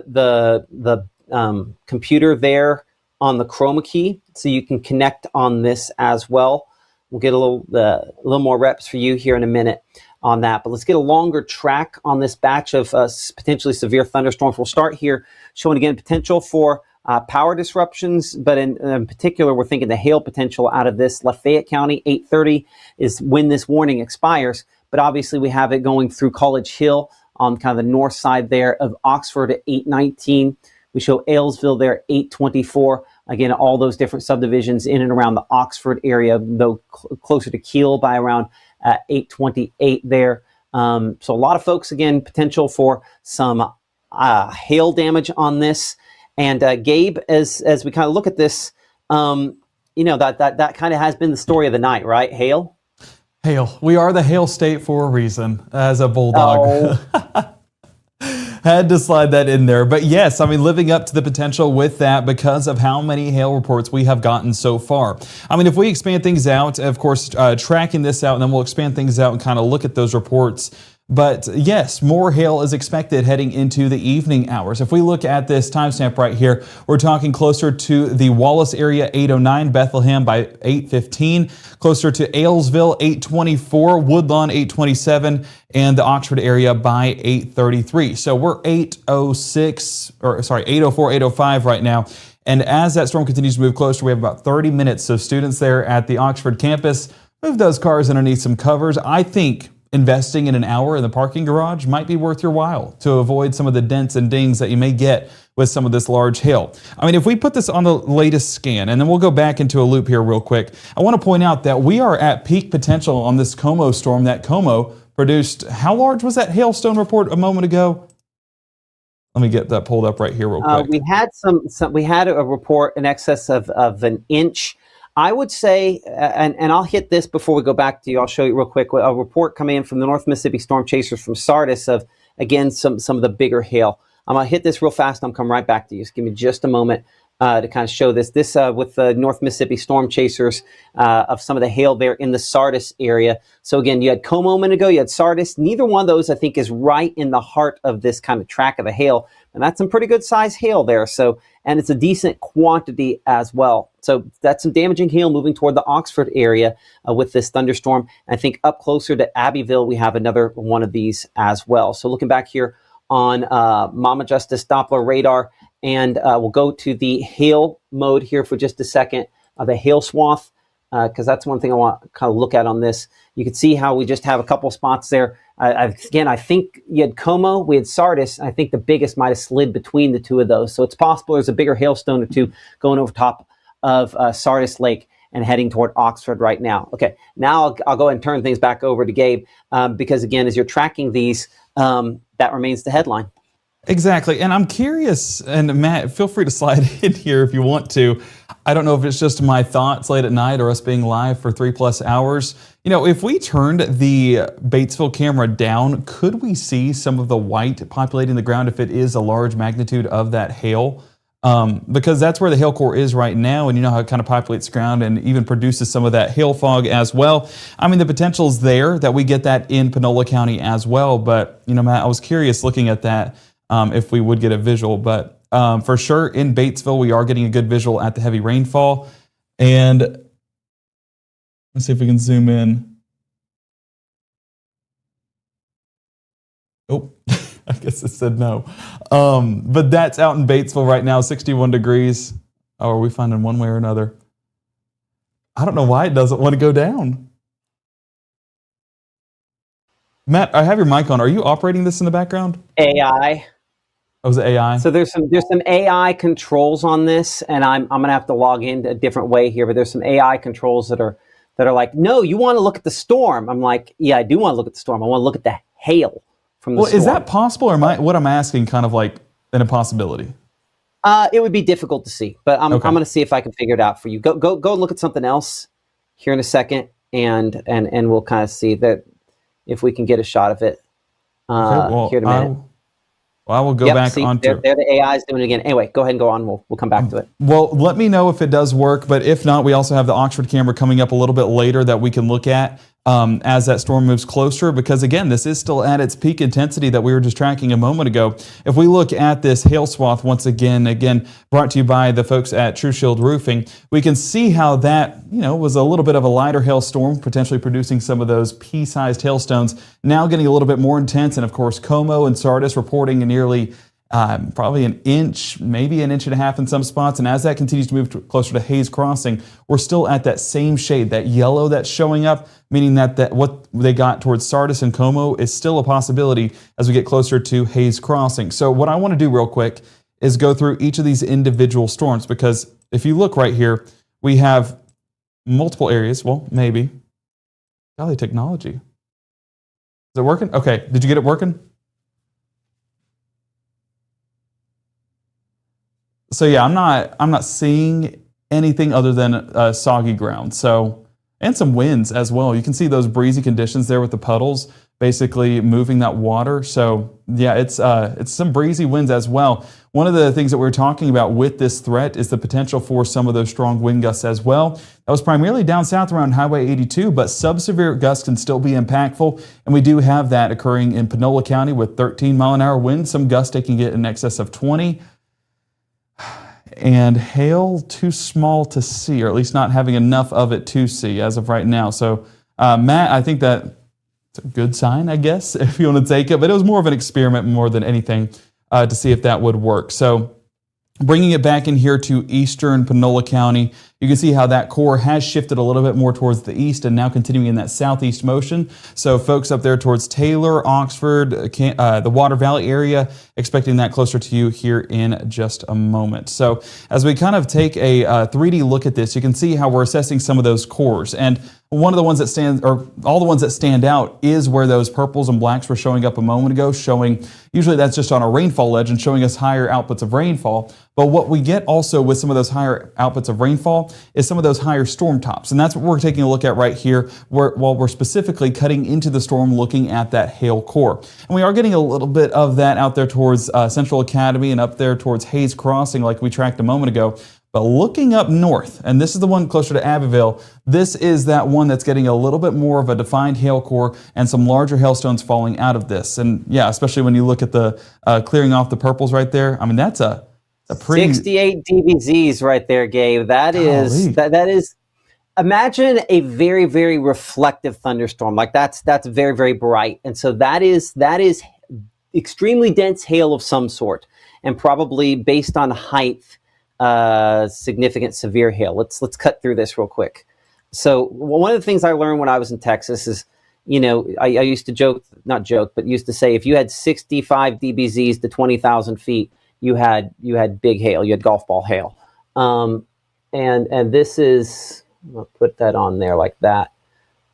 computer there on the chroma key, so you can connect on this as well. We'll get a little more reps for you here in a minute on that. But let's get a longer track on this batch of potentially severe thunderstorms. We'll start here showing again potential for power disruptions, but in particular, we're thinking the hail potential out of this. Lafayette County, 8:30 is when this warning expires. But obviously, we have it going through College Hill on kind of the north side there of Oxford at 8:19. We show Aylesville there, 8:24. Again, all those different subdivisions in and around the Oxford area, though closer to Kiel by around 8:28 there. So a lot of folks, again, potential for some hail damage on this. And Gabe, as we kind of look at this, that kind of has been the story of the night, right? Hail? Hail. We are the hail state for a reason, as a bulldog. Oh. Had to slide that in there. But yes, I mean, living up to the potential with that because of how many hail reports we have gotten so far. I mean, if we expand things out, of course, tracking this out, and then we'll expand things out and kind of look at those reports. But yes, more hail is expected heading into the evening hours. If we look at this timestamp right here, we're talking closer to the Wallace area, 8:09, Bethlehem by 8:15, closer to Aylesville, 8:24, Woodlawn, 8:27, and the Oxford area by 8:33. So we're 8:04, 8:05 right now. And as that storm continues to move closer, we have about 30 minutes. So students there at the Oxford campus, move those cars underneath some covers. I think investing in an hour in the parking garage might be worth your while to avoid some of the dents and dings that you may get with some of this large hail. I mean, if we put this on the latest scan, and then we'll go back into a loop here real quick, I want to point out that we are at peak potential on this Como storm. That Como produced, how large was that hailstone report a moment ago? Let me get that pulled up right here real quick. We had a report in excess of an inch. I would say, and I'll hit this before we go back to you, I'll show you real quick, a report coming in from the North Mississippi Storm Chasers from Sardis of, again, some of the bigger hail. I'm going to hit this real fast and I'll come right back to you. Just give me just a moment to kind of show this. This with the North Mississippi Storm Chasers of some of the hail there in the Sardis area. So again, you had Como a minute ago, you had Sardis. Neither one of those, I think, is right in the heart of this kind of track of the hail. And that's some pretty good size hail there. So, and it's a decent quantity as well. So that's some damaging hail moving toward the Oxford area with this thunderstorm. And I think up closer to Abbeville, we have another one of these as well. So looking back here on Mama Justice Doppler radar, and we'll go to the hail mode here for just a second, the hail swath, because that's one thing I want to kind of look at on this. You can see how we just have a couple spots there. Again, I think you had Como, we had Sardis. And I think the biggest might have slid between the two of those. So it's possible there's a bigger hailstone or two going over top of Sardis Lake and heading toward Oxford right now. Okay, now I'll go ahead and turn things back over to Gabe because, again, as you're tracking these, that remains the headline. Exactly. And I'm curious, and Matt, feel free to slide in here if you want to. I don't know if it's just my thoughts late at night or us being live for 3+ hours. You know, if we turned the Batesville camera down, could we see some of the white populating the ground if it is a large magnitude of that hail? Because that's where the hail core is right now, and you know how it kind of populates the ground and even produces some of that hail fog as well. I mean, the potential's there that we get that in Panola County as well. But, you know, Matt, I was curious looking at that. If we would get a visual, but for sure in Batesville, we are getting a good visual at the heavy rainfall. And let's see if we can zoom in. Oh, I guess it said no. But that's out in Batesville right now, 61 degrees. Oh, are we finding one way or another? I don't know why it doesn't want to go down. Matt, I have your mic on. Are you operating this in the background? AI. Oh, was it AI? So there's some AI controls on this, and I'm gonna have to log in a different way here. But there's some AI controls that are like, no, you want to look at the storm. I'm like, yeah, I do want to look at the storm. I want to look at the hail from the storm. Is that possible, or what I'm asking kind of like an impossibility? It would be difficult to see, but I'm gonna see if I can figure it out for you. Go look at something else here in a second, and we'll kind of see that if we can get a shot of it here in a minute. Well, I will go back onto. There the AI is doing it again. Anyway, go ahead and go on. We'll come back to it. Well, let me know if it does work, but if not, we also have the Oxford camera coming up a little bit later that we can look at as that storm moves closer, because again, this is still at its peak intensity that we were just tracking a moment ago. If we look at this hail swath once again brought to you by the folks at True Shield Roofing, we can see how that, was a little bit of a lighter hailstorm, potentially producing some of those pea-sized hailstones, now getting a little bit more intense. And of course, Como and Sardis reporting a nearly probably an inch, maybe an inch and a half in some spots. And as that continues to move closer to Hayes Crossing, we're still at that same shade, that yellow that's showing up, meaning that what they got towards Sardis and Como is still a possibility as we get closer to Hayes Crossing. So what I want to do real quick is go through each of these individual storms, because if you look right here, we have multiple areas. Well, maybe. Golly, technology. Is it working? Okay, did you get it working? So yeah, I'm not seeing anything other than soggy ground. So, and some winds as well. You can see those breezy conditions there with the puddles basically moving that water. So yeah, it's some breezy winds as well. One of the things that we're talking about with this threat is the potential for some of those strong wind gusts as well. That was primarily down south around Highway 82, but sub-severe gusts can still be impactful. And we do have that occurring in Panola County with 13-mile-an-hour winds, some gusts taking it in excess of 20. And hail too small to see, or at least not having enough of it to see as of right now. So, Matt, I think that's a good sign, I guess, if you want to take it. But it was more of an experiment more than anything to see if that would work. So, bringing it back in here to eastern Panola County, you can see how that core has shifted a little bit more towards the east and now continuing in that southeast motion. So folks up there towards Taylor, Oxford, the Water Valley area, expecting that closer to you here in just a moment. So as we kind of take a 3D look at this, you can see how we're assessing some of those cores. And one of the ones that stand, or all the ones that stand out, is where those purples and blacks were showing up a moment ago, showing, usually that's just on a rainfall ledge and showing us higher outputs of rainfall. But what we get also with some of those higher outputs of rainfall is some of those higher storm tops. And that's what we're taking a look at right here, while we're specifically cutting into the storm, looking at that hail core. And we are getting a little bit of that out there towards Central Academy and up there towards Hayes Crossing like we tracked a moment ago. But looking up north, and this is the one closer to Abbeville, this is that one that's getting a little bit more of a defined hail core and some larger hailstones falling out of this. And yeah, especially when you look at the clearing off the purples right there. I mean, that's a pretty 68 dBZs right there, Gabe. That is imagine a very, very reflective thunderstorm. Like that's very, very bright. And so that is extremely dense hail of some sort, and probably based on height, significant severe hail. Let's cut through this real quick. So one of the things I learned when I was in Texas is, I used to not joke, but used to say if you had 65 dBZs to 20,000 feet, you had big hail, you had golf ball hail. And this is, I'll put that on there like that.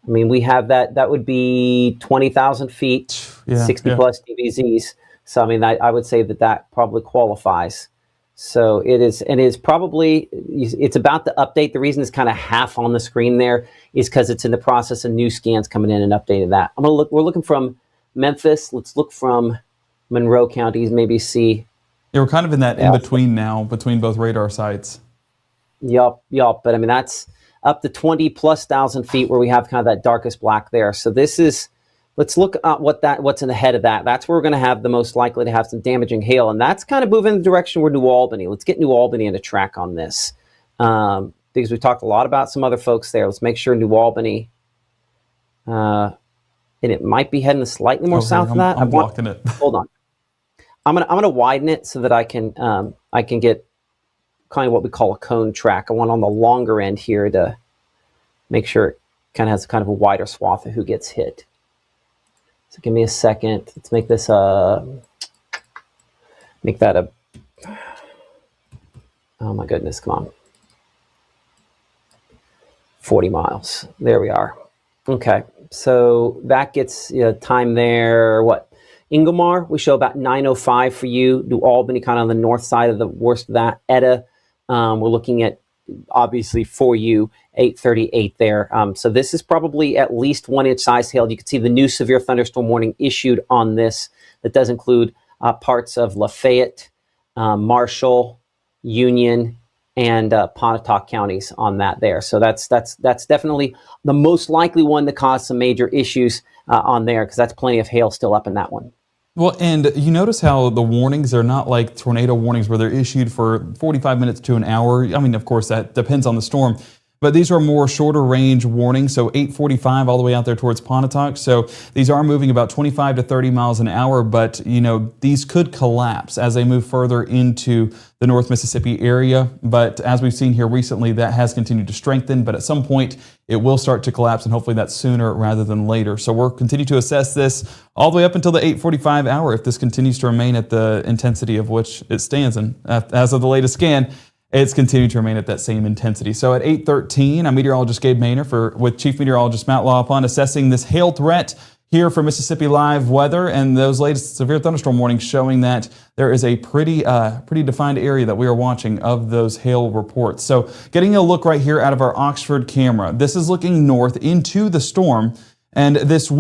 I mean, we have that would be 20,000 feet, 60 plus dBZs. So, I mean, I would say that probably qualifies. So it is probably, it's about to update. The reason it's kind of half on the screen there is because it's in the process of new scans coming in and updating that. We're looking from Memphis. Let's look from Monroe counties, maybe see. Yeah, we're kind of in that in-between now, between both radar sites. Yup. But I mean, that's up to 20,000+ feet where we have kind of that darkest black there. So this is, let's look at what's in the head of that. That's where we're going to have the most likely to have some damaging hail. And that's kind of moving in the direction where New Albany. Let's get New Albany into track on this. Because we talked a lot about some other folks there. Let's make sure New Albany, and it might be heading slightly more south than that. I'm blocking it. Hold on. I'm gonna widen it so that I can get kind of what we call a cone track. I want on the longer end here to make sure it kind of has kind of a wider swath of who gets hit. So give me a second. Let's make this make that a, oh my goodness, come on. 40 miles. There we are. Okay, so that gets time there. What? Ingomar, we show about 9:05 for you. New Albany, kind of on the north side of the worst of that. Etta, we're looking at, obviously for you, 8:38 there. So this is probably at least 1 inch size hail. You can see the new severe thunderstorm warning issued on this. That does include parts of Lafayette, Marshall, Union, and Pontotoc counties on that there. So that's definitely the most likely one to cause some major issues on there, because that's plenty of hail still up in that one. Well, and you notice how the warnings are not like tornado warnings where they're issued for 45 minutes to an hour. I mean, of course, that depends on the storm. But these are more shorter range warnings, so 845 all the way out there towards Pontotoc. So these are moving about 25 to 30 miles an hour, but these could collapse as they move further into the North Mississippi area. But as we've seen here recently, that has continued to strengthen, but at some point it will start to collapse, and hopefully that's sooner rather than later. So we'll continue to assess this all the way up until the 8:45 hour if this continues to remain at the intensity of which it stands. And as of the latest scan, it's continued to remain at that same intensity. So at 8:13, I'm meteorologist Gabe Maynor with Chief Meteorologist Matt Lawpon assessing this hail threat here for Mississippi Live Weather, and those latest severe thunderstorm warnings showing that there is a pretty defined area that we are watching of those hail reports. So getting a look right here out of our Oxford camera. This is looking north into the storm, and this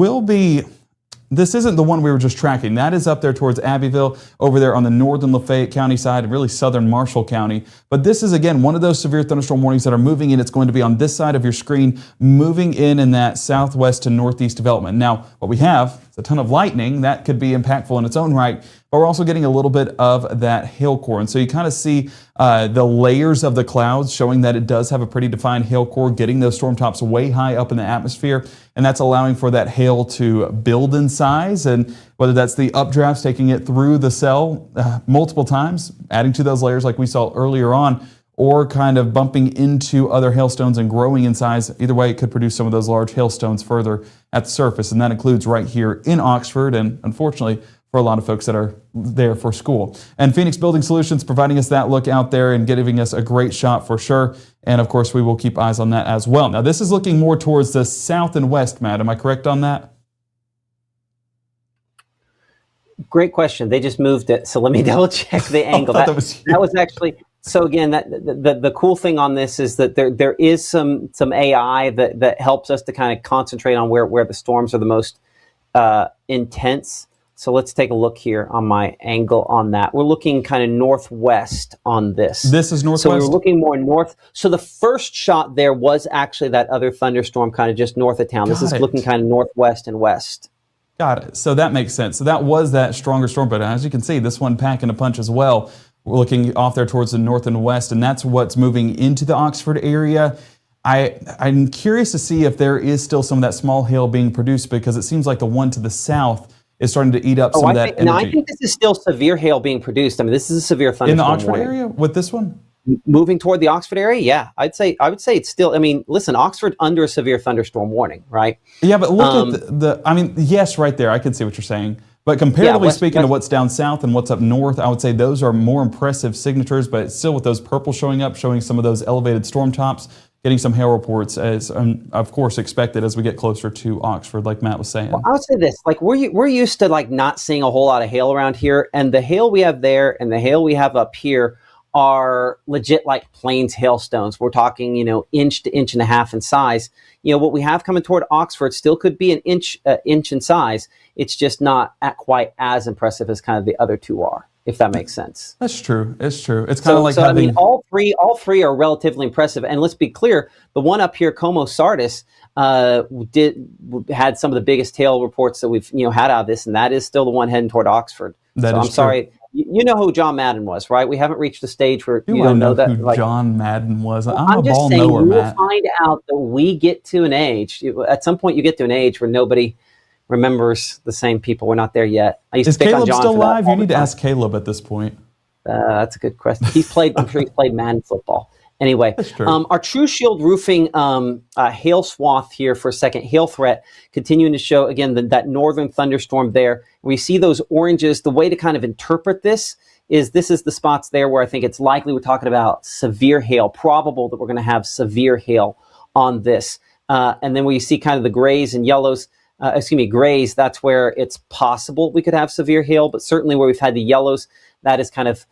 isn't the one we were just tracking. That is up there towards Abbeville, over there on the northern Lafayette County side, and really southern Marshall County. But this is, again, one of those severe thunderstorm warnings that are moving in. It's going to be on this side of your screen, moving in that southwest to northeast development. Now, what we have is a ton of lightning. That could be impactful in its own right, but we're also getting a little bit of that hail core. And so you kind of see the layers of the clouds showing that it does have a pretty defined hail core, getting those storm tops way high up in the atmosphere. And that's allowing for that hail to build in size. And whether that's the updrafts taking it through the cell multiple times, adding to those layers like we saw earlier on, or kind of bumping into other hailstones and growing in size. Either way, it could produce some of those large hailstones further at the surface. And that includes right here in Oxford, and unfortunately, for a lot of folks that are there for school. And Phoenix Building Solutions providing us that look out there and giving us a great shot for sure. And of course, we will keep eyes on that as well. Now, this is looking more towards the south and west, Matt. Am I correct on that? Great question. They just moved it, so let me double check the angle. that was actually, so again, the cool thing on this is that there is some AI that helps us to kind of concentrate on where the storms are the most intense. So let's take a look here on my angle on that. We're looking kind of northwest on this. This is northwest? So we're looking more north. So the first shot there was actually that other thunderstorm kind of just north of town. This is looking kind of northwest and west. Got it. So that makes sense. So that was that stronger storm, but as you can see, this one packing a punch as well. We're looking off there towards the north and west, and that's what's moving into the Oxford area. I'm curious to see if there is still some of that small hail being produced, because it seems like the one to the south is starting to eat up some of that energy. No, I think this is still severe hail being produced. I mean, this is a severe thunderstorm in the Oxford warning. area with this one? Moving toward the Oxford area, yeah. I would say it's still, I mean, listen, Oxford under a severe thunderstorm warning, right? Yeah, but look at I mean, yes, right there, I can see what you're saying. But comparatively speaking to what's down south and what's up north, I would say those are more impressive signatures, but still with those purple showing up, showing some of those elevated storm tops, getting some hail reports as, of course, expected as we get closer to Oxford, like Matt was saying. Well, I would say this, like we're used to like not seeing a whole lot of hail around here, and the hail we have there and the hail we have up here are legit like plains hailstones. We're talking, inch to inch and a half in size. What we have coming toward Oxford still could be an inch in size. It's just not quite as impressive as kind of the other two are, if that makes sense. That's true. It's true. It's kind of like having... I mean, all three are relatively impressive. And let's be clear, the one up here, Como Sardis, had some of the biggest hail reports that we've had out of this, and that is still the one heading toward Oxford. I'm sorry. You know who John Madden was, right? We haven't reached the stage where you don't know that. Who John Madden was. Well, I'm a just ball saying, knower, we'll Matt. find out that we get to an age. At some point, you get to an age where nobody remembers the same people. We're not there yet. Is Caleb still alive? You need to ask Caleb at this point. That's a good question. I'm sure he's played Madden football. Anyway, our True Shield Roofing hail swath here for a second, hail threat, continuing to show, again, that northern thunderstorm there. We see those oranges. The way to kind of interpret this is the spots there where I think it's likely we're talking about severe hail, probable that we're going to have severe hail on this. And then where you see kind of the grays and yellows, grays, that's where it's possible we could have severe hail, but certainly where we've had the yellows, that is kind of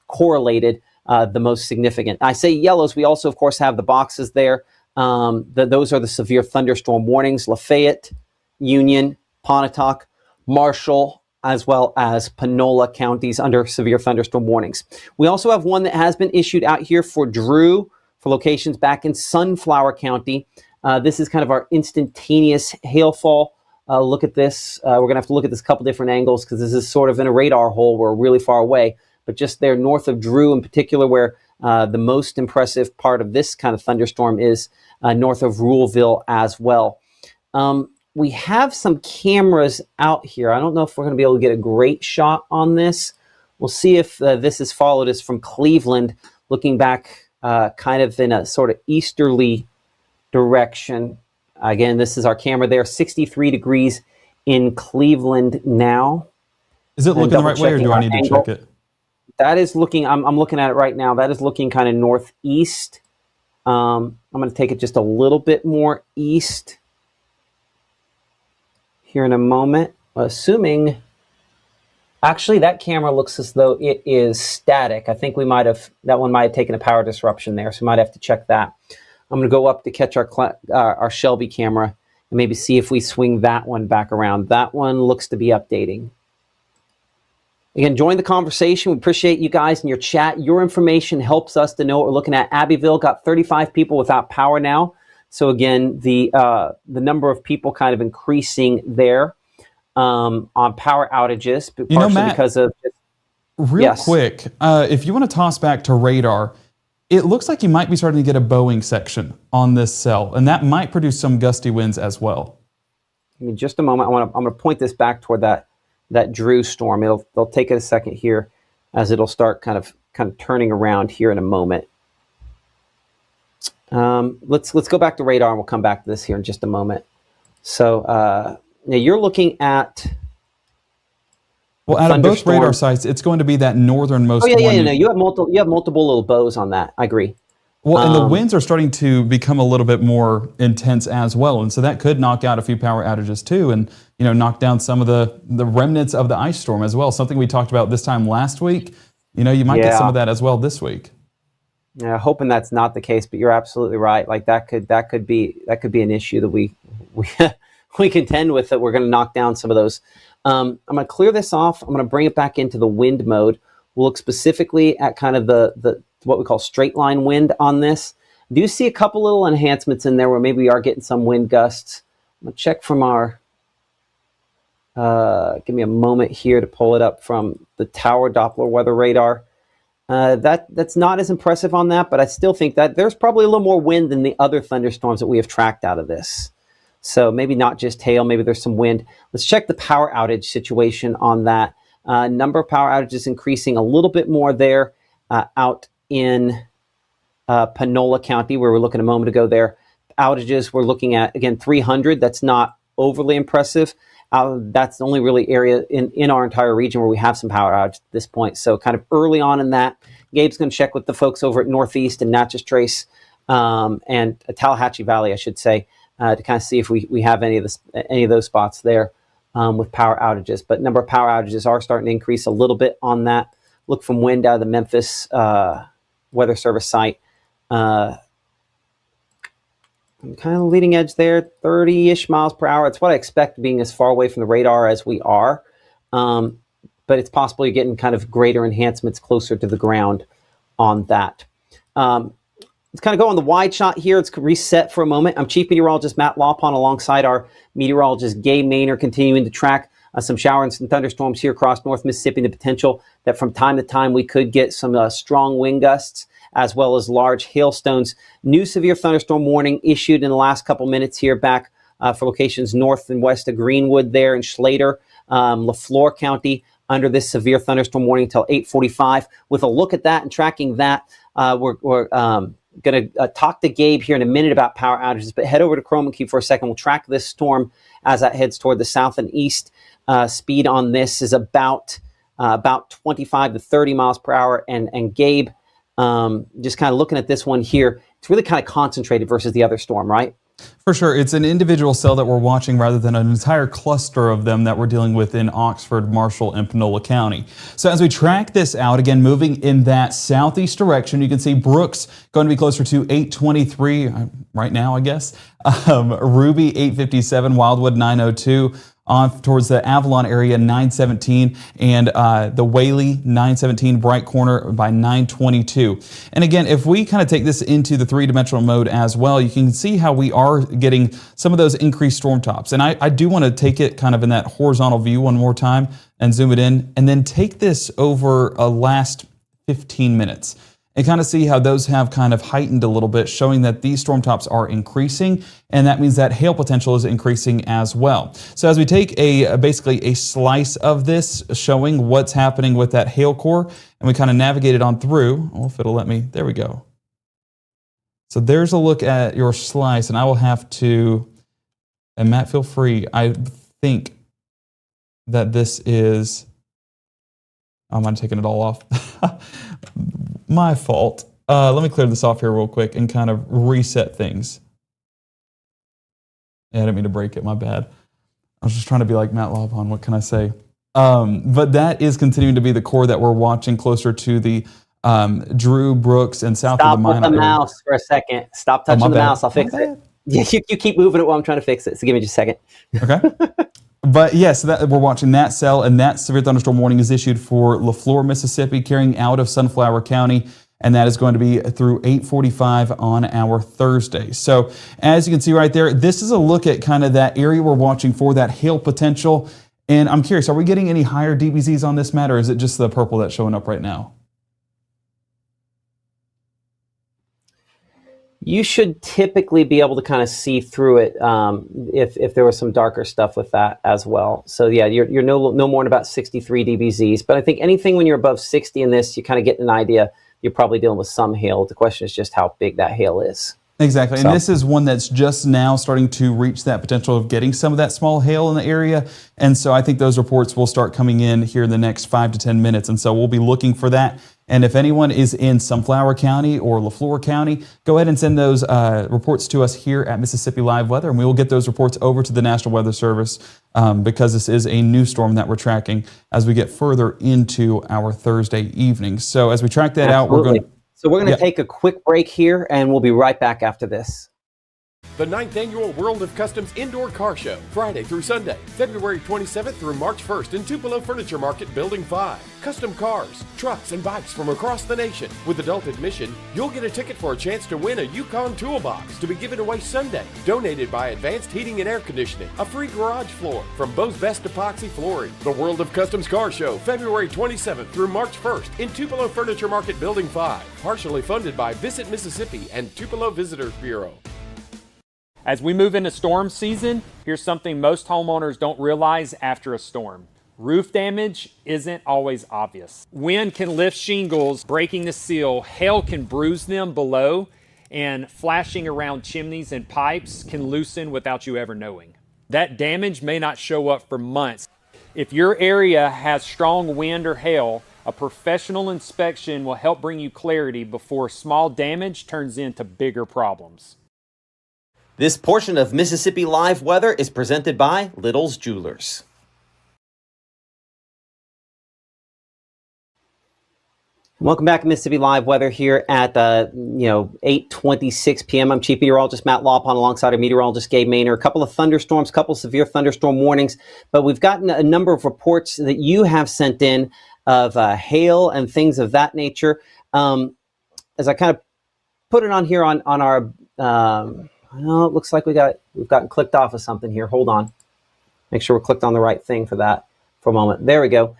correlated the most significant. I say yellows, we also, of course, have the boxes there. Those are the severe thunderstorm warnings: Lafayette, Union, Pontotoc, Marshall, as well as Panola counties under severe thunderstorm warnings. We also have one that has been issued out here for Drew, for locations back in Sunflower County. This is kind of our instantaneous hailfall. Look at this. We're going to have to look at this a couple different angles because this is sort of in a radar hole. We're really far away. But just there north of Drew in particular, where the most impressive part of this kind of thunderstorm is north of Ruleville as well. We have some cameras out here. I don't know if we're going to be able to get a great shot on this. We'll see if this is followed. It's from Cleveland, looking back kind of in a sort of easterly direction. Again, this is our camera there, 63 degrees in Cleveland now. Is it looking the right way, or do I need to check it? That is looking, I'm looking at it right now. That is looking kind of northeast. I'm going to take it just a little bit more east here in a moment, assuming, actually that camera looks as though it is static. I think that one might have taken a power disruption there, so we might have to check that. I'm going to go up to catch our Shelby camera and maybe see if we swing that one back around. That one looks to be updating. Again, join the conversation. We appreciate you guys in your chat. Your information helps us to know what we're looking at. Abbeville got 35 people without power now. So again, the number of people kind of increasing there on power outages, partially Matt, because of real quick. If you want to toss back to radar, it looks like you might be starting to get a bowing section on this cell, and that might produce some gusty winds as well. Give me just a moment. I'm going to point this back toward that Drew storm. It'll take it a second here as it'll start kind of turning around here in a moment. Let's go back to radar and we'll come back to this here in just a moment. So now you're looking at out of both radar sites, it's going to be that northernmost one. No, you have multiple little bows on that. I agree. Well, and the winds are starting to become a little bit more intense as well, and so that could knock out a few power outages too, and knock down some of the remnants of the ice storm as well. Something we talked about this time last week. You might get some of that as well this week. Yeah, hoping that's not the case, but you're absolutely right. Like that could be an issue that we contend with, that we're going to knock down some of those. I'm going to clear this off. I'm going to bring it back into the wind mode. We'll look specifically at kind of the what we call straight line wind on this. I do see a couple little enhancements in there where maybe we are getting some wind gusts. I'm going to check from our, give me a moment here to pull it up from the tower Doppler weather radar. That's not as impressive on that, but I still think that there's probably a little more wind than the other thunderstorms that we have tracked out of this. So maybe not just hail, maybe there's some wind. Let's check the power outage situation on that. Number of power outages increasing a little bit more there out in Panola County, where we're looking a moment ago there. Outages, we're looking at, again, 300. That's not overly impressive. That's the only really area in our entire region where we have some power outage at this point. So kind of early on in that, Gabe's going to check with the folks over at Northeast and Natchez Trace and Tallahatchie Valley, I should say, to kind of see if we have any of those spots there with power outages. But number of power outages are starting to increase a little bit on that. Look from wind out of the Memphis Weather Service site. I'm kind of leading edge there, 30-ish miles per hour. It's what I expect, being as far away from the radar as we are. But it's possible you're getting kind of greater enhancements closer to the ground on that. Let's kind of go on the wide shot here. Let's reset for a moment. I'm Chief Meteorologist Matt Lawpon alongside our meteorologist Gabe Maynor, continuing to track some showers and thunderstorms here across North Mississippi, and the potential that from time to time we could get some strong wind gusts as well as large hailstones. New severe thunderstorm warning issued in the last couple minutes here back for locations north and west of Greenwood there in Schlater, LaFleur County, under this severe thunderstorm warning until 8:45. With a look at that and tracking that, we're going to talk to Gabe here in a minute about power outages, but head over to Chrome and Key for a second. We'll track this storm as that heads toward the south and east. Speed on this is about 25 to 30 miles per hour. And Gabe, just kind of looking at this one here, it's really kind of concentrated versus the other storm, right? For sure. It's an individual cell that we're watching rather than an entire cluster of them that we're dealing with in Oxford, Marshall, and Panola County. So as we track this out, again, moving in that southeast direction, you can see Brooks going to be closer to 823 right now, I guess. Ruby 857, Wildwood 902. on towards the Avalon area 917 and the Whaley 917 Bright Corner by 922. And again, if we kind of take this into the three-dimensional mode as well, you can see how we are getting some of those increased storm tops. And I do want to take it kind of in that horizontal view one more time and zoom it in, and then take this over a last 15 minutes. And kind of see how those have kind of heightened a little bit, showing that these storm tops are increasing, and that means that hail potential is increasing as well. So as we take basically a slice of this, showing what's happening with that hail core, and we kind of navigate it on through, well, if it'll let me, there we go. So there's a look at your slice, and I will have to, and Matt, feel free, I think that this is, I'm not taking it all off. My fault. Let me clear this off here real quick and kind of reset things. Yeah, I didn't mean to break it, my bad. I was just trying to be like Matt Lobon, what can I say? But that is continuing to be the core that we're watching closer to the Drew, Brooks, and south of the Minot. Stop with the mouse for a second. Stop touching the mouse, I'll fix it. Yeah, you keep moving it while I'm trying to fix it, so give me just a second. Okay. But yes, we're watching that cell, and that severe thunderstorm warning is issued for LaFleur, Mississippi, carrying out of Sunflower County, and that is going to be through 8:45 on our Thursday. So as you can see right there, this is a look at kind of that area we're watching for that hail potential. And I'm curious, are we getting any higher DBZs on this, Matt, or is it just the purple that's showing up right now? You should typically be able to kind of see through it if there was some darker stuff with that as well. So yeah, you're no more than about 63 dBZs. But I think anything when you're above 60 in this, you kind of get an idea you're probably dealing with some hail. The question is just how big that hail is. Exactly. And this is one that's just now starting to reach that potential of getting some of that small hail in the area. And so I think those reports will start coming in here in the next 5 to 10 minutes. And so we'll be looking for that. And if anyone is in Sunflower County or LaFleur County, go ahead and send those reports to us here at Mississippi Live Weather, and we will get those reports over to the National Weather Service because this is a new storm that we're tracking as we get further into our Thursday evening. So as we track that out, we're going to take a quick break here, and we'll be right back after this. The 9th Annual World of Customs Indoor Car Show, Friday through Sunday, February 27th through March 1st in Tupelo Furniture Market, Building 5. Custom cars, trucks, and bikes from across the nation. With adult admission, you'll get a ticket for a chance to win a Yukon Toolbox to be given away Sunday. Donated by Advanced Heating and Air Conditioning, a free garage floor from Bo's Best Epoxy Flooring. The World of Customs Car Show, February 27th through March 1st in Tupelo Furniture Market, Building 5. Partially funded by Visit Mississippi and Tupelo Visitors Bureau. As we move into storm season, here's something most homeowners don't realize after a storm. Roof damage isn't always obvious. Wind can lift shingles, breaking the seal. Hail can bruise them below, and flashing around chimneys and pipes can loosen without you ever knowing. That damage may not show up for months. If your area has strong wind or hail, a professional inspection will help bring you clarity before small damage turns into bigger problems. This portion of Mississippi Live Weather is presented by Little's Jewelers. Welcome back to Mississippi Live Weather here at 8:26 p.m. I'm Chief Meteorologist Matt Lawpon alongside our meteorologist Gabe Maynor. A couple of thunderstorms, a couple of severe thunderstorm warnings, but we've gotten a number of reports that you have sent in of hail and things of that nature. As I kind of put it on here on our oh, it looks like we've gotten clicked off of something here. Hold on. Make sure we're clicked on the right thing for that for a moment. There we go.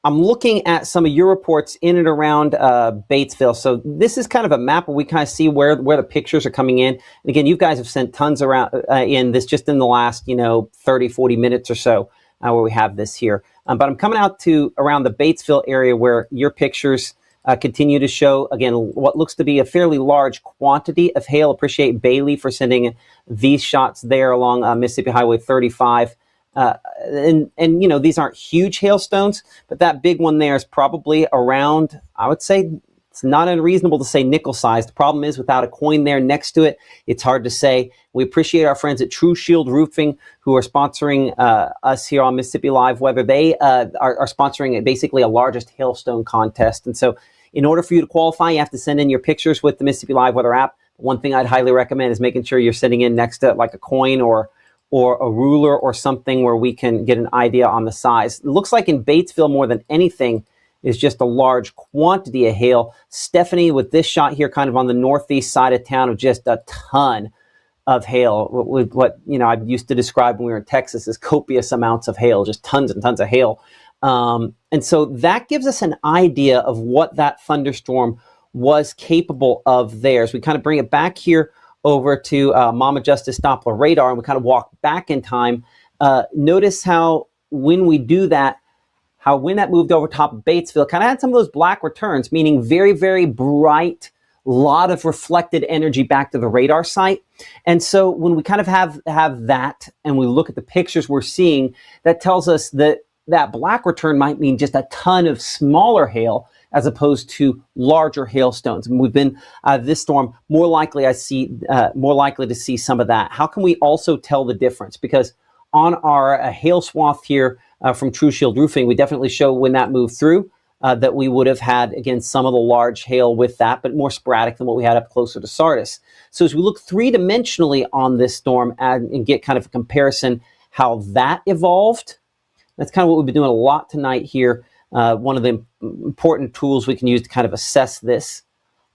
I'm looking at some of your reports in and around Batesville. So this is kind of a map where we kind of see where the pictures are coming in. And again, you guys have sent tons around in this just in the last 30, 40 minutes or so where we have this here. But I'm coming out to around the Batesville area where your pictures continue to show, again, what looks to be a fairly large quantity of hail. Appreciate Bailey for sending these shots there along Mississippi Highway 35. And these aren't huge hailstones, but that big one there is probably around, I would say, it's not unreasonable to say nickel size. The problem is without a coin there next to it, it's hard to say. We appreciate our friends at True Shield Roofing who are sponsoring us here on Mississippi Live Weather. They are sponsoring basically a largest hailstone contest. And so in order for you to qualify, you have to send in your pictures with the Mississippi Live Weather app. One thing I'd highly recommend is making sure you're sending in next to like a coin or or a ruler or something where we can get an idea on the size. It looks like in Batesville, more than anything, is just a large quantity of hail. Stephanie, with this shot here kind of on the northeast side of town, of just a ton of hail, with what I used to describe when we were in Texas as copious amounts of hail, just tons and tons of hail. And so that gives us an idea of what that thunderstorm was capable of there. As we kind of bring it back here over to Mama Justice Doppler radar, and we kind of walk back in time, notice how when we do that, how when that moved over top of Batesville, kind of had some of those black returns, meaning very, very bright, lot of reflected energy back to the radar site. And so when we kind of have that, and we look at the pictures we're seeing, that tells us that that black return might mean just a ton of smaller hail as opposed to larger hailstones. And we've been this storm more likely to see some of that. How can we also tell the difference? Because on our hail swath here from True Shield Roofing, we definitely show when that moved through that we would have had, again, some of the large hail with that, but more sporadic than what we had up closer to Sardis. So as we look three-dimensionally on this storm and get kind of a comparison how that evolved, that's kind of what we've been doing a lot tonight here. One of the important tools we can use to kind of assess this.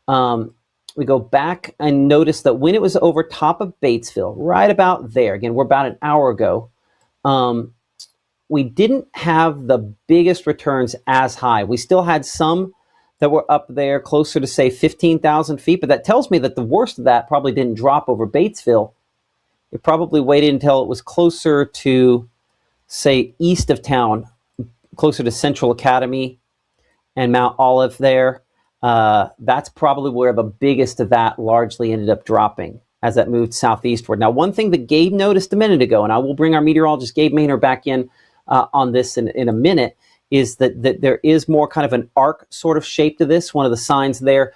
We go back and notice that when it was over top of Batesville, right about there, again, we're about an hour ago, we didn't have the biggest returns as high. We still had some that were up there closer to, say, 15,000 feet, but that tells me that the worst of that probably didn't drop over Batesville. It probably waited until it was closer to, say, east of town, closer to Central Academy and Mount Olive there. That's probably where the biggest of that largely ended up dropping as that moved southeastward. Now, one thing that Gabe noticed a minute ago, and I will bring our meteorologist Gabe Maynor back in on this in a minute, is that there is more kind of an arc sort of shape to this. One of the signs there,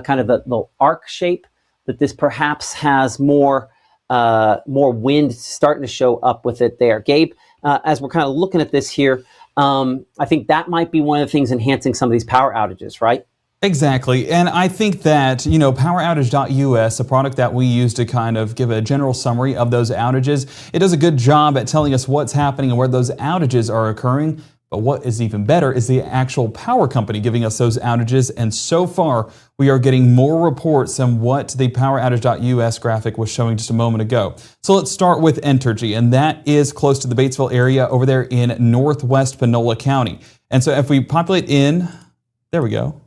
kind of the arc shape, that this perhaps has more wind starting to show up with it there. Gabe, as we're kind of looking at this here, I think that might be one of the things enhancing some of these power outages, right? Exactly. And I think that, PowerOutage.us, a product that we use to kind of give a general summary of those outages, it does a good job at telling us what's happening and where those outages are occurring. But what is even better is the actual power company giving us those outages. And so far, we are getting more reports than what the PowerOutage.us graphic was showing just a moment ago. So let's start with Entergy, and that is close to the Batesville area over there in northwest Panola County. And so if we populate in, there we go.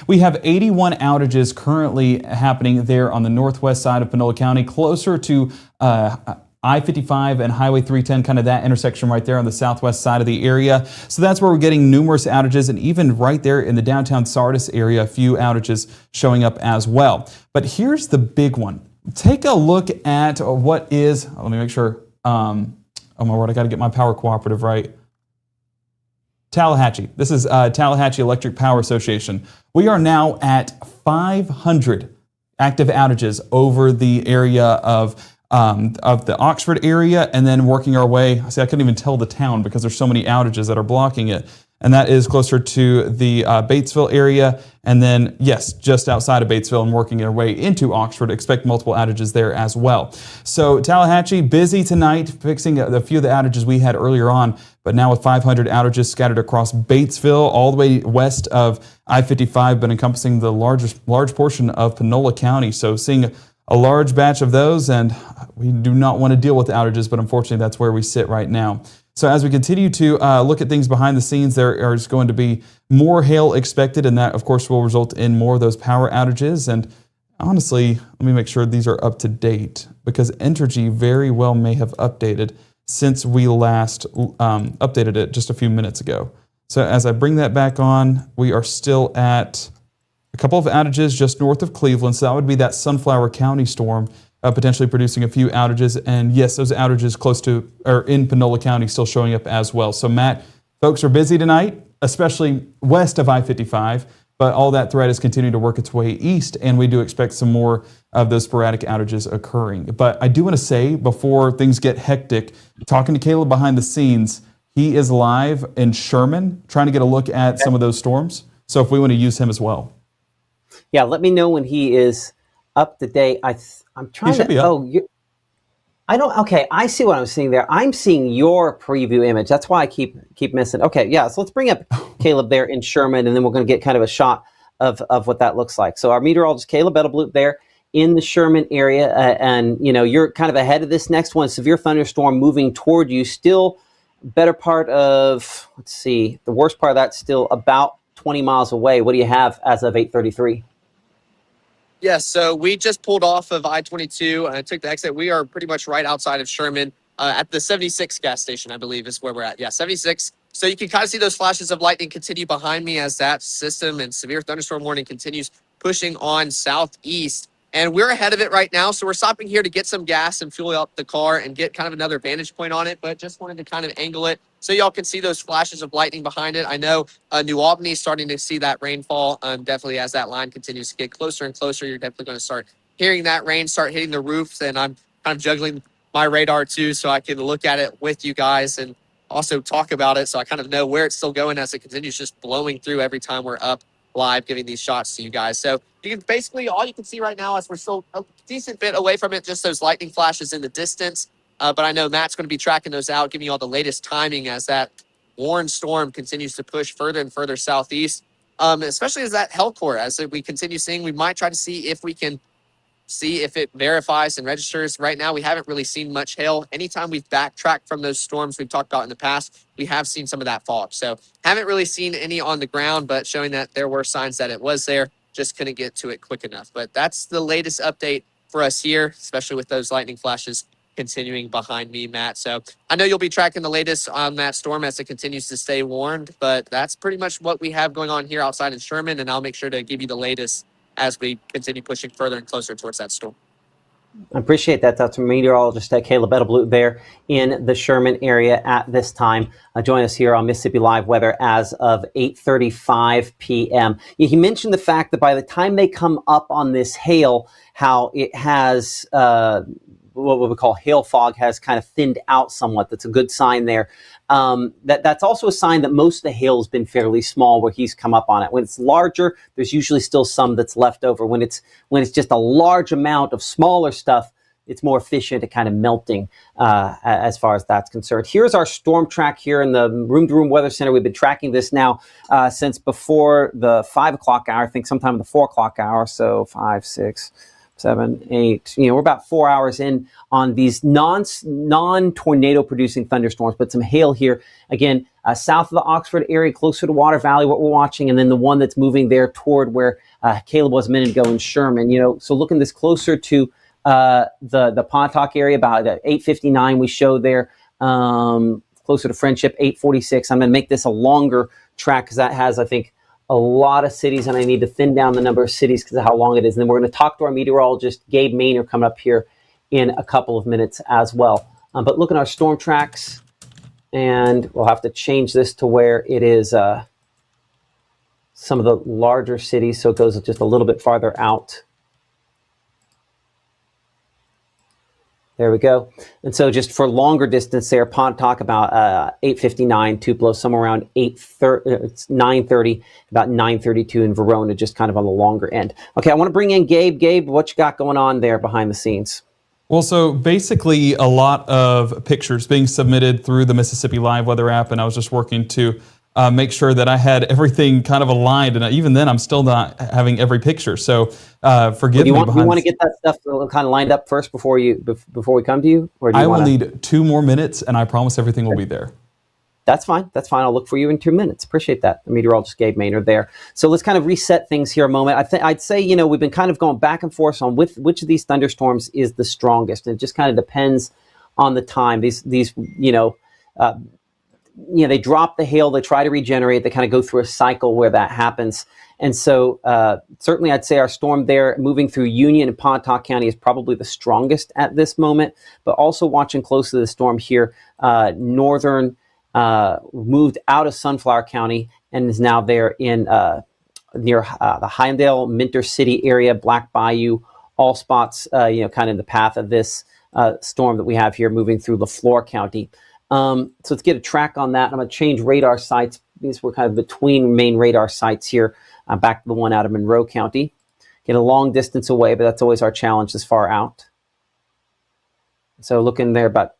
We have 81 outages currently happening there on the northwest side of Panola County, closer to I-55 and Highway 310, kind of that intersection right there on the southwest side of the area. So that's where we're getting numerous outages, and even right there in the downtown Sardis area, a few outages showing up as well. But here's the big one. Take a look at what is, let me make sure, oh my word, I got to get my power cooperative right. Tallahatchie. This is Tallahatchie Electric Power Association. We are now at 500 active outages over the area of the Oxford area, and then working our way. See, I couldn't even tell the town because there's so many outages that are blocking it. And that is closer to the Batesville area. And then, yes, just outside of Batesville and working our way into Oxford. Expect multiple outages there as well. So Tallahatchie, busy tonight, fixing a few of the outages we had earlier on. But now with 500 outages scattered across Batesville, all the way west of I-55, but encompassing the large portion of Panola County. So seeing a large batch of those, and we do not want to deal with outages, but unfortunately that's where we sit right now. So as we continue to look at things behind the scenes, there is going to be more hail expected, and that, of course, will result in more of those power outages. And honestly, let me make sure these are up to date, because Entergy very well may have updated since we last updated it just a few minutes ago. So as I bring that back on, we are still at a couple of outages just north of Cleveland. So that would be that Sunflower County storm, potentially producing a few outages. And yes, those outages close to, or in Panola County, still showing up as well. So Matt, folks are busy tonight, especially west of I-55, but all that threat is continuing to work its way east, and we do expect some more of those sporadic outages occurring. But I do want to say, before things get hectic, talking to Caleb behind the scenes, he is live in Sherman, trying to get a look at some of those storms. So if we want to use him as well. Yeah, let me know when he is up to date. I'm trying to. Be up. I don't. Okay, I see what I'm seeing there. I'm seeing your preview image. That's why I keep missing. Okay, yeah. So let's bring up Caleb there in Sherman, and then we're going to get kind of a shot of what that looks like. So our meteorologist Caleb Edelblut there in the Sherman area, and you're kind of ahead of this next one. Severe thunderstorm moving toward you. Still, better part of the worst part of that's still about 20 miles away. What do you have as of 8:33? Yes, so we just pulled off of I-22 and took the exit. We are pretty much right outside of Sherman at the 76 gas station, I believe is where we're at. Yeah, 76. So you can kind of see those flashes of lightning continue behind me as that system and severe thunderstorm warning continues pushing on southeast. And we're ahead of it right now, so we're stopping here to get some gas and fuel up the car and get kind of another vantage point on it, but just wanted to kind of angle it so y'all can see those flashes of lightning behind it. I know New Albany is starting to see that rainfall. Definitely as that line continues to get closer and closer, you're definitely going to start hearing that rain start hitting the roofs, and I'm kind of juggling my radar too so I can look at it with you guys and also talk about it so I kind of know where it's still going as it continues just blowing through every time we're up live giving these shots to you guys. So you can basically, all you can see right now is we're still a decent bit away from it, just those lightning flashes in the distance. But I know Matt's going to be tracking those out, giving you all the latest timing as that warned storm continues to push further and further southeast, especially as that hell core, as we continue seeing. We might try to see if we can see if it verifies and registers. Right now, we haven't really seen much hail. Anytime we've backtracked from those storms we've talked about in the past, we have seen some of that fog. So haven't really seen any on the ground, but showing that there were signs that it was there, just couldn't get to it quick enough. But that's the latest update for us here, especially with those lightning flashes continuing behind me, Matt. So I know you'll be tracking the latest on that storm as it continues to stay warned, but that's pretty much what we have going on here outside in Sherman, and I'll make sure to give you the latest as we continue pushing further and closer towards that storm. I appreciate that. That's meteorologist Caleb Edelblut there in the Sherman area at this time. Join us here on Mississippi Live Weather as of 8:35 p.m. He mentioned the fact that by the time they come up on this hail, how it has what we call hail fog has kind of thinned out somewhat. That's a good sign there. That's also a sign that most of the hail has been fairly small where he's come up on it. When it's larger, there's usually still some that's left over. When it's just a large amount of smaller stuff, it's more efficient at kind of melting as far as that's concerned. Here's our storm track here in the room-to-room weather center. We've been tracking this now since before the 5 o'clock hour, I think sometime in the 4 o'clock hour. So 5, 6, 7, 8, we're about 4 hours in on these non-tornado producing thunderstorms, but some hail here. Again, south of the Oxford area, closer to Water Valley, what we're watching, and then the one that's moving there toward where Caleb was a minute ago in Sherman. So looking this closer to the Pontotoc area, about 8:59 we show there, closer to Friendship, 8:46. I'm going to make this a longer track because that has, I think, a lot of cities, and I need to thin down the number of cities because of how long it is. And then we're going to talk to our meteorologist, Gabe Maynor, coming up here in a couple of minutes as well. But look at our storm tracks, and we'll have to change this to where it is some of the larger cities, so it goes just a little bit farther out. There we go. And so just for longer distance there, Pontotoc about 8:59, Tupelo somewhere around 9:30, about 9:32 in Verona, just kind of on the longer end. Okay, I want to bring in Gabe. Gabe, what you got going on there behind the scenes? Well, so basically a lot of pictures being submitted through the Mississippi Live Weather app, and I was just working to make sure that I had everything kind of aligned, and even then I'm still not having every picture. So forgive me. You want to get that stuff kind of lined up first before we come to you? Or do you will need 2 more minutes, and I promise everything will be there. That's fine. That's fine. I'll look for you in 2 minutes. Appreciate that. The meteorologist Gabe Maynor there. So let's kind of reset things here a moment. I'd say, we've been kind of going back and forth on which of these thunderstorms is the strongest. And it just kind of depends on the time. These they drop the hail, they try to regenerate, they kind of go through a cycle where that happens. And so certainly I'd say our storm there moving through Union and Pontotoc County is probably the strongest at this moment, but also watching close to the storm here, northern moved out of Sunflower County and is now there in near the Hinedale, Minter City area, Black Bayou, all spots, kind of in the path of this storm that we have here moving through LaFleur County. So let's get a track on that. I'm going to change radar sites because we're kind of between main radar sites here, back to the one out of Monroe County. Get a long distance away, but that's always our challenge this far out. So looking there about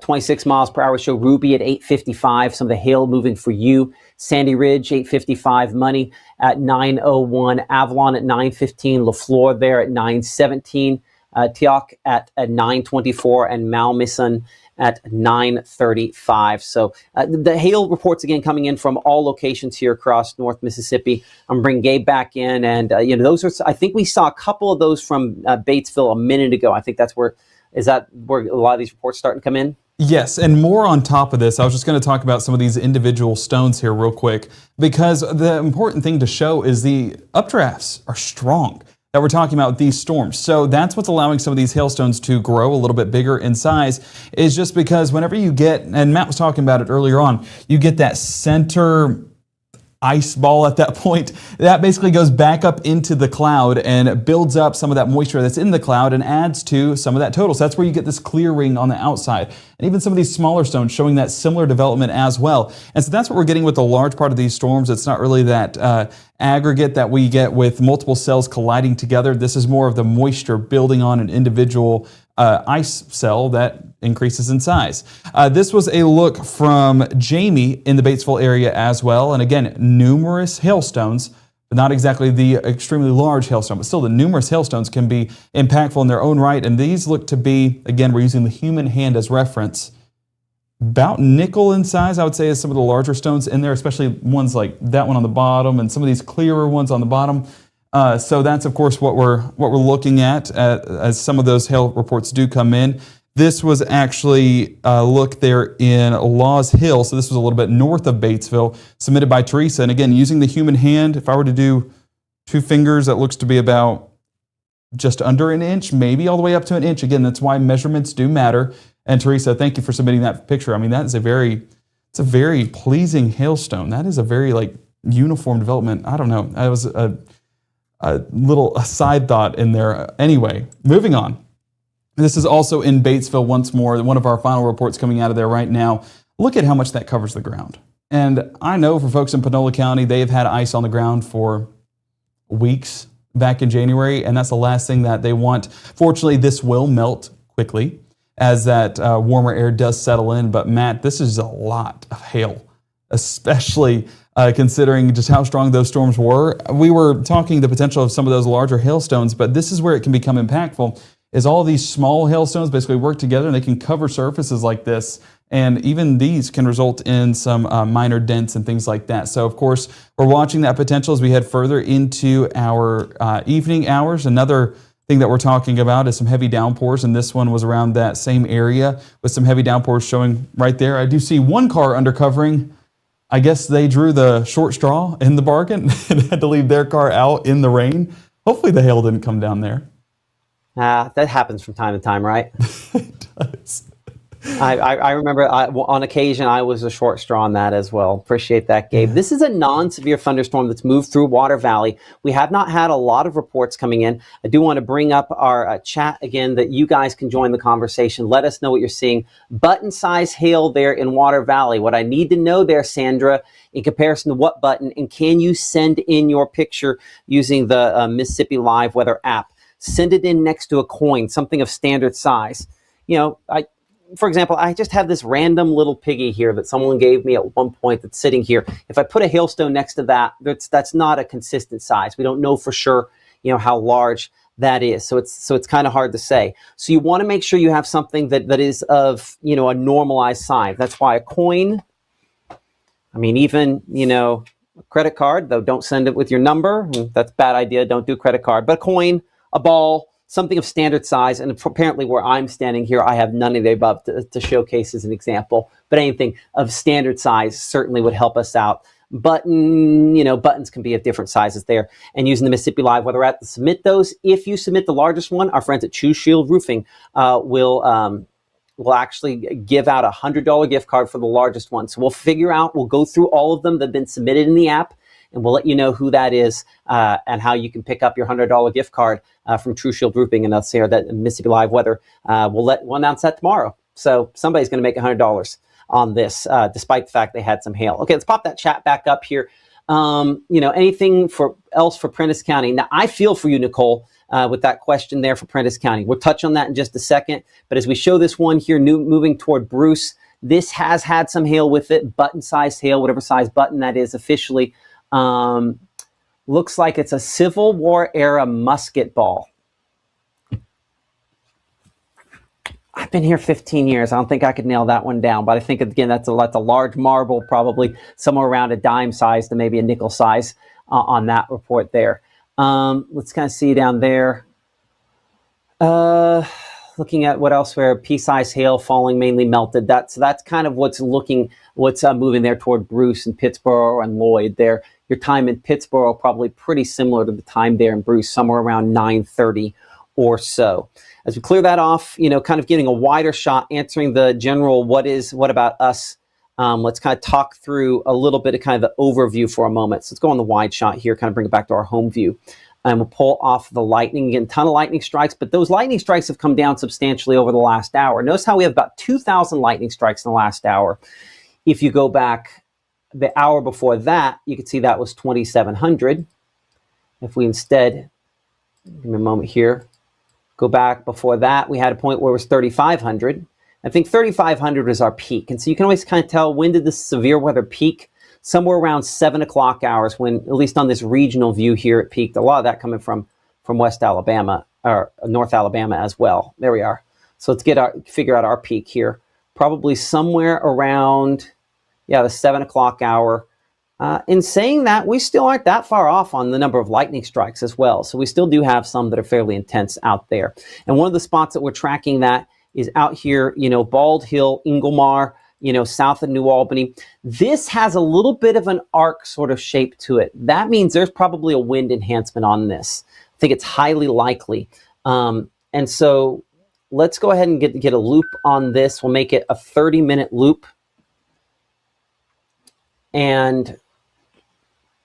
26 miles per hour. Show Ruby at 8:55. Some of the hail moving for you. Sandy Ridge 8:55. Money at 9:01. Avalon at 9:15. LaFleur there at 9:17. Teoc at 9:24, and Malmaison at 9:35. So the hail reports again coming in from all locations here across North Mississippi. I'm bringing Gabe back in, and those are. I think we saw a couple of those from Batesville a minute ago. I think that's where. Is that where a lot of these reports starting to come in? Yes, and more on top of this. I was just going to talk about some of these individual stones here real quick, because the important thing to show is the updrafts are strong that we're talking about with these storms. So that's what's allowing some of these hailstones to grow a little bit bigger in size, is just because whenever you get, and Matt was talking about it earlier on, you get that center ice ball at that point, that basically goes back up into the cloud and builds up some of that moisture that's in the cloud and adds to some of that total. So that's where you get this clear ring on the outside. And even some of these smaller stones showing that similar development as well. And so that's what we're getting with a large part of these storms. It's not really that aggregate that we get with multiple cells colliding together. This is more of the moisture building on an individual ice cell that increases in size. This was a look from Jamie in the Batesville area as well. And again, numerous hailstones, but not exactly the extremely large hailstone, but still the numerous hailstones can be impactful in their own right. And these look to be, again, we're using the human hand as reference, about nickel in size, I would say, is some of the larger stones in there, especially ones like that one on the bottom and some of these clearer ones on the bottom. So that's, of course, what we're looking at as some of those hail reports do come in. This was actually a look there in Laws Hill. So this was a little bit north of Batesville, submitted by Teresa. And again, using the human hand, if I were to do 2 fingers, that looks to be about just under an inch, maybe all the way up to an inch. Again, that's why measurements do matter. And Teresa, thank you for submitting that picture. I mean, that is it's a very pleasing hailstone. That is a very uniform development. I don't know. That was a little side thought in there. Anyway, moving on. This is also in Batesville once more, one of our final reports coming out of there right now. Look at how much that covers the ground. And I know for folks in Panola County, they have had ice on the ground for weeks back in January, and that's the last thing that they want. Fortunately, this will melt quickly as that warmer air does settle in. But Matt, this is a lot of hail, especially considering just how strong those storms were. We were talking the potential of some of those larger hailstones, but this is where it can become impactful, is all these small hailstones basically work together and they can cover surfaces like this. And even these can result in some minor dents and things like that. So, of course, we're watching that potential as we head further into our evening hours. Another thing that we're talking about is some heavy downpours, and this one was around that same area with some heavy downpours showing right there. I do see one car undercovering. I guess they drew the short straw in the bargain and had to leave their car out in the rain. Hopefully the hail didn't come down there. That happens from time to time, right? It does. I remember on occasion I was a short straw on that as well. Appreciate that, Gabe. This is a non-severe thunderstorm that's moved through Water Valley. We have not had a lot of reports coming in. I do want to bring up our chat again that you guys can join the conversation. Let us know what you're seeing. Button-size hail there in Water Valley. What I need to know there, Sandra, in comparison to what button, and can you send in your picture using the Mississippi Live Weather app? Send it in next to a coin, something of standard size. For example, I just have this random little piggy here that someone gave me at one point that's sitting here. If I put a hailstone next to that, that's not a consistent size. We don't know for sure, how large that is. So it's kind of hard to say. So you want to make sure you have something that is of, a normalized size. That's why a coin, even, a credit card, though don't send it with your number. That's a bad idea. Don't do credit card. But a coin, a ball, something of standard size, and apparently where I'm standing here, I have none of the above to showcase as an example, but anything of standard size certainly would help us out. Buttons can be of different sizes there, and using the Mississippi Live Weather app to submit those. If you submit the largest one, our friends at Choose Shield Roofing will actually give out a $100 gift card for the largest one. So we'll go through all of them that have been submitted in the app, and we'll let you know who that is and how you can pick up your $100 gift card from True Shield Roofing and us here at Mississippi Live Weather. We'll announce that tomorrow. So somebody's going to make $100 on this, despite the fact they had some hail. Okay, let's pop that chat back up here. Anything else for Prentiss County? Now, I feel for you, Nicole. with that question there for Prentiss County. We'll touch on that in just a second. But as we show this one here, moving toward Bruce, this has had some hail with it, button-sized hail, whatever size button that is officially. Looks like it's a Civil War era musket ball. I've been here 15 years. I don't think I could nail that one down, but I think, again, that's a large marble, probably somewhere around a dime size to maybe a nickel size on that report there. Let's kind of see down there. Looking at what else where pea-sized hail falling, mainly melted. That's kind of what's moving there toward Bruce and Pittsboro and Lloyd there. Your time in Pittsboro probably pretty similar to the time there in Bruce, somewhere around 9:30 or so. As we clear that off, kind of getting a wider shot, answering the general what about us. Let's kind of talk through a little bit of kind of the overview for a moment. So let's go on the wide shot here, kind of bring it back to our home view. And we'll pull off the lightning. Again, a ton of lightning strikes, but those lightning strikes have come down substantially over the last hour. Notice how we have about 2,000 lightning strikes in the last hour. If you go back the hour before that, you can see that was 2,700. If we instead, give me a moment here, go back before that, we had a point where it was 3,500. I think 3,500 was our peak. And so you can always kind of tell, when did the severe weather peak? Somewhere around 7 o'clock hours, when, at least on this regional view here, it peaked. A lot of that coming from West Alabama, or North Alabama as well. There we are. So let's figure out our peak here. Probably somewhere around, the 7 o'clock hour. In saying that, we still aren't that far off on the number of lightning strikes as well. So we still do have some that are fairly intense out there. And one of the spots that we're tracking that is out here, Bald Hill, Ingomar, south of New Albany. This has a little bit of an arc sort of shape to it. That means there's probably a wind enhancement on this. I think it's highly likely. And so let's go ahead and get a loop on this. We'll make it a 30-minute loop. And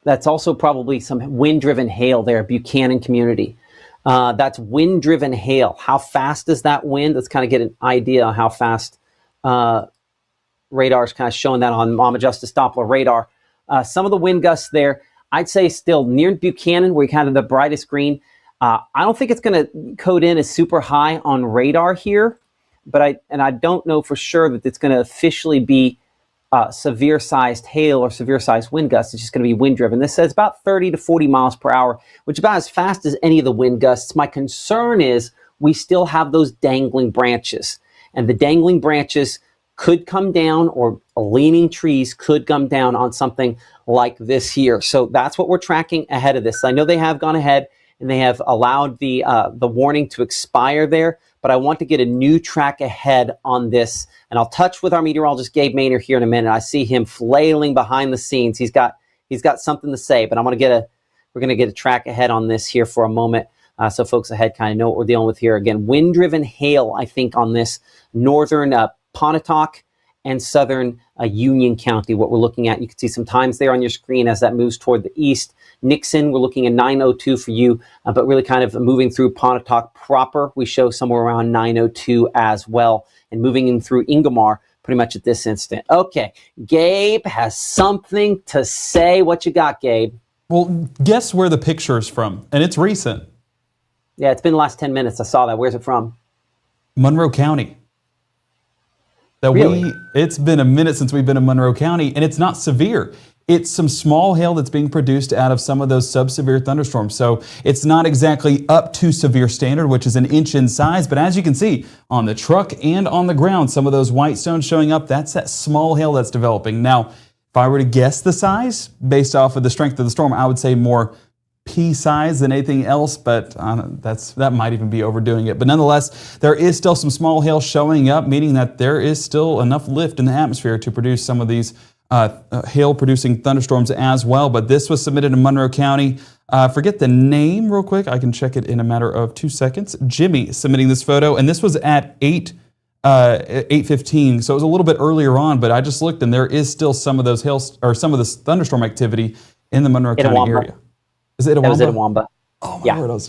that's also probably some wind-driven hail there, Buchanan community. That's wind-driven hail. How fast is that wind? Let's kind of get an idea on how fast radar's kind of showing that on Mama Justice Doppler radar. Some of the wind gusts there, I'd say still near Buchanan, where you kind of the brightest green. I don't think it's going to code in as super high on radar here, but I don't know for sure that it's going to officially be severe-sized hail or severe-sized wind gusts. It's just going to be wind-driven. This says about 30 to 40 miles per hour, which is about as fast as any of the wind gusts. My concern is we still have those dangling branches, and the dangling branches could come down, or leaning trees could come down on something like this here. So that's what we're tracking ahead of this. I know they have gone ahead and they have allowed the warning to expire there, but I want to get a new track ahead on this. And I'll touch with our meteorologist Gabe Maynor here in a minute. I see him flailing behind the scenes. He's got something to say, but we're going to get a track ahead on this here for a moment. So folks ahead kind of know what we're dealing with here. Again, wind-driven hail, I think, on this northern Pontotoc and southern Union County, what we're looking at. You can see some times there on your screen as that moves toward the east. Nixon, we're looking at 9:02 for you, but really kind of moving through Pontotoc proper, we show somewhere around 9:02 as well. And moving in through Ingomar pretty much at this instant. Okay, Gabe has something to say. What you got, Gabe? Well, guess where the picture is from, and it's recent. Yeah, it's been the last 10 minutes. I saw that. Where's it from? Monroe County. Really? It's been a minute since we've been in Monroe County, and it's not severe. It's some small hail that's being produced out of some of those sub-severe thunderstorms. So it's not exactly up to severe standard, which is an inch in size. But as you can see on the truck and on the ground, some of those white stones showing up, that's that small hail that's developing. Now, if I were to guess the size based off of the strength of the storm, I would say more pea size than anything else, but that might even be overdoing it. But nonetheless, there is still some small hail showing up, meaning that there is still enough lift in the atmosphere to produce some of these hail-producing thunderstorms as well. But this was submitted in Monroe County. Forget the name real quick. I can check it in a matter of 2 seconds. Jimmy submitting this photo, and this was at 8:15, so it was a little bit earlier on. But I just looked, and there is still some of those hail or some of this thunderstorm activity in the Monroe County area. Is it Itawamba? That was Itawamba. Oh my word!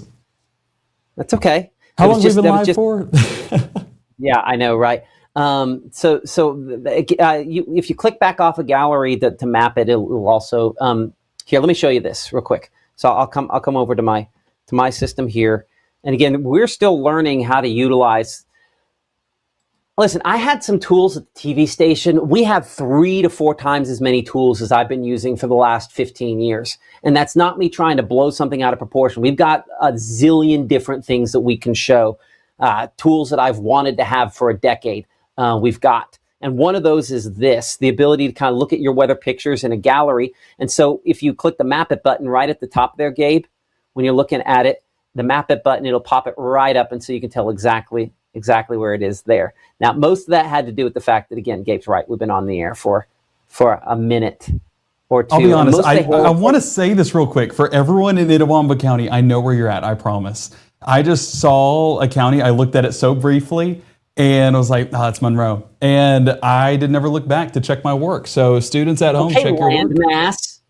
That's okay. How long have we been live for? Yeah, I know, right? If you click back off a gallery to map it, it'll also here. Let me show you this real quick. So I'll come over to my system here. And again, we're still learning how to utilize. Listen, I had some tools at the TV station. We have 3 to 4 times as many tools as I've been using for the last 15 years. And that's not me trying to blow something out of proportion. We've got a zillion different things that we can show. Tools that I've wanted to have for a decade, we've got. And one of those is this, the ability to kind of look at your weather pictures in a gallery. And so if you click the Map It button right at the top there, Gabe, when you're looking at it, the Map It button, it'll pop it right up, and so you can tell exactly where it is there. Now, most of that had to do with the fact that, again, Gabe's right. We've been on the air for a minute or two. I'll be honest. I want to say this real quick. For everyone in Itawamba County, I know where you're at. I promise. I just saw a county. I looked at it so briefly, and I was like, oh, it's Monroe. And I did never look back to check my work. So students at home, check your work. Landmass.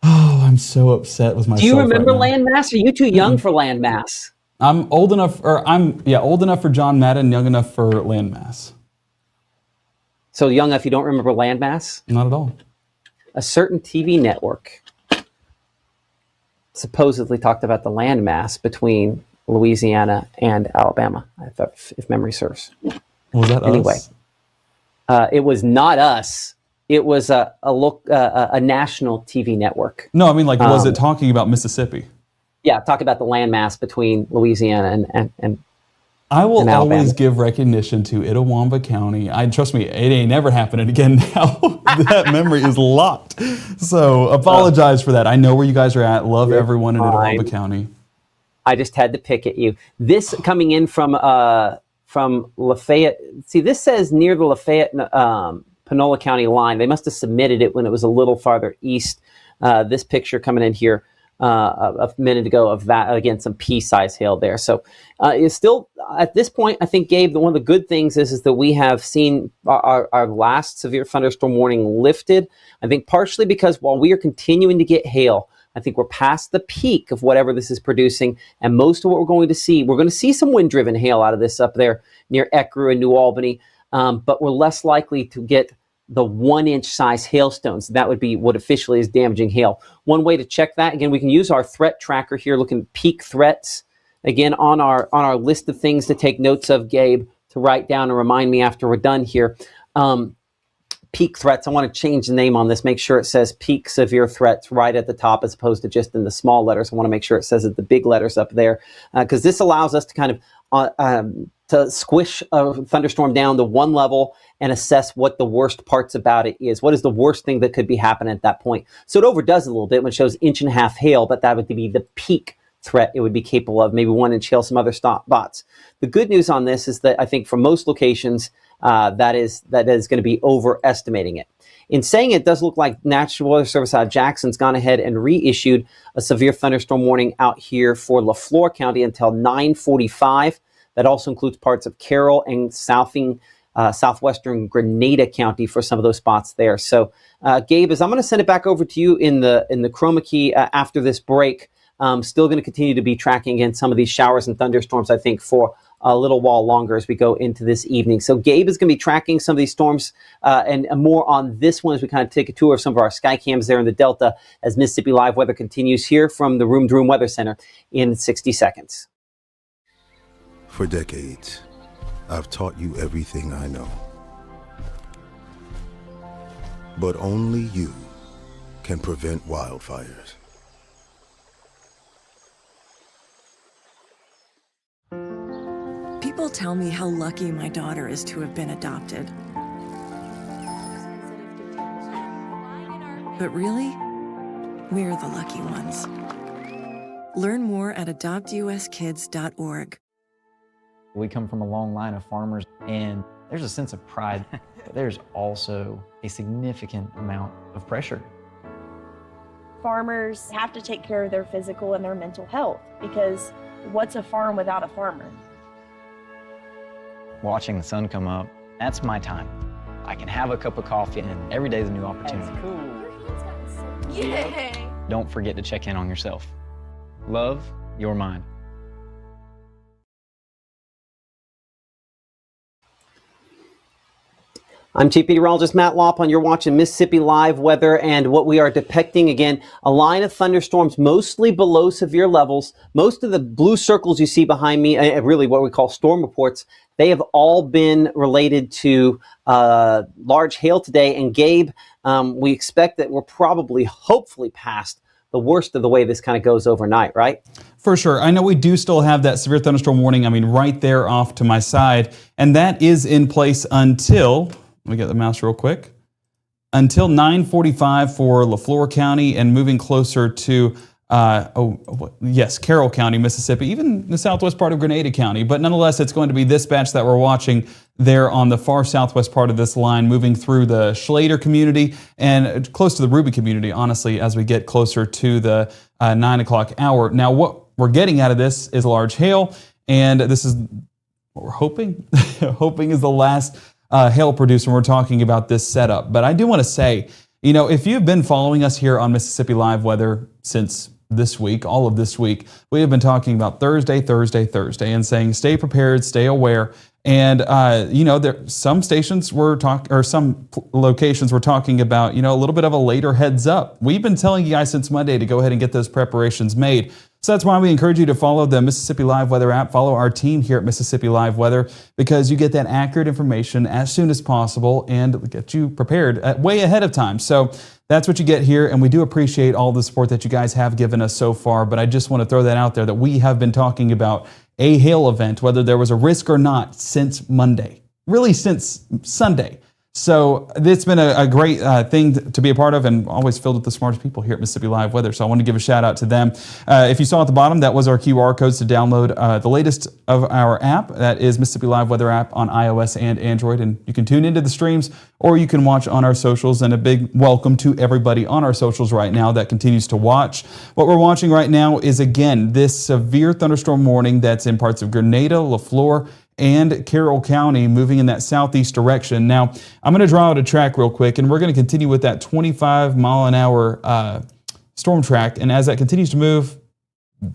Oh, I'm so upset with myself. Do you remember right now. landmass? Are you too young for landmass? I'm old enough, old enough for John Madden, young enough for landmass. So young enough you don't remember landmass? Not at all. A certain TV network supposedly talked about the landmass between Louisiana and Alabama, I thought, if memory serves. Was that anyway? It was not us. It was a national TV network. No, I mean, like, was it talking about Mississippi? Yeah, talk about the landmass between Louisiana and I will and always give recognition to Itawamba County. Trust me, it ain't never happening again now. That memory is locked. So apologize for that. I know where you guys are at. Love everyone in Itawamba County. I just had to pick at you. This coming in from Lafayette. See, this says near the Lafayette Panola County line. They must have submitted it when it was a little farther east. This picture coming in here a minute ago of that, again, some pea-size hail there. So it's still, at this point, I think, Gabe, one of the good things is that we have seen our last severe thunderstorm warning lifted. I think partially because while we are continuing to get hail, I think we're past the peak of whatever this is producing, and most of what we're going to see some wind-driven hail out of this up there near Ecru and New Albany, but we're less likely to get the 1-inch size hailstones. That would be what officially is damaging hail. One way to check that, again, we can use our threat tracker here, looking at peak threats. Again, on our list of things to take notes of, Gabe, to write down and remind me after we're done here. Peak threats, I want to change the name on this, make sure it says peak severe threats right at the top as opposed to just in the small letters. I want to make sure it says it the big letters up there, because this allows us to kind of to squish a thunderstorm down to one level and assess what the worst parts about it is. What is the worst thing that could be happening at that point? So it overdoes a little bit when it shows 1.5 inch hail, but that would be the peak threat it would be capable of, maybe 1 inch hail, some other spots. The good news on this is that I think for most locations, that is going to be overestimating it. In saying it, does look like National Weather Service out of Jackson's gone ahead and reissued a severe thunderstorm warning out here for Lafleur County until 9:45. That also includes parts of Carroll and southwestern Grenada County for some of those spots there. So, Gabe, as I'm going to send it back over to you in the chroma key after this break, still going to continue to be tracking again some of these showers and thunderstorms, I think, for a little while longer as we go into this evening. So Gabe is going to be tracking some of these storms and more on this one as we kind of take a tour of some of our sky cams there in the Delta as Mississippi Live Weather continues here from the Room to Room Weather Center in 60 seconds. For decades, I've taught you everything I know. But only you can prevent wildfires. People tell me how lucky my daughter is to have been adopted. But really, we're the lucky ones. Learn more at adoptuskids.org. We come from a long line of farmers, and there's a sense of pride, but there's also a significant amount of pressure. Farmers have to take care of their physical and their mental health, because what's a farm without a farmer? Watching the sun come up, that's my time. I can have a cup of coffee, and every day is a new opportunity. That's cool. Your hand's gotten so cute. Yay! Don't forget to check in on yourself. Love, your mind. I'm Chief Meteorologist Matt Lopon. You're watching Mississippi Live weather, and what we are depicting, again, a line of thunderstorms mostly below severe levels. Most of the blue circles you see behind me, really what we call storm reports, they have all been related to large hail today. And Gabe, we expect that we're probably, hopefully, past the worst of the way this kind of goes overnight, right? For sure. I know we do still have that severe thunderstorm warning, right there off to my side, and that is in place until... Let me get the mouse real quick. Until 9:45 for Leflore County and moving closer to, Carroll County, Mississippi, even the southwest part of Grenada County. But nonetheless, it's going to be this batch that we're watching there on the far southwest part of this line, moving through the Schlater community and close to the Ruby community, honestly, as we get closer to the 9 o'clock hour. Now, what we're getting out of this is large hail, and this is what we're hoping, hoping is the last hail producer. We're talking about this setup. But I do want to say, if you've been following us here on Mississippi Live Weather since this week, all of this week, we have been talking about Thursday, and saying stay prepared, stay aware. And, some stations were talking, or some locations were talking about, a little bit of a later heads up. We've been telling you guys since Monday to go ahead and get those preparations made. So that's why we encourage you to follow the Mississippi Live Weather app, follow our team here at Mississippi Live Weather, because you get that accurate information as soon as possible and get you prepared way ahead of time. So that's what you get here, and we do appreciate all the support that you guys have given us so far, but I just want to throw that out there that we have been talking about a hail event, whether there was a risk or not, since Monday, really since Sunday. So it's been a great thing to be a part of, and always filled with the smartest people here at Mississippi Live Weather. So I want to give a shout out to them. If you saw at the bottom, that was our QR codes to download the latest of our app. That is Mississippi Live Weather app on iOS and Android. And you can tune into the streams, or you can watch on our socials. And a big welcome to everybody on our socials right now that continues to watch. What we're watching right now is, again, this severe thunderstorm warning that's in parts of Grenada, Leflore, and Carroll County, moving in that southeast direction. Now, I'm going to draw out a track real quick, and we're going to continue with that 25-mile-an-hour storm track. And as that continues to move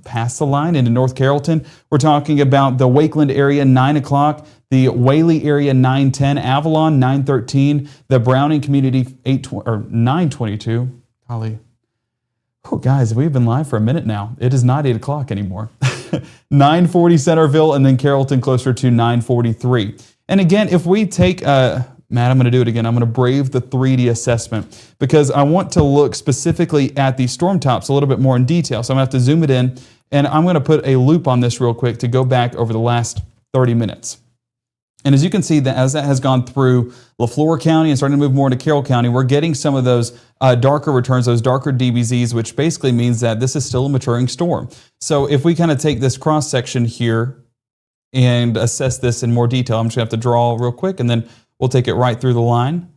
past the line into North Carrollton, we're talking about the Wakeland area, 9 o'clock, the Whaley area, 9:10, Avalon, 9:13, the Browning community, 9:22. Golly. Oh, guys, we've been live for a minute now. It is not 8 o'clock anymore. 9:40 Centerville, and then Carrollton closer to 9:43. And again, if we take, Matt, I'm going to do it again. I'm going to brave the 3D assessment because I want to look specifically at the storm tops a little bit more in detail. So I'm going to have to zoom it in, and I'm going to put a loop on this real quick to go back over the last 30 minutes. And as you can see, that as that has gone through Leflore County and starting to move more into Carroll County, we're getting some of those darker returns, those darker DBZs, which basically means that this is still a maturing storm. So if we kind of take this cross section here and assess this in more detail, I'm just going to have to draw real quick, and then we'll take it right through the line.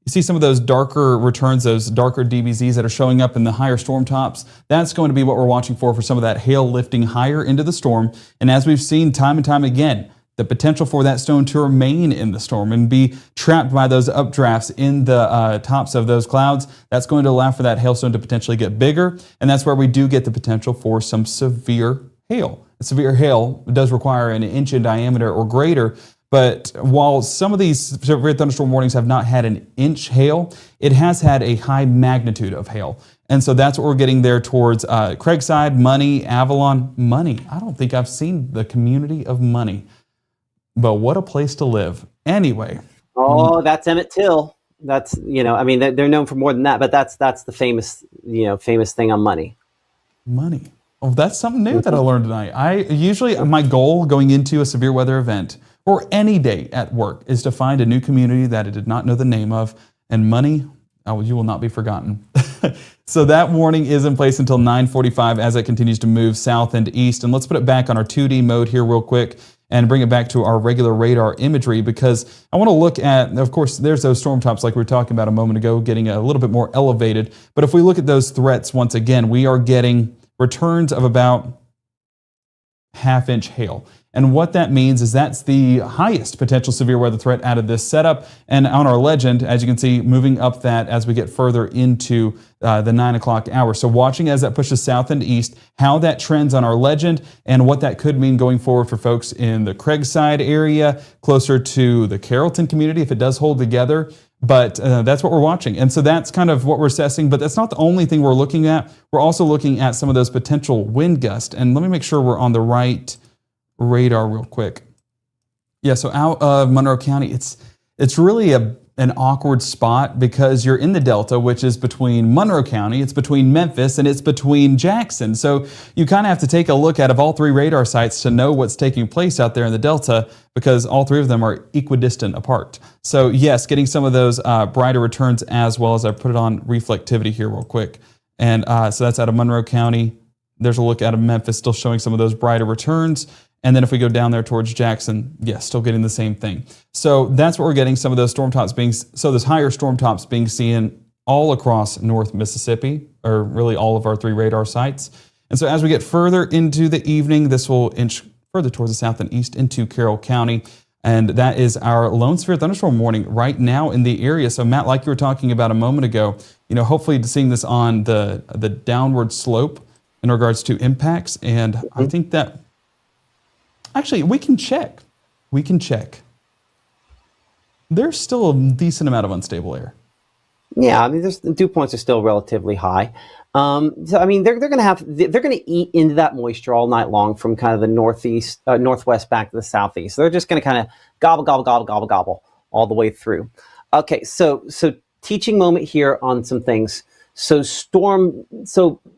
You see some of those darker returns, those darker DBZs that are showing up in the higher storm tops. That's going to be what we're watching for some of that hail lifting higher into the storm. And as we've seen time and time again, the potential for that stone to remain in the storm and be trapped by those updrafts in the tops of those clouds, that's going to allow for that hailstone to potentially get bigger. And that's where we do get the potential for some severe hail. Severe hail does require an inch in diameter or greater. But while some of these severe thunderstorm warnings have not had an inch hail, it has had a high magnitude of hail. And so that's what we're getting there towards Craigside, Money, Avalon. Money. I don't think I've seen the community of Money. But what a place to live. Anyway. Oh, that's Emmett Till. That's, they're known for more than that, but that's the famous thing on Money. Money. Oh, that's something new that I learned tonight. My goal going into a severe weather event or any day at work is to find a new community that I did not know the name of, and Money, you will not be forgotten. So that warning is in place until 9:45 as it continues to move south and east. And let's put it back on our 2D mode here real quick and bring it back to our regular radar imagery, because I want to look at, of course, there's those storm tops like we were talking about a moment ago, getting a little bit more elevated. But if we look at those threats once again, we are getting returns of about half-inch hail. And what that means is that's the highest potential severe weather threat out of this setup. And on our legend, as you can see, moving up that as we get further into the 9 o'clock hour. So watching as that pushes south and east, how that trends on our legend and what that could mean going forward for folks in the Craigside area, closer to the Carrollton community, if it does hold together. But that's what we're watching. And so that's kind of what we're assessing. But that's not the only thing we're looking at. We're also looking at some of those potential wind gusts. And let me make sure we're on the right radar real quick. Yeah, so out of Monroe County, it's really an awkward spot because you're in the Delta, which is between Monroe County, it's between Memphis, and it's between Jackson. So you kind of have to take a look at all three radar sites to know what's taking place out there in the Delta, because all three of them are equidistant apart. So yes, getting some of those brighter returns, as well as I put it on reflectivity here real quick. And so that's out of Monroe County. There's a look out of Memphis, still showing some of those brighter returns. And then if we go down there towards Jackson, yes, still getting the same thing. So that's what we're getting, some of those storm tops those higher storm tops being seen all across North Mississippi, or really all of our three radar sites. And so as we get further into the evening, this will inch further towards the south and east into Carroll County. And that is our lone severe thunderstorm warning right now in the area. So Matt, like you were talking about a moment ago, hopefully seeing this on the downward slope in regards to impacts. And I think that actually, we can check. There's still a decent amount of unstable air. Yeah, I mean, the dew points are still relatively high. So I mean, they're going to eat into that moisture all night long from kind of the northwest back to the southeast. So they're just going to kind of gobble all the way through. Okay, so teaching moment here on some things. So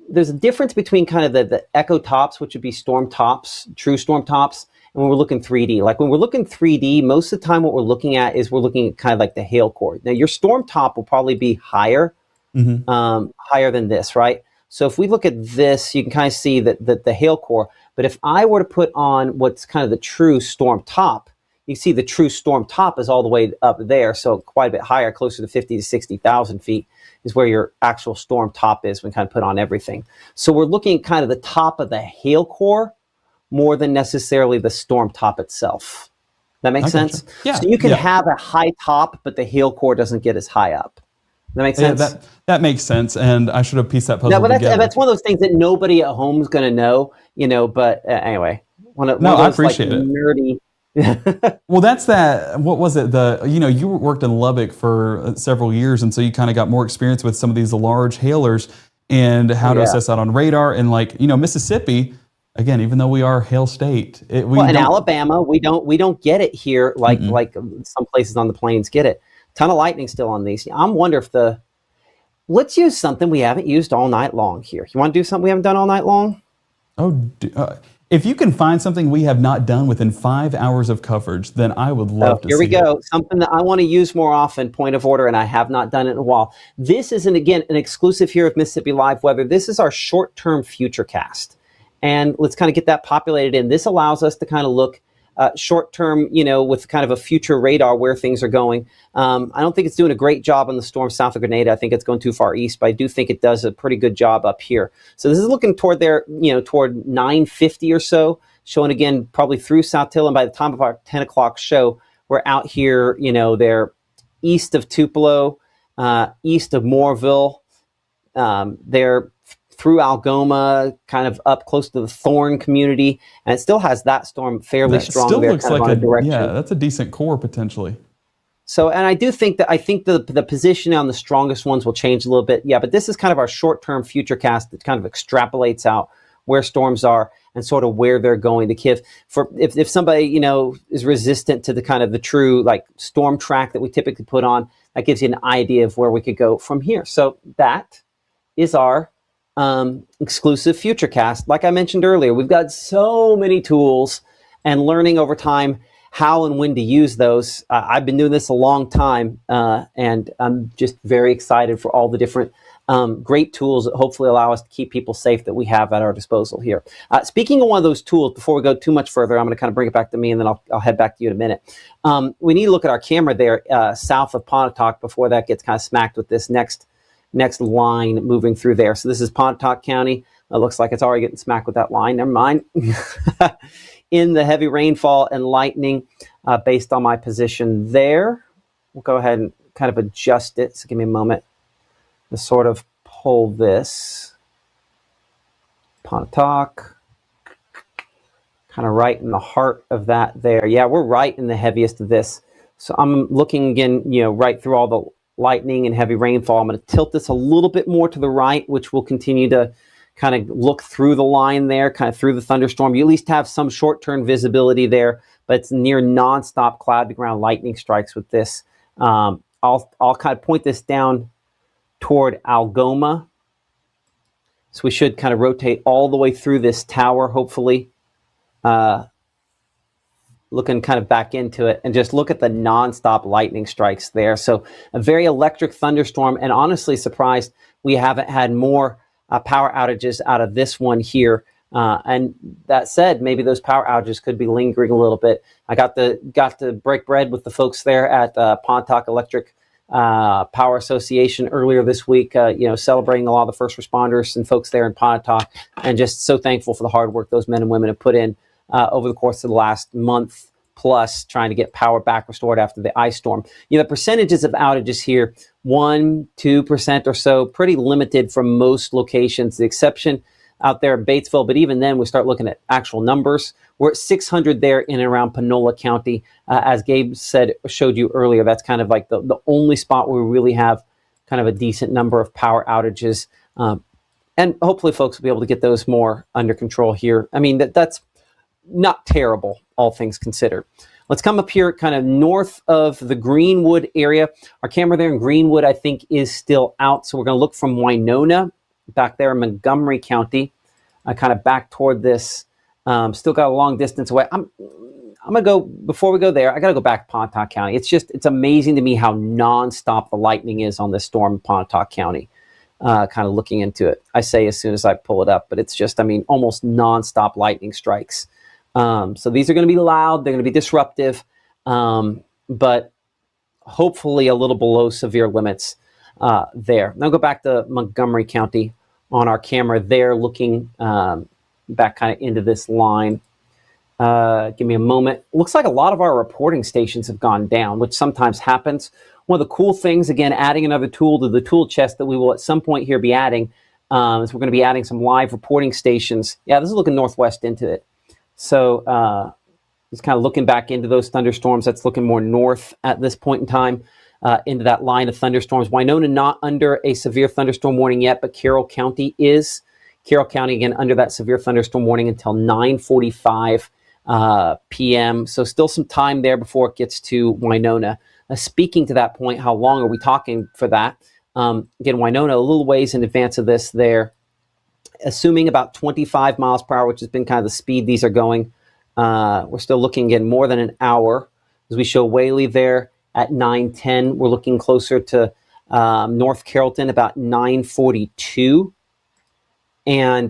there's a difference between kind of the echo tops, which would be storm tops, true storm tops, and when we're looking 3D. Like when we're looking 3D, most of the time what we're looking at is we're looking at kind of like the hail core. Now your storm top will probably be higher, higher than this, right? So if we look at this, you can kind of see that the hail core. But if I were to put on what's kind of the true storm top, you see the true storm top is all the way up there, so quite a bit higher, closer to 50 to 60,000 feet is where your actual storm top is when we kind of put on everything. So we're looking at kind of the top of the hail core more than necessarily the storm top itself. That makes sense? Yeah. So you can have a high top, but the hail core doesn't get as high up. That makes sense? Yeah, that makes sense, and I should have pieced that puzzle together. That's one of those things that nobody at home is going to know, but anyway. One of those, I appreciate it. Nerdy. Well, that's that. What was it? You worked in Lubbock for several years, and so you kind of got more experience with some of these large hailers and how to assess that on radar. And Mississippi, again, even though we are hail state, in Alabama, we don't get it here like some places on the plains get it. Ton of lightning still on these. I wonder if let's use something we haven't used all night long here. You want to do something we haven't done all night long? If you can find something we have not done within 5 hours of coverage, then I would love to see it. Here we go. Something that I want to use more often, point of order, and I have not done it in a while. This is, an exclusive here of Mississippi Live Weather. This is our short-term Futurecast. And let's kind of get that populated in. This allows us to kind of look short-term, with kind of a future radar where things are going. I don't think it's doing a great job on the storm south of Grenada. I think it's going too far east, but I do think it does a pretty good job up here. So this is looking toward there, toward 950 or so, showing again probably through South Till. And by the time of our 10 o'clock show, we're out here, they're east of Tupelo, east of Mooreville. They're through Algoma, kind of up close to the Thorn community, and it still has that storm fairly strong still there, looks kind of like on a direction. Yeah, that's a decent core potentially. So, and I think the position on the strongest ones will change a little bit. Yeah, but this is kind of our short-term Futurecast that kind of extrapolates out where storms are and sort of where they're going to give. If somebody is resistant to the kind of the true storm track that we typically put on, that gives you an idea of where we could go from here. So that is our exclusive Futurecast. Like I mentioned earlier, we've got so many tools and learning over time how and when to use those. I've been doing this a long time, and I'm just very excited for all the different great tools that hopefully allow us to keep people safe that we have at our disposal here. Speaking of one of those tools, before we go too much further, I'm going to kind of bring it back to me, and then I'll head back to you in a minute. We need to look at our camera there south of Pontotoc before that gets kind of smacked with this next line moving through there. So this is Pontotoc County. It looks like it's already getting smacked with that line. Never mind. in the heavy rainfall and lightning based on my position there. We'll go ahead and kind of adjust it. So give me a moment to sort of pull this. Pontotoc. Kind of right in the heart of that there. Yeah, we're right in the heaviest of this. So I'm looking again, right through all the lightning and heavy rainfall. I'm going to tilt this a little bit more to the right, which will continue to kind of look through the line there, kind of through the thunderstorm. You at least have some short-term visibility there, but it's near nonstop cloud-to-ground lightning strikes with this. I'll kind of point this down toward Algoma. So we should kind of rotate all the way through this tower, hopefully. Looking kind of back into it, and just look at the nonstop lightning strikes there. So a very electric thunderstorm, and honestly surprised we haven't had more power outages out of this one here. And that said, maybe those power outages could be lingering a little bit. I got to break bread with the folks there at Pontotoc Electric Power Association earlier this week, celebrating a lot of the first responders and folks there in Pontotoc, and just so thankful for the hard work those men and women have put in over the course of the last month plus, trying to get power back restored after the ice storm. The percentages of outages here, 1-2% or so, pretty limited from most locations. The exception out there in Batesville, but even then we start looking at actual numbers. We're at 600 there in and around Panola County. As Gabe showed you earlier, that's kind of like the only spot where we really have kind of a decent number of power outages. And hopefully folks will be able to get those more under control here. I mean, that's not terrible, all things considered. Let's come up here kind of north of the Greenwood area. Our camera there in Greenwood, I think, is still out. So we're going to look from Winona back there in Montgomery County, kind of back toward this. Still got a long distance away. I'm going to go, before we go there, I got to go back to Pontotoc County. It's amazing to me how nonstop the lightning is on this storm in Pontotoc County. Kind of looking into it. I say as soon as I pull it up, but it's just, almost nonstop lightning strikes. So these are going to be loud. They're going to be disruptive, but hopefully a little below severe limits there. Now go back to Montgomery County on our camera there, looking back kind of into this line. Give me a moment. Looks like a lot of our reporting stations have gone down, which sometimes happens. One of the cool things, again, adding another tool to the tool chest that we will at some point here be adding, is we're going to be adding some live reporting stations. Yeah, this is looking northwest into it. So just kind of looking back into those thunderstorms. That's looking more north at this point in time, into that line of thunderstorms. Winona not under a severe thunderstorm warning yet, but Carroll County is. Carroll County, again, under that severe thunderstorm warning until 9:45 p.m. So still some time there before it gets to Winona. Speaking to that point, how long are we talking for that? Again, Winona, a little ways in advance of this there. Assuming about 25 miles per hour, which has been kind of the speed these are going. We're still looking at more than an hour. As we show Whaley there at 9:10, we're looking closer to North Carrollton about 9:42. And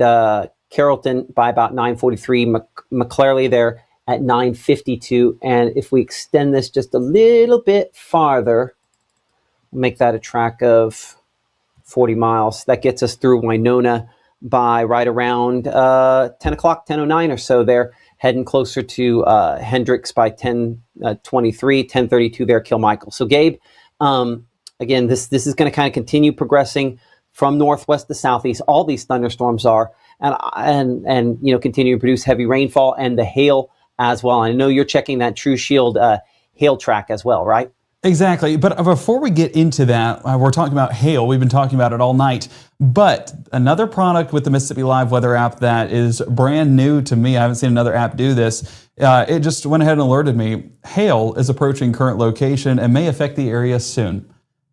Carrollton by about 9:43. McClary there at 9:52. And if we extend this just a little bit farther, make that a track of 40 miles. That gets us through Winona by right around 10 o'clock, 10:09 or so there, heading closer to Hendricks by 10:23, 10:32 there, Kilmichael. So Gabe, again, this is going to kind of continue progressing from northwest to southeast. All these thunderstorms are, and continue to produce heavy rainfall and the hail as well. I know you're checking that True Shield hail track as well, right? Exactly. But before we get into that, we're talking about hail. We've been talking about it all night. But another product with the Mississippi Live Weather app that is brand new to me, I haven't seen another app do this. It just went ahead and alerted me. Hail is approaching current location and may affect the area soon.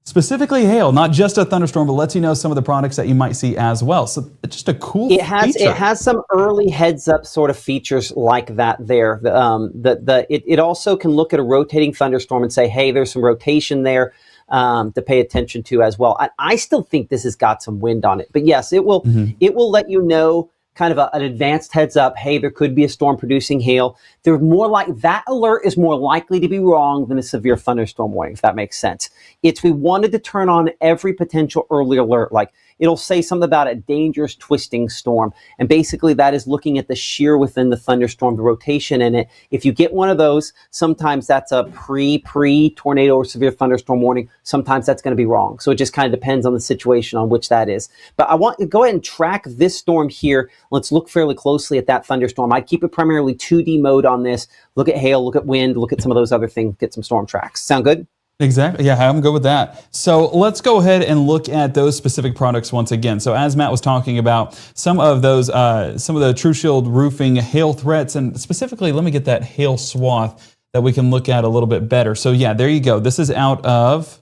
Specifically hail, not just a thunderstorm, but lets you know some of the products that you might see as well. So it's just a cool feature. It has some early heads up sort of features like that there. It also can look at a rotating thunderstorm and say, hey, there's some rotation there to pay attention to as well. I still think this has got some wind on it, but yes, it will let you know kind of an advanced heads up. Hey, there could be a storm producing hail. They're more like that alert is more likely to be wrong than a severe thunderstorm warning, if that makes sense. It's we wanted to turn on every potential early alert, like it'll say something about a dangerous twisting storm. And basically that is looking at the shear within the thunderstorm, the rotation in it. If you get one of those, sometimes that's a pre-tornado or severe thunderstorm warning. Sometimes that's going to be wrong. So it just kind of depends on the situation on which that is. But I want to go ahead and track this storm here. Let's look fairly closely at that thunderstorm. I keep it primarily 2D mode on this. Look at hail, look at wind, look at some of those other things, get some storm tracks. Sound good? Exactly. Yeah, I'm good with that. So let's go ahead and look at those specific products once again. So as Matt was talking about, some of those, some of the True Shield roofing hail threats, and specifically, let me get that hail swath that we can look at a little bit better. So yeah, there you go. This is out of,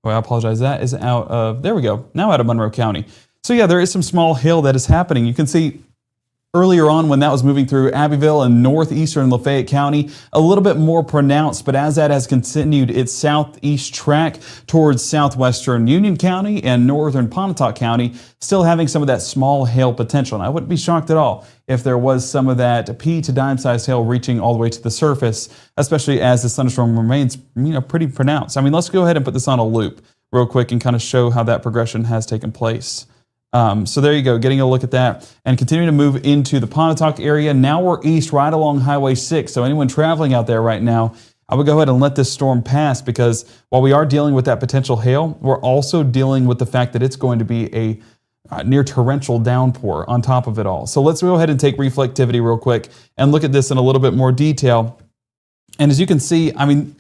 I apologize. That is out of, there we go. Now out of Monroe County. So yeah, there is some small hail that is happening. You can see earlier on when that was moving through Abbeville and northeastern Lafayette County, a little bit more pronounced, but as that has continued its southeast track towards southwestern Union County and northern Pontotoc County, still having some of that small hail potential. And I wouldn't be shocked at all if there was some of that pea to dime-sized hail reaching all the way to the surface, especially as this thunderstorm remains, pretty pronounced. I mean, let's go ahead and put this on a loop real quick and kind of show how that progression has taken place. So there you go, getting a look at that and continuing to move into the Pontotoc area. Now we're east right along Highway 6. So anyone traveling out there right now, I would go ahead and let this storm pass, because while we are dealing with that potential hail, we're also dealing with the fact that it's going to be a near torrential downpour on top of it all. So let's go ahead and take reflectivity real quick and look at this in a little bit more detail. And as you can see, I mean,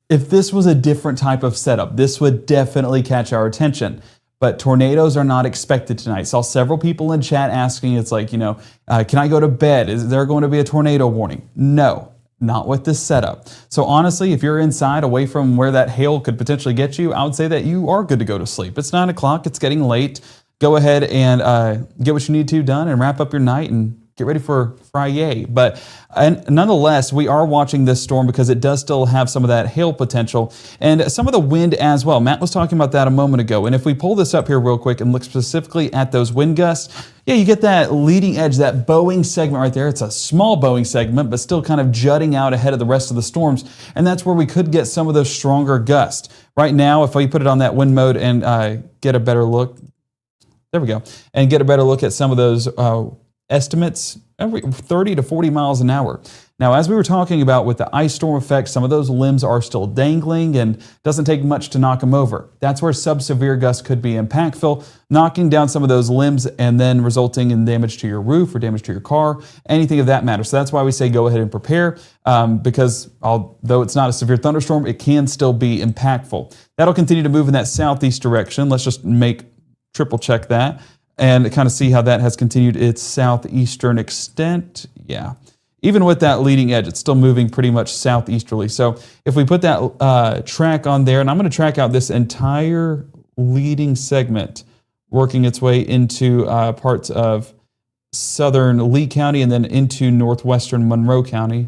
if this was a different type of setup, this would definitely catch our attention. But tornadoes are not expected tonight. Saw several people in chat asking, it's like, can I go to bed? Is there going to be a tornado warning? No, not with this setup. So honestly, if you're inside away from where that hail could potentially get you, I would say that you are good to go to sleep. It's 9 o'clock, it's getting late. Go ahead and get what you need to done and wrap up your night and get ready for Friday. But nonetheless, we are watching this storm because it does still have some of that hail potential and some of the wind as well. Matt was talking about that a moment ago. And if we pull this up here real quick and look specifically at those wind gusts, yeah, you get that leading edge, that bowing segment right there. It's a small bowing segment, but still kind of jutting out ahead of the rest of the storms. And that's where we could get some of those stronger gusts. Right now, if we put it on that wind mode and get a better look, there we go, and get a better look at some of those estimates, every 30 to 40 miles an hour. Now, as we were talking about with the ice storm effect, some of those limbs are still dangling and doesn't take much to knock them over. That's where sub-severe gusts could be impactful, knocking down some of those limbs and then resulting in damage to your roof or damage to your car, anything of that matter. So that's why we say go ahead and prepare, because although it's not a severe thunderstorm, it can still be impactful. That'll continue to move in that southeast direction. Let's just triple check that and kind of see how that has continued its southeastern extent. Yeah. Even with that leading edge, it's still moving pretty much southeasterly. So if we put that track on there, and I'm going to track out this entire leading segment, working its way into parts of southern Lee County and then into northwestern Monroe County.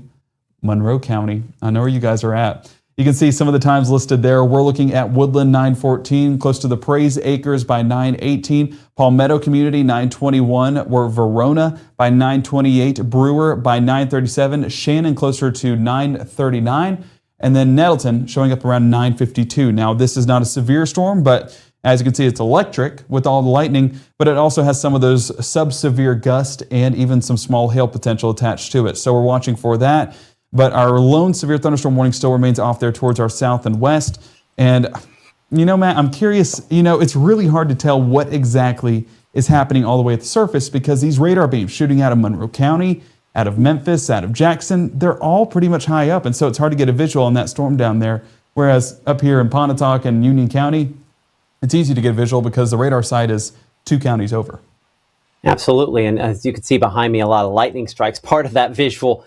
Monroe County, I know where you guys are at. You can see some of the times listed there. We're looking at Woodland 9:14, close to the Praise Acres by 9:18, Palmetto Community 9:21, we're Verona by 9:28, Brewer by 9:37, Shannon closer to 9:39, and then Nettleton showing up around 9:52. Now, this is not a severe storm, but as you can see, it's electric with all the lightning, but it also has some of those sub-severe gusts and even some small hail potential attached to it. So we're watching for that. But our lone severe thunderstorm warning still remains off there towards our south and west. And, Matt, I'm curious, it's really hard to tell what exactly is happening all the way at the surface because these radar beams shooting out of Monroe County, out of Memphis, out of Jackson, they're all pretty much high up. And so it's hard to get a visual on that storm down there. Whereas up here in Pontotoc and Union County, it's easy to get a visual because the radar site is 2 counties over. Absolutely, and as you can see behind me, a lot of lightning strikes, part of that visual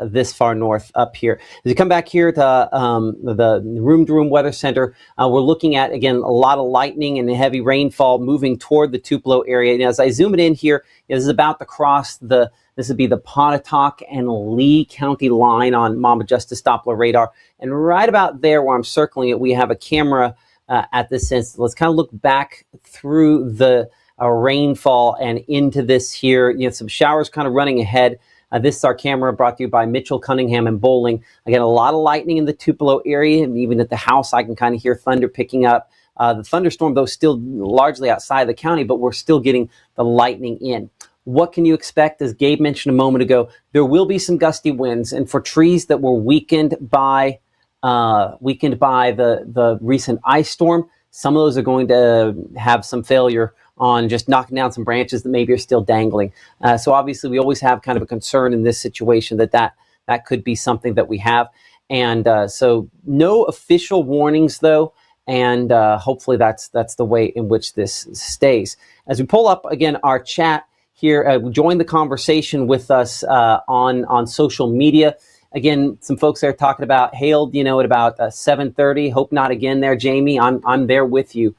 this far north up here. As you come back here to the room-to-room weather center, we're looking at, again, a lot of lightning and heavy rainfall moving toward the Tupelo area. And as I zoom it in here, this is about to cross this would be the Pontotoc and Lee County line on Mama Justice Doppler radar. And right about there where I'm circling it, we have a camera at this instance. Let's kind of look back through the rainfall and into this here. Some showers kind of running ahead. This is our camera brought to you by Mitchell, Cunningham, and Bowling. Again, a lot of lightning in the Tupelo area, and even at the house, I can kind of hear thunder picking up. The thunderstorm, though, still largely outside the county, but we're still getting the lightning in. What can you expect? As Gabe mentioned a moment ago, there will be some gusty winds, and for trees that were weakened by the recent ice storm, some of those are going to have some failure on just knocking down some branches that maybe are still dangling. So obviously we always have kind of a concern in this situation that could be something that we have. And so no official warnings though. And hopefully that's the way in which this stays. As we pull up again our chat here, join the conversation with us on social media. Again, some folks there talking about hail, at about 7:30. Hope not again there, Jamie. I'm there with you.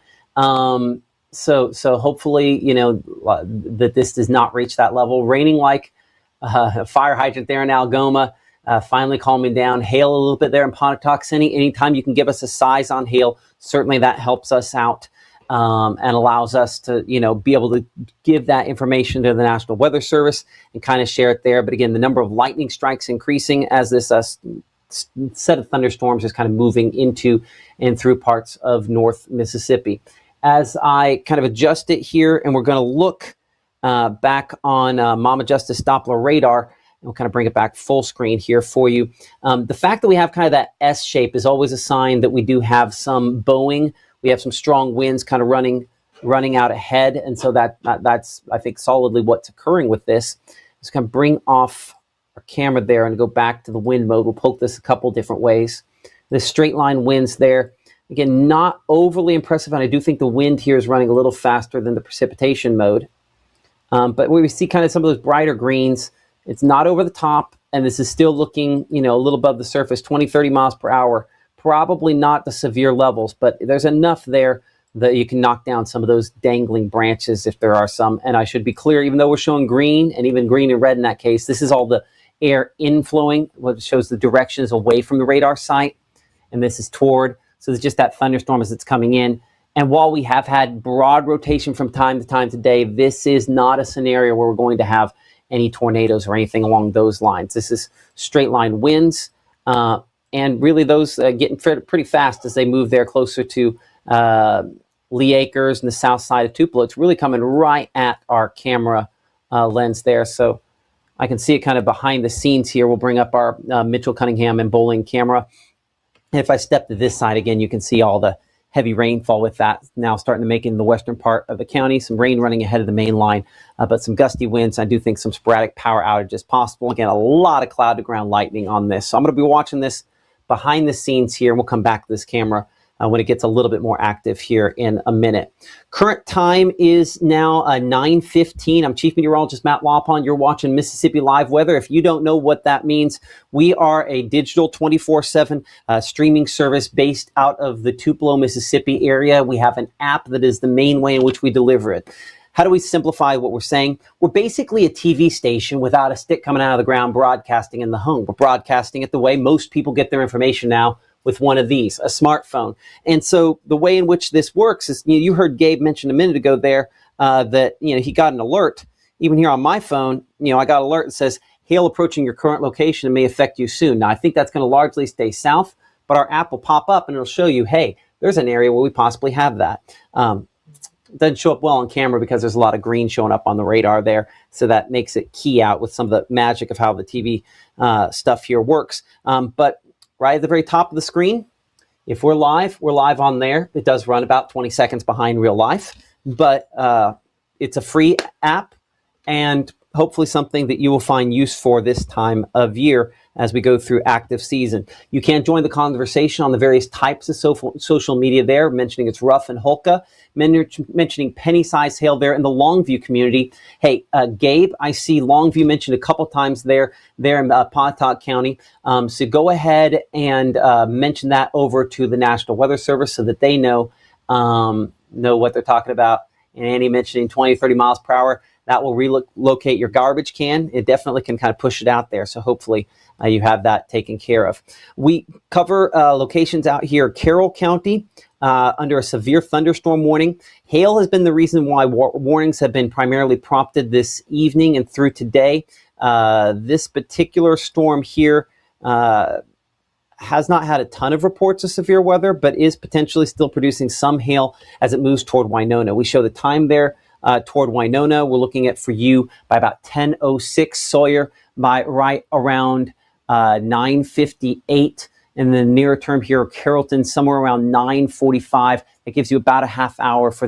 So hopefully, that this does not reach that level. Raining like a fire hydrant there in Algoma, finally calming down. Hail a little bit there in Pontotoc City. Anytime you can give us a size on hail, certainly that helps us out and allows us to, be able to give that information to the National Weather Service and kind of share it there. But again, the number of lightning strikes increasing as this set of thunderstorms is kind of moving into and through parts of North Mississippi. As I kind of adjust it here, and we're going to look back on Mama Justice Doppler radar, and we'll kind of bring it back full screen here for you. The fact that we have kind of that S shape is always a sign that we do have some bowing. We have some strong winds kind of running out ahead, and so that's I think solidly what's occurring with this. Just kind of bring off our camera there and go back to the wind mode. We'll poke this a couple different ways. The straight line winds there. Again, not overly impressive, and I do think the wind here is running a little faster than the precipitation mode. But we see kind of some of those brighter greens. It's not over the top, and this is still looking, a little above the surface, 20, 30 miles per hour. Probably not the severe levels, but there's enough there that you can knock down some of those dangling branches if there are some. And I should be clear, even though we're showing green, and even green and red in that case, this is all the air inflowing, what shows the directions away from the radar site, and this is toward. So it's just that thunderstorm as it's coming in. And while we have had broad rotation from time to time today, this is not a scenario where we're going to have any tornadoes or anything along those lines. This is straight line winds, and really those getting pretty fast as they move there closer to Lee Acres and the south side of Tupelo. It's really coming right at our camera lens there. So I can see it kind of behind the scenes here. We'll bring up our Mitchell, Cunningham, and Bowling camera. And if I step to this side again, you can see all the heavy rainfall with that now starting to make it in the western part of the county. Some rain running ahead of the main line, but some gusty winds. I do think some sporadic power outages possible. Again, a lot of cloud to ground lightning on this. So I'm going to be watching this behind the scenes here, and we'll come back to this camera when it gets a little bit more active here in a minute. Current time is now 9:15. I'm Chief Meteorologist Matt Lawpon. You're watching Mississippi Live Weather. If you don't know what that means, we are a digital 24/7 streaming service based out of the Tupelo, Mississippi area. We have an app that is the main way in which we deliver it. How do we simplify what we're saying? We're basically a TV station without a stick coming out of the ground broadcasting in the home. We're broadcasting it the way most people get their information now, with one of these, a smartphone. And so the way in which this works is, you heard Gabe mention a minute ago there that he got an alert. Even here on my phone, I got an alert that says, hail approaching your current location and may affect you soon. Now, I think that's going to largely stay south, but our app will pop up and it'll show you, hey, there's an area where we possibly have that. It doesn't show up well on camera because there's a lot of green showing up on the radar there, so that makes it key out with some of the magic of how the TV stuff here works. But right at the very top of the screen, if we're live on there. It does run about 20 seconds behind real life, but it's a free app and hopefully something that you will find use for this time of year as we go through active season. You can join the conversation on the various types of social media there, mentioning it's rough and Hulka, mentioning penny-sized hail there in the Longview community. Hey, Gabe, I see Longview mentioned a couple times there in Pontotoc County. So go ahead and mention that over to the National Weather Service so that they know what they're talking about. And Annie mentioning 20, 30 miles per hour. that will relocate your garbage can. It definitely can kind of push it out there. So hopefully you have that taken care of. We cover locations out here, Carroll County, under a severe thunderstorm warning. Hail has been the reason why warnings have been primarily prompted this evening and through today. This particular storm here has not had a ton of reports of severe weather, but is potentially still producing some hail as it moves toward Winona. We show the time there toward Winona. We're looking at for you by about 10:06, Sawyer by right around 9:58. In the nearer term here, Carrollton, somewhere around 9:45. That gives you about a half hour for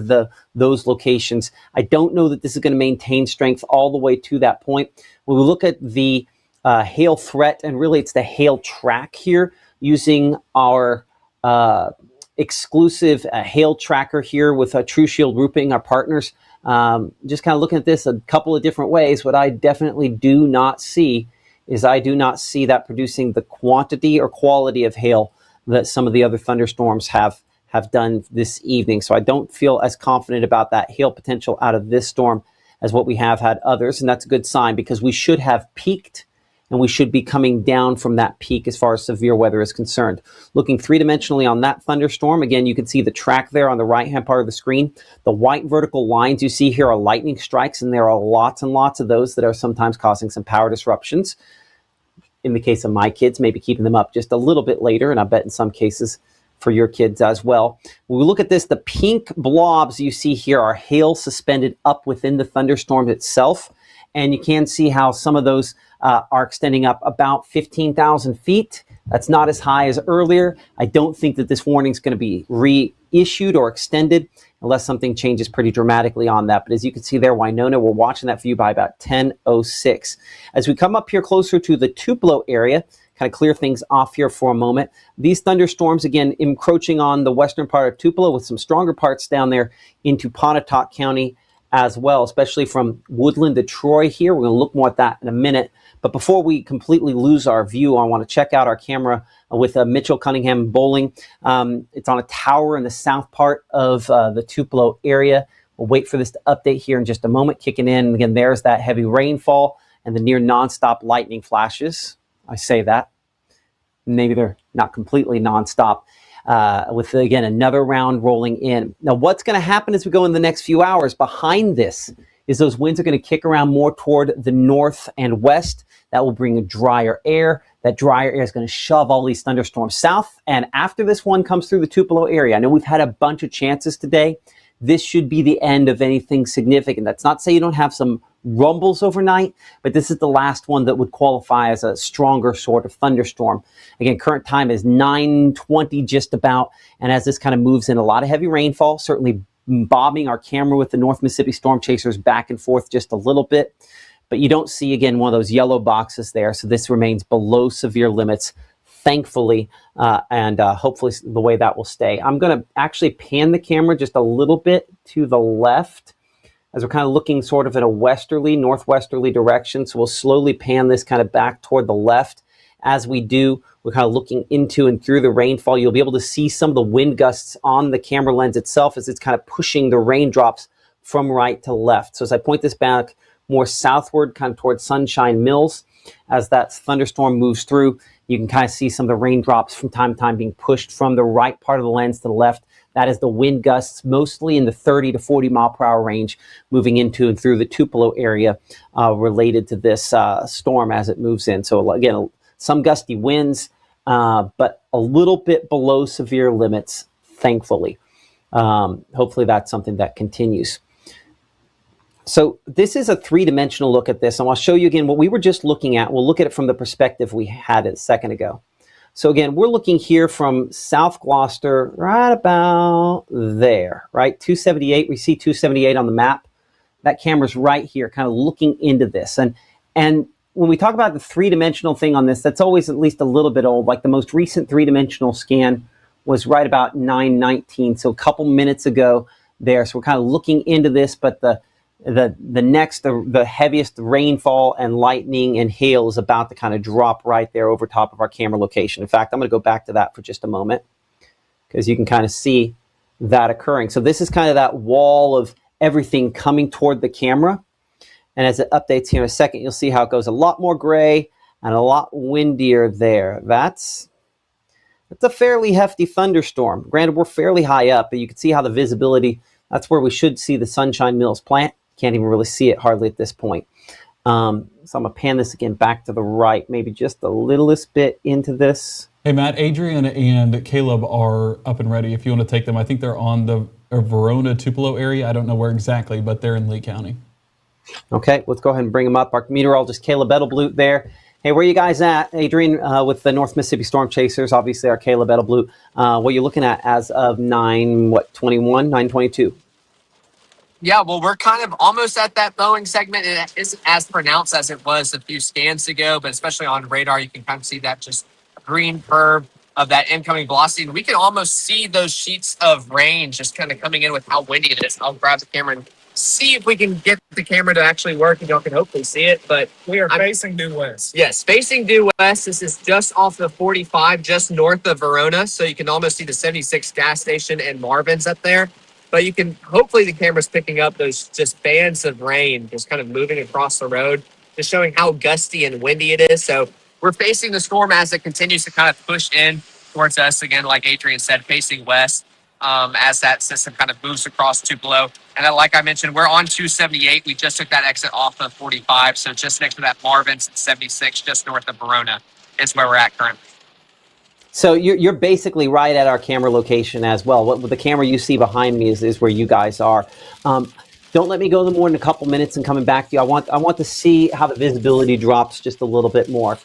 those locations. I don't know that this is going to maintain strength all the way to that point. When we look at the hail threat, and really it's the hail track here, using our exclusive hail tracker here with True Shield Roofing, our partners. Just kind of looking at this a couple of different ways. What I definitely do not see is I do not see that producing the quantity or quality of hail that some of the other thunderstorms have done this evening. So I don't feel as confident about that hail potential out of this storm as what we have had others. And that's a good sign, because we should have peaked and we should be coming down from that peak as far as severe weather is concerned. Looking three-dimensionally on that thunderstorm, again, you can see the track there on the right-hand part of the screen. The white vertical lines you see here are lightning strikes, and there are lots and lots of those that are sometimes causing some power disruptions. In the case of my kids, maybe keeping them up just a little bit later, and I bet in some cases for your kids as well. When we look at this, the pink blobs you see here are hail suspended up within the thunderstorm itself, and you can see how some of those are extending up about 15,000 feet. That's not as high as earlier. I don't think that this warning is going to be reissued or extended unless something changes pretty dramatically on that. But as you can see there, Winona, we're watching that view by about 10:06. As we come up here closer to the Tupelo area, kind of clear things off here for a moment. These thunderstorms, again, encroaching on the western part of Tupelo with some stronger parts down there into Pontotoc County as well, especially from Woodland to Troy here. We're going to look more at that in a minute. But before we completely lose our view, I want to check out our camera with Mitchell Cunningham Bowling. It's on a tower in the south part of the Tupelo area. We'll wait for this to update here in just a moment, kicking in. And again, there's that heavy rainfall and the near nonstop lightning flashes. I say that. Maybe they're not completely nonstop. With, again, another round rolling in. Now, what's going to happen as we go in the next few hours behind this is those winds are going to kick around more toward the north and west. That will bring a drier air. That drier air is going to shove all these thunderstorms south. And after this one comes through the Tupelo area, I know we've had a bunch of chances today. This should be the end of anything significant. That's not to say you don't have some rumbles overnight, but this is the last one that would qualify as a stronger sort of thunderstorm. Again, current time is 9:20 just about, and as this kind of moves in, a lot of heavy rainfall, certainly bobbing our camera with the North Mississippi storm chasers back and forth just a little bit, but you don't see, again, one of those yellow boxes there, so this remains below severe limits, thankfully, and hopefully the way that will stay. I'm going to actually pan the camera just a little bit to the left as we're kind of looking sort of in a westerly, northwesterly direction. So we'll slowly pan this kind of back toward the left. As we do, we're kind of looking into and through the rainfall. You'll be able to see some of the wind gusts on the camera lens itself as it's kind of pushing the raindrops from right to left. So as I point this back more southward, kind of towards Sunshine Mills, as that thunderstorm moves through, you can kind of see some of the raindrops from time to time being pushed from the right part of the lens to the left. That is the wind gusts, mostly in the 30 to 40 mile per hour range, moving into and through the Tupelo area related to this storm as it moves in. So again, some gusty winds, but a little bit below severe limits, thankfully. Hopefully that's something that continues. So this is a three-dimensional look at this, and I'll show you again what we were just looking at. We'll look at it from the perspective we had a second ago. So again, we're looking here from South Gloucester, right about there, right? 278, we see 278 on the map. That camera's right here, kind of looking into this. And when we talk about the three-dimensional thing on this, that's always at least a little bit old. Like the most recent three-dimensional scan was right about 9:19, so a couple minutes ago there. So we're kind of looking into this, but the heaviest rainfall and lightning and hail is about to kind of drop right there over top of our camera location. In fact, I'm going to go back to that for just a moment because you can kind of see that occurring. So this is kind of that wall of everything coming toward the camera. And as it updates here in a second, you'll see how it goes a lot more gray and a lot windier there. That's a fairly hefty thunderstorm. Granted, we're fairly high up, but you can see how the visibility, that's where we should see the Sunshine Mills plant. Can't even really see it hardly at this point. So I'm going to pan this again back to the right, maybe just the littlest bit into this. Hey, Matt, Adrian and Caleb are up and ready if you want to take them. I think they're on the Verona, Tupelo area. I don't know where exactly, but they're in Lee County. Okay, let's go ahead and bring them up. Our meteorologist, Caleb Edelblut there. Hey, where are you guys at? Adrian with the North Mississippi Storm Chasers, obviously our Caleb Edelblut. What are you looking at as of 9:22? Yeah, well, we're kind of almost at that Boeing segment. It isn't as pronounced as it was a few scans ago, but especially on radar, you can kind of see that just green curve of that incoming velocity. And we can almost see those sheets of rain just kind of coming in with how windy it is. I'll grab the camera and see if we can get the camera to actually work, and y'all can hopefully see it. But We are facing due west. yes, facing due west. This is just off the 45, just north of Verona. So you can almost see the 76 gas station and Marvin's up there. But you can, hopefully the camera's picking up those just bands of rain just kind of moving across the road, just showing how gusty and windy it is. So we're facing the storm as it continues to kind of push in towards us. Again, like Adrian said, facing west as that system kind of moves across Tupelo. And then, like I mentioned, we're on 278. We just took that exit off of 45. So just next to that Marvin's and 76, just north of Verona is where we're at currently. So you're basically right at our camera location as well. What the camera you see behind me is where you guys are. Don't let me go more than a couple minutes and coming back to you. I want to see how the visibility drops just a little bit more.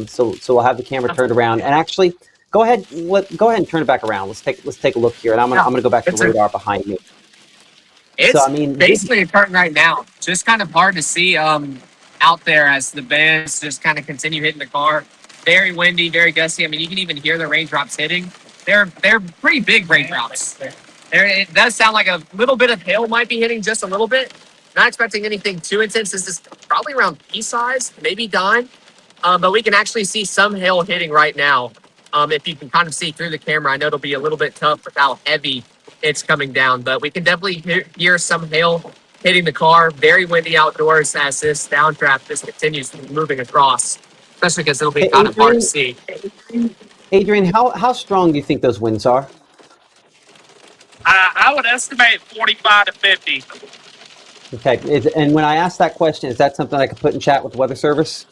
So we'll have the camera turned around. And actually, go ahead and turn it back around. Let's take a look here. And I'm gonna go back to the radar behind me. It's basically occurring right now. Just kind of hard to see out there as the bands just kind of continue hitting the car. Very windy, very gusty. I mean, you can even hear the raindrops hitting. They're pretty big raindrops. It does sound like a little bit of hail might be hitting just a little bit. Not expecting anything too intense. This is probably around pea size, maybe dime. But we can actually see some hail hitting right now. If you can kind of see through the camera, I know it'll be a little bit tough with how heavy it's coming down. But we can definitely hear some hail hitting the car. Very windy outdoors as this downdraft just continues moving across. Especially because it'll be kind of hard to see. Adrian, how strong do you think those winds are? I would estimate 45 to 50. Okay, and when I ask that question, is that something I could put in chat with the Weather Service?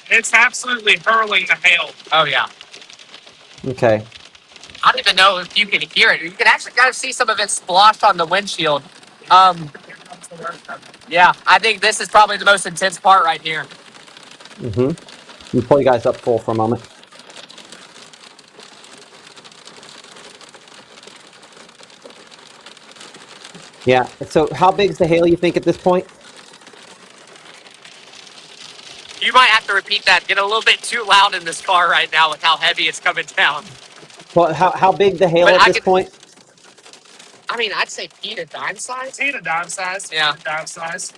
It's absolutely hurling the hail. Oh, yeah. Okay. I don't even know if you can hear it. You can actually kind of see some of it sploshed on the windshield. Yeah, I think this is probably the most intense part right here. Mm-hmm. Let me pull you guys up full for a moment. Yeah, so how big is the hail, you think, at this point? You might have to repeat that. Get a little bit too loud in this car right now with how heavy it's coming down. Well, how big the hail at this point? I mean, I'd say pea to dime size. Pea to dime size. Yeah. Dime size.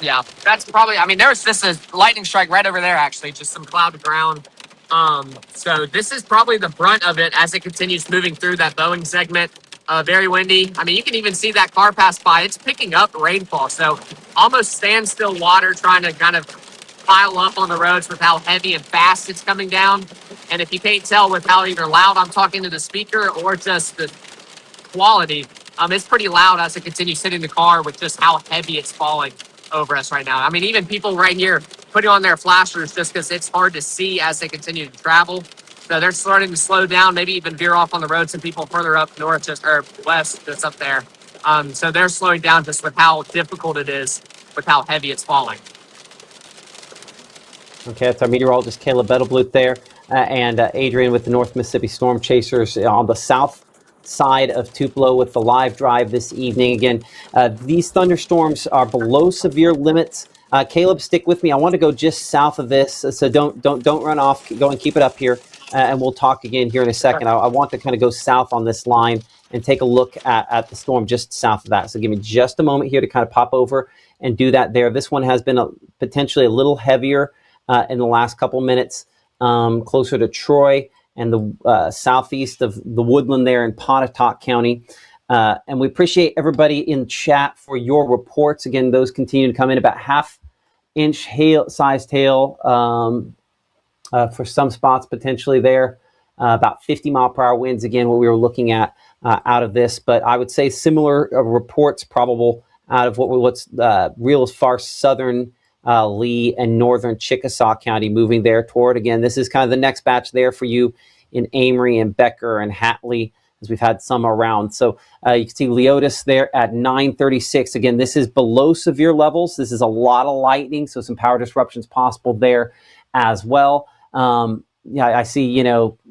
Yeah, that's probably, I mean, there's just a lightning strike right over there, actually, just some cloud ground. So this is probably the brunt of it as it continues moving through that Boeing segment. Very windy. I mean, you can even see that car pass by. It's picking up rainfall. So almost standstill water trying to kind of pile up on the roads with how heavy and fast it's coming down. And if you can't tell with how either loud I'm talking to the speaker or just the quality, it's pretty loud as it continues hitting the car with just how heavy it's falling over us right now. I mean, even people right here putting on their flashers just because it's hard to see as they continue to travel. So they're starting to slow down, maybe even veer off on the road. Some people further up north, or west, that's up there. So they're slowing down just with how difficult it is, with how heavy it's falling. Okay, that's our meteorologist Caleb Edelblut there, and Adrian with the North Mississippi Storm Chasers on the south side of Tupelo with the live drive this evening. Again, these thunderstorms are below severe limits. Caleb, stick with me. I want to go just south of this, so don't run off. Go and keep it up here, and we'll talk again here in a second. I want to kind of go south on this line and take a look at the storm just south of that. So give me just a moment here to kind of pop over and do that there. This one has been potentially a little heavier in the last couple minutes, closer to Troy and the southeast of the Woodland there in Pontotoc County. And we appreciate everybody in chat for your reports. Again, those continue to come in. About half-inch sized hail for some spots potentially there. About 50-mile-per-hour winds, again, what we were looking at out of this. But I would say similar reports probable out of what's real as far southern Lee and northern Chickasaw County, moving there toward, again, this is kind of the next batch there for you in Amory and Becker and Hatley, as we've had some around. So you can see Leotis there at 936. Again, this is below severe levels. This is a lot of lightning, so some power disruptions possible there as well. Yeah, I see,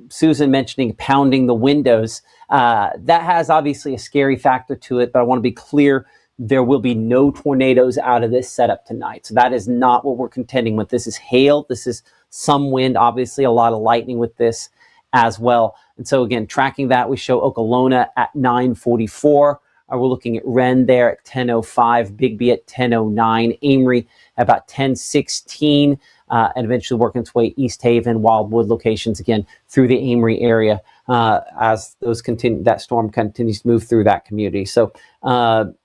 Susan mentioning pounding the windows. That has obviously a scary factor to it, but I want to be clear, there will be no tornadoes out of this setup tonight. So that is not what we're contending with. This is hail. This is some wind, obviously a lot of lightning with this as well. And so again, tracking that, we show Okolona at 944. We're looking at Wren there at 1005, Bigby at 1009, Amory at about 1016, and eventually working its way East Haven, Wildwood locations again through the Amory area as that storm continues to move through that community. So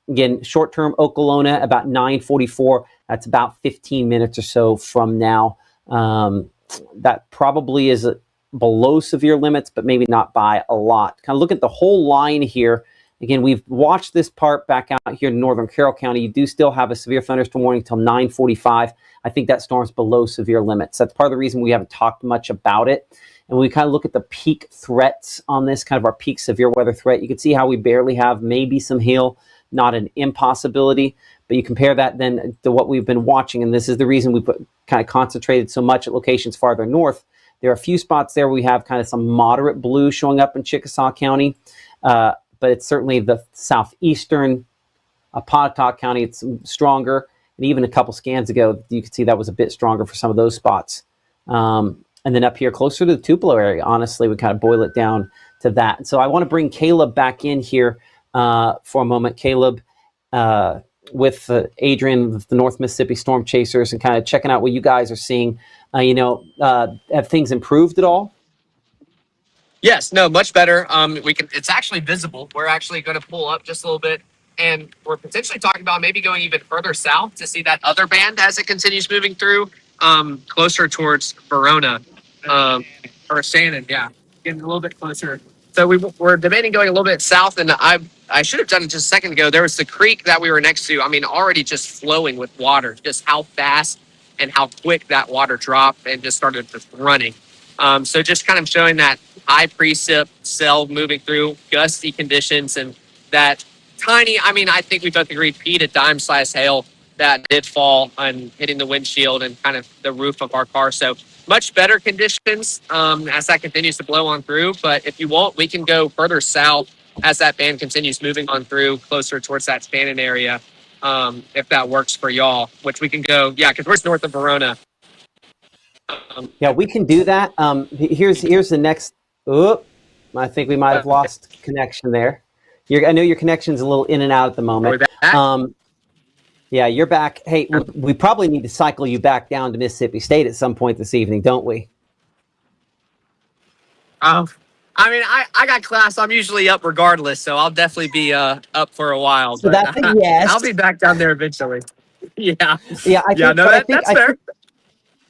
again, short-term Okolona about 944. That's about 15 minutes or so from now. That probably is below severe limits, but maybe not by a lot. Kind of look at the whole line here. Again, we've watched this part back out here in northern Carroll County. You do still have a severe thunderstorm warning until 9:45. I think that storm's below severe limits. That's part of the reason we haven't talked much about it. And we kind of look at the peak threats on this, kind of our peak severe weather threat. You can see how we barely have maybe some hail, not an impossibility. But you compare that then to what we've been watching, and this is the reason we kind of concentrated so much at locations farther north. There are a few spots there we have kind of some moderate blue showing up in Chickasaw County. But it's certainly the southeastern Pontotoc County. It's stronger. And even a couple scans ago, you could see that was a bit stronger for some of those spots. And then up here, closer to the Tupelo area, honestly, we kind of boil it down to that. So I want to bring Caleb back in here for a moment. Caleb with Adrian, with the North Mississippi Storm Chasers, and kind of checking out what you guys are seeing. Have things improved at all? Yes, no, much better. It's actually visible. We're actually going to pull up just a little bit, and we're potentially talking about maybe going even further south to see that other band as it continues moving through, closer towards Verona, or Shannon. Yeah, getting a little bit closer. So we're debating going a little bit south, and I should have done it just a second ago. There was the creek that we were next to. I mean, already just flowing with water, just how fast and how quick that water dropped and just started just running. So just kind of showing that high precip cell moving through, gusty conditions, and that tiny, I think we both agree, pea to dime-sized hail that did fall and hitting the windshield and kind of the roof of our car. So much better conditions as that continues to blow on through. But if you want, we can go further south as that band continues moving on through closer towards that Spannon area, if that works for y'all, which we can go, because we're north of Verona. Yeah, we can do that. Here's the next. I think we might have lost connection there. I know your connection's a little in and out at the moment. Yeah, you're back. Hey, we probably need to cycle you back down to Mississippi State at some point this evening, don't we? I got class. I'm usually up regardless, so I'll definitely be up for a while. So that's a yes. I'll be back down there eventually. Yeah. Yeah, That's fair.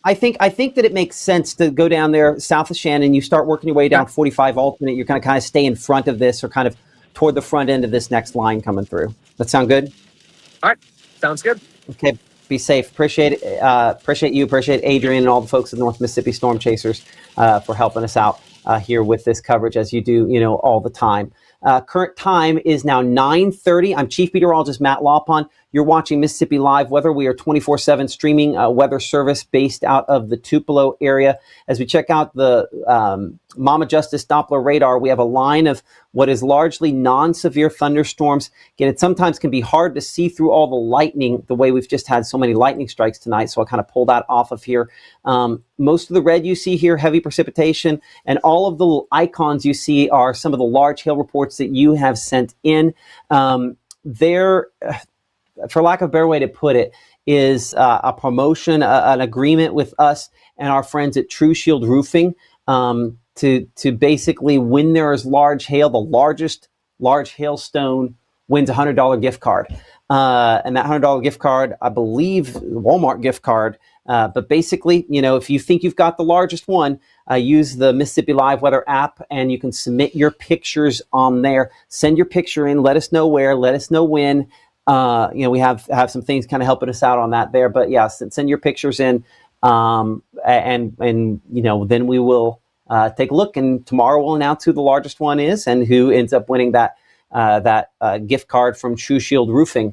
I think that it makes sense to go down there south of Shannon. You start working your way down 45 alternate. You're going to kind of stay in front of this, or kind of toward the front end of this next line coming through. That sound good? All right. Sounds good. Okay. Be safe. Appreciate it. Appreciate you. Appreciate Adrian and all the folks at North Mississippi Storm Chasers for helping us out here with this coverage, as you do, all the time. Current time is now 9:30. I'm Chief Meteorologist Matt Lawpon. You're watching Mississippi Live Weather. We are 24/7 streaming weather service based out of the Tupelo area. As we check out the Mama Justice Doppler radar, we have a line of what is largely non-severe thunderstorms. Again, it sometimes can be hard to see through all the lightning the way we've just had so many lightning strikes tonight. So I'll kind of pull that off of here. Most of the red you see here, heavy precipitation, and all of the icons you see are some of the large hail reports that you have sent in. They're, for lack of a better way to put it, is a promotion, an agreement with us and our friends at True Shield Roofing to basically, when there is large hail, the largest large hailstone wins a $100 gift card. And that $100 gift card, I believe, Walmart gift card. But basically, if you think you've got the largest one, use the Mississippi Live Weather app, and you can submit your pictures on there. Send your picture in. Let us know where. Let us know when. We have some things kind of helping us out on that there. But yeah, send your pictures in, and then we will take a look. And tomorrow we'll announce who the largest one is and who ends up winning that gift card from True Shield Roofing.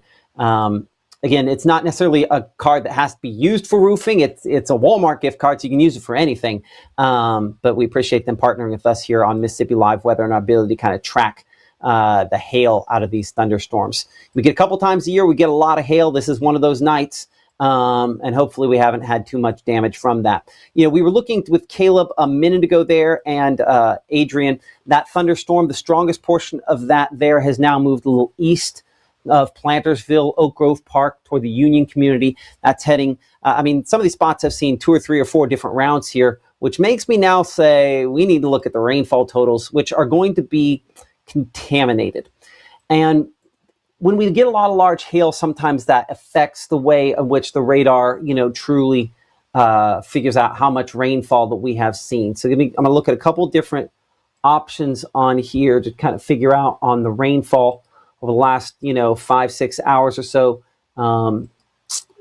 Again, it's not necessarily a card that has to be used for roofing. It's a Walmart gift card, so you can use it for anything. But we appreciate them partnering with us here on Mississippi Live Weather and our ability to kind of track the hail out of these thunderstorms. We get a couple times a year. We get a lot of hail. This is one of those nights. And hopefully we haven't had too much damage from that. We were looking with Caleb a minute ago there, and Adrian, that thunderstorm, the strongest portion of that there has now moved a little east of Plantersville, Oak Grove Park toward the Union community. That's heading, some of these spots have seen 2 or 3 or 4 different rounds here, which makes me now say we need to look at the rainfall totals, which are going to be contaminated. And when we get a lot of large hail, sometimes that affects the way in which the radar, truly figures out how much rainfall that we have seen. So I'm going to look at a couple different options on here to kind of figure out on the rainfall over the last, 5-6 hours or so.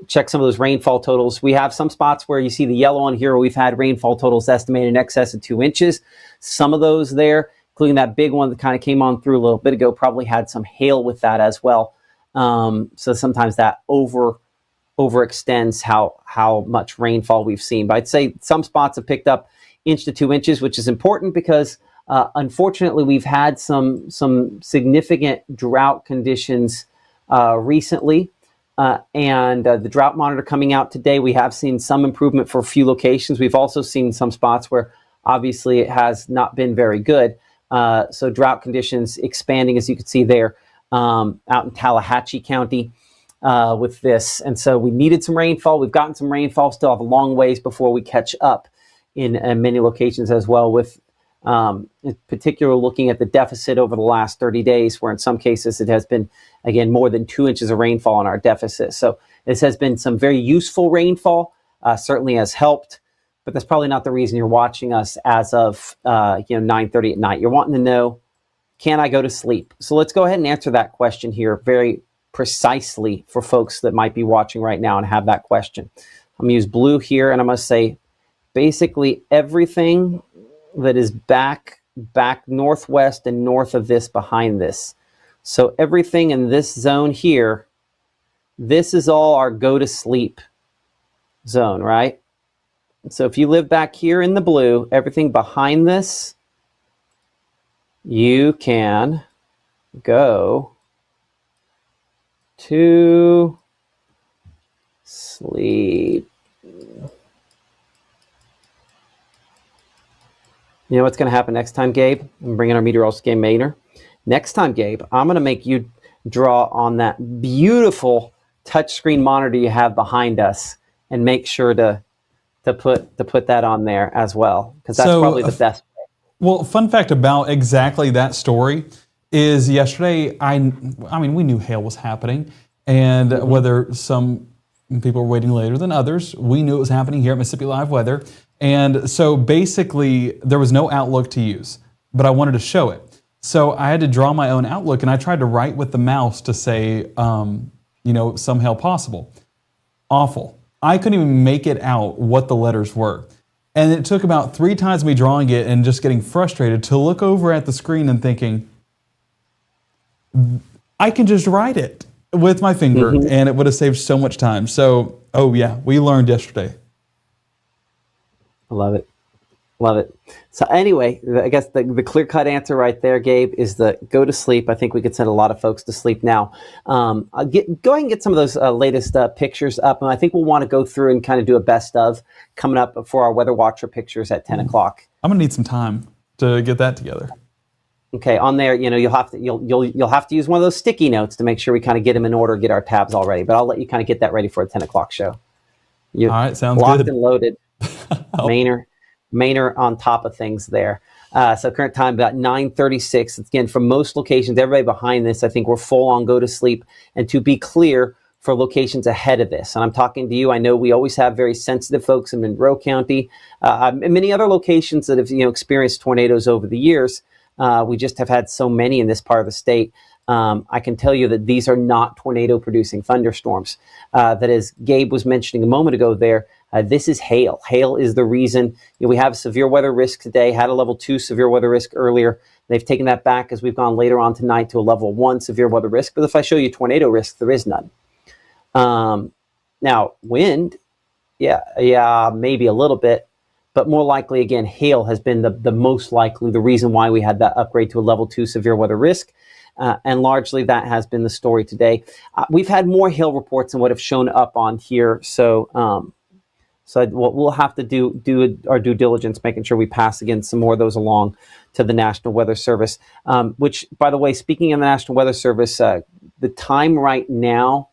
Check some of those rainfall totals. We have some spots where you see the yellow on here where we've had rainfall totals estimated in excess of 2 inches. Some of those there, including that big one that kind of came on through a little bit ago, probably had some hail with that as well. So sometimes that overextends how much rainfall we've seen. But I'd say some spots have picked up 1 to 2 inches, which is important because unfortunately we've had some significant drought conditions recently. And the drought monitor coming out today, we have seen some improvement for a few locations. We've also seen some spots where obviously it has not been very good. So drought conditions expanding, as you can see there, out in Tallahatchie County with this. And so we needed some rainfall. We've gotten some rainfall, still have a long ways before we catch up in many locations as well, with in particular looking at the deficit over the last 30 days, where in some cases it has been, again, more than 2 inches of rainfall on our deficit. So this has been some very useful rainfall, certainly has helped. But that's probably not the reason you're watching us as of 9:30 at night. You're wanting to know, can I go to sleep? So let's go ahead and answer that question here very precisely for folks that might be watching right now and have that question. I'm going to use blue here, and I'm going to say basically everything that is back northwest and north of this, behind this. So everything in this zone here, this is all our go to sleep zone, right? So if you live back here in the blue, everything behind this, you can go to sleep. You know what's going to happen next time, Gabe? I'm bringing our meteorologist, Gabe Maynor. Next time, Gabe, I'm going to make you draw on that beautiful touchscreen monitor you have behind us and make sure to put that on there as well, because that's probably the best way. Well, fun fact about exactly that story is yesterday, we knew hail was happening, and whether some people were waiting later than others, we knew it was happening here at Mississippi Live Weather. And so basically there was no outlook to use, but I wanted to show it. So I had to draw my own outlook, and I tried to write with the mouse to say, some hail possible. Awful. I couldn't even make it out what the letters were. And it took about 3 times me drawing it and just getting frustrated to look over at the screen and thinking, I can just write it with my finger and it would have saved so much time. So, we learned yesterday. I love it. Love it. So anyway, I guess the clear-cut answer right there, Gabe, is the go to sleep. I think we could send a lot of folks to sleep now. Go ahead and get some of those latest pictures up. And I think we'll want to go through and kind of do a best of coming up for our Weather Watcher pictures at 10 o'clock. I'm going to need some time to get that together. Okay, on there, you'll have to use one of those sticky notes to make sure we kind of get them in order, get our tabs all ready. But I'll let you kind of get that ready for a 10 o'clock show. All right, sounds locked good. And loaded. Maynor. Maynor on top of things there. So current time about 9:36. Again, from most locations, everybody behind this, I think we're full on go to sleep. And to be clear, for locations ahead of this, and I'm talking to you, I know we always have very sensitive folks in Monroe County, and many other locations that have experienced tornadoes over the years. We just have had so many in this part of the state. I can tell you that these are not tornado-producing thunderstorms. That, as Gabe was mentioning a moment ago there, this is hail. Hail is the reason we have severe weather risk today, had a level 2 severe weather risk earlier. They've taken that back as we've gone later on tonight to a level 1 severe weather risk. But if I show you tornado risk, there is none. Now, wind, yeah, maybe a little bit. But more likely, again, hail has been the most likely, the reason why we had that upgrade to a level 2 severe weather risk. And largely that has been the story today. We've had more hail reports than what have shown up on here. So we'll have to do our due diligence, making sure we pass again some more of those along to the National Weather Service. Which, by the way, speaking of the National Weather Service, the time right now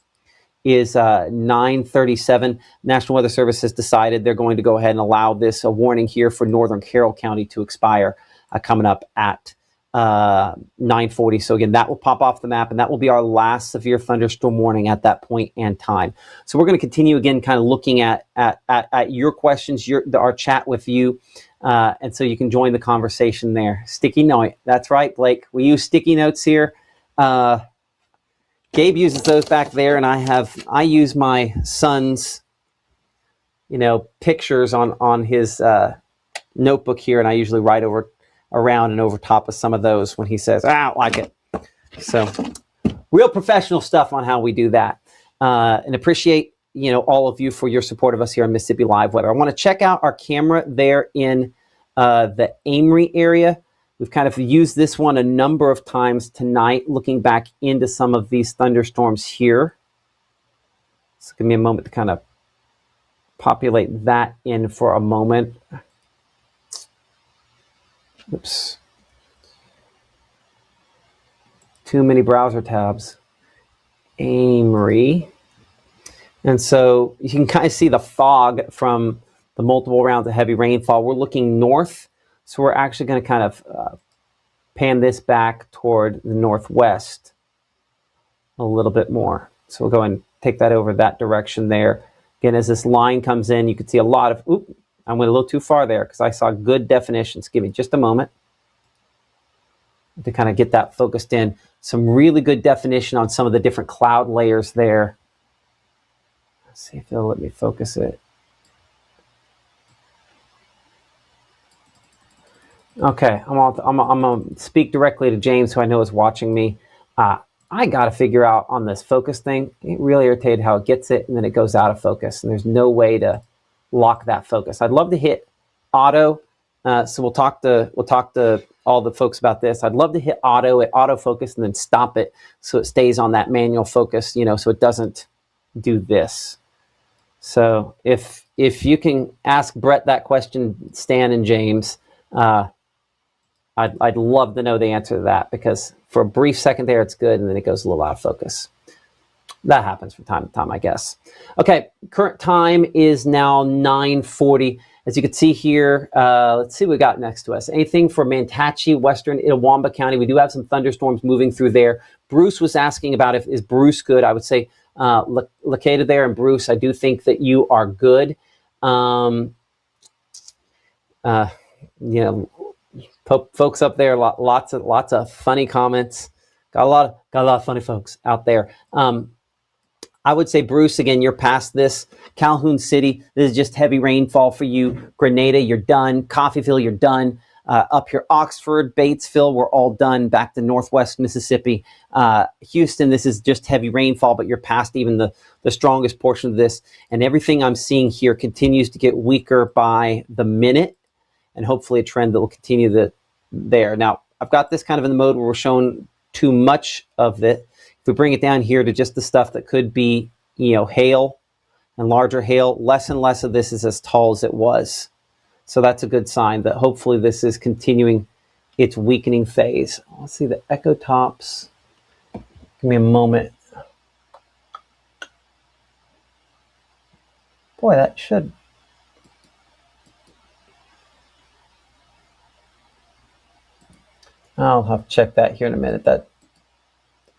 is 9:37. National Weather Service has decided they're going to go ahead and allow this warning here for northern Carroll County to expire coming up at 9:40. So again, that will pop off the map, and that will be our last severe thunderstorm warning at that point and time. So we're going to continue again, kind of looking at your questions, our chat with you, and so you can join the conversation there. Sticky note, that's right, Blake. We use sticky notes here. Gabe uses those back there, and I use my son's, pictures on his notebook here, and I usually write around and over top of some of those when he says, I don't like it. So real professional stuff on how we do that. And appreciate, all of you for your support of us here on Mississippi Live Weather. I want to check out our camera there in the Amory area. We've kind of used this one a number of times tonight, looking back into some of these thunderstorms here. So give me a moment to kind of populate that in for a moment. Oops. Too many browser tabs. Amory. And so you can kind of see the fog from the multiple rounds of heavy rainfall. We're looking north. So we're actually going to kind of pan this back toward the northwest a little bit more. So we'll go and take that over that direction there. Again, as this line comes in, you can see a lot of, I went a little too far there because I saw good definitions. Give me just a moment to kind of get that focused in. Some really good definition on some of the different cloud layers there. Let's see if they'll let me focus it. Okay, I'm going to speak directly to James, who I know is watching me. I got to figure out on this focus thing. It really irritated how it gets it, and then it goes out of focus, and there's no way to lock that focus. I'd love to hit auto, so we'll talk to all the folks about this. I'd love to hit autofocus, and then stop it so it stays on that manual focus, so it doesn't do this. So if you can ask Brett that question, Stan and James, I'd love to know the answer to that, because for a brief second there, it's good, and then it goes a little out of focus. That happens from time to time, I guess. Okay, current time is now 9:40. As you can see here, let's see what we got next to us. Anything for Manatee, Western Itawamba County. We do have some thunderstorms moving through there. Bruce was asking about is Bruce good. I would say located there, and Bruce, I do think that you are good. Folks up there, lots of funny comments. Got a lot of funny folks out there. I would say, Bruce, again, you're past this. Calhoun City, this is just heavy rainfall for you. Grenada, you're done. Coffeyville, you're done. Up here, Oxford, Batesville, we're all done. Back to Northwest Mississippi. Houston, this is just heavy rainfall, but you're past even the strongest portion of this. And everything I'm seeing here continues to get weaker by the minute, and hopefully a trend that will continue there. Now, I've got this kind of in the mode where we're showing too much of it. If we bring it down here to just the stuff that could be, hail and larger hail, less and less of this is as tall as it was. So that's a good sign that hopefully this is continuing its weakening phase. Let's see the echo tops. Give me a moment. Boy, that should. I'll have to check that here in a minute. That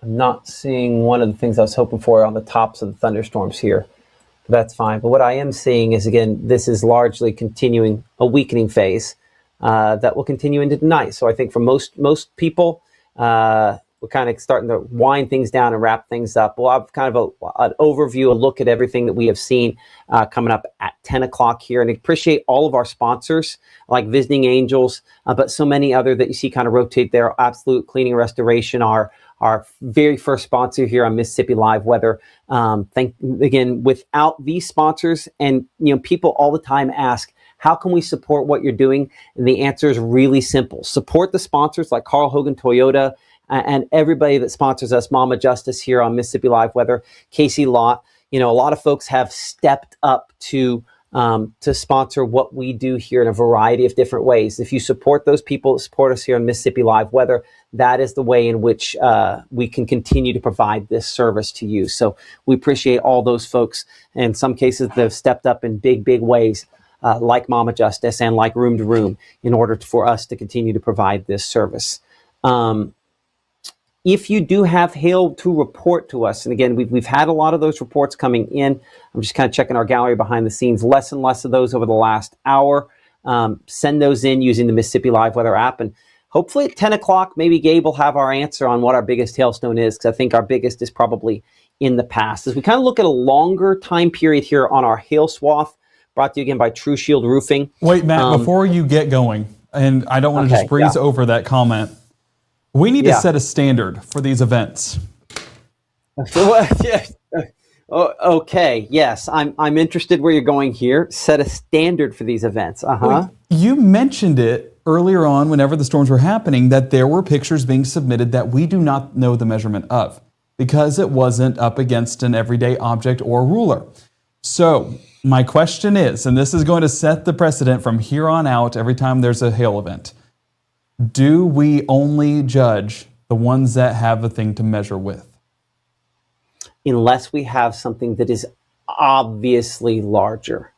I'm not seeing one of the things I was hoping for on the tops of the thunderstorms here. But that's fine. But what I am seeing is, again, this is largely continuing a weakening phase that will continue into the night. So I think for most people, we're kind of starting to wind things down and wrap things up. We'll have kind of an overview, a look at everything that we have seen coming up at 10 o'clock here. And I appreciate all of our sponsors, like Visiting Angels, but so many other that you see kind of rotate there. Absolute Cleaning and Restoration, our very first sponsor here on Mississippi Live Weather. Again, without these sponsors, and people all the time ask, how can we support what you're doing? And the answer is really simple. Support the sponsors like Carl Hogan Toyota, and everybody that sponsors us, Mama Justice here on Mississippi Live Weather, Casey Lott. A lot of folks have stepped up to sponsor what we do here in a variety of different ways. If you support those people that support us here on Mississippi Live Weather, that is the way in which we can continue to provide this service to you. So we appreciate all those folks. In some cases, they've stepped up in big, big ways, like Mama Justice and like Room to Room, in order for us to continue to provide this service. If you do have hail to report to us, and again, we've had a lot of those reports coming in. I'm just kind of checking our gallery behind the scenes. Less and less of those over the last hour. Send those in using the Mississippi Live Weather app. And hopefully at 10 o'clock, maybe Gabe will have our answer on what our biggest hailstone is, because I think our biggest is probably in the past. As we kind of look at a longer time period here on our hail swath, brought to you again by True Shield Roofing. Wait, Matt, before you get going, and I don't want to just breeze over that comment, we need to set a standard for these events. Okay, yes, I'm interested where you're going here. Set a standard for these events. Well, you mentioned it earlier on whenever the storms were happening, that there were pictures being submitted that we do not know the measurement of because it wasn't up against an everyday object or ruler. So my question is, and this is going to set the precedent from here on out every time there's a hail event, do we only judge the ones that have a thing to measure with? Unless we have something that is obviously larger,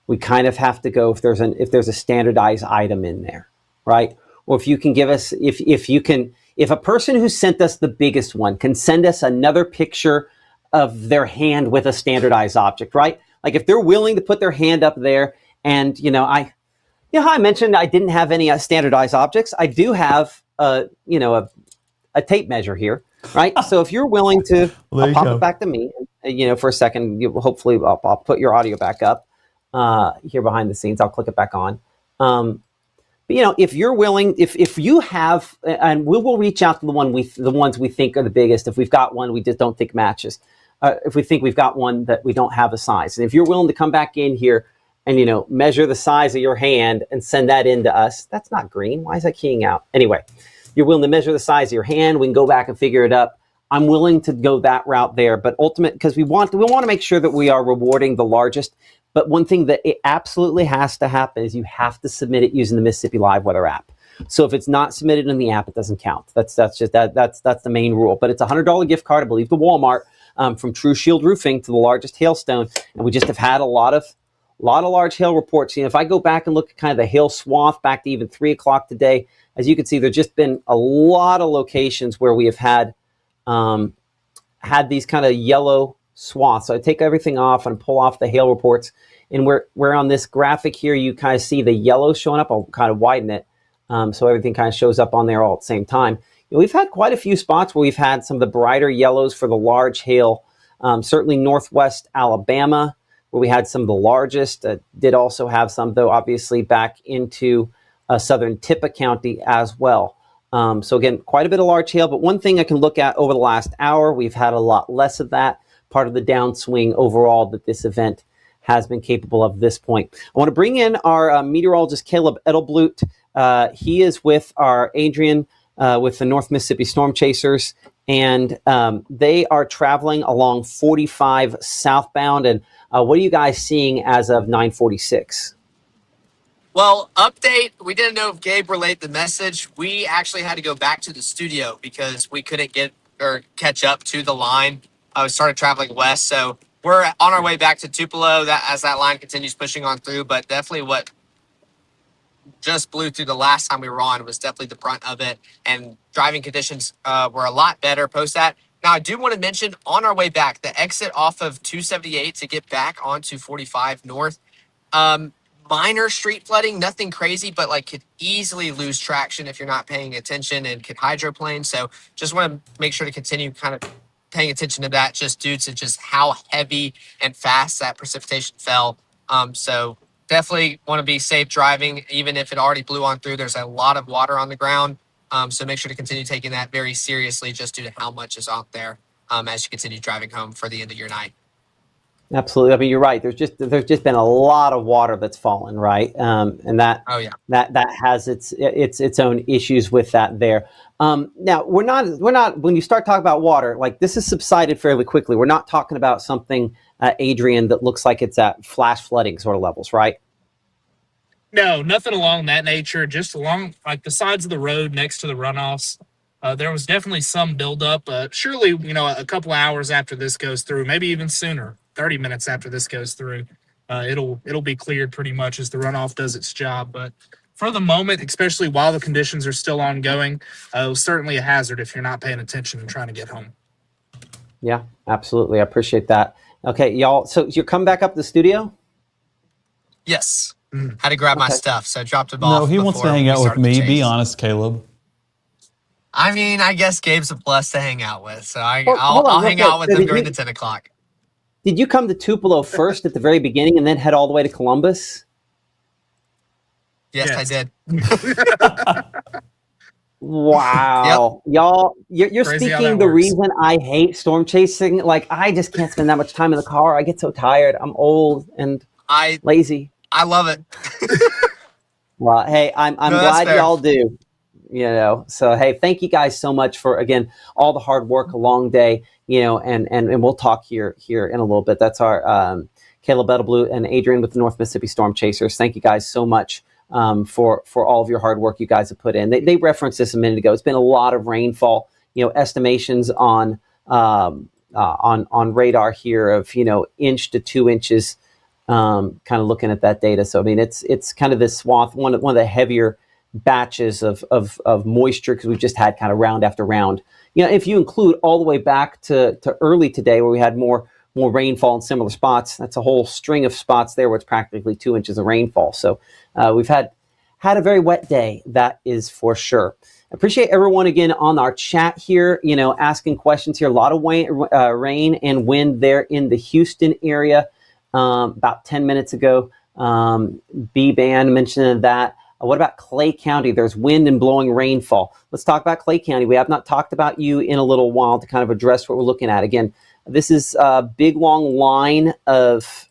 we kind of have to go if there's a standardized item in there, right? Or if you can give us, if a person who sent us the biggest one can send us another picture of their hand with a standardized object, right? Like if they're willing to put their hand up there, and I mentioned I didn't have any standardized objects. I do have a tape measure here, right? So if you're willing to, I'll pop it back to me, for a second. Hopefully, I'll put your audio back up here behind the scenes. I'll click it back on. But if you're willing, if you have, and we will reach out to the ones we think are the biggest. If we've got one we just don't think matches, if we think we've got one that we don't have a size, and if you're willing to come back in here and measure the size of your hand and send that in to us. That's not green. Why is that keying out? Anyway, you're willing to measure the size of your hand. We can go back and figure it up. I'm willing to go that route there, but because we want to make sure that we are rewarding the largest. But one thing that it absolutely has to happen is you have to submit it using the Mississippi Live Weather app. So if it's not submitted in the app, it doesn't count. That's the main rule. But it's a $100 gift card, I believe, to Walmart from True Shield Roofing to the largest hailstone, and we just have had a lot of large hail reports. If I go back and look at kind of the hail swath back to even 3 o'clock today, as you can see, there's just been a lot of locations where we have had these kind of yellow swaths. So I take everything off and pull off the hail reports, and we're on this graphic here. You kind of see the yellow showing up. I'll kind of widen it so everything kind of shows up on there all at the same time. We've had quite a few spots where we've had some of the brighter yellows for the large hail. Certainly northwest Alabama, where we had some of the largest. Did also have some, though, obviously back into southern Tupelo County as well. So again, quite a bit of large hail. But one thing I can look at over the last hour, we've had a lot less of that. Part of the downswing overall that this event has been capable of this point. I want to bring in our meteorologist, Caleb Edelblut. He is with our Adrian with the North Mississippi Storm Chasers, and they are traveling along 45 southbound. And what are you guys seeing as of 9:46? Well, update, we didn't know if Gabe relayed the message. We actually had to go back to the studio because we couldn't catch up to the line. We started traveling west, so we're on our way back to Tupelo as that line continues pushing on through. But definitely what just blew through the last time we were on was definitely the brunt of it, and driving conditions were a lot better post that. Now, I do want to mention on our way back, the exit off of 278 to get back onto 45 North, minor street flooding, nothing crazy, but like could easily lose traction if you're not paying attention and could hydroplane. So just want to make sure to continue kind of paying attention to that just due to just how heavy and fast that precipitation fell. So definitely want to be safe driving, even if it already blew on through. There's a lot of water on the ground. So make sure to continue taking that very seriously just due to how much is out there as you continue driving home for the end of your night. Absolutely. I mean, you're right. There's just been a lot of water that's fallen, right? And that that has its own issues with that there. Now we're not when you start talking about water, like this has subsided fairly quickly. We're not talking about something, Adrian, that looks like it's at flash flooding sort of levels, right? No, nothing along that nature. Just along like the sides of the road next to the runoffs. There was definitely some buildup. Surely, a couple hours after this goes through, maybe even sooner, 30 minutes after this goes through, it'll be cleared pretty much as the runoff does its job. But for the moment, especially while the conditions are still ongoing, it was certainly a hazard if you're not paying attention and trying to get home. Yeah, absolutely. I appreciate that. Okay, y'all. So you're coming back up to the studio? Yes. Had to grab my stuff, so I dropped it off. No, he wants to hang out with me. Be honest, Caleb. I mean, I guess Gabe's a plus to hang out with, so I'll hang out with him during the 10 o'clock. Did you come to Tupelo first at the very beginning and then head all the way to Columbus? Yes. I did. Wow. Yep. Y'all, you're Crazy speaking the reason I hate storm chasing. Like, I just can't spend that much time in the car. I get so tired. I'm old and lazy. I love it. Well, hey, I'm glad y'all do. So hey, thank you guys so much for, again, all the hard work, a long day, and we'll talk here in a little bit. That's our Caleb Edelblue and Adrian with the North Mississippi Storm Chasers. Thank you guys so much for all of your hard work you guys have put in. They referenced this a minute ago. It's been a lot of rainfall. Estimations on radar here of inch to 2 inches. Kind of looking at that data. So I mean, it's kind of this swath, one of the heavier batches of moisture, because we've just had kind of round after round. If you include all the way back to early today, where we had more rainfall in similar spots, that's a whole string of spots there where it's practically 2 inches of rainfall. So we've had a very wet day, that is for sure. Appreciate everyone again on our chat here, asking questions here. A lot of rain and wind there in the Houston area about 10 minutes ago. B-Band mentioned that. What about Clay County? There's wind and blowing rainfall. Let's talk about Clay County. We have not talked about you in a little while to kind of address what we're looking at. Again, this is a big, long line of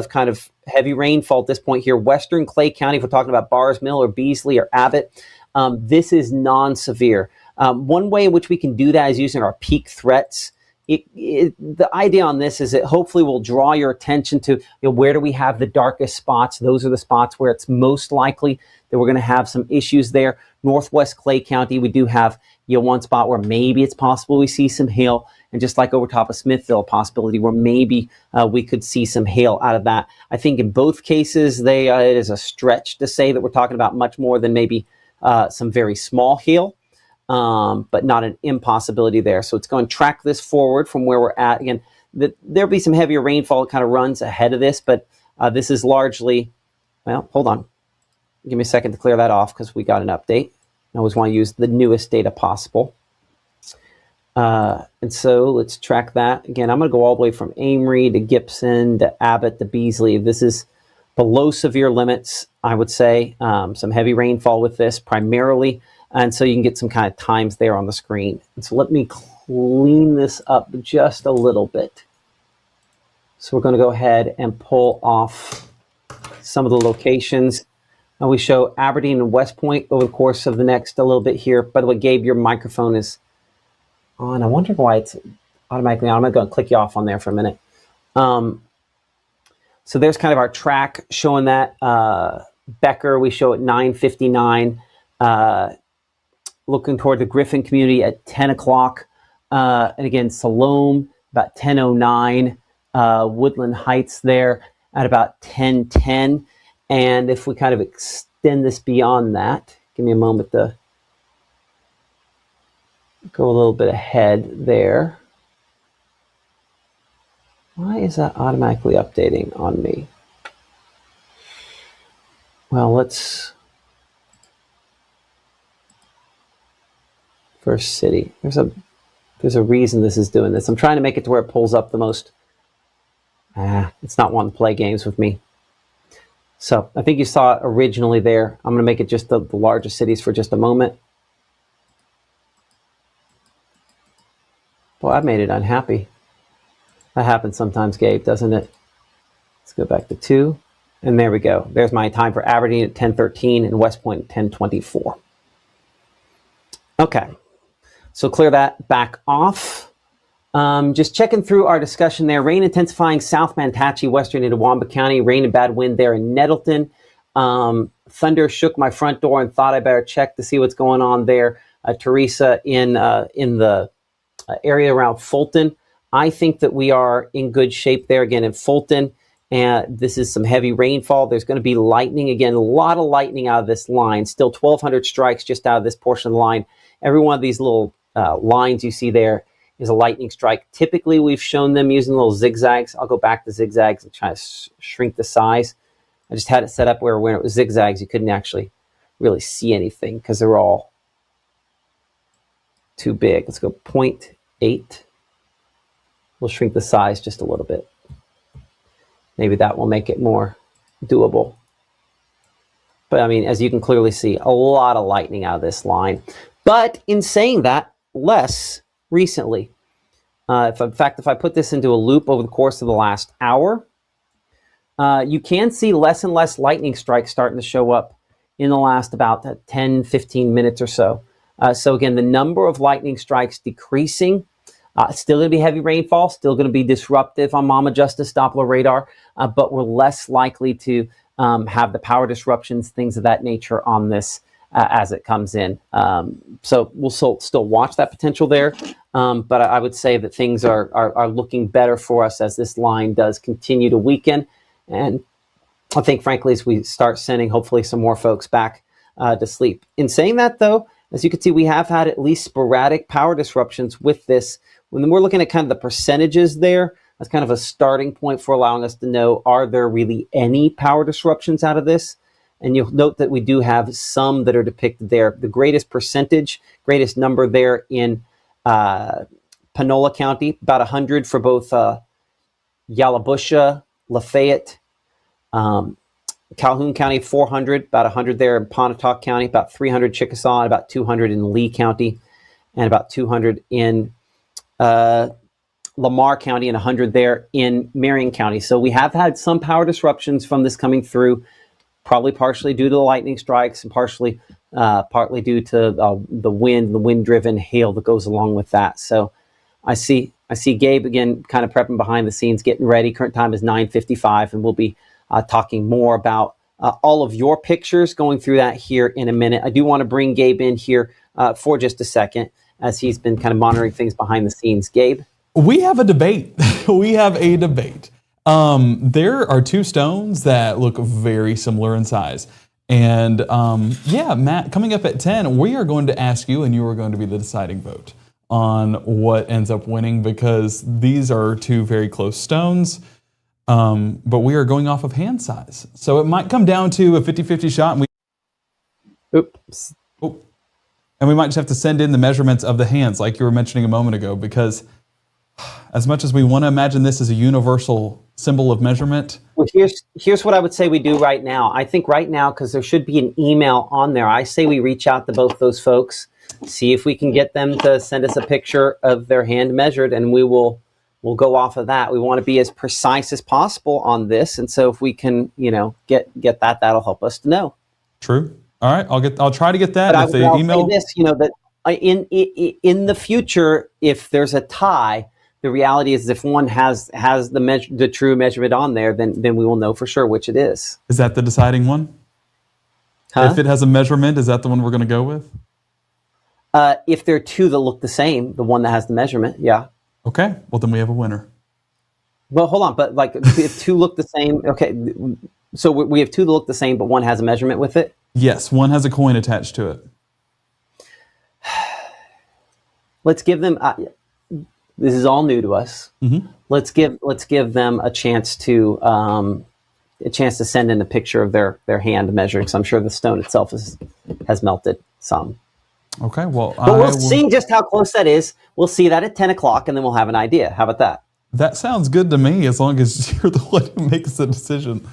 kind of heavy rainfall at this point here. Western Clay County, if we're talking about Bars Mill or Beasley or Abbott, this is non-severe. One way in which we can do that is using our peak threats. The idea on this is it hopefully will draw your attention to where do we have the darkest spots. Those are the spots where it's most likely that we're going to have some issues there. Northwest Clay County, we do have one spot where maybe it's possible we see some hail, and just like over top of Smithville, a possibility where maybe we could see some hail out of that. I think in both cases, it is a stretch to say that we're talking about much more than maybe some very small hail. But not an impossibility there. So it's going to track this forward from where we're at. Again, there'll be some heavier rainfall that kind of runs ahead of this, but this is largely, well, hold on. Give me a second to clear that off because we got an update. I always want to use the newest data possible. And so let's track that. Again, I'm going to go all the way from Amory to Gibson to Abbott to Beasley. This is below severe limits, I would say. Some heavy rainfall with this primarily. And so you can get some kind of times there on the screen. And so let me clean this up just a little bit. So we're going to go ahead and pull off some of the locations. And we show Aberdeen and West Point over the course of the next a little bit here. By the way, Gabe, your microphone is on. I wonder why it's automatically on. I'm going to click you off on there for a minute. So there's kind of our track showing that. Becker, we show at 9:59. Looking toward the Griffin community at 10 o'clock. And again, Salome about 10:09. Woodland Heights there at about 10:10. And if we kind of extend this beyond that. Give me a moment to go a little bit ahead there. Why is that automatically updating on me? Well, let's first city. There's a reason this is doing this. I'm trying to make it to where it pulls up the most. It's not wanting to play games with me. So I think you saw it originally there. I'm going to make it just the largest cities for just a moment. Boy, I've made it unhappy. That happens sometimes, Gabe, doesn't it? Let's go back to 2. And there we go. There's my time for Aberdeen at 10:13 and West Point at 10:24. Okay. So clear that back off. Just checking through our discussion there. Rain intensifying south Mantachie, western into Wamba County. Rain and bad wind there in Nettleton. Thunder shook my front door and thought I better check to see what's going on there. Teresa in the area around Fulton. I think that we are in good shape there again in Fulton. And this is some heavy rainfall. There's going to be lightning again. A lot of lightning out of this line. Still 1,200 strikes just out of this portion of the line. Every one of these little lines you see there is a lightning strike. Typically, we've shown them using little zigzags. I'll go back to zigzags and try to shrink the size. I just had it set up where when it was zigzags, you couldn't actually really see anything because they're all too big. Let's go 0.8. We'll shrink the size just a little bit. Maybe that will make it more doable. But I mean, as you can clearly see, a lot of lightning out of this line. But in saying that, less recently. In fact, if I put this into a loop over the course of the last hour, you can see less and less lightning strikes starting to show up in the last about 10, 15 minutes or so. So again, the number of lightning strikes decreasing. Still going to be heavy rainfall, still going to be disruptive on Mama Justice Doppler radar, but we're less likely to have the power disruptions, things of that nature on this as it comes in. So we'll still watch that potential there, but I would say that things are looking better for us as this line does continue to weaken. And I think, frankly, as we start sending hopefully some more folks back to sleep. In saying that, though, as you can see, we have had at least sporadic power disruptions with this. When we're looking at kind of the percentages there, that's kind of a starting point for allowing us to know, are there really any power disruptions out of this? And you'll note that we do have some that are depicted there. The greatest percentage, greatest number there in Panola County, about 100 for both Yalobusha, Lafayette, Calhoun County, 400, about 100 there in Pontotoc County, about 300 Chickasaw, about 200 in Lee County, and about 200 in Lamar County, and 100 there in Marion County. So we have had some power disruptions from this coming through, probably partially due to the lightning strikes and partly due to the wind-driven hail that goes along with that. So I see Gabe again kind of prepping behind the scenes, getting ready. Current time is 9:55, and we'll be talking more about all of your pictures, going through that here in a minute. I do want to bring Gabe in here for just a second, as he's been kind of monitoring things behind the scenes. Gabe? We have a debate. We have a debate. There are two stones that look very similar in size. And yeah, Matt, coming up at 10, we are going to ask you, and you are going to be the deciding vote on what ends up winning, because these are two very close stones. But we are going off of hand size. So it might come down to a 50-50 shot. And Oops. And we might just have to send in the measurements of the hands, like you were mentioning a moment ago, because as much as we want to imagine this as a universal symbol of measurement. Well, here's what I would say we do right now. I think right now, because there should be an email on there, I say we reach out to both those folks, see if we can get them to send us a picture of their hand measured, and we'll go off of that. We want to be as precise as possible on this, and so if we can, get that, that'll help us to know. True. All right, I'll try to get that. But if the email. Say this, that in the future, if there's a tie, the reality is if one has the true measurement on there, then we will know for sure which it is. Is that the deciding one? Huh? If it has a measurement, is that the one we're going to go with? If there are two that look the same, the one that has the measurement, yeah. Okay, well then we have a winner. Well, hold on, but if two look the same, okay, so we have two that look the same, but one has a measurement with it? Yes, one has a coin attached to it. Let's give them. This is all new to us. Mm-hmm. Let's give them a chance to send in a picture of their hand measuring. So I'm sure the stone itself has melted some. Okay, well, but we'll see just how close that is. We'll see that at 10 o'clock, and then we'll have an idea. How about that? That sounds good to me, as long as you're the one who makes the decision.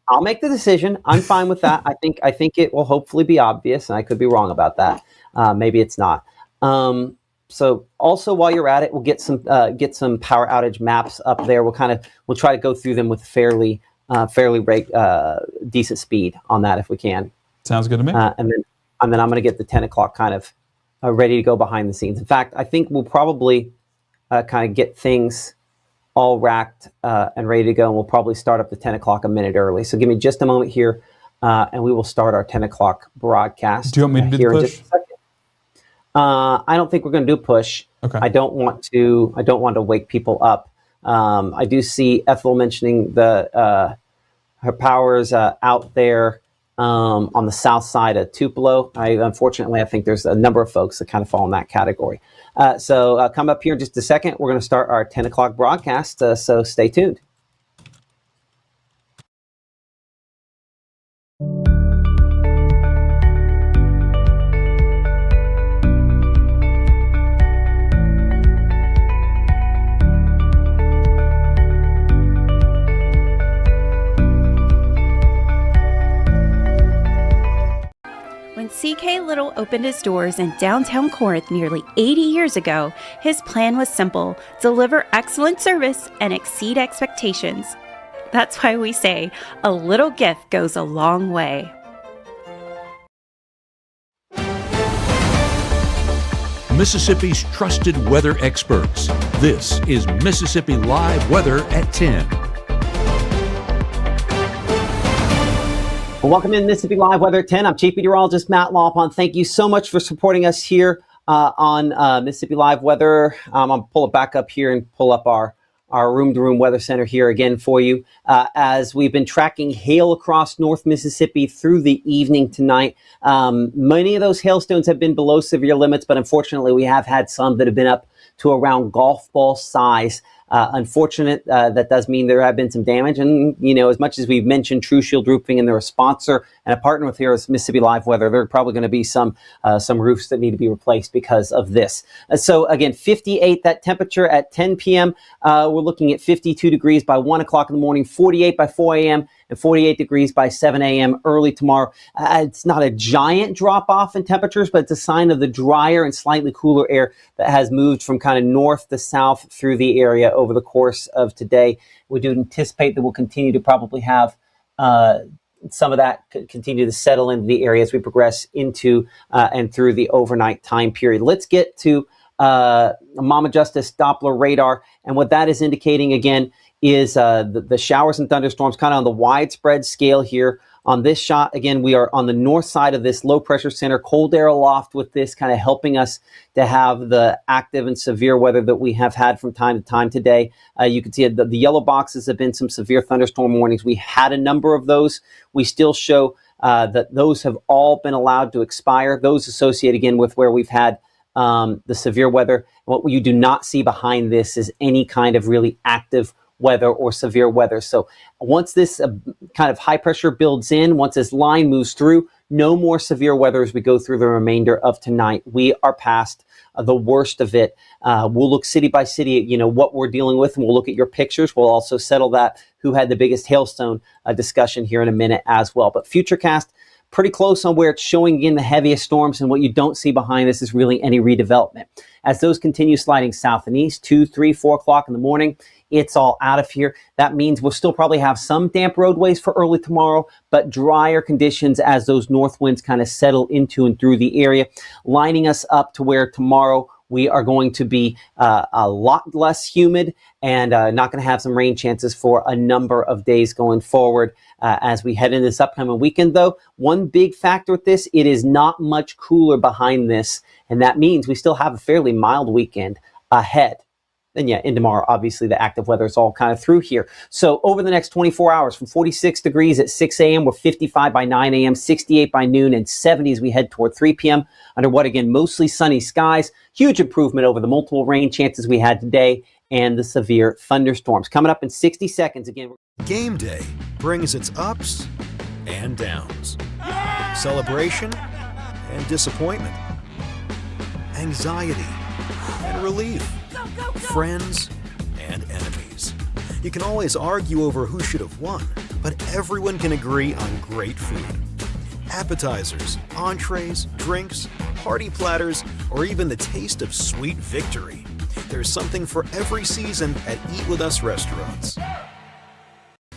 I'll make the decision. I'm fine with that. I think it will hopefully be obvious, and I could be wrong about that. Maybe it's not. So also while you're at it, we'll get some power outage maps up there. We'll try to go through them with fairly decent speed on that if we can. Sounds good to me. And then I'm going to get the 10 o'clock kind of ready to go behind the scenes. In fact, I think we'll probably kind of get things all racked and ready to go, and we'll probably start up the 10 o'clock a minute early. So give me just a moment here, and we will start our 10 o'clock broadcast. Do you want me to do the push? In just a second. I don't think we're going to do push. Okay. I don't want to wake people up. I do see Ethel mentioning her powers out there on the south side of Tupelo. Unfortunately, I think there's a number of folks that kind of fall in that category. So come up here in just a second. We're going to start our 10 o'clock broadcast, so stay tuned. When C.K. Little opened his doors in downtown Corinth nearly 80 years ago, his plan was simple: deliver excellent service and exceed expectations. That's why we say a little gift goes a long way. Mississippi's trusted weather experts. This is Mississippi Live Weather at 10. Well, welcome in Mississippi Live Weather at 10. I'm Chief Meteorologist Matt Lawpon. Thank you so much for supporting us here on Mississippi Live Weather. I'm going to pull it back up here and pull up our room-to-room weather center here again for you. As we've been tracking hail across North Mississippi through the evening tonight, many of those hailstones have been below severe limits, but unfortunately we have had some that have been up to around golf ball size. Unfortunate, that does mean there have been some damage. And, as much as we've mentioned True Shield Roofing and they're a sponsor and a partner with here is Mississippi Live Weather, there are probably going to be some roofs that need to be replaced because of this. So again, 58, that temperature at 10 p.m. We're looking at 52 degrees by 1 o'clock in the morning, 48 by 4 a.m., and 48 degrees by 7 a.m. early tomorrow. It's not a giant drop-off in temperatures, but it's a sign of the drier and slightly cooler air that has moved from kind of north to south through the area over the course of today. We do anticipate that we'll continue to probably have some of that continue to settle into the area as we progress into and through the overnight time period. Let's get to Mama Justice Doppler radar, and what that is indicating again is the showers and thunderstorms kind of on the widespread scale here. On this shot, again, we are on the north side of this low pressure center, cold air aloft with this kind of helping us to have the active and severe weather that we have had from time to time today. You can see the yellow boxes have been some severe thunderstorm warnings. We had a number of those. We still show that those have all been allowed to expire. Those associate again with where we've had the severe weather. What you do not see behind this is any kind of really active weather or severe weather. So once this kind of high pressure builds in, once this line moves through, no more severe weather as we go through the remainder of tonight. We are past the worst of it. We'll look city by city at what we're dealing with, and we'll look at your pictures. We'll also settle that who had the biggest hailstone discussion here in a minute as well. But Futurecast, pretty close on where it's showing in the heaviest storms, and what you don't see behind this is really any redevelopment. As those continue sliding south and east, 2, 3, 4 o'clock in the morning, it's all out of here. That means we'll still probably have some damp roadways for early tomorrow, but drier conditions as those north winds kind of settle into and through the area, lining us up to where tomorrow we are going to be a lot less humid and not going to have some rain chances for a number of days going forward. As we head into this upcoming weekend, though, one big factor with this, it is not much cooler behind this, and that means we still have a fairly mild weekend ahead. then yeah, in tomorrow, obviously the active weather is all kind of through here. So over the next 24 hours, from 46 degrees at 6 a.m., we're 55 by 9 a.m., 68 by noon, and 70 as we head toward 3 p.m. under what, again, mostly sunny skies. Huge improvement over the multiple rain chances we had today and the severe thunderstorms. Coming up in 60 seconds, again. Game day brings its ups and downs. Celebration and disappointment. Anxiety and relief. Friends and enemies. You can always argue over who should have won, but everyone can agree on great food. Appetizers, entrees, drinks, party platters, or even the taste of sweet victory. There's something for every season at Eat With Us restaurants.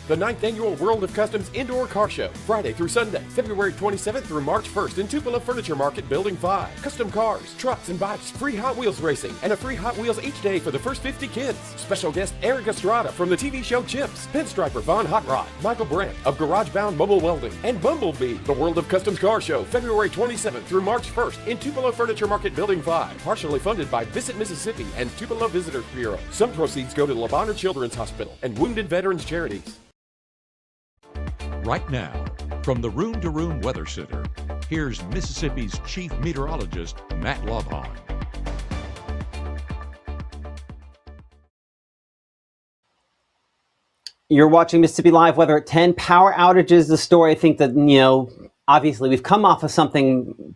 The 9th Annual World of Customs Indoor Car Show, Friday through Sunday, February 27th through March 1st in Tupelo Furniture Market, Building 5. Custom cars, trucks, and bikes, free Hot Wheels racing, and a free Hot Wheels each day for the first 50 kids. Special guest Eric Estrada from the TV show Chips, Pinstriper Von Hot Rod, Michael Brandt of Garage Bound Mobile Welding, and Bumblebee. The World of Customs Car Show, February 27th through March 1st in Tupelo Furniture Market, Building 5. Partially funded by Visit Mississippi and Tupelo Visitors Bureau. Some proceeds go to Le Bonheur Children's Hospital and Wounded Veterans Charities. Right now, from the Room to Room Weather Center, here's Mississippi's Chief Meteorologist, Matt Lovehon. You're watching Mississippi Live Weather at 10. Power outages, the story. I think that, obviously we've come off of something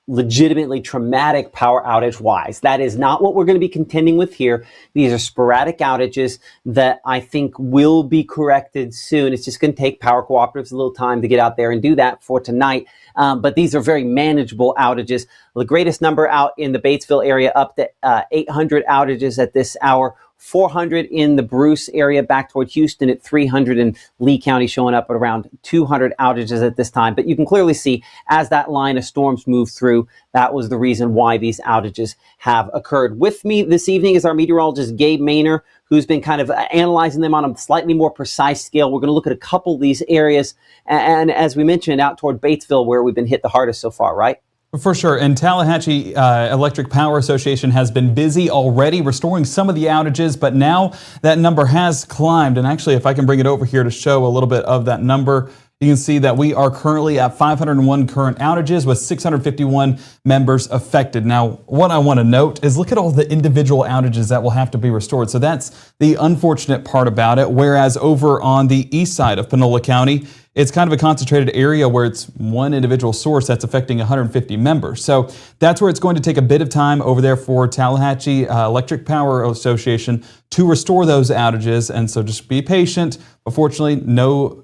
legitimately traumatic power outage wise. That is not what we're going to be contending with here. These are sporadic outages that I think will be corrected soon. It's just going to take power cooperatives a little time to get out there and do that for tonight. But these are very manageable outages. The greatest number out in the Batesville area, up to 800 outages at this hour. 400 in the Bruce area, back toward Houston at 300, in Lee County showing up at around 200 outages at this time. But you can clearly see as that line of storms move through, that was the reason why these outages have occurred. With me this evening is our meteorologist, Gabe Maynor, who's been kind of analyzing them on a slightly more precise scale. We're going to look at a couple of these areas. And as we mentioned, out toward Batesville, where we've been hit the hardest so far, right? For sure. And Tallahatchie Electric Power Association has been busy already restoring some of the outages, but now that number has climbed. And actually, if I can bring it over here to show a little bit of that number, you can see that we are currently at 501 current outages with 651 members affected. Now, what I want to note is look at all the individual outages that will have to be restored. So that's the unfortunate part about it. Whereas over on the east side of Panola County, it's kind of a concentrated area where it's one individual source that's affecting 150 members. So that's where it's going to take a bit of time over there for Tallahatchie Electric Power Association to restore those outages. And so just be patient. Unfortunately, no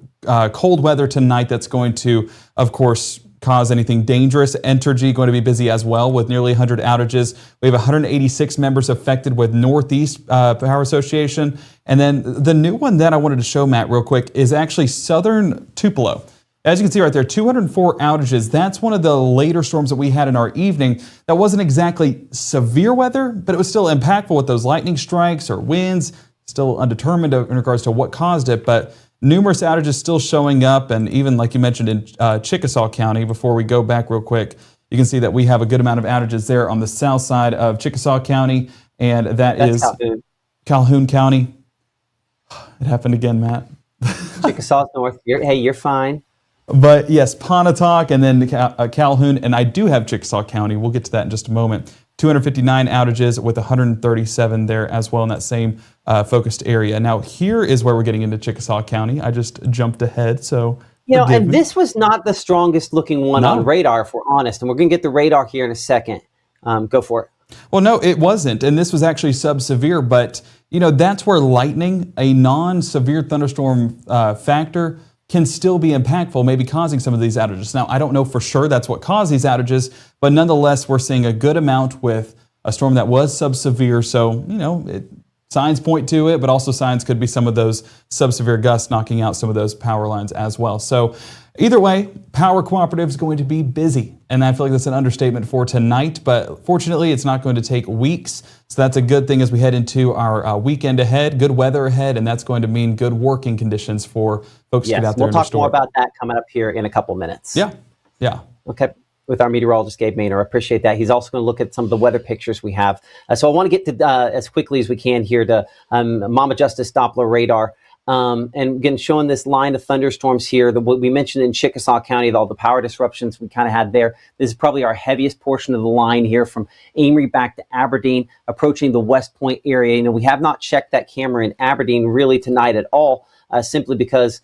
cold weather tonight that's going to, of course, cause anything dangerous. Entergy going to be busy as well with nearly 100 outages. We have 186 members affected with Northeast Power Association. And then the new one that I wanted to show, Matt, real quick, is actually Southern Tupelo. As you can see right there, 204 outages. That's one of the later storms that we had in our evening. That wasn't exactly severe weather, but it was still impactful with those lightning strikes or winds. Still undetermined in regards to what caused it, but numerous outages still showing up. And even like you mentioned in Chickasaw County, before we go back real quick, you can see that we have a good amount of outages there on the south side of Chickasaw County. And that's is Calhoun County. It happened again, Matt. Chickasaw's north. You're fine. But yes, Pontotoc and then Calhoun, and I do have Chickasaw County. We'll get to that in just a moment. 259 outages with 137 there as well in that same focused area. Now here is where we're getting into Chickasaw County. I just jumped ahead, so and this was not the strongest looking one on radar, if we're honest. And we're going to get the radar here in a second. Go for it. Well, no, it wasn't. And this was actually sub-severe, but that's where lightning, a non-severe thunderstorm factor, can still be impactful, maybe causing some of these outages. Now, I don't know for sure that's what caused these outages, but nonetheless, we're seeing a good amount with a storm that was sub-severe. So, signs point to it, but also signs could be some of those sub-severe gusts knocking out some of those power lines as well. So either way, power cooperative is going to be busy. And I feel like that's an understatement for tonight, but fortunately it's not going to take weeks. So that's a good thing as we head into our weekend ahead, good weather ahead, and that's going to mean good working conditions for folks to get out there and we'll talk restore. more about that coming up here in a couple minutes. Yeah. Okay. with our meteorologist, Gabe Maynor. I appreciate that. He's also going to look at some of the weather pictures we have. So I want to get to, as quickly as we can here, to Mama Justice Doppler radar. And again, showing this line of thunderstorms here, what we mentioned in Chickasaw County, all the power disruptions we kind of had there. This is probably our heaviest portion of the line here from Amory back to Aberdeen, approaching the West Point area. You know, we have not checked that camera in Aberdeen really tonight at all, simply because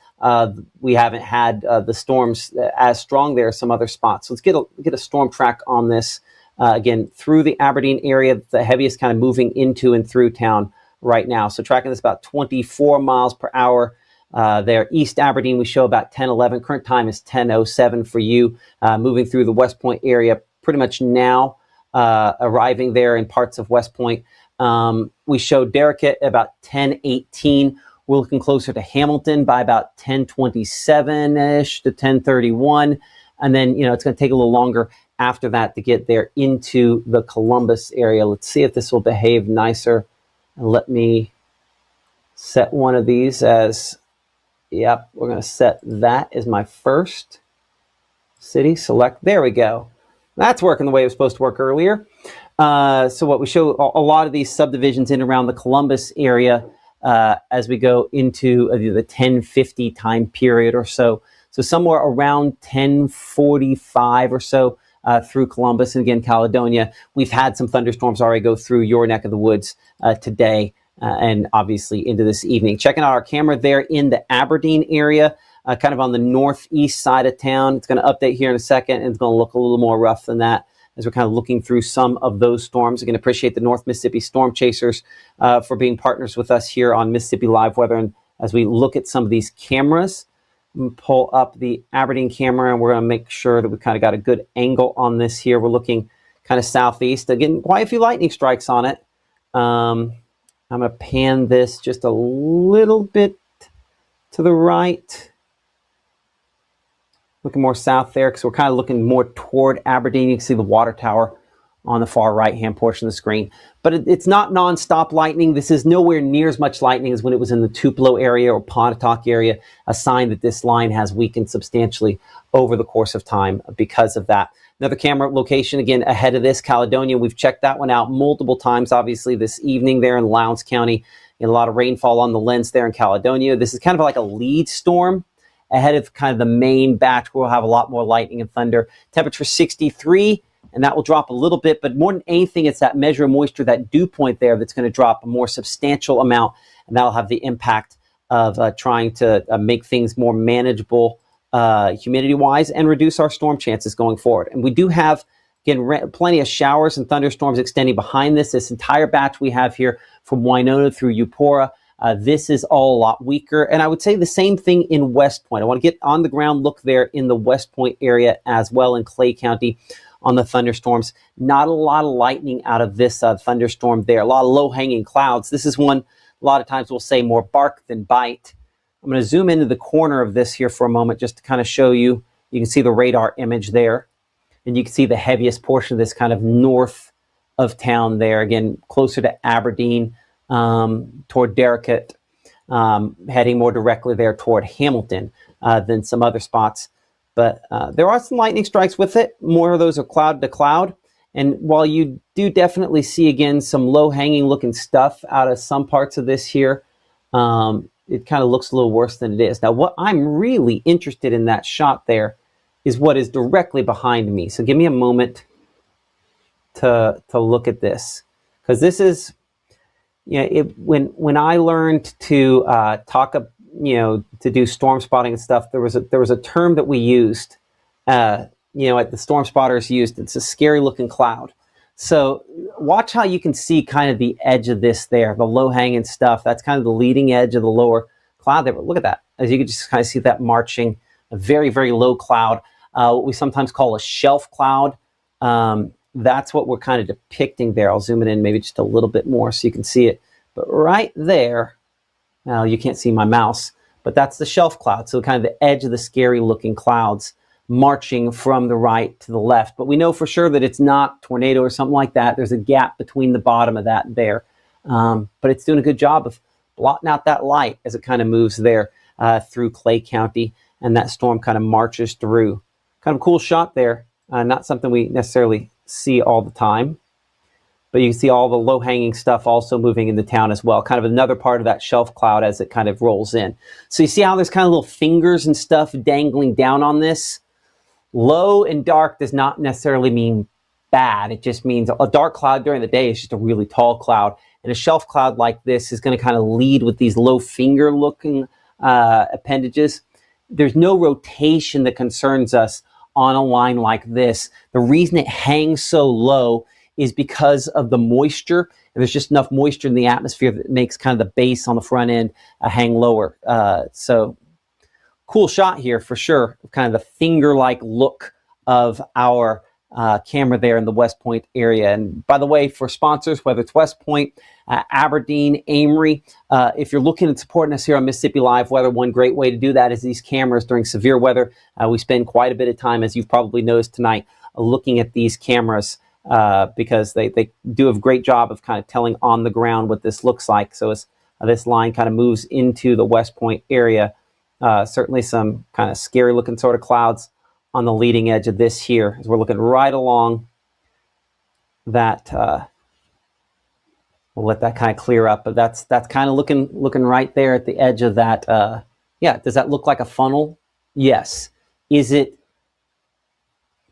we haven't had the storms as strong there as some other spots. So let's get a storm track on this. Again, through the Aberdeen area, the heaviest kind of moving into and through town right now. So tracking this about 24 miles per hour there. East Aberdeen, we show about 10:11. Current time is 10:07 for you. Moving through the West Point area pretty much now, arriving there in parts of West Point. We show Derrick about 10:18. We're looking closer to Hamilton by about 10:27-ish to 10:31. And then, you know, it's going to take a little longer after that to get there into the Columbus area. Let's see if this will behave nicer. And let me set one of these as, yep, we're going to set that as my first city. Select, there we go. That's working the way it was supposed to work earlier. So what we show a lot of these subdivisions in around the Columbus area as we go into the 1050 time period or so. So somewhere around 1045 or so through Columbus and again Caledonia. We've had some thunderstorms already go through your neck of the woods today and obviously into this evening. Checking out our camera there in the Aberdeen area, kind of on the northeast side of town. It's going to update here in a second, and it's going to look a little more rough than that as we're kind of looking through some of those storms. Again, appreciate the North Mississippi Storm Chasers for being partners with us here on Mississippi Live Weather. And as we look at some of these cameras, pull up the Aberdeen camera, and we're going to make sure that we kind of got a good angle on this here. We're looking kind of southeast. Again, quite a few lightning strikes on it. I'm going to pan this just a little bit to the right. Looking more south there because we're kind of looking more toward Aberdeen. You can see the water tower on the far right-hand portion of the screen. But it's not nonstop lightning. This is nowhere near as much lightning as when it was in the Tupelo area or Pontotoc area, a sign that this line has weakened substantially over the course of time because of that. Another camera location, again, ahead of this, Caledonia. We've checked that one out multiple times, obviously, this evening there in Lowndes County. And a lot of rainfall on the lens there in Caledonia. This is kind of like a lead storm ahead of kind of the main batch where we'll have a lot more lightning and thunder. Temperature 63. And that will drop a little bit, but more than anything, it's that measure of moisture, that dew point there, that's going to drop a more substantial amount, and that'll have the impact of trying to make things more manageable humidity-wise and reduce our storm chances going forward. And we do have, again, plenty of showers and thunderstorms extending behind this. This entire batch we have here from Winona through Eupora, this is all a lot weaker. And I would say the same thing in West Point. I want to get on the ground look there in the West Point area as well in Clay County on the thunderstorms. Not a lot of lightning out of this thunderstorm there. A lot of low-hanging clouds. This is one, a lot of times we'll say more bark than bite. I'm going to zoom into the corner of this here for a moment just to kind of show you. You can see the radar image there. And you can see the heaviest portion of this kind of north of town there. Again, closer to Aberdeen, toward Derrick, heading more directly there toward Hamilton than some other spots. But there are some lightning strikes with it. More of those are cloud to cloud. And while you do definitely see, again, some low-hanging looking stuff out of some parts of this here, it kind of looks a little worse than it is. Now, what I'm really interested in that shot there is what is directly behind me. So give me a moment to look at this. Because this is, you know, when I learned to to do storm spotting and stuff, there was a term that we used, at the storm spotters used. It's a scary looking cloud. So watch how you can see kind of the edge of this there, the low hanging stuff. That's kind of the leading edge of the lower cloud there. But look at that. As you can just kind of see that marching, a very, very low cloud, what we sometimes call a shelf cloud. That's what we're kind of depicting there. I'll zoom it in maybe just a little bit more so you can see it. But right there, now you can't see my mouse, but that's the shelf cloud. So kind of the edge of the scary looking clouds marching from the right to the left. But we know for sure that it's not tornado or something like that. There's a gap between the bottom of that there. But it's doing a good job of blotting out that light as it kind of moves there through Clay County, and that storm kind of marches through. Kind of a cool shot there Not something we necessarily see all the time. But you can see all the low-hanging stuff also moving into town as well. Kind of another part of that shelf cloud as it kind of rolls in. So you see how there's kind of little fingers and stuff dangling down on this? Low and dark does not necessarily mean bad. It just means a dark cloud during the day is just a really tall cloud. And a shelf cloud like this is going to kind of lead with these low finger-looking appendages. There's no rotation that concerns us on a line like this. The reason it hangs so low is because of the moisture. And there's just enough moisture in the atmosphere that makes kind of the base on the front end hang lower. So cool shot here for sure. Kind of the finger-like look of our camera there in the West Point area. And by the way, for sponsors, whether it's West Point, Aberdeen, Amory, if you're looking at supporting us here on Mississippi Live Weather, one great way to do that is these cameras during severe weather. We spend quite a bit of time, as you've probably noticed tonight, looking at these cameras because they do a great job of kind of telling on the ground what this looks like. So as this line kind of moves into the West Point area, certainly some kind of scary looking sort of clouds on the leading edge of this here as we're looking right along that. We'll let that kind of clear up, but that's kind of looking right there at the edge of that. Yeah, does that look like a funnel? Yes. Is it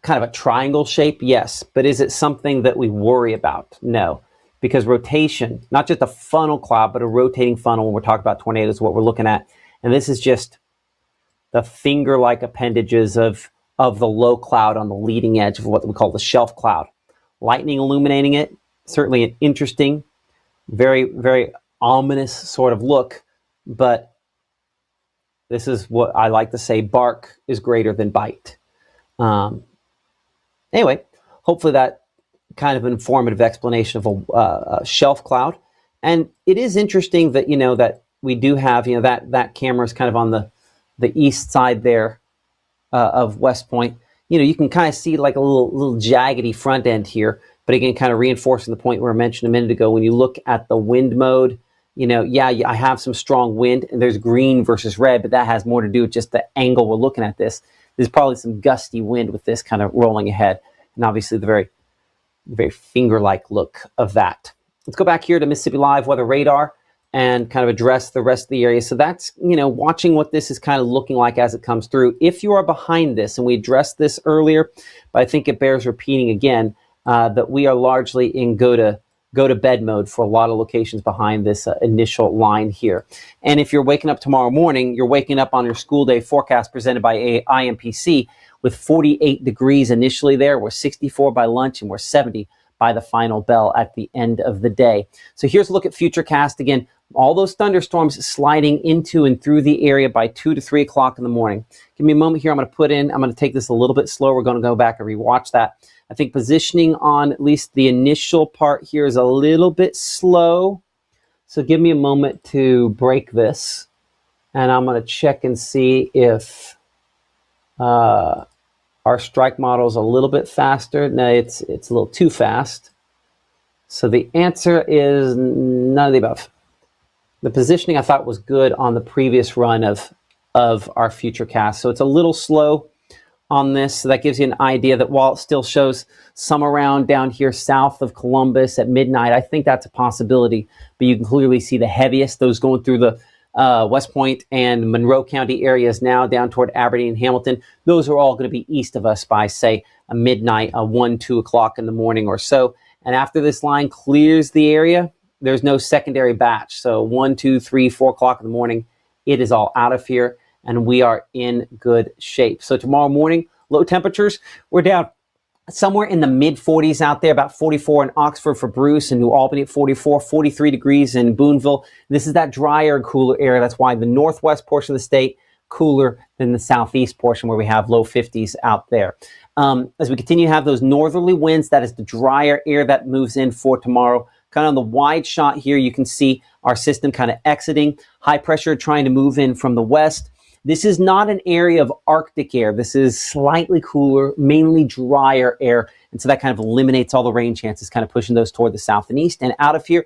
kind of a triangle shape? Yes. But is it something that we worry about? No. Because rotation, not just a funnel cloud, but a rotating funnel when we're talking about tornadoes, what we're looking at. And this is just the finger-like appendages of the low cloud on the leading edge of what we call the shelf cloud. Lightning illuminating it, certainly an interesting, very, very ominous sort of look, but this is what I like to say, bark is greater than bite. Anyway, hopefully that kind of informative explanation of a shelf cloud. And it is interesting that, that we do have, that camera is kind of on the east side there of West Point. You can kind of see like a little jaggedy front end here. But again, kind of reinforcing the point we mentioned a minute ago, when you look at the wind mode, I have some strong wind, and there's green versus red, but that has more to do with just the angle we're looking at this. There's probably some gusty wind with this kind of rolling ahead, and obviously the very, very finger-like look of that. Let's go back here to Mississippi Live Weather Radar and kind of address the rest of the area. So that's, watching what this is kind of looking like as it comes through. If you are behind this, and we addressed this earlier, but I think it bears repeating again, that we are largely in go to bed mode for a lot of locations behind this initial line here. And if you're waking up tomorrow morning, you're waking up on your school day forecast presented by IMPC with 48 degrees initially there. We're 64 by lunch, and we're 70 by the final bell at the end of the day. So here's a look at Futurecast again. All those thunderstorms sliding into and through the area by 2 to 3 o'clock in the morning. Give me a moment here. I'm going to take this a little bit slow. We're going to go back and rewatch that. I think positioning on at least the initial part here is a little bit slow. So give me a moment to break this. And I'm going to check and see if our strike model is a little bit faster. No, it's a little too fast. So the answer is none of the above. The positioning I thought was good on the previous run of our Futurecast. So it's a little slow on this. So that gives you an idea that while it still shows some around down here south of Columbus at midnight, I think that's a possibility. But you can clearly see the heaviest, those going through the West Point and Monroe County areas now down toward Aberdeen and Hamilton. Those are all going to be east of us by, say, a midnight, 1, 2 o'clock in the morning or so. And after this line clears the area, there's no secondary batch. So 1, 2, 3, 4 o'clock in the morning, it is all out of here, and we are in good shape. So tomorrow morning, low temperatures, we're down somewhere in the mid-40s out there, about 44 in Oxford for Bruce, and New Albany at 44, 43 degrees in Boonville. This is that drier, cooler area. That's why the northwest portion of the state cooler than the southeast portion where we have low 50s out there. As we continue to have those northerly winds, that is the drier air that moves in for tomorrow. Kind of on the wide shot here, you can see our system kind of exiting. High pressure trying to move in from the west. This is not an area of Arctic air. This is slightly cooler, mainly drier air. And so that kind of eliminates all the rain chances, kind of pushing those toward the south and east and out of here.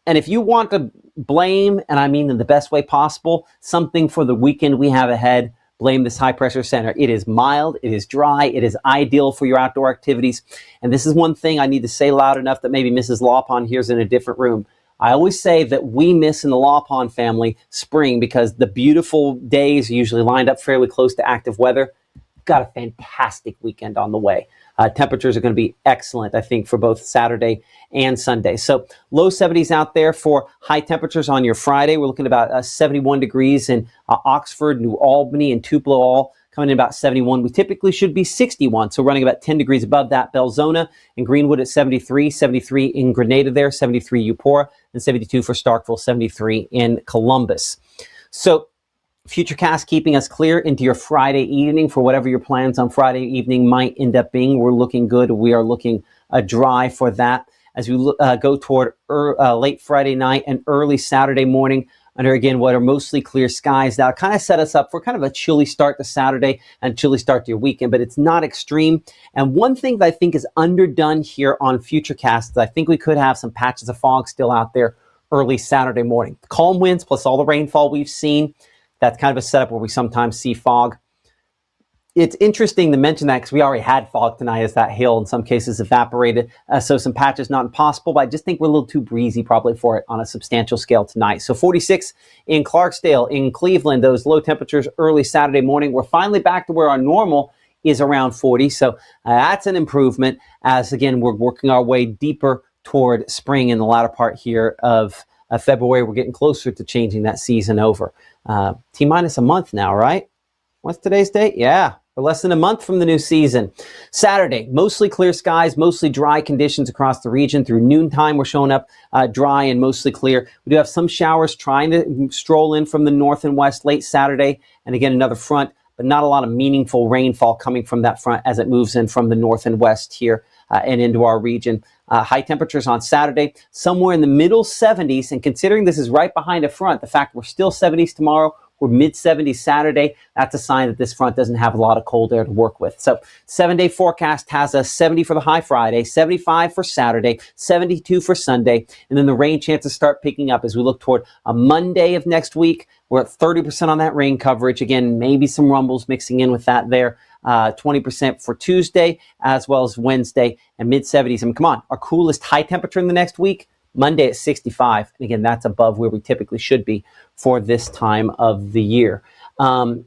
And if you want to blame, and I mean in the best way possible, something for the weekend we have ahead, blame this high pressure center. It is mild, it is dry, it is ideal for your outdoor activities. And this is one thing I need to say loud enough that maybe Mrs. Lawpond hears in a different room. I always say that we miss in the Lawpond family spring because the beautiful days usually lined up fairly close to active weather. Got a fantastic weekend on the way. Temperatures are going to be excellent, I think, for both Saturday and Sunday. So low 70s out there for high temperatures on your Friday. We're looking at about 71 degrees in Oxford, New Albany, and Tupelo, all coming in about 71. We typically should be 61, so running about 10 degrees above that. Belzona and Greenwood at 73, 73 in Grenada there, 73 Eupora, and 72 for Starkville, 73 in Columbus. So Futurecast keeping us clear into your Friday evening for whatever your plans on Friday evening might end up being. We're looking good. We are looking dry for that as we go toward late Friday night and early Saturday morning under, again, what are mostly clear skies. That'll kind of set us up for kind of a chilly start to Saturday and chilly start to your weekend, but it's not extreme. And one thing that I think is underdone here on Futurecast is I think we could have some patches of fog still out there early Saturday morning. Calm winds plus all the rainfall we've seen. That's kind of a setup where we sometimes see fog. It's interesting to mention that because we already had fog tonight as that hail in some cases evaporated. So some patches not impossible, but I just think we're a little too breezy probably for it on a substantial scale tonight. So 46 in Clarksdale, in Cleveland, those low temperatures early Saturday morning. We're finally back to where our normal is around 40. So that's an improvement as, again, we're working our way deeper toward spring in the latter part here of February. We're getting closer to changing that season over. T-minus a month now, right? What's today's date? Yeah, we're less than a month from the new season. Saturday, mostly clear skies, mostly dry conditions across the region. Through noontime, we're showing up dry and mostly clear. We do have some showers trying to stroll in from the north and west late Saturday. And again, another front, but not a lot of meaningful rainfall coming from that front as it moves in from the north and west here and into our region. High temperatures on Saturday, somewhere in the middle 70s. And considering this is right behind a front, the fact we're still 70s tomorrow, we're mid-70s Saturday, that's a sign that this front doesn't have a lot of cold air to work with. So 7-day forecast has us 70 for the high Friday, 75 for Saturday, 72 for Sunday. And then the rain chances start picking up as we look toward a Monday of next week. We're at 30% on that rain coverage. Again, maybe some rumbles mixing in with that there. 20% for Tuesday as well as Wednesday and mid-70s. I mean, come on, our coolest high temperature in the next week, Monday at 65. And again, that's above where we typically should be for this time of the year. I'm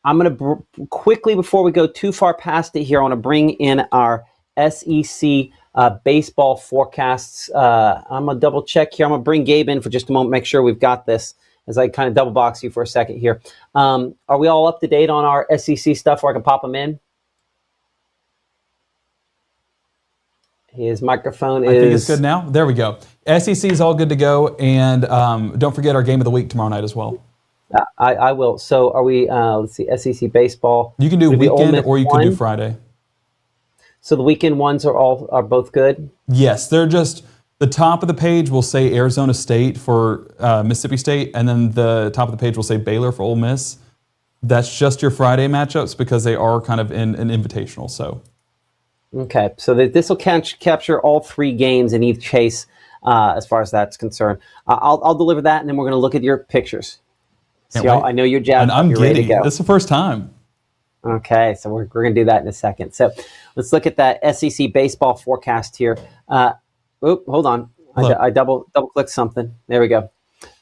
going to quickly, before we go too far past it here, I want to bring in our SEC baseball forecasts. I'm going to double check here. I'm going to bring Gabe in for just a moment, make sure we've got this as I kind of double box you for a second here. Are we all up to date on our SEC stuff where I can pop them in? His microphone is... I think it's good now. There we go. SEC is all good to go. And don't forget our game of the week tomorrow night as well. I will. So are we, let's see, SEC baseball. You can do weekend or you can do Friday. So the weekend ones are both good? Yes, they're just... The top of the page will say Arizona State for Mississippi State, and then the top of the page will say Baylor for Ole Miss. That's just your Friday matchups because they are kind of in an invitational. So, okay, so this will capture all three games in each case as far as that's concerned. I'll deliver that, and then we're going to look at your pictures. So I know you're jazzed. And I'm you're ready to go. This is the first time. Okay, so we're going to do that in a second. So let's look at that SEC baseball forecast here. Hold on. I double clicked something. There we go.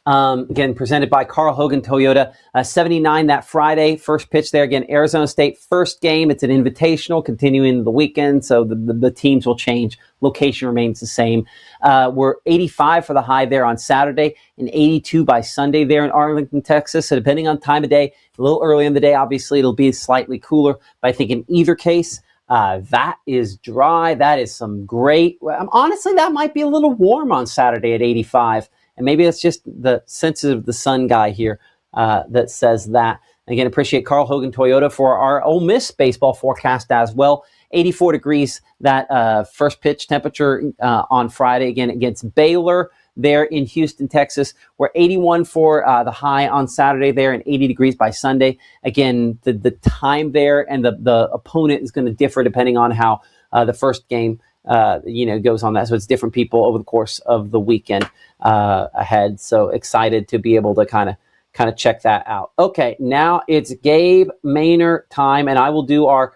Again, presented by Carl Hogan Toyota. 79 that Friday. First pitch there. Again, Arizona State first game. It's an invitational continuing the weekend, so the teams will change. Location remains the same. We're 85 for the high there on Saturday and 82 by Sunday there in Arlington, Texas. So depending on time of day, a little early in the day, obviously it'll be slightly cooler. But I think in either case, that is dry. That is some great. Honestly, that might be a little warm on Saturday at 85. And maybe it's just the sensitive of the sun guy here that says that. Again, appreciate Carl Hogan Toyota for our Ole Miss baseball forecast as well. 84 degrees, that first pitch temperature on Friday, again, against Baylor there in Houston, Texas. We're 81 for the high on Saturday there and 80 degrees by Sunday. Again, the time there and the opponent is going to differ depending on how the first game goes on that. So it's different people over the course of the weekend ahead. So excited to be able to kind of kind of check that out. Okay, now it's Gabe Maynor time, and I will do our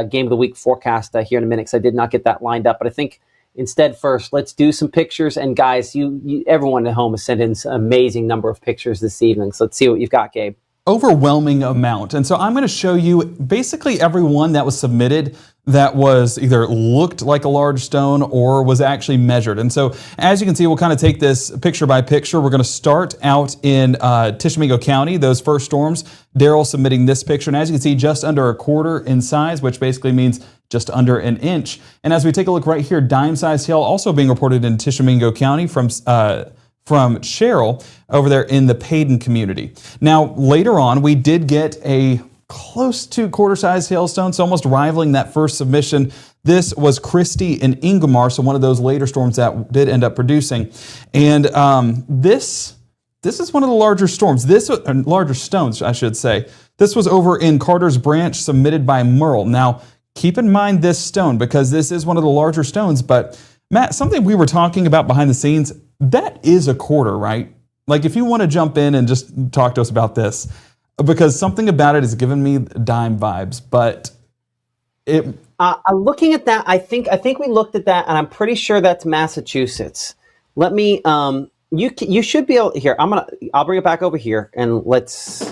Game of the Week forecast here in a minute because I did not get that lined up. But I think instead first, let's do some pictures. And guys, everyone at home has sent in an amazing number of pictures this evening. So let's see what you've got, Gabe. Overwhelming amount. And so I'm going to show you basically every one that was submitted that was either looked like a large stone or was actually measured. And so as you can see, we'll kind of take this picture by picture. We're going to start out in Tishomingo County, those first storms. Daryl submitting this picture. And as you can see, just under a quarter in size, which basically means just under an inch. And as we take a look right here, dime-sized hail also being reported in Tishomingo County from Cheryl over there in the Payden community. Now, later on, we did get a close to quarter-sized hailstone, so almost rivaling that first submission. This was Christy and Ingomar, so one of those later storms that did end up producing. And this is one of the larger storms. Larger stones, I should say. This was over in Carter's Branch, submitted by Merle. Now, keep in mind this stone, because this is one of the larger stones, but Matt, something we were talking about behind the scenes, that is a quarter, right? Like, if you want to jump in and just talk to us about this, because something about it has given me dime vibes, but looking at that, I think we looked at that, and I'm pretty sure that's Massachusetts. Let me, you should be able, here, I'll bring it back over here, and let's...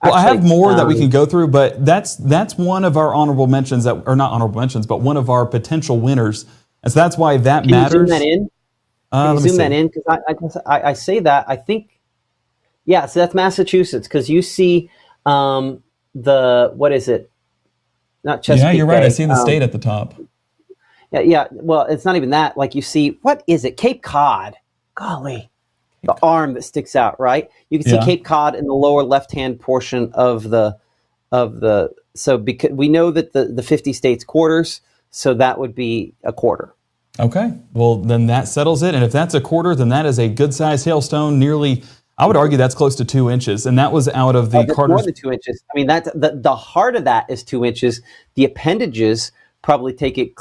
Well, actually, I have more that we can go through, but that's one of our honorable mentions, or not honorable mentions, but one of our potential winners. And so that's why that matters. Can you zoom that in? Can you zoom that in? Because I say that, I think, yeah, so that's Massachusetts, because you see what is it? Not Chesapeake Yeah, you're right. Bay. I see the state at the top. Yeah, well, it's not even that. Like, you see, what is it? Cape Cod. Golly. The arm that sticks out, right? You can see Cape Cod in the lower left-hand portion of the, so because we know that the 50 states quarters, so that would be a quarter. Okay, well, then that settles it. And if that's a quarter, then that is a good-sized hailstone, nearly, I would argue that's close to 2 inches. And that was out of the Carter's... More than 2 inches. I mean, that's the heart of that is 2 inches. The appendages probably take it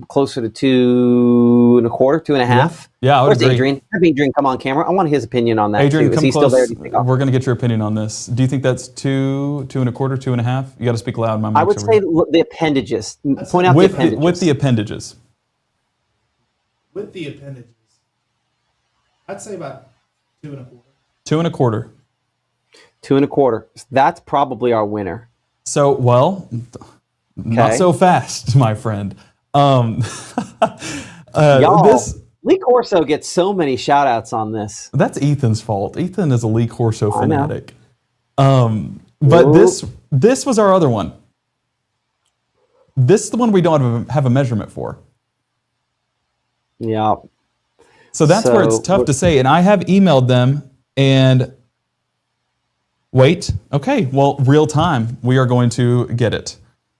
closer to 2 1/4, 2.5. Yeah, I would Where's agree. Adrian? Have Adrian come on camera. I want his opinion on that. Adrian, too. come Is he close. Still there? We're going to get your opinion on this. Do you think that's 2 1/4, 2.5? You got to speak loud. My mic's I would say the appendages. Point out the appendages. With the appendages. With the appendages, I'd say about 2 1/4. 2 1/4. 2 1/4. That's probably our winner. So, well, not so fast, my friend. Lee Corso gets so many shout outs on this. That's Ethan's fault. Ethan is a Lee Corso fanatic. But this was our other one. This is the one we don't have a measurement for. Yeah. So that's where it's tough to say. And I have emailed them and wait. Okay, well, real time, we are going to get it.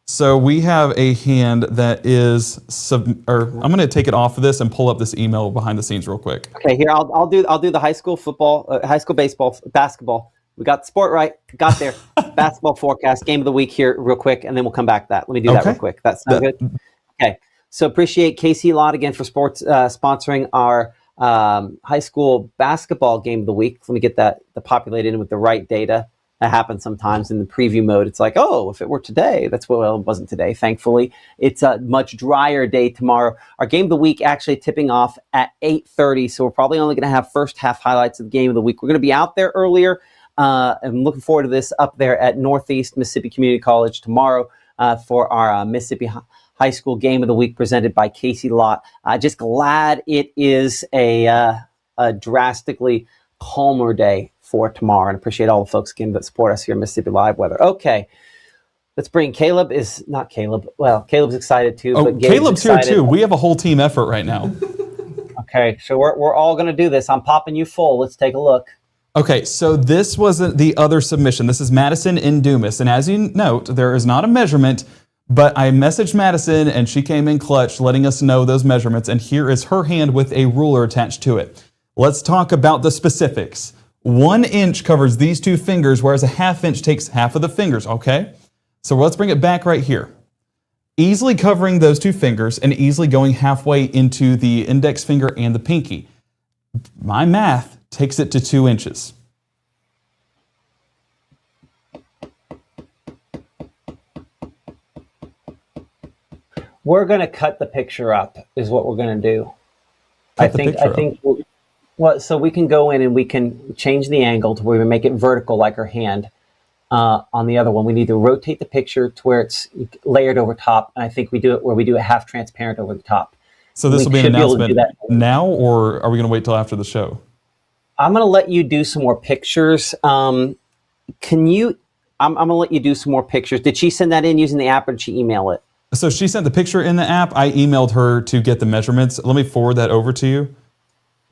So we have a hand that is, I'm going to take it off of this and pull up this email behind the scenes real quick. Okay, here I'll do the high school football, high school basketball. We got the sport right. Got there. Basketball forecast, game of the week here real quick, and then we'll come back to that. Let me do that real quick. That sounds good. Okay. So appreciate Casey Lott again for sponsoring our high school basketball game of the week. Let me get that populated in with the right data. That happens sometimes in the preview mode. It's like, oh, if it were today, it wasn't today, thankfully. It's a much drier day tomorrow. Our game of the week actually tipping off at 8:30, so we're probably only going to have first half highlights of the game of the week. We're going to be out there earlier. I'm looking forward to this up there at Northeast Mississippi Community College tomorrow for our Mississippi High School Game of the Week presented by Casey Lott. Just glad it is a drastically calmer day for tomorrow, and appreciate all the folks again that support us here in Mississippi Live Weather. Okay, let's bring Caleb. Well, Caleb's excited too. Oh, but Caleb's here too. We have a whole team effort right now. Okay, so we're all going to do this. I'm popping you full. Let's take a look. Okay, so this wasn't the other submission. This is Madison in Dumas, and as you note, there is not a measurement, but I messaged Madison, and she came in clutch, letting us know those measurements, and here is her hand with a ruler attached to it. Let's talk about the specifics. 1 inch covers these 2 fingers, whereas a ½ inch takes half of the fingers, okay? So let's bring it back right here. Easily covering those 2 fingers and easily going halfway into the index finger and the pinky. My math takes it to 2 inches. We're going to cut the picture up is what we're going to do. Cut the picture up. Well, so we can go in and we can change the angle to where we make it vertical like our hand. On the other one, we need to rotate the picture to where it's layered over top. And I think we do it where we do it half transparent over the top. So this will be an announcement now, or are we going to wait till after the show? I'm going to let you do some more pictures. I'm going to let you do some more pictures. Did she send that in using the app, or did she email it? So she sent the picture in the app. I emailed her to get the measurements. Let me forward that over to you.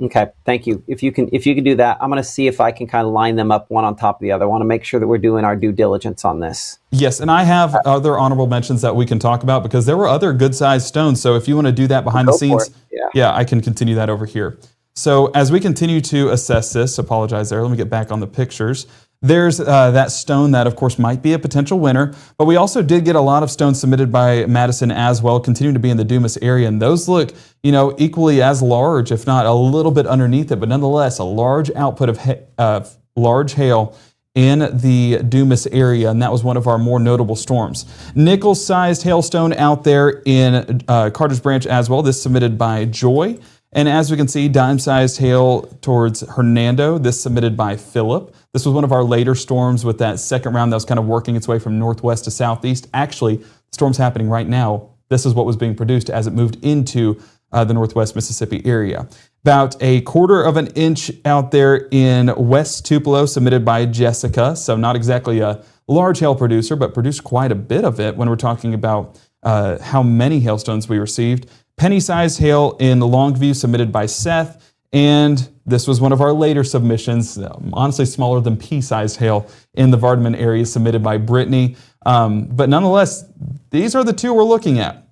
Okay, thank you. If you can do that, I'm going to see if I can kind of line them up one on top of the other. I want to make sure that we're doing our due diligence on this. Yes, and I have other honorable mentions that we can talk about because there were other good-sized stones. So if you want to do that behind the scenes, yeah, I can continue that over here. So as we continue to assess this, apologize there, let me get back on the pictures. There's that stone that, of course, might be a potential winner, but we also did get a lot of stones submitted by Madison as well, continuing to be in the Dumas area, and those look, equally as large, if not a little bit underneath it, but nonetheless, a large output of large hail in the Dumas area, and that was one of our more notable storms. Nickel-sized hailstone out there in Carter's Branch as well. This submitted by Joy. And as we can see, dime-sized hail towards Hernando. This submitted by Philip. This was one of our later storms with that second round that was kind of working its way from northwest to southeast. Actually, the storm's happening right now. This is what was being produced as it moved into the northwest Mississippi area. About a 1/4 of an inch out there in West Tupelo, submitted by Jessica. So not exactly a large hail producer, but produced quite a bit of it when we're talking about how many hailstones we received. Penny-sized hail in Longview, submitted by Seth. And this was one of our later submissions, honestly smaller than pea-sized hail in the Vardaman area, submitted by Brittany. But nonetheless, these are the two we're looking at.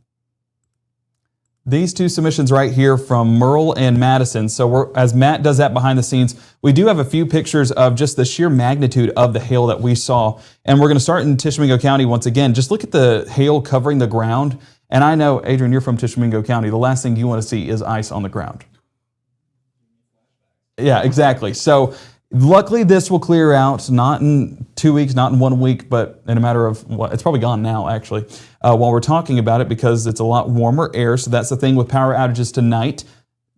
These two submissions right here from Merle and Madison. So as Matt does that behind the scenes, we do have a few pictures of just the sheer magnitude of the hail that we saw. And we're going to start in Tishomingo County once again. Just look at the hail covering the ground. And I know, Adrian, you're from Tishomingo County. The last thing you want to see is ice on the ground. Yeah, exactly. So luckily this will clear out, not in 2 weeks, not in 1 week, but in a matter of, it's probably gone now, actually, while we're talking about it, because it's a lot warmer air. So that's the thing with power outages tonight.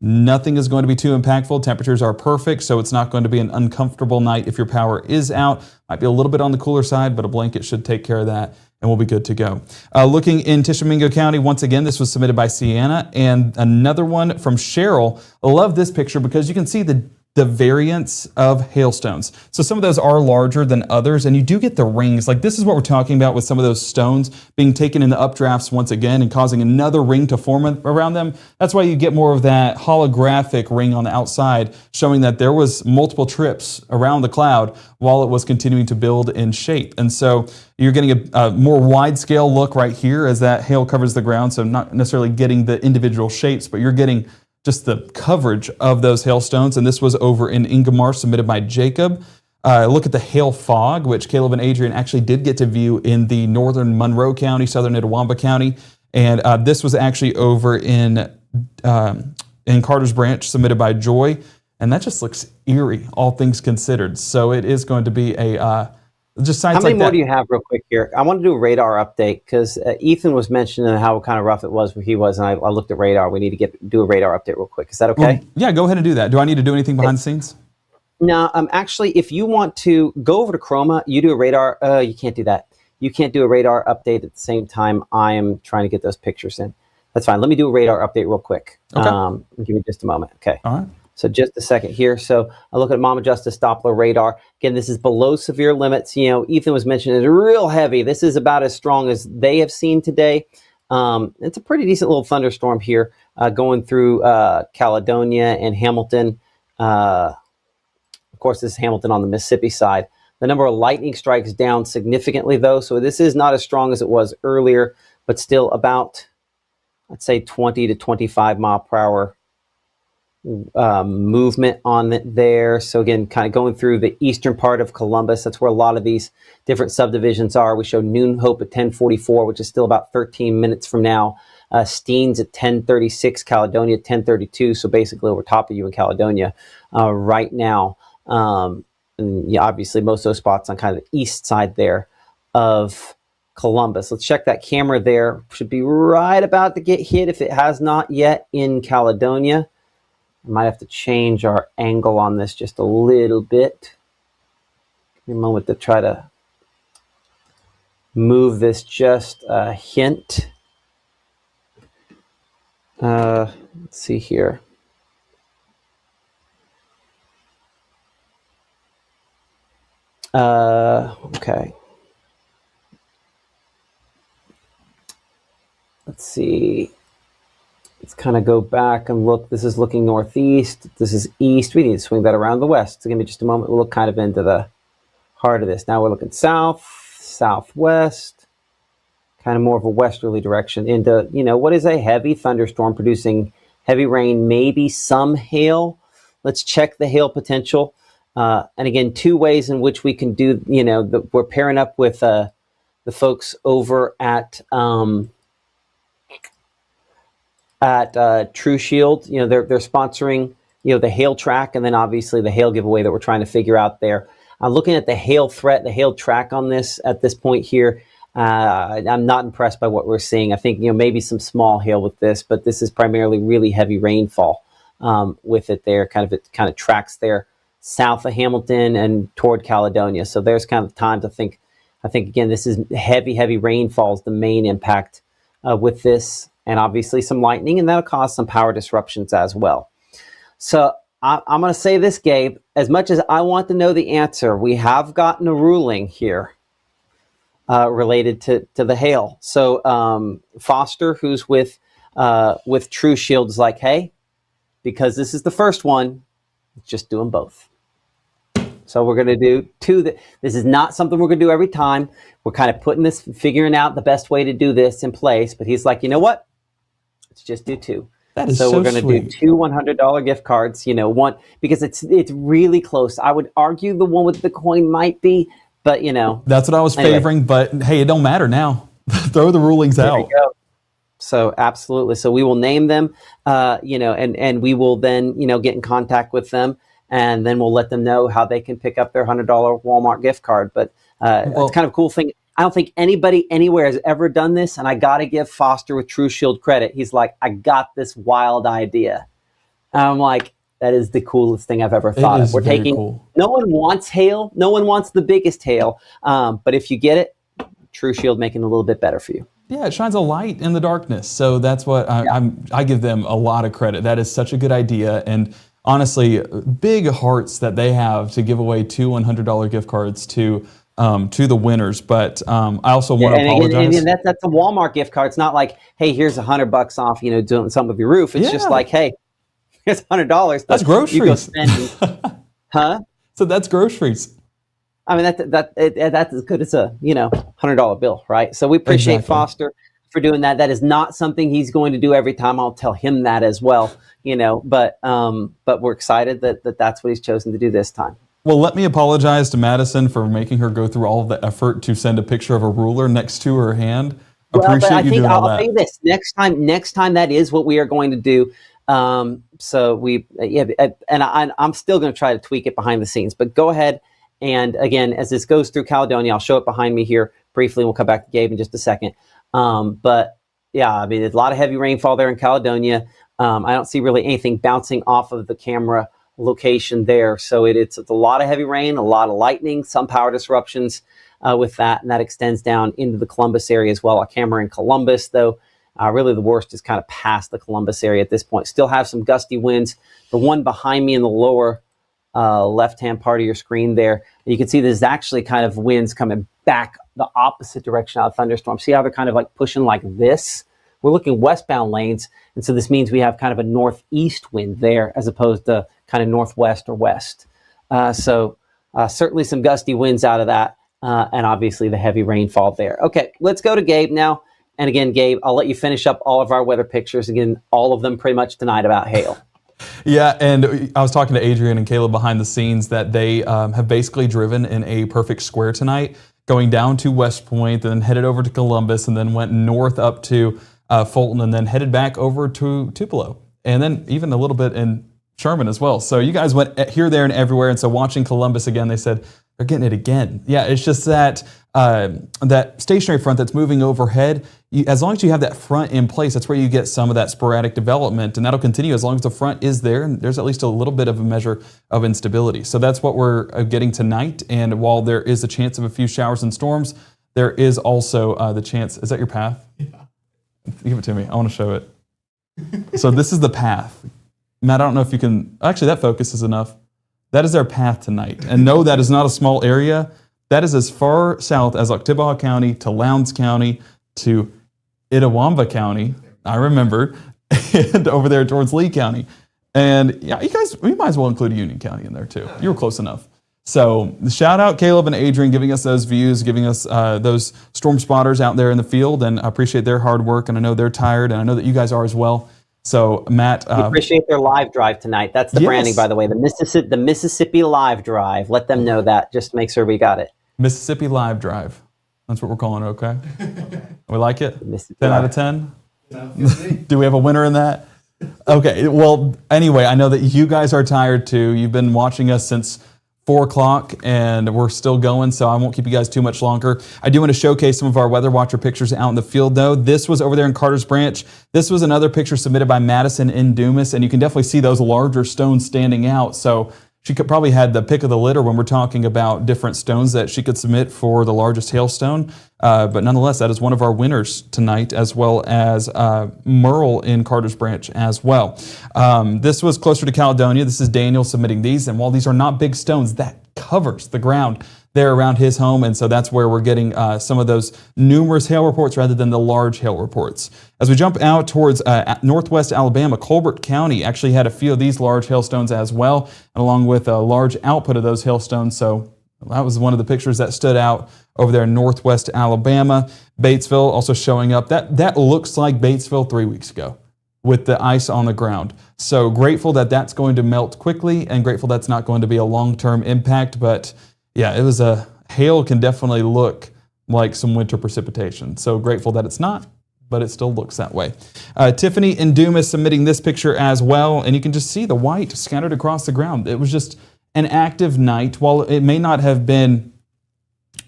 Nothing is going to be too impactful. Temperatures are perfect, so it's not going to be an uncomfortable night if your power is out. Might be a little bit on the cooler side, but a blanket should take care of that, and we'll be good to go. Looking in Tishomingo County, once again, this was submitted by Sienna, and another one from Cheryl. I love this picture because you can see the variance of hailstones. So some of those are larger than others, and you do get the rings. Like this is what we're talking about with some of those stones being taken in the updrafts once again and causing another ring to form around them. That's why you get more of that holographic ring on the outside, showing that there was multiple trips around the cloud while it was continuing to build in shape. And so you're getting a more wide-scale look right here as that hail covers the ground, so not necessarily getting the individual shapes, but you're getting just the coverage of those hailstones. And this was over in Ingomar, submitted by Jacob. Look at the hail fog, which Caleb and Adrian actually did get to view in the northern Monroe County, southern Itawamba County. And this was actually over in Carter's Branch, submitted by Joy. And that just looks eerie, all things considered. So it is going to be a just sites How many like more that. do you have real quick here? I want to do a radar update because Ethan was mentioning how kind of rough it was where he was, and I looked at radar. We need to do a radar update real quick. Is that okay? Well, yeah, go ahead and do that. Do I need to do anything behind the scenes? No, actually, if you want to go over to Chroma, you do a radar. You can't do that. You can't do a radar update at the same time I am trying to get those pictures in. That's fine. Let me do a radar update real quick. Okay. Give me just a moment. Okay. All right. So just a second here. So I look at Mama Justice Doppler radar. Again, this is below severe limits. Ethan was mentioning it's real heavy. This is about as strong as they have seen today. It's a pretty decent little thunderstorm here going through Caledonia and Hamilton. Of course, this is Hamilton on the Mississippi side. The number of lightning strikes down significantly, though. So this is not as strong as it was earlier, but still about, I'd say, 20 to 25 mile per hour movement on it there. So again, kind of going through the eastern part of Columbus. That's where a lot of these different subdivisions are. We show Noon Hope at 10:44, which is still about 13 minutes from now. Steens at 10:36, Caledonia at 10:32. So basically over top of you in Caledonia right now. And yeah, obviously most of those spots on kind of the east side there of Columbus. Let's check that camera there. Should be right about to get hit if it has not yet in Caledonia. I might have to change our angle on this just a little bit. Give me a moment to try to move this just a hint. Let's see here. Okay. Let's see. Let's kind of go back and look. This is looking northeast. This is east. We need to swing that around the west. So give me just a moment. We'll look kind of into the heart of this. Now we're looking south, southwest, kind of more of a westerly direction into, you know, what is a heavy thunderstorm producing heavy rain, maybe some hail. Let's check the hail potential. And again, two ways in which we can do, you know, we're pairing up with the folks over at True Shield. You know, they're sponsoring, you know, the hail track, and then obviously the hail giveaway that we're trying to figure out there. Looking at the hail threat, the hail track on this at this point here, I'm not impressed by what we're seeing. I think, you know, maybe some small hail with this, but this is primarily really heavy rainfall with it there. It kind of tracks there south of Hamilton and toward Caledonia. So there's kind of time to think. I think, again, this is heavy rainfall is the main impact with this, and obviously some lightning, and that'll cause some power disruptions as well. So I'm going to say this, Gabe, as much as I want to know the answer, we have gotten a ruling here related to the hail. So Foster, who's with True Shield, is like, hey, because this is the first one, just do them both. So we're going to do two. This is not something we're going to do every time. We're kind of putting this, figuring out the best way to do this in place. But he's like, you know what? Let's just do two. That is so so we're going to do two $100 gift cards. You know, one because it's really close. I would argue the one with the coin might be, but you know, that's what I was favoring. But hey, it don't matter now. Throw the rulings out. There you go. So absolutely. So we will name them, you know, and we will then, you know, get in contact with them, and then we'll let them know how they can pick up their $100 Walmart gift card. But it's kind of a cool thing. I don't think anybody anywhere has ever done this, and I got to give Foster with True Shield credit. He's like, I got this wild idea. And I'm like, that is the coolest thing I've ever thought of. We're taking, no one wants hail. No one wants the biggest hail. But if you get it, True Shield making it a little bit better for you. Yeah, it shines a light in the darkness. So that's what I give them a lot of credit. That is such a good idea. And honestly, big hearts that they have to give away two $100 gift cards to the winners. But I also want to apologize. And that's a Walmart gift card. It's not like, hey, here's $100 off, you know, doing something with your roof. It's just like, hey, here's $100. That's groceries. You go spend. Huh? So that's groceries. I mean, that's as good as a, you know, $100 bill, right? So we appreciate Foster for doing that. That is not something he's going to do every time. I'll tell him that as well, you know, but we're excited that's what he's chosen to do this time. Well, let me apologize to Madison for making her go through all of the effort to send a picture of a ruler next to her hand. Appreciate you doing all that. I'll say this, next time that is what we are going to do. So I'm still going to try to tweak it behind the scenes, but go ahead. And again, as this goes through Caledonia, I'll show it behind me here briefly. We'll come back to Gabe in just a second. But yeah, I mean, there's a lot of heavy rainfall there in Caledonia. I don't see really anything bouncing off of the camera location there. So it's a lot of heavy rain, a lot of lightning, some power disruptions with that. And that extends down into the Columbus area as well. Our camera in Columbus, though, really the worst is kind of past the Columbus area at this point. Still have some gusty winds. The one behind me in the lower left-hand part of your screen there, you can see there's actually kind of winds coming back the opposite direction out of thunderstorm. See how they're kind of like pushing like this? We're looking westbound lanes, and so this means we have kind of a northeast wind there as opposed to kind of northwest or west. So certainly some gusty winds out of that, and obviously the heavy rainfall there. Okay, let's go to Gabe now. And again, Gabe, I'll let you finish up all of our weather pictures. Again, all of them pretty much tonight about hail. Yeah, and I was talking to Adrian and Caleb behind the scenes that they have basically driven in a perfect square tonight, going down to West Point, then headed over to Columbus, and then went north up to Fulton, and then headed back over to Tupelo, and then even a little bit in Sherman as well. So you guys went here, there, and everywhere. And so watching Columbus again, they said They're getting it again. Yeah, it's just that that stationary front that's moving overhead. As long as you have that front in place, that's where you get some of that sporadic development, and that'll continue as long as the front is there, and there's at least a little bit of a measure of instability. So that's what we're getting tonight, and while there is a chance of a few showers and storms, there is also the chance. Is that your path? Yeah. Give it to me. I want to show it. So this is the path. Matt, I don't know if you can... Actually, that focus is enough. That is our path tonight. And no, that is not a small area. That is as far south as Oktibbeha County to Lowndes County to Itawamba County, I remember, and over there towards Lee County. And yeah, you guys, we might as well include Union County in there too. You were close enough. So shout out Caleb and Adrian giving us those views, giving us those storm spotters out there in the field, and I appreciate their hard work, and I know they're tired, and I know that you guys are as well. So Matt, we appreciate their live drive tonight. That's the branding, by the way. The Mississippi Live Drive. Let them know that, just to make sure we got it. Mississippi Live Drive. That's what we're calling it, okay? We like it? 10 out of 10? Do we have a winner in that? Okay, well, anyway, I know that you guys are tired too. You've been watching us since 4 o'clock and we're still going, so I won't keep you guys too much longer. I do want to showcase some of our Weather Watcher pictures out in the field though. This was over there in Carter's Branch. This was another picture submitted by Madison in Dumas, and you can definitely see those larger stones standing out. So she could probably had the pick of the litter when we're talking about different stones that she could submit for the largest hailstone. But nonetheless, that is one of our winners tonight, as well as Merle in Carter's Branch as well. This was closer to Caledonia. This is Daniel submitting these. And while these are not big stones, that covers the ground there around his home, and so that's where we're getting some of those numerous hail reports rather than the large hail reports. As we jump out towards northwest Alabama, Colbert County actually had a few of these large hailstones as well, and along with a large output of those hailstones. So that was one of the pictures that stood out over there in northwest Alabama. Batesville also showing up. That looks like Batesville 3 weeks ago with the ice on the ground. So grateful that that's going to melt quickly, and grateful that's not going to be a long-term impact, but yeah, it was hail can definitely look like some winter precipitation. So grateful that it's not, but it still looks that way. Tiffany in Dumas submitting this picture as well, and you can just see the white scattered across the ground. It was just an active night. While it may not have been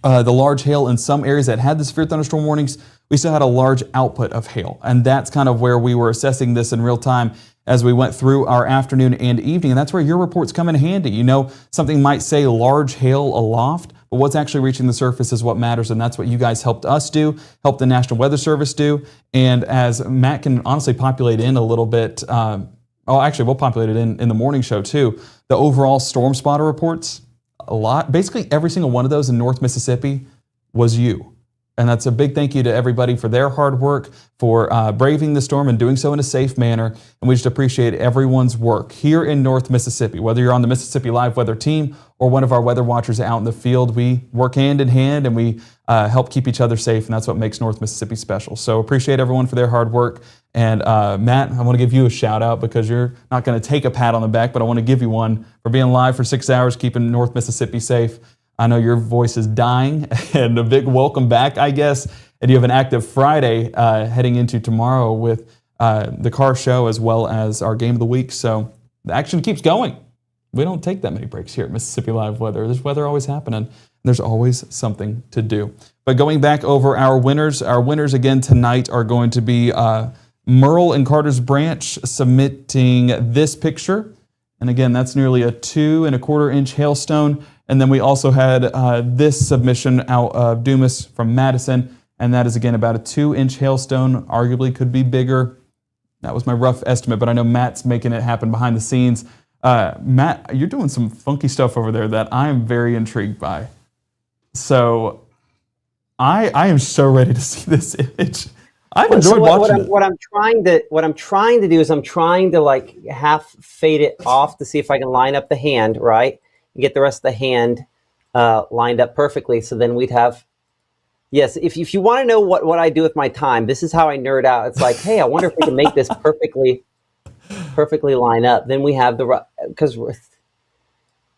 the large hail in some areas that had the severe thunderstorm warnings, we still had a large output of hail, and that's kind of where we were assessing this in real time as we went through our afternoon and evening, and that's where your reports come in handy. You know, something might say large hail aloft, but what's actually reaching the surface is what matters, and that's what you guys helped us do, helped the National Weather Service do, and as Matt can honestly populate in a little bit, actually we'll populate it in the morning show too, the overall storm spotter reports, basically every single one of those in North Mississippi was you. And that's a big thank you to everybody for their hard work, for braving the storm and doing so in a safe manner. And we just appreciate everyone's work here in North Mississippi. Whether you're on the Mississippi Live Weather team or one of our weather watchers out in the field, we work hand in hand and we help keep each other safe. And that's what makes North Mississippi special. So appreciate everyone for their hard work. And Matt, I want to give you a shout out because you're not going to take a pat on the back, but I want to give you one for being live for 6 hours, keeping North Mississippi safe. I know your voice is dying, and a big welcome back, I guess. And you have an active Friday heading into tomorrow with the car show as well as our game of the week. So the action keeps going. We don't take that many breaks here at Mississippi Live Weather. There's weather always happening. There's always something to do. But going back over our winners again tonight are going to be Merle and Carter's Branch submitting this picture. And again, that's nearly a 2 1/4 inch hailstone. And then we also had this submission out of Dumas from Madison, and that is again about a 2 inch hailstone, arguably could be bigger. That was my rough estimate, but I know Matt's making it happen behind the scenes. Matt, you're doing some funky stuff over there that I am very intrigued by. So I am so ready to see this image. I've enjoyed watching it. What I'm trying to do is I'm trying to like half fade it off to see if I can line up the hand right and get the rest of the hand lined up perfectly. So then we'd have, yes. If you want to know what I do with my time, this is how I nerd out. It's like, hey, I wonder if we can make this perfectly line up. Then we have because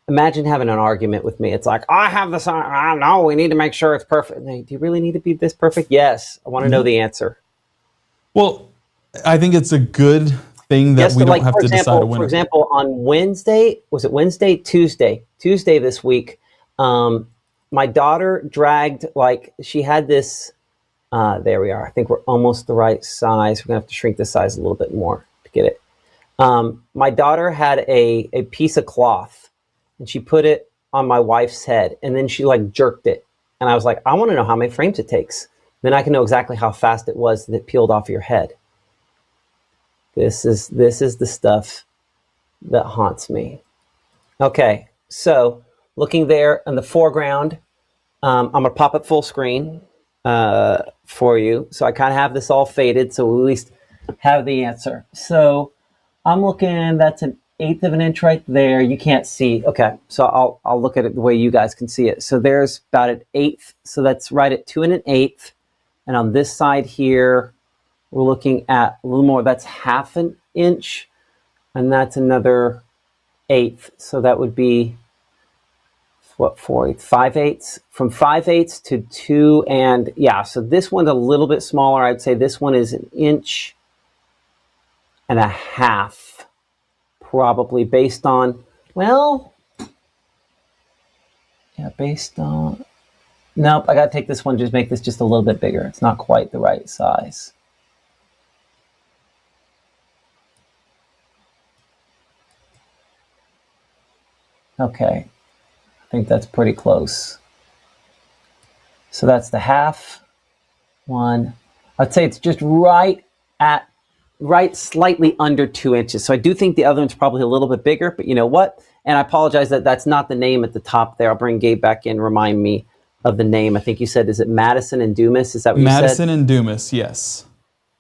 imagine having an argument with me. It's like, I have this. I know we need to make sure it's perfect. Do you really need to be this perfect? Yes. I want to know the answer. Well, I think it's a good thing that we don't have to decide a winner. For example, on Wednesday, was it Wednesday? Tuesday this week, My daughter dragged, like, she had this, there we are. I think we're almost the right size. We're going to have to shrink this size a little bit more to get it. My daughter had a piece of cloth, and she put it on my wife's head, and then she like jerked it. And I was like, I want to know how many frames it takes. Then I can know exactly how fast it was that it peeled off your head. This is the stuff that haunts me. Okay, so looking there in the foreground, I'm gonna pop it full screen for you. So I kind of have this all faded, so we'll at least have the answer. So I'm looking, that's an 1/8 of an inch right there. You can't see. Okay, so I'll look at it the way you guys can see it. So there's about an 1/8. So that's right at 2 1/8. And on this side here, we're looking at a little more. That's 1/2 inch, and that's another 1/8. So that would be what, 4/8, 5/8. From 5/8 to 2, and yeah. So this one's a little bit smaller. I'd say this one is 1.5 inches, probably based on, well, yeah, based on. Nope, I got to take this one, just make this just a little bit bigger. It's not quite the right size. Okay, I think that's pretty close. So that's the 1/2 one. I'd say it's just right slightly under 2 inches. So I do think the other one's probably a little bit bigger, but you know what? And I apologize that that's not the name at the top there. I'll bring Gabe back in, remind me of the name. I think you said, is it Madison and Dumas? Is that what you said? Madison and Dumas, yes.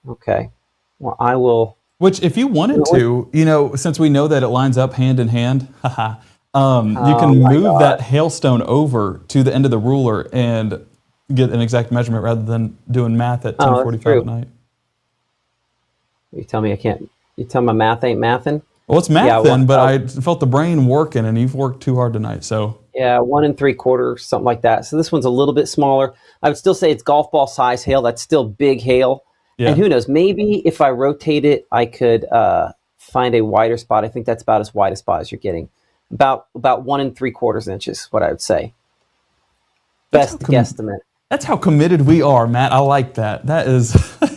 Okay. Well, I will. Which, if you wanted to, you know, since we know that it lines up hand in hand, you can move that hailstone over to the end of the ruler and get an exact measurement rather than doing math at 10:45 at night. You tell me I can't. You tell my math ain't mathin'? Well, it's mathin', but I felt the brain working, and you've worked too hard tonight, so. Yeah, 1 3/4, something like that. So this one's a little bit smaller. I would still say it's golf ball size hail. That's still big hail. Yeah. And who knows, maybe if I rotate it, I could find a wider spot. I think that's about as wide a spot as you're getting. About 1 3/4 inches, what I would say. Best guesstimate. That's how committed we are, Matt. I like that. That is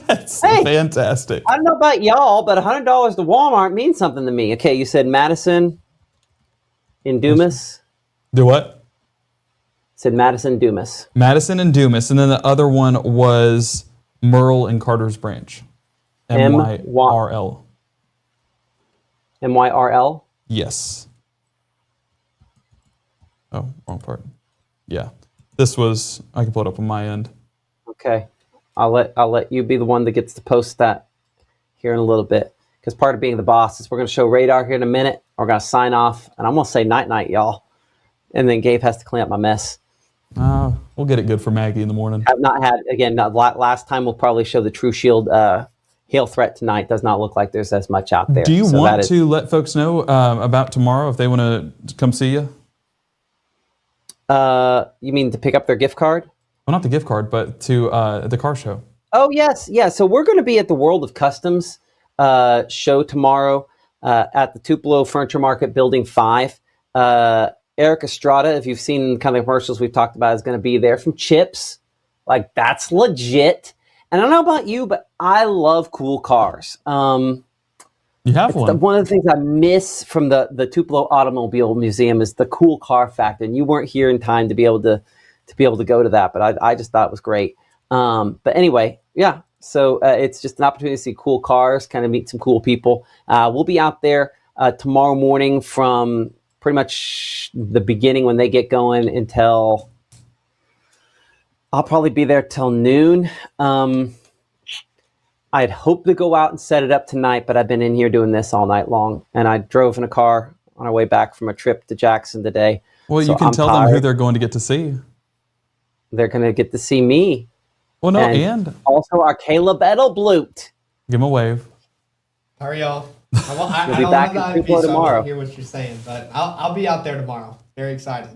that's fantastic. I don't know about y'all, but $100 to Walmart means something to me. Okay, you said Madison in Dumas. Do what? Said Madison Dumas. Madison and Dumas, and then the other one was Merle and Carter's Branch. MYRL. MYRL? Yes. Oh, wrong part. Yeah. This was, I can pull it up on my end. Okay. I'll let you be the one that gets to post that here in a little bit. Because part of being the boss is we're going to show radar here in a minute. We're going to sign off, and I'm going to say night-night, y'all. And then Gabe has to clean up my mess. We'll get it good for Maggie in the morning. I've not had, again, last time we'll probably show the True Shield hail threat tonight. Does not look like there's as much out there. Do you want to let folks know about tomorrow if they want to come see you? You mean to pick up their gift card? Well, not the gift card, but to the car show. Oh, yes. Yeah. So we're going to be at the World of Customs show tomorrow at the Tupelo Furniture Market, Building 5. Eric Estrada, if you've seen kind of the commercials we've talked about, is going to be there from Chips. Like, that's legit. And I don't know about you, but I love cool cars. You have one. One of the things I miss from the Tupelo Automobile Museum is the cool car factor. And you weren't here in time to be able to go to that, but I just thought it was great. But anyway, yeah. So it's just an opportunity to see cool cars, kind of meet some cool people. We'll be out there tomorrow morning from pretty much the beginning when they get going until I'll probably be there till noon. I'd hope to go out and set it up tonight, but I've been in here doing this all night long, and I drove in a car on our way back from a trip to Jackson today. Well, so you can tell them who they're going to get to see. They're going to get to see me. Well, no, and also our Caleb Edelblut. Give him a wave. How are y'all? I You'll be back in Tupelo tomorrow. I don't hear what you're saying, but I'll be out there tomorrow. Very excited.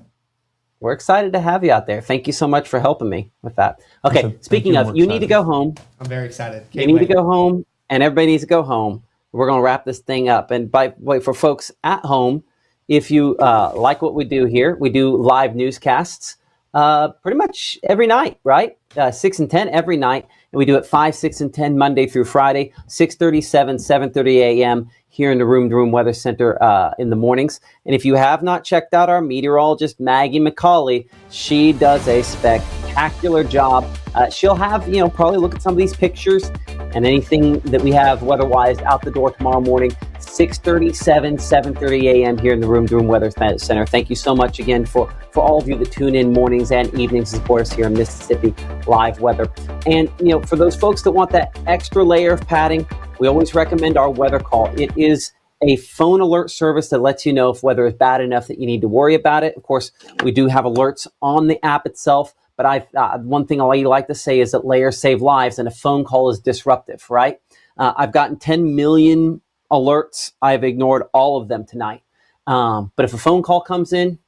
We're excited to have you out there. Thank you so much for helping me with that. Okay, speaking of, you need to go home. I'm very excited. You need to go home, and everybody needs to go home. We're going to wrap this thing up. And for folks at home, if you like what we do here, we do live newscasts pretty much every night, right? 6 and 10 every night. And we do it 5, 6, and 10 Monday through Friday, 6:37, 7:30 a.m. here in the Room to Room Weather Center in the mornings. And if you have not checked out our meteorologist, Maggie McCauley, she does a spectacular job. She'll have, probably look at some of these pictures and anything that we have weather-wise out the door tomorrow morning, 6:37, 7:30 a.m. here in the Room to Room Weather Center. Thank you so much again for all of you that tune in mornings and evenings to support us here in Mississippi Live Weather. And, for those folks that want that extra layer of padding, we always recommend our weather call. It is a phone alert service that lets you know if weather is bad enough that you need to worry about it. Of course, we do have alerts on the app itself, but one thing I like to say is that layers save lives and a phone call is disruptive, right? I've gotten 10 million alerts. I've ignored all of them tonight. But if a phone call comes in,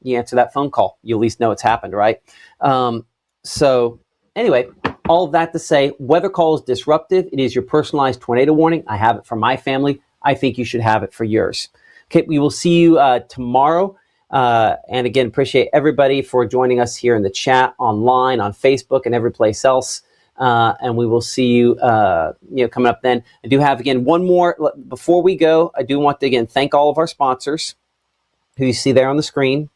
you answer that phone call. You at least know it's happened, right? So anyway, all of that to say, weather call is disruptive. It is your personalized tornado warning. I have it for my family. I think you should have it for yours. Okay, we will see you tomorrow. And again, appreciate everybody for joining us here in the chat, online, on Facebook, and every place else. And we will see you, coming up then. I do have, again, one more. Before we go, I do want to, again, thank all of our sponsors who you see there on the screen.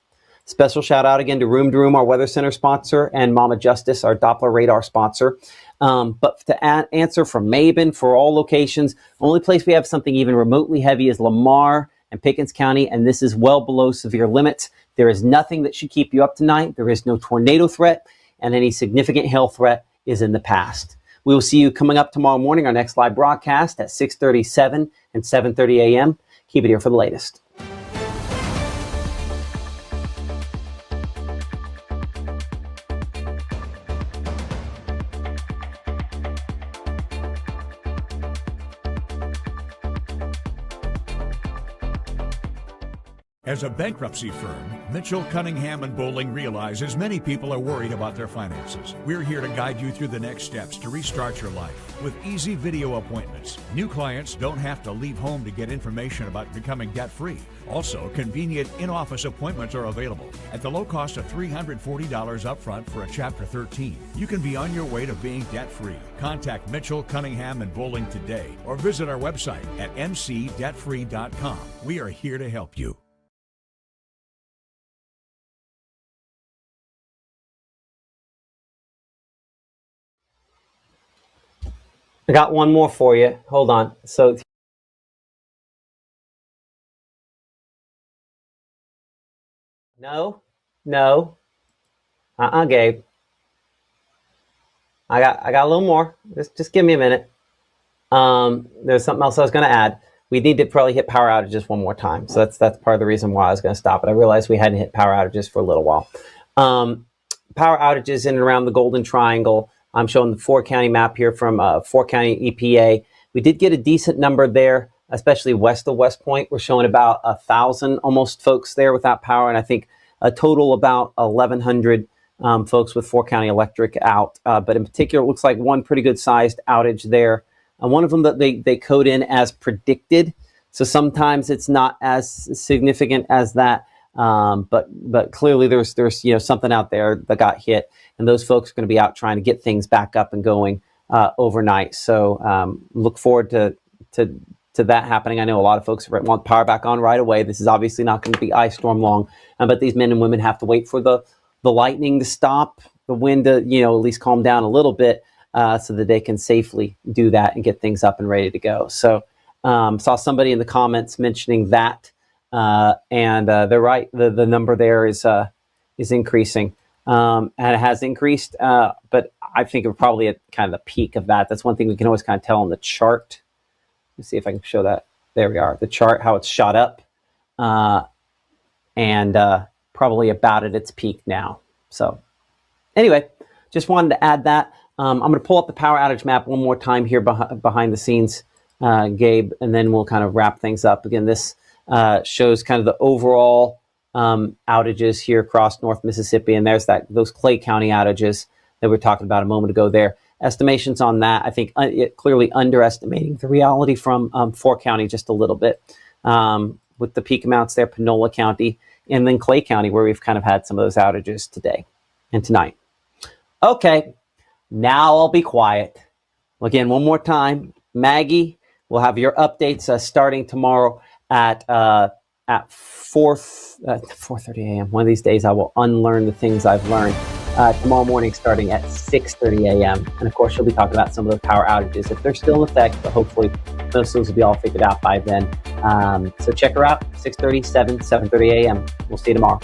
Special shout out again to Room, our Weather Center sponsor, and Mama Justice, our Doppler radar sponsor. But to answer from Mabin for all locations, the only place we have something even remotely heavy is Lamar and Pickens County, and this is well below severe limits. There is nothing that should keep you up tonight. There is no tornado threat, and any significant hail threat is in the past. We will see you coming up tomorrow morning, our next live broadcast at 6:37 and 7:30 a.m. Keep it here for the latest. As a bankruptcy firm, Mitchell, Cunningham, and Bowling realizes many people are worried about their finances. We're here to guide you through the next steps to restart your life with easy video appointments. New clients don't have to leave home to get information about becoming debt-free. Also, convenient in-office appointments are available at the low cost of $340 upfront for a Chapter 13. You can be on your way to being debt-free. Contact Mitchell, Cunningham, and Bowling today or visit our website at mcdebtfree.com. We are here to help you. I got one more for you. Hold on. So no. Gabe. I got a little more. Just give me a minute. There's something else I was going to add. We need to probably hit power outages one more time. So that's part of the reason why I was going to stop it. I realized we hadn't hit power outages for a little while. Power outages in and around the Golden Triangle. I'm showing the 4-county map here from 4-county EPA. We did get a decent number there, especially west of West Point. We're showing about 1,000 almost folks there without power, and I think a total about 1,100 folks with 4-county electric out. But in particular, it looks like one pretty good sized outage there. One of them that they code in as predicted, so sometimes it's not as significant as that. But clearly there's something out there that got hit, and those folks are going to be out trying to get things back up and going overnight. So look forward to that happening. I know a lot of folks want power back on right away. This is obviously not going to be ice storm long, but these men and women have to wait for the lightning to stop, the wind to at least calm down a little bit, so that they can safely do that and get things up and ready to go. So saw somebody in the comments mentioning that. And they're right. The number there is increasing, and it has increased. But I think we're probably at kind of the peak of that. That's one thing we can always kind of tell on the chart. Let's see if I can show that. There we are. The chart, how it's shot up, and probably about at its peak now. So anyway, just wanted to add that. I'm going to pull up the power outage map one more time here behind the scenes, Gabe, and then we'll kind of wrap things up. Again, this shows kind of the overall outages here across North Mississippi, and there's those Clay County outages that we were talking about a moment ago there. Estimations on that, I think clearly underestimating the reality from 4 County just a little bit. with the peak amounts there, Panola County, and then Clay County, where we've kind of had some of those outages today and tonight. Okay, now I'll be quiet. Again, one more time, Maggie will have your updates starting tomorrow at 4:30 a.m. One of these days, I will unlearn the things I've learned. Tomorrow morning, starting at 6:30 a.m. And of course, she'll be talking about some of those power outages if they're still in effect, but hopefully most of those will be all figured out by then. So check her out, 6:30, 7:30 a.m. We'll see you tomorrow.